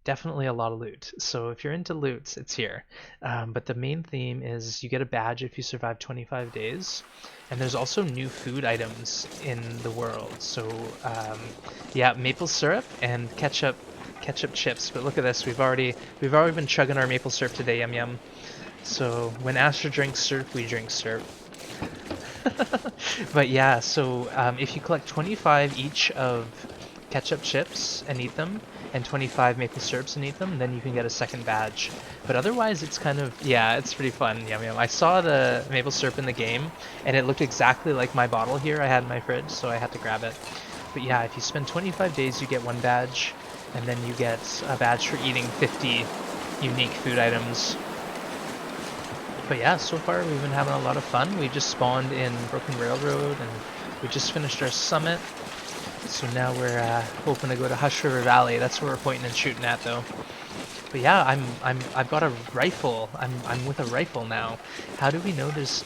definitely a lot of loot. So if you're into loot, it's here. But the main theme is you get a badge if you survive 25 days. And there's also new food items in the world. So yeah, maple syrup and ketchup chips. But look at this, we've already been chugging our maple syrup today, yum yum. So when Astra drinks syrup, we drink syrup. But yeah, so if you collect 25 each of ketchup chips and eat them, and 25 maple syrups and eat them, then you can get a second badge. But otherwise, it's kind of, yeah, it's pretty fun. Yum yum. I saw the maple syrup in the game, and it looked exactly like my bottle here I had in my fridge, so I had to grab it. But yeah, if you spend 25 days, you get one badge, and then you get a badge for eating 50 unique food items. But yeah, so far we've been having a lot of fun. We just spawned in Broken Railroad, and we just finished our summit. So now we're hoping to go to Hush River Valley. That's where we're pointing and shooting at, though. But yeah, I've got a rifle. I'm with a rifle now. How do we know there's?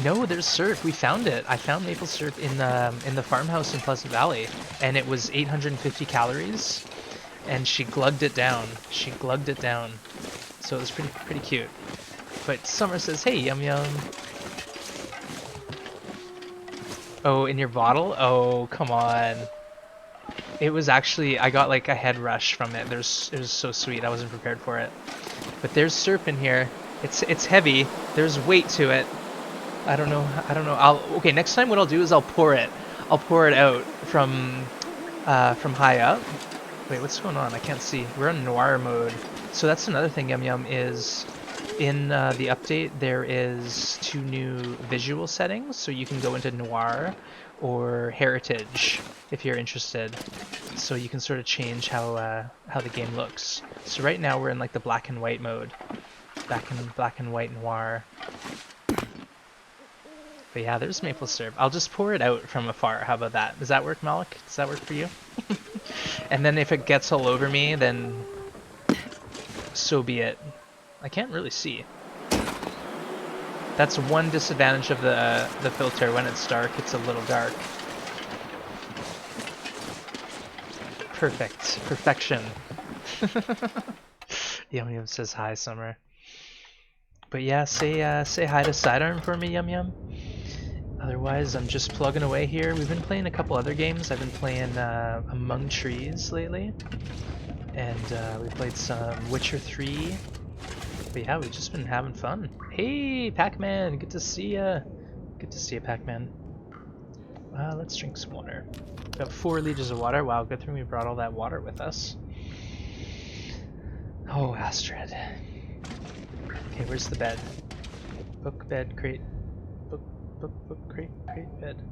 No, there's syrup. We found it. I found maple syrup in the farmhouse in Pleasant Valley, and it was 850 calories. And she glugged it down. She glugged it down. So it was pretty cute. But Summer says, "Hey, yum yum." Oh, in your bottle? Oh, come on. It was actually, I got like a head rush from it. It was so sweet. I wasn't prepared for it. But there's syrup in here. It's heavy. There's weight to it. I don't know. Okay, next time what I'll do is I'll pour it. I'll pour it out from high up. Wait, what's going on? I can't see. We're on noir mode. So that's another thing, Yum Yum, is in the update there is 2 new visual settings. So you can go into noir or heritage if you're interested. So you can sort of change how the game looks. So right now we're in like the black and white mode. Black and white noir. But yeah, there's maple syrup. I'll just pour it out from afar. How about that? Does that work, Malik? Does that work for you? And then if it gets all over me, then so be it. I can't really see. That's one disadvantage of the filter. When it's dark, it's a little dark. Perfect. Perfection. Yum Yum says hi, Summer. But yeah, say hi to Sidearm for me, Yum Yum. Otherwise, I'm just plugging away here. We've been playing a couple other games. I've been playing Among Trees lately. And we played some Witcher 3. But yeah, we've just been having fun. Hey, Pac-Man! Good to see ya! Good to see you, Pac-Man. Let's drink some water. Got 4 liters of water. Wow, good thing we brought all that water with us. Oh, Astrid. Okay, where's the bed? Book, bed, crate. Book, crate, bed.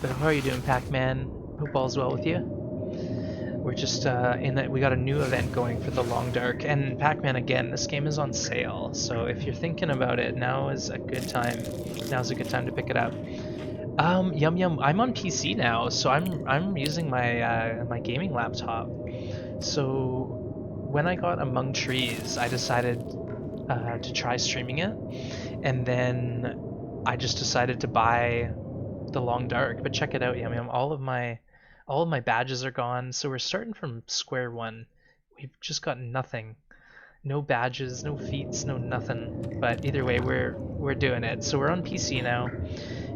But how are you doing, Pac-Man? Hope all's well with you. We're just we got a new event going for the Long Dark, and Pac-Man, again, this game is on sale, so if you're thinking about it, now is a good time. Now's a good time to pick it up. Yum Yum, I'm on PC now, so I'm using my my gaming laptop. So when I got Among Trees, I decided to try streaming it, and then I just decided to buy the Long Dark. But check it out, Yum Yum. All of my badges are gone, so we're starting from square one. We've just got nothing. No badges, no feats, no nothing. But either way, we're doing it. So we're on PC now,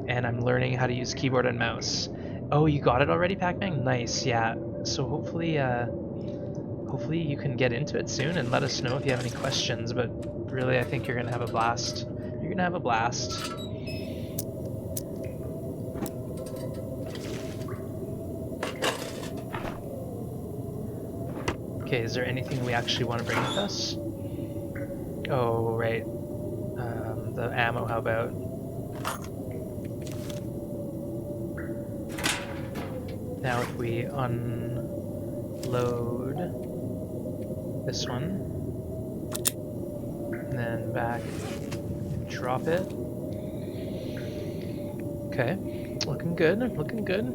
and I'm learning how to use keyboard and mouse. Oh, you got it already, Pac-Man? Nice, yeah. So hopefully you can get into it soon and let us know if you have any questions. But really, I think you're gonna have a blast. You're gonna have a blast. Okay, is there anything we actually want to bring with us? Oh, right. The ammo, how about? Now if we unload this one, and then back and drop it. Okay, looking good, looking good.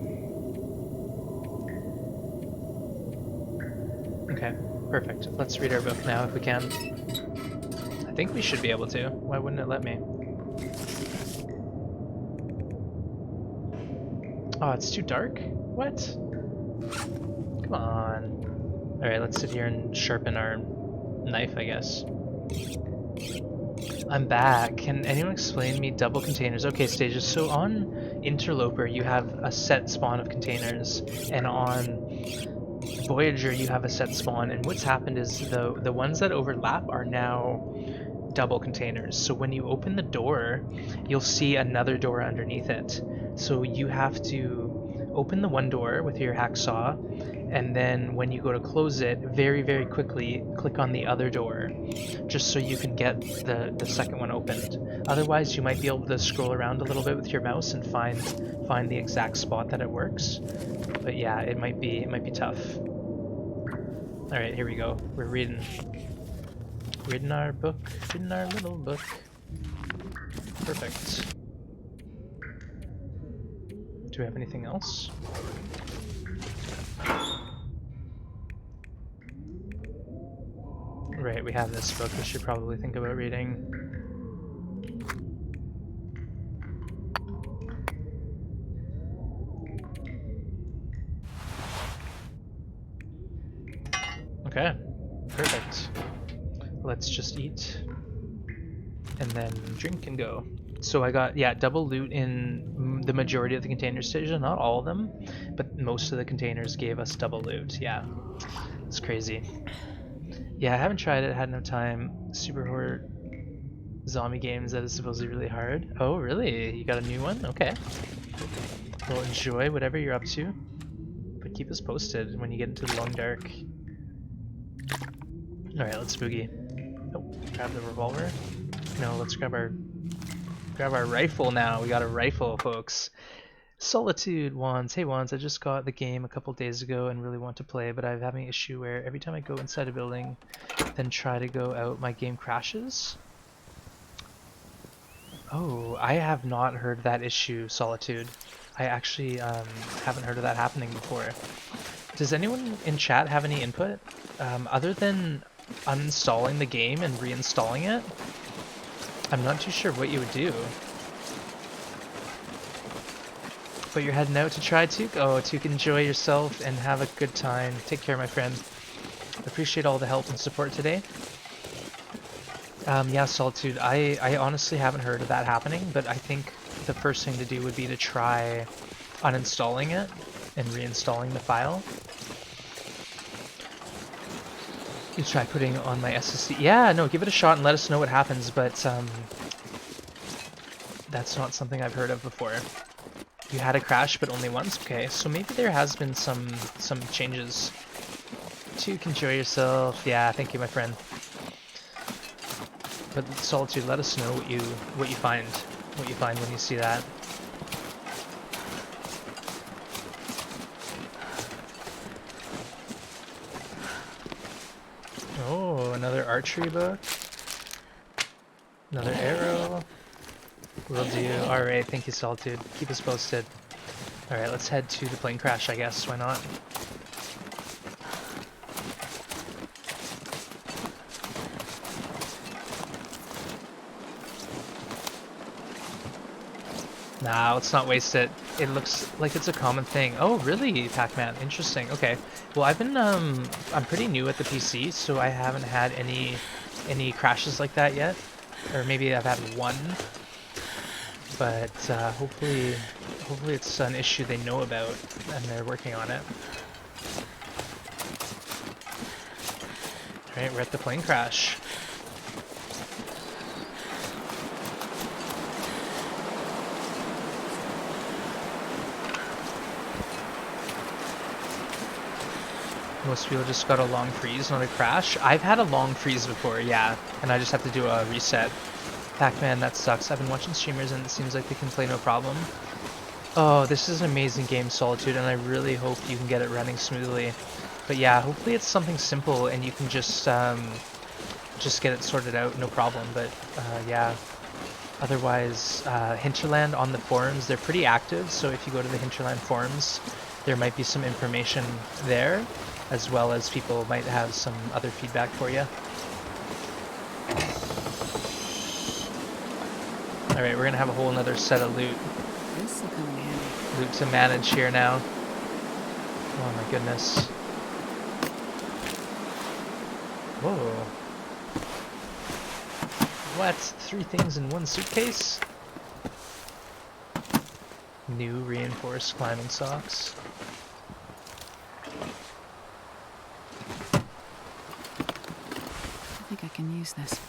Okay, perfect. Let's read our book now if we can. I think we should be able to. Why wouldn't it let me? Oh, it's too dark? What? Come on. Alright, let's sit here and sharpen our knife, I guess. I'm back. Can anyone explain me double containers? Okay, Stages. So on Interloper, you have a set spawn of containers, and on Voyager, you have a set spawn. And what's happened is the ones that overlap are now double containers. So when you open the door, you'll see another door underneath it. So you have to open the one door with your hacksaw, and then when you go to close it, very, very quickly click on the other door, just so you can get the second one opened. Otherwise, you might be able to scroll around a little bit with your mouse and find the exact spot that it works. But yeah, it might be tough. All right, here we go. We're reading our book, reading our little book. Perfect. Do we have anything else? Right, we have this book. We should probably think about reading. Okay, perfect. Let's just eat and then drink and go. So I got, yeah, double loot in the majority of the container stations, not all of them, but most of the containers gave us double loot. Yeah, it's crazy. Yeah, I haven't tried it, had no time. Super horde zombie games that is supposedly really hard. Oh, really? You got a new one? Okay. Well, enjoy whatever you're up to, but keep us posted when you get into the long dark. Alright, let's boogie. Oh, grab the revolver. No, let's grab our rifle now. We got a rifle, folks. Solitude Wands. Hey Wands, I just got the game a couple days ago and really want to play, but I'm having an issue where every time I go inside a building, then try to go out, my game crashes. Oh, I have not heard that issue, Solitude. I actually haven't heard of that happening before. Does anyone in chat have any input? Other than uninstalling the game and reinstalling it, I'm not too sure what you would do. But you're heading out to try, Took? Oh, Took, enjoy yourself and have a good time. Take care, my friend. Appreciate all the help and support today. Yeah, Solitude, I honestly haven't heard of that happening, but I think the first thing to do would be to try uninstalling it and reinstalling the file. You try putting it on my SSD. Yeah, no, give it a shot and let us know what happens, but that's not something I've heard of before. You had a crash, but only once? Okay, so maybe there has been some changes. Took, enjoy yourself. Yeah, thank you, my friend. But Solitude, let us know what you find when you see that. Oh, another archery book. Another arrow. Will do. Alright, thank you, Solitude. Keep us posted. Alright, let's head to the plane crash, I guess. Why not? Nah, let's not waste it. It looks like it's a common thing. Oh, really, Pac-Man? Interesting. Okay. Well, I've been, I'm pretty new at the PC, so I haven't had any crashes like that yet. Or maybe I've had one. But hopefully it's an issue they know about and they're working on it. Alright, we're at the plane crash. Most people just got a long freeze, not a crash. I've had a long freeze before, yeah, and I just have to do a reset. Pac-Man, that sucks. I've been watching streamers and it seems like they can play no problem. Oh, this is an amazing game, Solitude, and I really hope you can get it running smoothly. But yeah, hopefully it's something simple and you can just get it sorted out, no problem. But yeah, otherwise, Hinterland on the forums, they're pretty active, so if you go to the Hinterland forums, there might be some information there, as well as people might have some other feedback for you. Alright, we're gonna have a whole another set of loot. This will come in handy. loot to manage here now. Oh my goodness. Whoa. What? 3 things in one suitcase? New reinforced climbing socks. I think I can use this.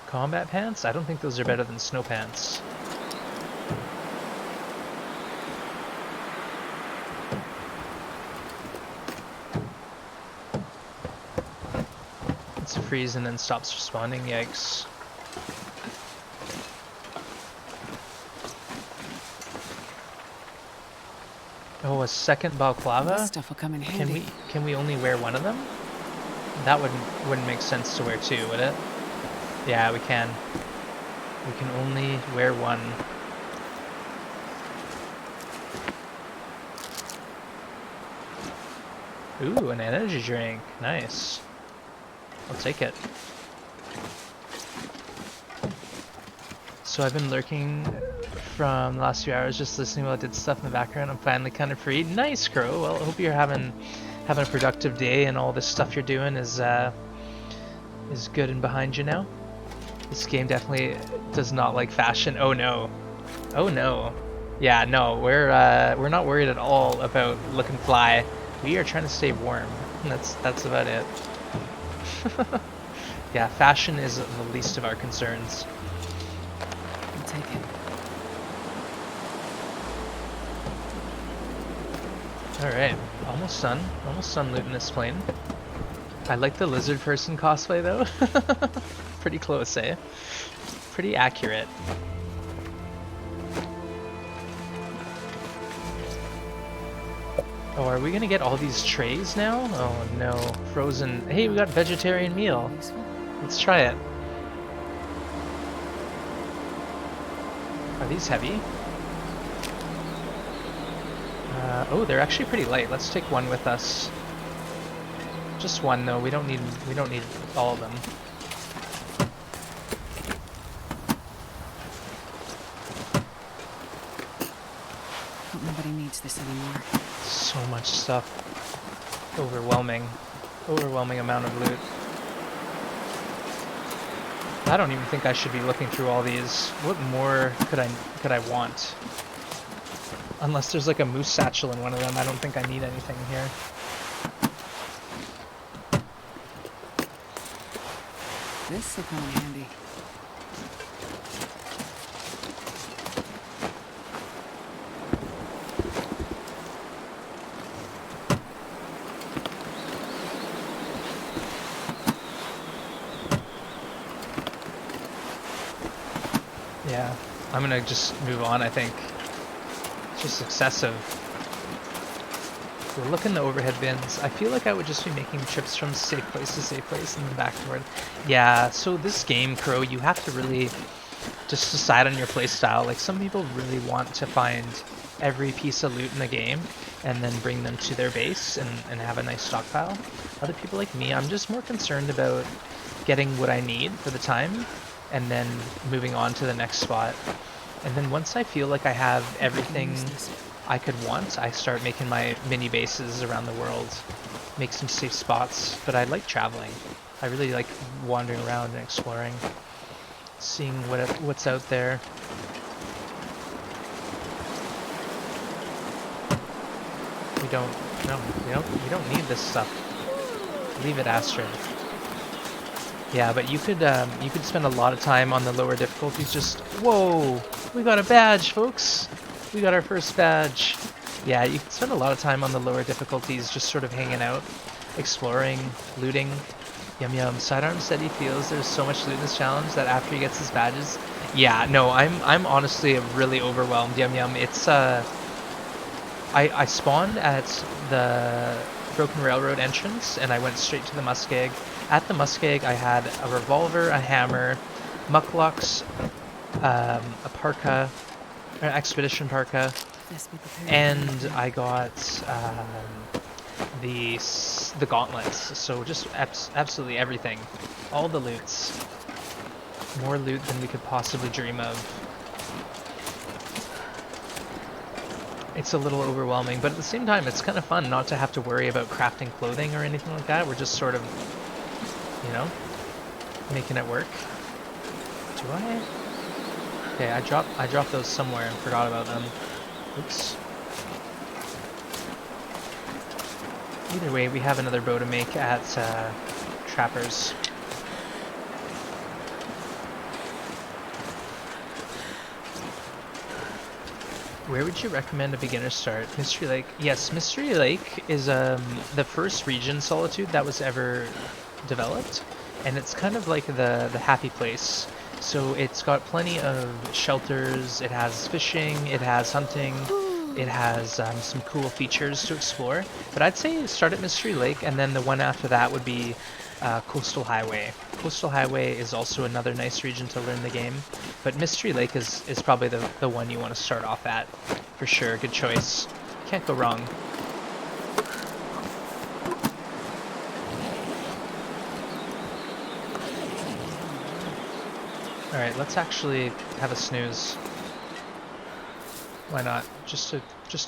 Combat pants? I don't think those are better than snow pants. It's freeze and then stops responding, yikes. Oh, a second This balaclava? stuff will come in handy. Can we only wear one of them? That wouldn't make sense to wear 2, would it? Yeah, we can. We can only wear 1. Ooh, an energy drink. Nice. I'll take it. So I've been lurking from the last few hours, just listening while I did stuff in the background. I'm finally kind of free. Nice, Crow. Well, I hope you're having a productive day and all this stuff you're doing is good and behind you now. This game definitely does not like fashion. Oh no. Oh no. Yeah, no, we're not worried at all about looking fly. We are trying to stay warm. That's about it. Yeah, fashion is the least of our concerns. I'll take it. Alright, almost done. Almost done looting this plane. I like the lizard person cosplay though. Pretty close, eh? Pretty accurate. Oh, are we gonna get all these trays now? Oh no, frozen. Hey, we got vegetarian meal. Useful. Let's try it. Are these heavy? Oh, they're actually pretty light. Let's take one with us. Just one though. We don't need all of them. Hope nobody needs this anymore. So much stuff. Overwhelming amount of loot. I don't even think I should be looking through all these. What more could I want? Unless there's like a moose satchel in one of them, I don't think I need anything here. This will come in handy. Yeah, I'm gonna just move on, I think. It's just excessive. We're looking the overhead bins. I feel like I would just be making trips from safe place to safe place and then back toward. Yeah, so this game, Crow, you have to really just decide on your play style. Like, some people really want to find every piece of loot in the game and then bring them to their base and have a nice stockpile. Other people like me, I'm just more concerned about getting what I need for the time and then moving on to the next spot. And then once I feel like I have everything I could want, I start making my mini bases around the world, make some safe spots. But I like traveling. I really like wandering around and exploring, seeing what's out there. We don't need this stuff. Leave it, Astrid. Yeah, but you could spend a lot of time on the lower difficulties just, whoa, we got a badge, folks. We got our first badge. Yeah, you can spend a lot of time on the lower difficulties just sort of hanging out, exploring, looting. Yum Yum. Sidearm said he feels there's so much loot in this challenge that after he gets his badges. Yeah, no, I'm honestly really overwhelmed, Yum Yum. It's I spawned at the Broken Railroad entrance and I went straight to the muskeg. At the muskeg I had a revolver, a hammer, mucklucks, a parka, an expedition parka, and I got the gauntlets. So just absolutely everything, all the loots, more loot than we could possibly dream of. it's a little overwhelming, but at the same time, it's kind of fun not to have to worry about crafting clothing or anything like that. We're just sort of, you know, making it work. Do I? Okay, I dropped those somewhere and forgot about them. Oops. Either way, we have another bow to make at Trapper's. Where would you recommend a beginner start? Mystery Lake. Yes, Mystery Lake is the first region Solitude that was ever developed, and it's kind of like the happy place. So it's got plenty of shelters, it has fishing, it has hunting, it has some cool features to explore. But I'd say start at Mystery Lake, and then the one after that would be Coastal Highway. Coastal Highway is also another nice region to learn the game, but Mystery Lake is probably the one you want to start off at, for sure. Good choice. Can't go wrong. Alright, let's actually have a snooze. Why not? Just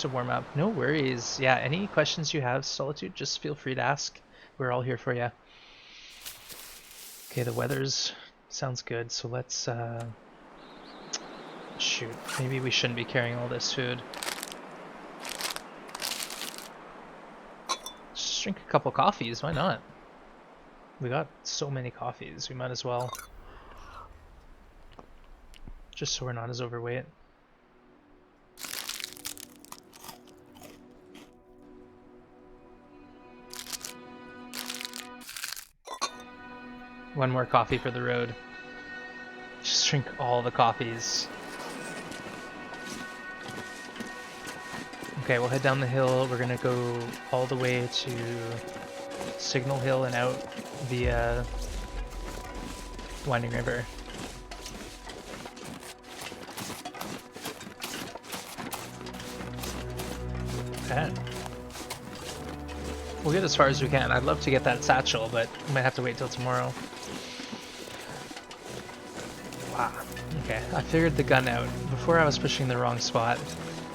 to warm up. No worries. Yeah, any questions you have, Solitude, just feel free to ask. We're all here for you. Okay, the weather's sounds good, so let's shoot. Maybe we shouldn't be carrying all this food. Just drink a couple coffees, why not? We got so many coffees, we might as well. Just so we're not as overweight. One more coffee for the road. Just drink all the coffees. Okay, we'll head down the hill. We're gonna go all the way to Signal Hill and out via Winding River. Okay. We'll get as far as we can. I'd love to get that satchel, but we might have to wait till tomorrow. Wow. Okay, I figured the gun out. Before I was pushing the wrong spot.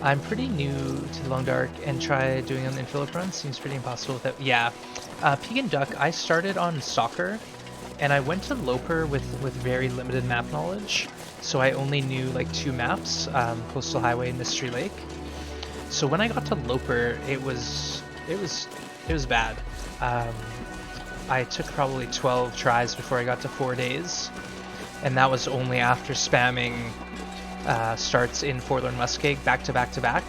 I'm pretty new to Long Dark, and try doing an interlope run seems pretty impossible without... Yeah. Peek and Duck, I started on Soccer, and I went to Loper with very limited map knowledge. So I only knew like 2 maps, Coastal Highway and Mystery Lake. So when I got to Loper, it was bad. I took probably 12 tries before I got to 4 days, and that was only after spamming starts in Forlorn Muskeg back to back to back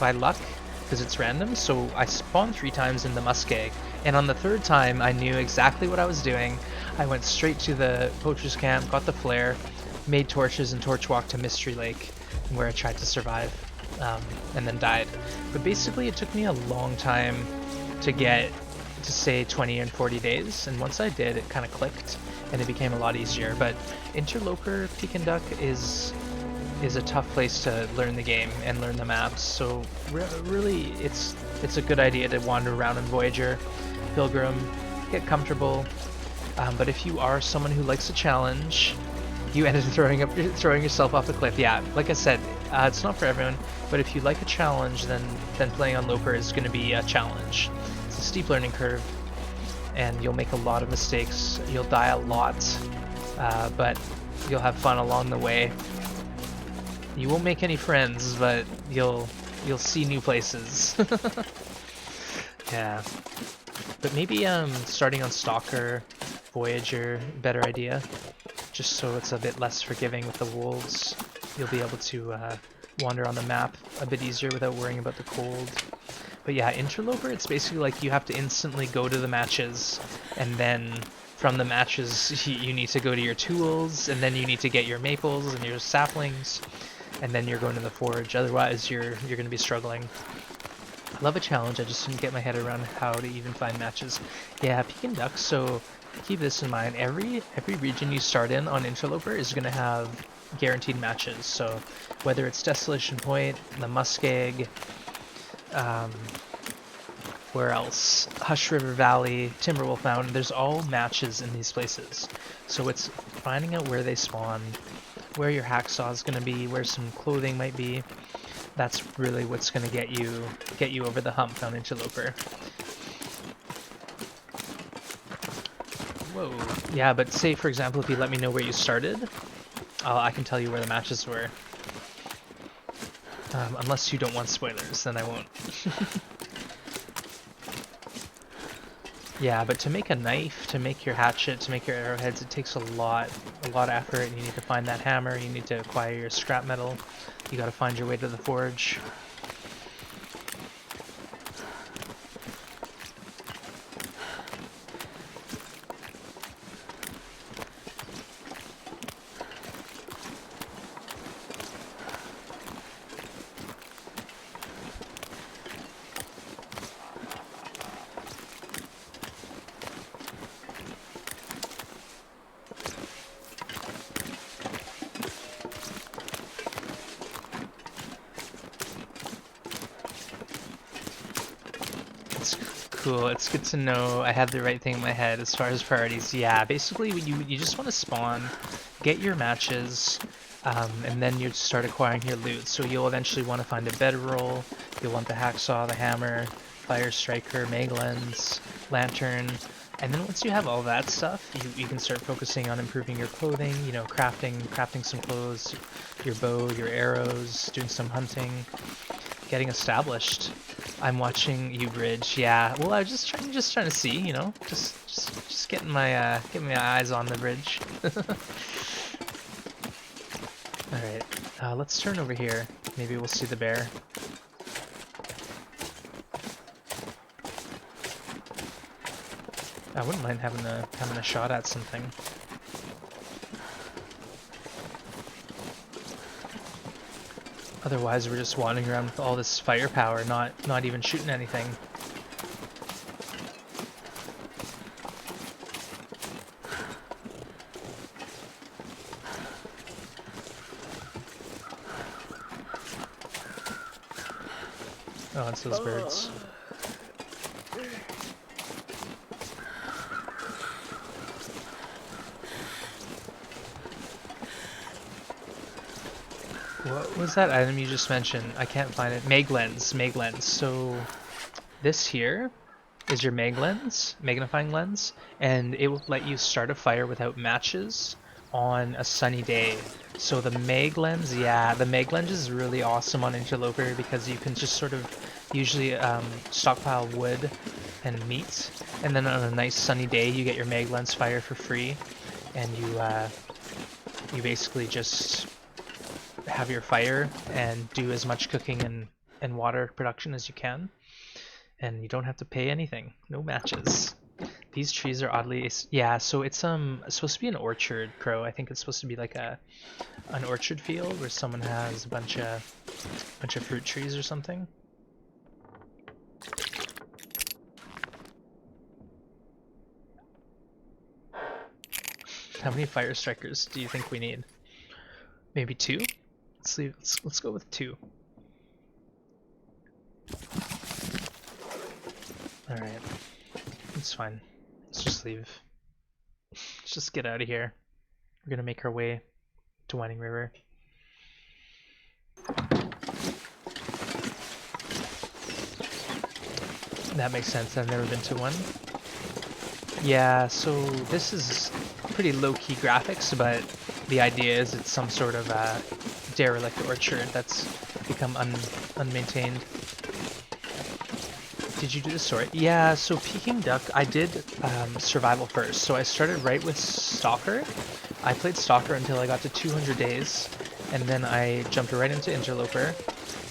by luck, because it's random. So I spawned 3 times in the Muskeg, and on the 3rd time I knew exactly what I was doing. I went straight to the poacher's camp, got the flare, made torches, and torch walked to Mystery Lake, where I tried to survive. And then died. But basically it took me a long time to get to say 20 and 40 days, and once I did, it kind of clicked and it became a lot easier. But Interloper Peek and Duck is a tough place to learn the game and learn the maps, so really it's a good idea to wander around in Voyager, Pilgrim, get comfortable, but if you are someone who likes a challenge, you ended up throwing yourself off a cliff. Yeah, like I said, it's not for everyone, but if you like a challenge, then playing on Loper is going to be a challenge. It's a steep learning curve, and you'll make a lot of mistakes. You'll die a lot, but you'll have fun along the way. You won't make any friends, but you'll see new places. Yeah, but maybe starting on Stalker, Voyager, better idea. Just so it's a bit less forgiving with the wolves. You'll be able to wander on the map a bit easier without worrying about the cold. But yeah, Interloper, it's basically like you have to instantly go to the matches, and then from the matches you need to go to your tools, and then you need to get your maples and your saplings, and then you're going to the forge. Otherwise you're going to be struggling. Love a challenge, I just didn't get my head around how to even find matches. Yeah, Peek and Duck, so keep this in mind. Every region you start in on Interloper is going to have guaranteed matches. So whether it's Desolation Point, the Muskeg, where else? Hush River Valley, Timberwolf Mountain, there's all matches in these places. So it's finding out where they spawn, where your hacksaw is going to be, where some clothing might be. That's really what's going to get you over the hump on Interloper. Whoa. Yeah, but say for example if you let me know where you started, I can tell you where the matches were. Unless you don't want spoilers, then I won't. Yeah, but to make a knife, to make your hatchet, to make your arrowheads, it takes a lot of effort. You need to find that hammer, you need to acquire your scrap metal, you gotta find your way to the forge. Cool, it's good to know I had the right thing in my head as far as priorities. Yeah, basically you just want to spawn, get your matches, and then you start acquiring your loot. So you'll eventually want to find a bedroll, you'll want the hacksaw, the hammer, fire striker, mag lens, lantern, and then once you have all that stuff, you can start focusing on improving your clothing, you know, crafting some clothes, your bow, your arrows, doing some hunting, getting established. I'm watching you bridge. Yeah. Well, I was just trying to see, you know, just getting my eyes on the bridge. All right. Let's turn over here. Maybe we'll see the bear. I wouldn't mind having a shot at something. Otherwise, we're just wandering around with all this firepower, not even shooting anything. Oh, it's those birds. What was that item you just mentioned? I can't find it. Mag lens. So this here is your mag lens, magnifying lens, and it will let you start a fire without matches on a sunny day. So the mag lens, yeah, the mag lens is really awesome on Interloper because you can just sort of usually stockpile wood and meat, and then on a nice sunny day you get your mag lens fire for free, and you basically just have your fire and do as much cooking and water production as you can, and you don't have to pay anything. No matches. These trees are oddly, yeah, so it's supposed to be an orchard, Crow. I think it's supposed to be like an orchard field where someone has a bunch of fruit trees or something. How many fire strikers do you think we need? Maybe 2? Let's go with 2. Alright. It's fine. Let's just leave. Let's just get out of here. We're gonna make our way to Winding River. That makes sense. I've never been to one. Yeah, so this is pretty low-key graphics, but the idea is it's some sort of derelict orchard that's become unmaintained. Did you do the story? Yeah, so Peking Duck, I did survival first. So I started right with Stalker. I played Stalker until I got to 200 days, and then I jumped right into Interloper,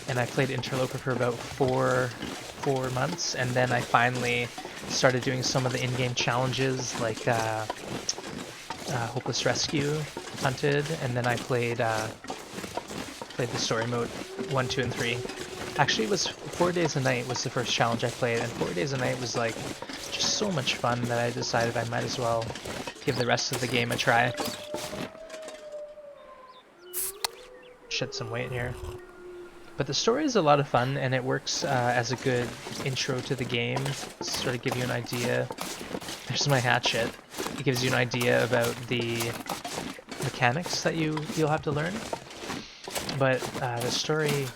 and I played Interloper for about four months, and then I finally started doing some of the in-game challenges like Hopeless Rescue, Hunted, and then I played the story mode 1, 2, and 3. Actually, it was 4 Days a Night was the first challenge I played, and 4 Days a Night was like just so much fun that I decided I might as well give the rest of the game a try. Shed some weight here. But the story is a lot of fun, and it works as a good intro to the game, sort of give you an idea. There's my hatchet. It gives you an idea about the mechanics that you'll have to learn. But the story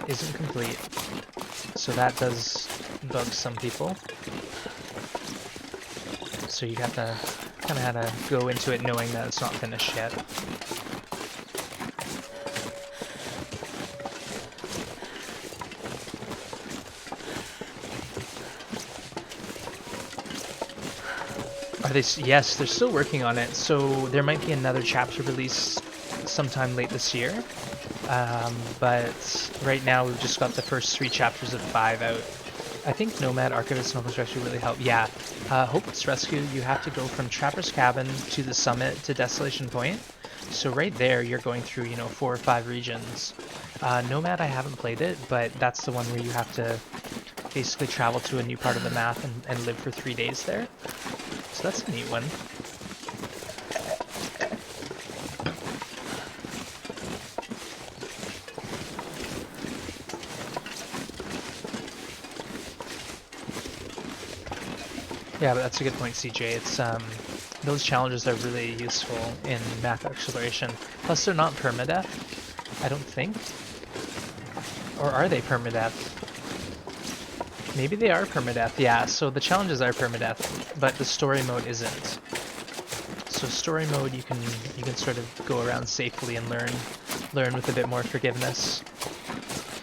isn't complete. So that does bug some people. So you have to kind of have to go into it knowing that it's not finished yet. Are they? Yes, they're still working on it. So there might be another chapter released sometime late this year. But right now we've just got the first 3 chapters of 5 out. I think Nomad, Archivist, and Hopeless Rescue really help. Yeah, Hopeless Rescue, you have to go from Trapper's Cabin to the summit to Desolation Point. So right there, you're going through, you know, 4 or 5 regions. Nomad, I haven't played it, but that's the one where you have to basically travel to a new part of the map and live for 3 days there. So that's a neat one. Yeah, but that's a good point, CJ. It's those challenges are really useful in map exploration. Plus, they're not permadeath, I don't think. Or are they permadeath? Maybe they are permadeath. Yeah. So the challenges are permadeath, but the story mode isn't. So story mode, you can sort of go around safely and learn with a bit more forgiveness.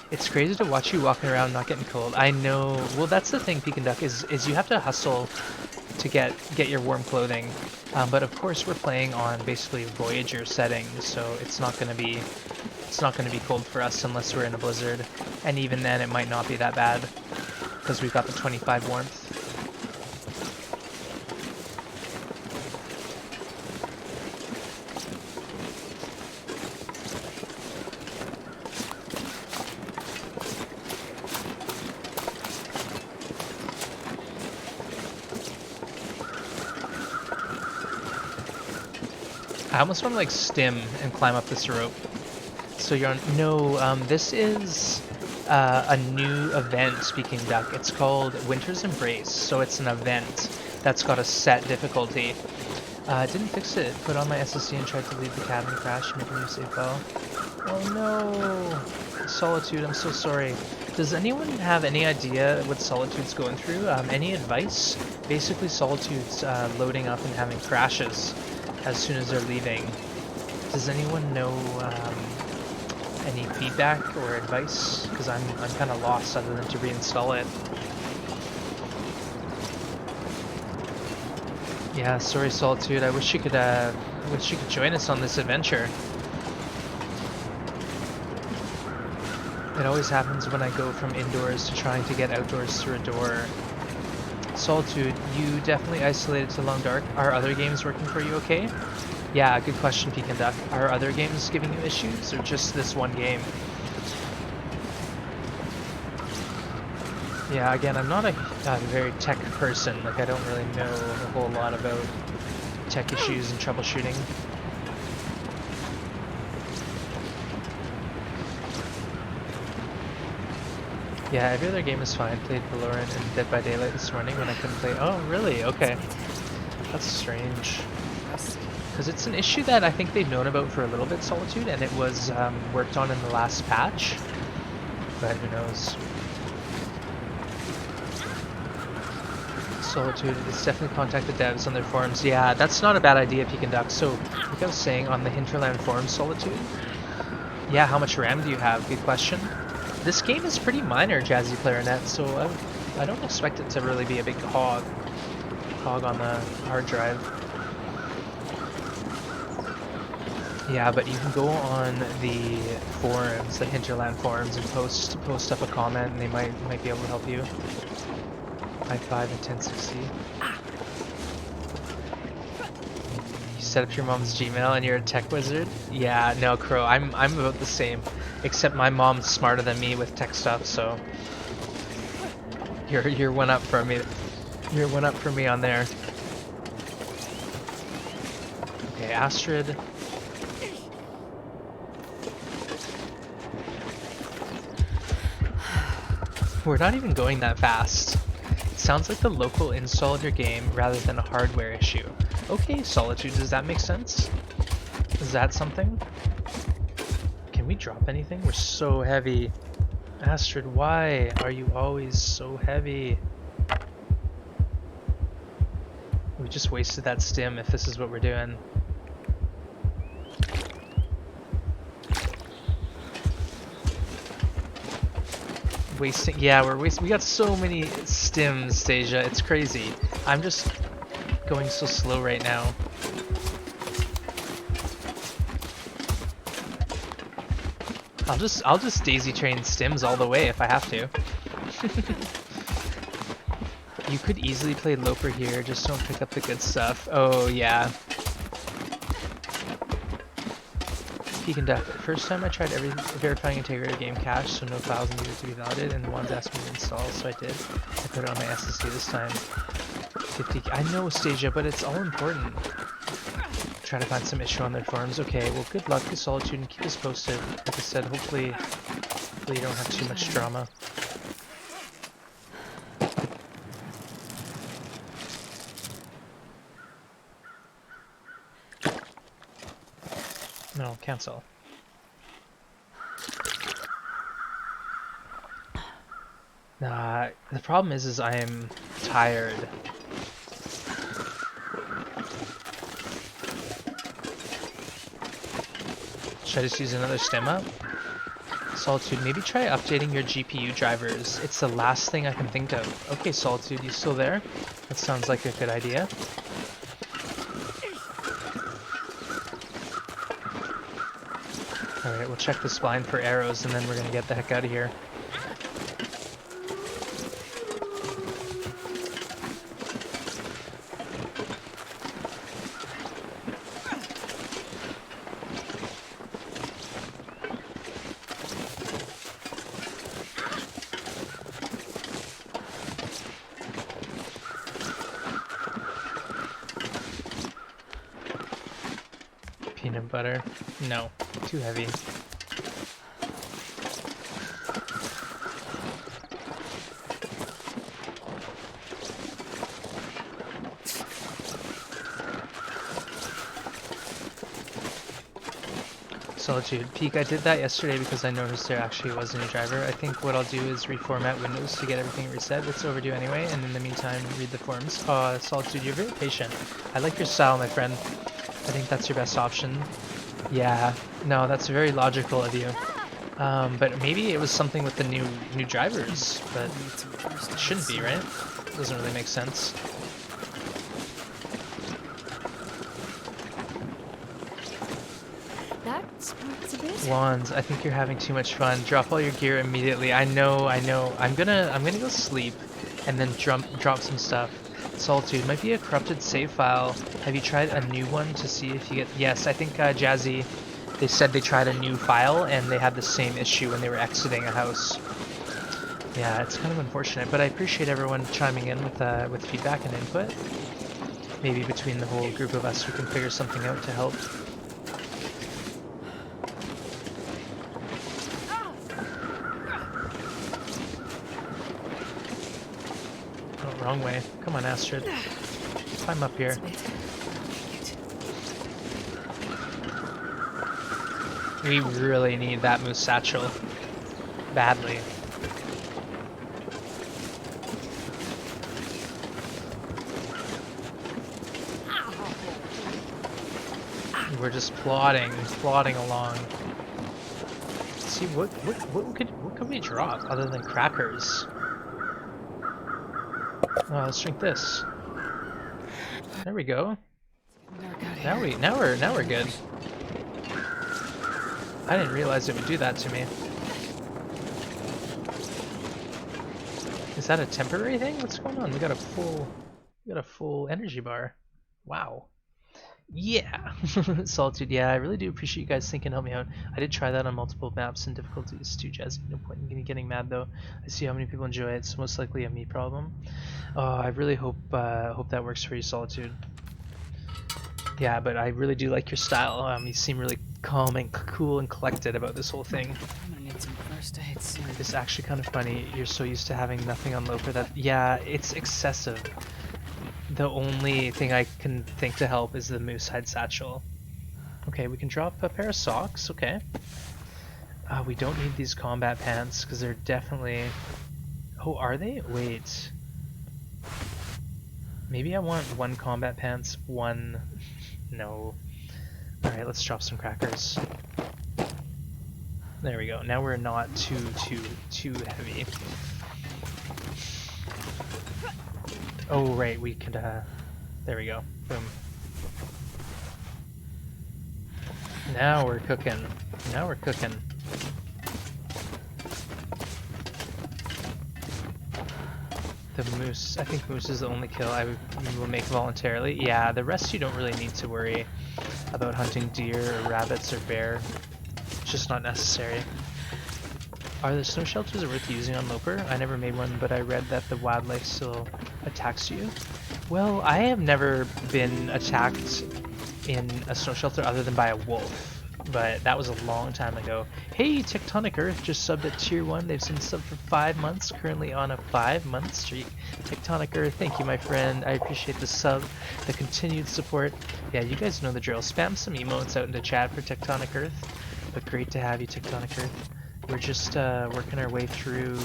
It's crazy to watch you walking around not getting cold. I know. Well, that's the thing, Peek and Duck, is you have to hustle to get your warm clothing. But of course, we're playing on basically Voyager settings, so it's not going to be cold for us unless we're in a blizzard. And even then, it might not be that bad because we've got the 25 warmth. I almost want to like stim and climb up this rope. So you're on. No, this is a new event, Speaking Duck. It's called Winter's Embrace. So it's an event that's got a set difficulty. Didn't fix it. Put on my SSD and tried to leave the cabin, crash, make a new save file. Oh no! Solitude, I'm so sorry. Does anyone have any idea what Solitude's going through? Any advice? Basically, Solitude's loading up and having crashes as soon as they're leaving. Does anyone know any feedback or advice? Because I'm kind of lost other than to reinstall it. Yeah, sorry Solitude. I wish you could join us on this adventure. It always happens when I go from indoors to trying to get outdoors through a door. Solitude, you definitely isolated to Long Dark. Are other games working for you okay? Yeah, good question, Peek and Duck. Are other games giving you issues, or just this one game? Yeah, again, I'm not a very tech person. Like, I don't really know a whole lot about tech issues and troubleshooting. Yeah, every other game is fine. Played Valorant and Dead by Daylight this morning when I couldn't play. Oh, really? Okay. That's strange. Because it's an issue that I think they've known about for a little bit, Solitude, and it was worked on in the last patch. But who knows? Solitude, it's definitely contact the devs on their forums. Yeah, that's not a bad idea, Peek and Duck. So, like I was saying, on the Hinterland forums, Solitude. Yeah, how much RAM do you have? Good question. This game is pretty minor, Jazzy Clarinet, so I don't expect it to really be a big hog on the hard drive. Yeah, but you can go on the forums, the Hinterland forums, and post up a comment, and they might be able to help you. i5 and 1060. You set up your mom's Gmail and you're a tech wizard? Yeah, no, Crow, I'm about the same. Except my mom's smarter than me with tech stuff, so you're one up from me. You're one up from me on there. Okay, Astrid. We're not even going that fast. It sounds like the local installed your game rather than a hardware issue. Okay, Solitude, does that make sense? Is that something? Can we drop anything? We're so heavy. Astrid, why are you always so heavy? We just wasted that stim if this is what we're doing. Wasting, yeah, we got so many stims, Stasia, it's crazy. I'm just going so slow right now. I'll just daisy train stims all the way if I have to. You could easily play Loper here, just don't pick up the good stuff. Oh yeah. Peek and duck. First time I tried verifying integrity of game cache, so no files needed to be validated, and the ones asked me to install, so I did. I put it on my SSD this time. 50. I know, Stasia, but it's all important. Try to find some issue on their forums. Okay, well, good luck to Solitude and keep us posted. Like I said, hopefully you don't have too much drama. No, cancel. Nah, the problem is I'm tired. Should I just use another stem up? Solitude, maybe try updating your GPU drivers. It's the last thing I can think of. Okay, Solitude, you still there? That sounds like a good idea. Alright, we'll check the spline for arrows and then we're gonna get the heck out of here. Peanut butter. No, too heavy. Solitude. Peak, I did that yesterday because I noticed there actually was a new driver. I think what I'll do is reformat Windows to get everything reset. It's overdue anyway, and in the meantime, read the forums. Solitude, you're very patient. I like your style, my friend. I think that's your best option. Yeah, no, that's very logical of you. But maybe it was something with the new drivers, but it shouldn't be, right? Doesn't really make sense. Wands, I think you're having too much fun. Drop all your gear immediately. I know. I'm gonna go sleep and then drop some stuff. Solitude might be a corrupted save file. Have you tried a new one to see if you get? Yes, I think Jazzy. They said they tried a new file and they had the same issue when they were exiting a house. Yeah, it's kind of unfortunate, but I appreciate everyone chiming in with feedback and input. Maybe between the whole group of us, we can figure something out to help. Wrong way. Come on, Astrid. Climb up here. We really need that moose satchel. Badly. We're just plodding along. Let's see what could we drop other than crackers? Let's drink this. There we go. Now we're good. I didn't realize it would do that to me. Is that a temporary thing? What's going on? We got a full energy bar. Wow. Yeah. Solitude, yeah, I really do appreciate you guys thinking, help me out. I did try that on multiple maps and difficulties too, Jazzy. No point in getting mad though. I see how many people enjoy it. It's most likely a me problem. I really hope that works for you, Solitude. Yeah, but I really do like your style. You seem really calm and cool and collected about this whole thing. I'm gonna need some first aid soon. It's actually kind of funny. You're so used to having nothing on Loper that, yeah, it's excessive. The only thing I can think to help is the moose hide satchel. Okay, we can drop a pair of socks. Okay. We don't need these combat pants because they're definitely... Oh, are they? Wait. Maybe I want one combat pants, one... No. Alright, let's drop some crackers. There we go. Now we're not too heavy. Oh, right, we could, there we go. Boom. Now we're cooking. Now we're cooking. The moose, I think moose is the only kill I will make voluntarily. Yeah, the rest you don't really need to worry about hunting deer or rabbits or bear. It's just not necessary. Are the snow shelters worth using on Loper? I never made one, but I read that the wildlife still attacks you. Well, I have never been attacked in a snow shelter other than by a wolf, but that was a long time ago. Hey, Tectonic Earth just subbed at tier 1. They've been subbed for 5 months, currently on a 5-month streak. Tectonic Earth, thank you, my friend. I appreciate the sub, the continued support. Yeah, you guys know the drill. Spam some emotes out into chat for Tectonic Earth, but great to have you, Tectonic Earth. We're just working our way through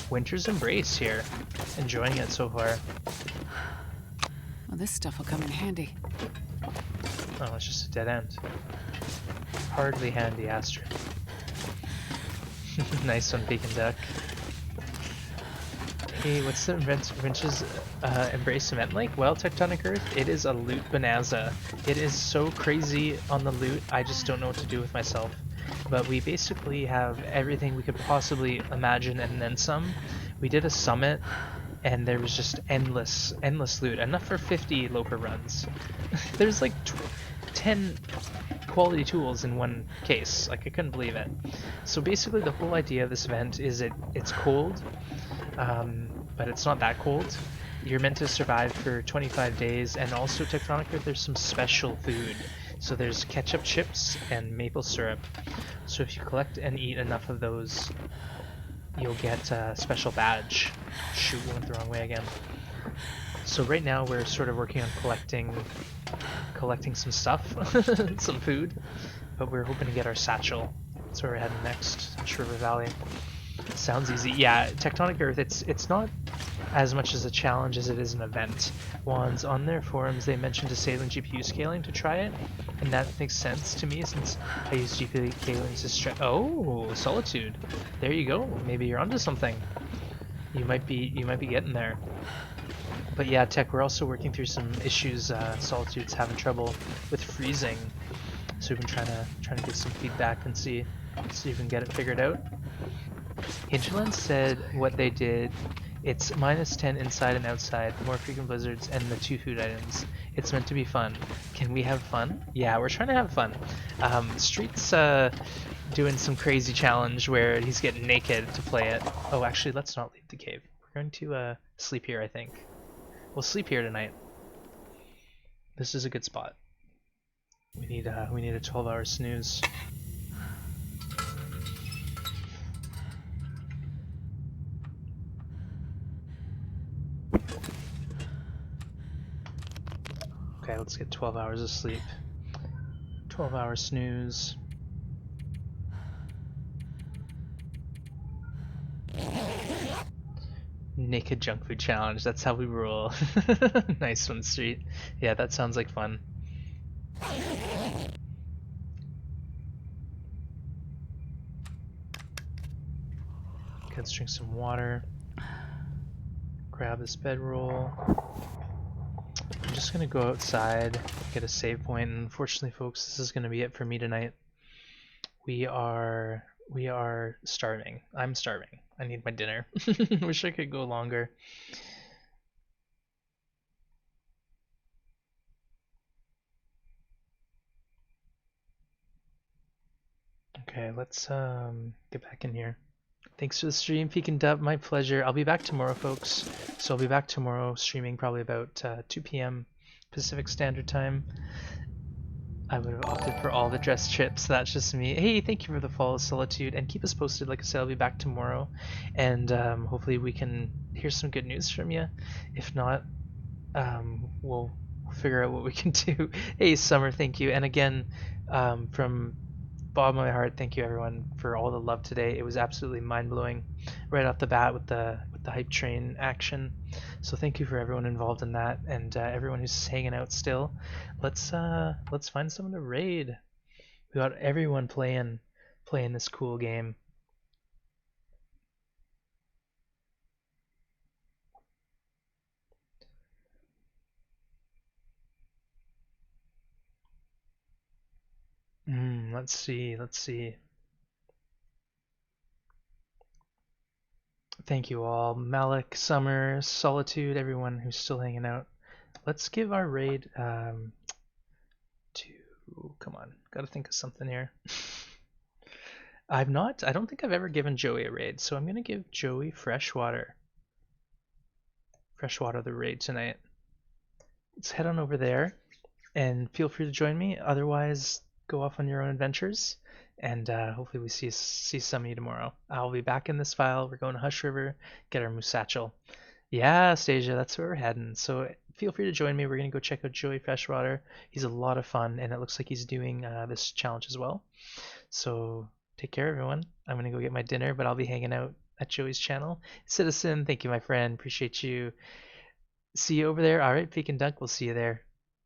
Winter's Embrace here. Enjoying it so far. Well, this stuff will come in handy. Oh, it's just a dead end. Hardly handy, Astrid. Nice one, Pekin Duck. Hey, what's the Wrench's Embrace event like? Well, Tectonic Earth, it is a loot bonanza. It is so crazy on the loot, I just don't know what to do with myself. But we basically have everything we could possibly imagine and then some. We did a summit, and there was just endless loot, enough for 50 Loper runs. There's like 10 quality tools in one case. Like, I couldn't believe it. So basically the whole idea of this event is it's cold, but it's not that cold. You're meant to survive for 25 days, and also Tectonic Earth, there's some special food. So there's ketchup chips and maple syrup. So if you collect and eat enough of those, you'll get a special badge. Shoot, we went the wrong way again. So right now we're sort of working on collecting some stuff, some food, but we're hoping to get our satchel. That's where we're heading next, River Valley. Sounds easy. Yeah, Tectonic Earth, it's not as much as a challenge as it is an event. Wands, on their forums they mentioned disabling GPU scaling to try it, and that makes sense to me since I use GPU scaling to stretch. Oh, Solitude. There you go. Maybe you're onto something. You might be getting there. But yeah, Tech, we're also working through some issues. Solitude's having trouble with freezing, so we've been trying to get some feedback and see if we can get it figured out. Hinterland said what they did. It's -10 inside and outside, more frequent blizzards, and the 2 food items. It's meant to be fun. Can we have fun? Yeah, we're trying to have fun. Street's doing some crazy challenge where he's getting naked to play it. Oh, actually, let's not leave the cave. We're going to sleep here, I think. We'll sleep here tonight. This is a good spot. We need a 12-hour snooze. Okay, let's get 12 hours of sleep. 12-hour snooze. Naked junk food challenge, that's how we roll. Nice one, Street. Yeah, that sounds like fun. Okay, let's drink some water. Grab this bedroll. I'm just gonna go outside, get a save point, and unfortunately folks, this is gonna be it for me tonight. We are starving. I'm starving. I need my dinner. Wish I could go longer. Okay, let's get back in here. Thanks for the stream, Peek and Dub. My pleasure. I'll be back tomorrow, folks. So I'll be back tomorrow streaming probably about 2 p.m. Pacific Standard Time. I would have opted for all the dress chips. That's just me. Hey, thank you for the follow, Solitude, and keep us posted. Like I said, I'll be back tomorrow, and hopefully we can hear some good news from you. If not, we'll figure out what we can do. Hey, Summer, thank you. And again, from bottom of my heart, thank you everyone for all the love today. It was absolutely mind-blowing right off the bat with the hype train action. So thank you for everyone involved in that, and everyone who's hanging out still. Let's find someone to raid. We got everyone playing this cool game. Let's see. Thank you all. Malik, Summer, Solitude, everyone who's still hanging out. Let's give our raid to... Come on, gotta think of something here. I don't think I've ever given Joey a raid, so I'm gonna give Joey Freshwater the raid tonight. Let's head on over there, and feel free to join me. Otherwise, go off on your own adventures, and hopefully we see some of you tomorrow. I'll be back in this file. We're going to Hush River, get our Moosatchel. Yeah, Stasia, that's where we're heading. So feel free to join me. We're gonna go check out Joey Freshwater. He's a lot of fun, and it looks like he's doing this challenge as well. So take care, everyone. I'm gonna go get my dinner, but I'll be hanging out at Joey's channel. Citizen, thank you, my friend. Appreciate you. See you over there. All right, Peek and Dunk, we'll see you there.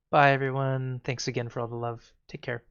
Bye, everyone. Thanks again for all the love. Take care.